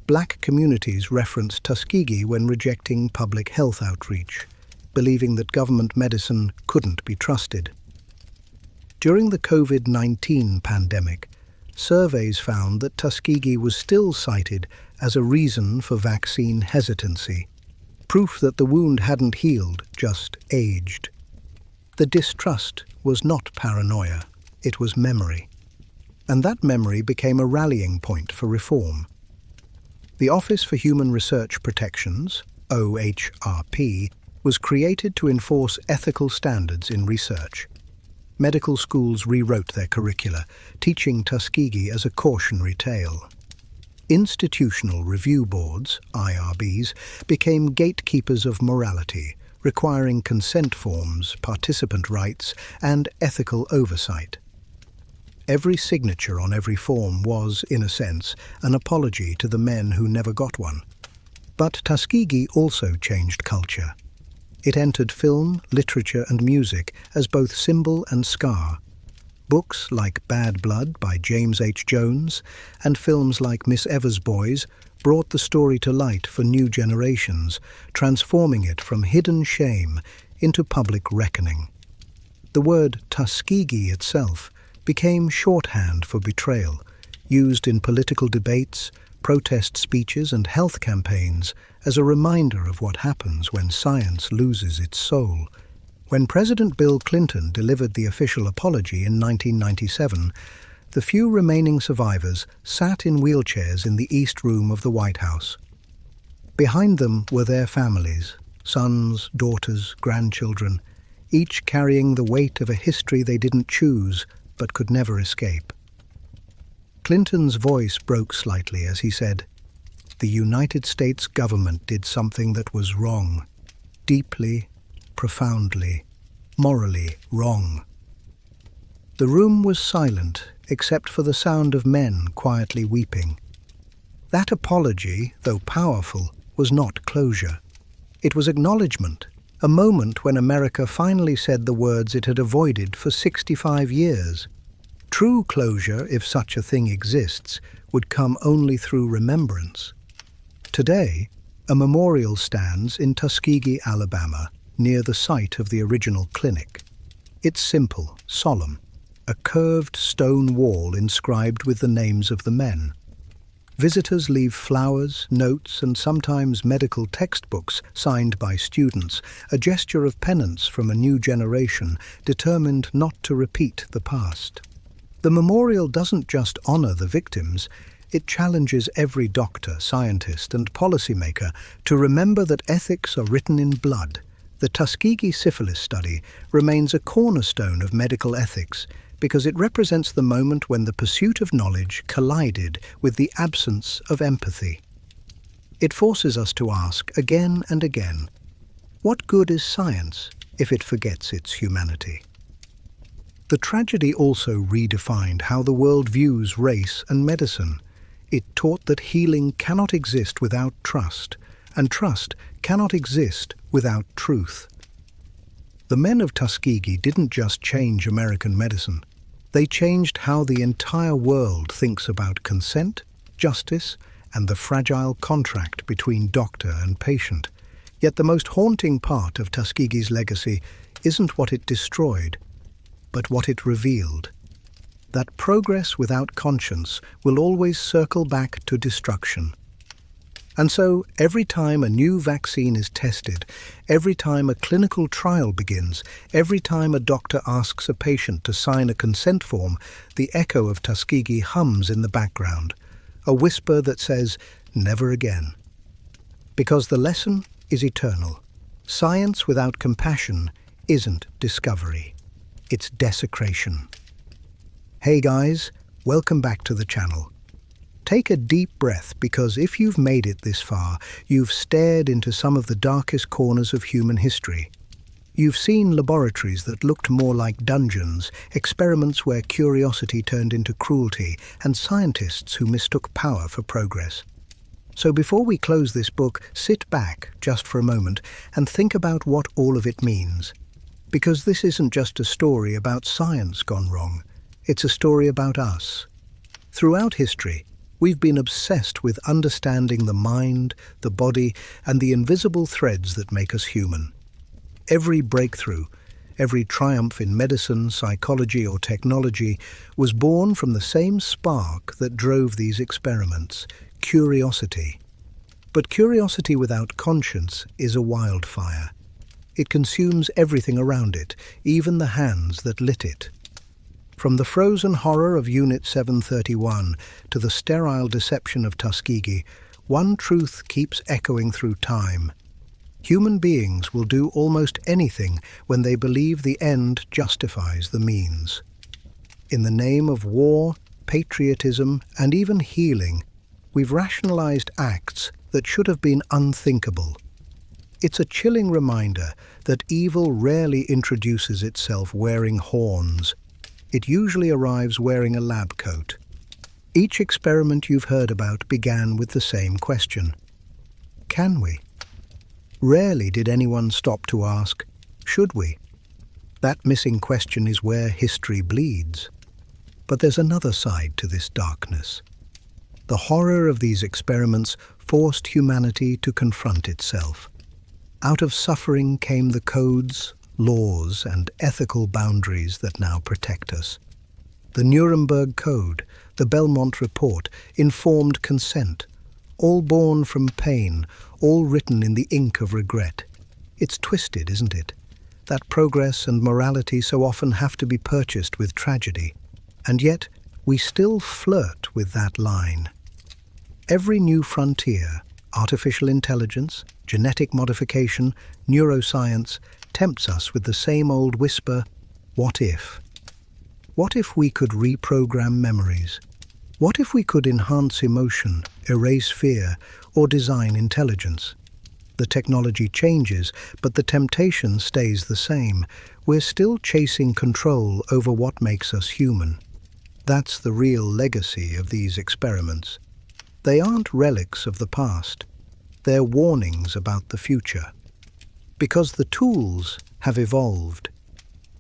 black communities referenced Tuskegee when rejecting public health outreach, believing that government medicine couldn't be trusted. During the COVID-19 pandemic, surveys found that Tuskegee was still cited as a reason for vaccine hesitancy, proof that the wound hadn't healed, just aged. The distrust was not paranoia, it was memory. And that memory became a rallying point for reform. The Office for Human Research Protections, OHRP, was created to enforce ethical standards in research. Medical schools rewrote their curricula, teaching Tuskegee as a cautionary tale. Institutional review boards, IRBs, became gatekeepers of morality, requiring consent forms, participant rights, and ethical oversight. Every signature on every form was, in a sense, an apology to the men who never got one. But Tuskegee also changed culture. It entered film, literature, and music as both symbol and scar. Books like Bad Blood by James H. Jones and films like Miss Evers' Boys brought the story to light for new generations, transforming it from hidden shame into public reckoning. The word Tuskegee itself became shorthand for betrayal, used in political debates, protest speeches, and health campaigns as a reminder of what happens when science loses its soul. When President Bill Clinton delivered the official apology in 1997, the few remaining survivors sat in wheelchairs in the East Room of the White House. Behind them were their families, sons, daughters, grandchildren, each carrying the weight of a history they didn't choose but could never escape. Clinton's voice broke slightly as he said, "The United States government did something that was wrong, deeply, profoundly, morally wrong." The room was silent, except for the sound of men quietly weeping. That apology, though powerful, was not closure. It was acknowledgement, a moment when America finally said the words it had avoided for 65 years. True closure, if such a thing exists, would come only through remembrance. Today, a memorial stands in Tuskegee, Alabama, near the site of the original clinic. It's simple, solemn, a curved stone wall inscribed with the names of the men. Visitors leave flowers, notes, and sometimes medical textbooks signed by students, a gesture of penance from a new generation determined not to repeat the past. The memorial doesn't just honor the victims, it challenges every doctor, scientist, and policymaker to remember that ethics are written in blood. The Tuskegee syphilis study remains a cornerstone of medical ethics because it represents the moment when the pursuit of knowledge collided with the absence of empathy. It forces us to ask again and again, what good is science if it forgets its humanity? The tragedy also redefined how the world views race and medicine. It taught that healing cannot exist without trust, and trust cannot exist without truth. The men of Tuskegee didn't just change American medicine. They changed how the entire world thinks about consent, justice, and the fragile contract between doctor and patient. Yet the most haunting part of Tuskegee's legacy isn't what it destroyed, but what it revealed. That progress without conscience will always circle back to destruction. And so, every time a new vaccine is tested, every time a clinical trial begins, every time a doctor asks a patient to sign a consent form, the echo of Tuskegee hums in the background, a whisper that says, "Never again." Because the lesson is eternal. Science without compassion isn't discovery. It's desecration. Hey guys, welcome back to the channel. Take a deep breath because if you've made it this far, you've stared into some of the darkest corners of human history. You've seen laboratories that looked more like dungeons, experiments where curiosity turned into cruelty, and scientists who mistook power for progress. So before we close this book, sit back just for a moment and think about what all of it means. Because this isn't just a story about science gone wrong, it's a story about us. Throughout history, we've been obsessed with understanding the mind, the body, and the invisible threads that make us human. Every breakthrough, every triumph in medicine, psychology, or technology was born from the same spark that drove these experiments: curiosity. But curiosity without conscience is a wildfire. It consumes everything around it, even the hands that lit it. From the frozen horror of Unit 731 to the sterile deception of Tuskegee, one truth keeps echoing through time. Human beings will do almost anything when they believe the end justifies the means. In the name of war, patriotism, and even healing, we've rationalized acts that should have been unthinkable. It's a chilling reminder that evil rarely introduces itself wearing horns. It usually arrives wearing a lab coat. Each experiment you've heard about began with the same question: can we? Rarely did anyone stop to ask, should we? That missing question is where history bleeds. But there's another side to this darkness. The horror of these experiments forced humanity to confront itself. Out of suffering came the codes, laws, and ethical boundaries that now protect us. The Nuremberg Code, the Belmont Report, informed consent, all born from pain, all written in the ink of regret. It's twisted, isn't it? That progress and morality so often have to be purchased with tragedy. And yet, we still flirt with that line. Every new frontier, artificial intelligence, genetic modification, neuroscience, tempts us with the same old whisper, what if? What if we could reprogram memories? What if we could enhance emotion, erase fear, or design intelligence? The technology changes, but the temptation stays the same. We're still chasing control over what makes us human. That's the real legacy of these experiments. They aren't relics of the past. They're warnings about the future. Because the tools have evolved.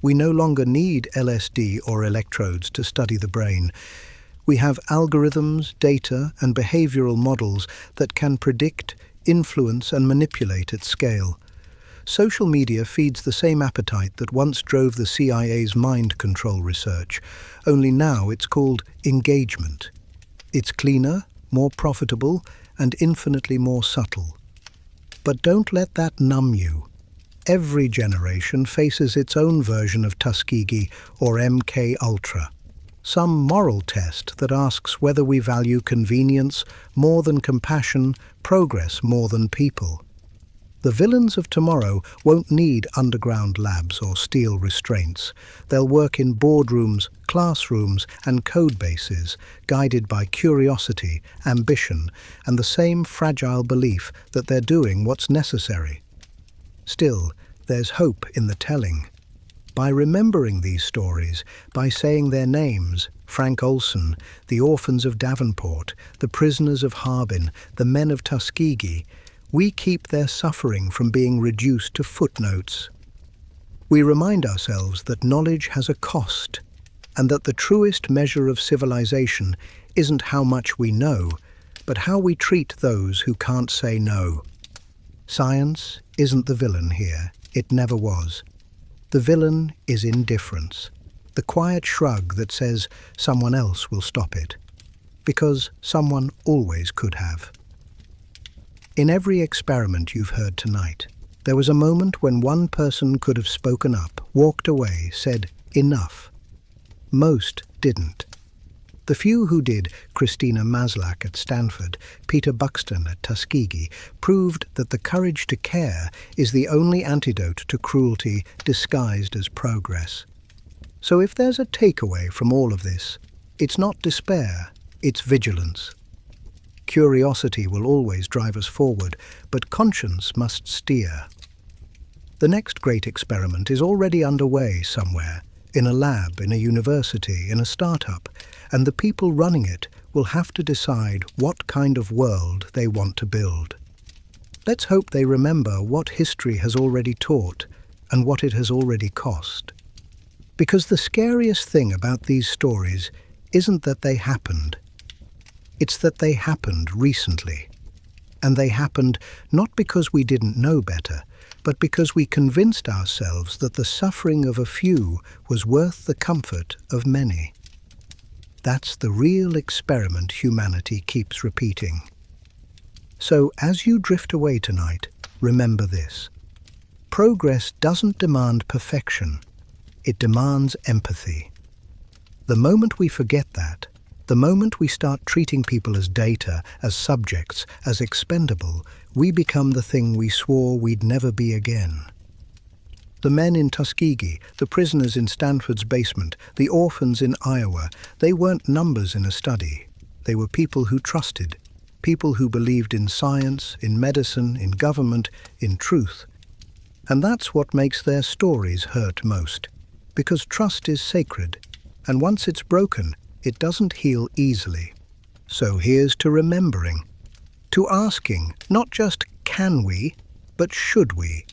We no longer need LSD or electrodes to study the brain. We have algorithms, data, and behavioral models that can predict, influence, and manipulate at scale. Social media feeds the same appetite that once drove the CIA's mind control research, only now it's called engagement. It's cleaner, more profitable, and infinitely more subtle. But don't let that numb you. Every generation faces its own version of Tuskegee or MK Ultra. Some moral test that asks whether we value convenience more than compassion, progress more than people. The villains of tomorrow won't need underground labs or steel restraints. They'll work in boardrooms, classrooms, and code bases, guided by curiosity, ambition, and the same fragile belief that they're doing what's necessary. Still, there's hope in the telling. By remembering these stories, by saying their names, Frank Olson, the orphans of Davenport, the prisoners of Harbin, the men of Tuskegee, we keep their suffering from being reduced to footnotes. We remind ourselves that knowledge has a cost, and that the truest measure of civilization isn't how much we know, but how we treat those who can't say no. Science isn't the villain here. It never was. The villain is indifference, the quiet shrug that says someone else will stop it, because someone always could have. In every experiment you've heard tonight, there was a moment when one person could have spoken up, walked away, said, enough. Most didn't. The few who did, Christina Maslach at Stanford, Peter Buxton at Tuskegee, proved that the courage to care is the only antidote to cruelty disguised as progress. So if there's a takeaway from all of this, it's not despair, it's vigilance. Curiosity will always drive us forward, but conscience must steer. The next great experiment is already underway somewhere, in a lab, in a university, in a startup, and the people running it will have to decide what kind of world they want to build. Let's hope they remember what history has already taught. and what it has already cost. Because the scariest thing about these stories isn't that they happened. It's that they happened recently. And they happened not because we didn't know better, but because we convinced ourselves that the suffering of a few was worth the comfort of many. That's the real experiment humanity keeps repeating. So, as you drift away tonight, remember this. Progress doesn't demand perfection. It demands empathy. The moment we forget that, the moment we start treating people as data, as subjects, as expendable, we become the thing we swore we'd never be again. The men in Tuskegee, the prisoners in Stanford's basement, the orphans in Iowa, they weren't numbers in a study. They were people who trusted, people who believed in science, in medicine, in government, in truth. And that's what makes their stories hurt most, because trust is sacred, and once it's broken, it doesn't heal easily. So here's to remembering, to asking not just can we, but should we,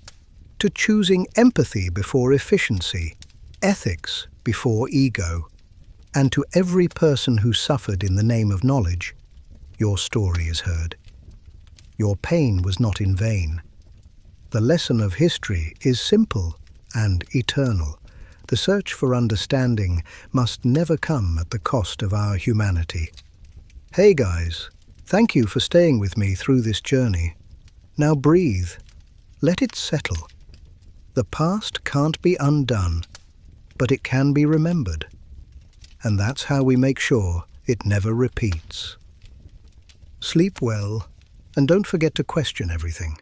to choosing empathy before efficiency, ethics before ego, and to every person who suffered in the name of knowledge, your story is heard. Your pain was not in vain. The lesson of history is simple and eternal. The search for understanding must never come at the cost of our humanity. Hey guys, thank you for staying with me through this journey. Now breathe. Let it settle. The past can't be undone, but it can be remembered. And that's how we make sure it never repeats. Sleep well, and don't forget to question everything.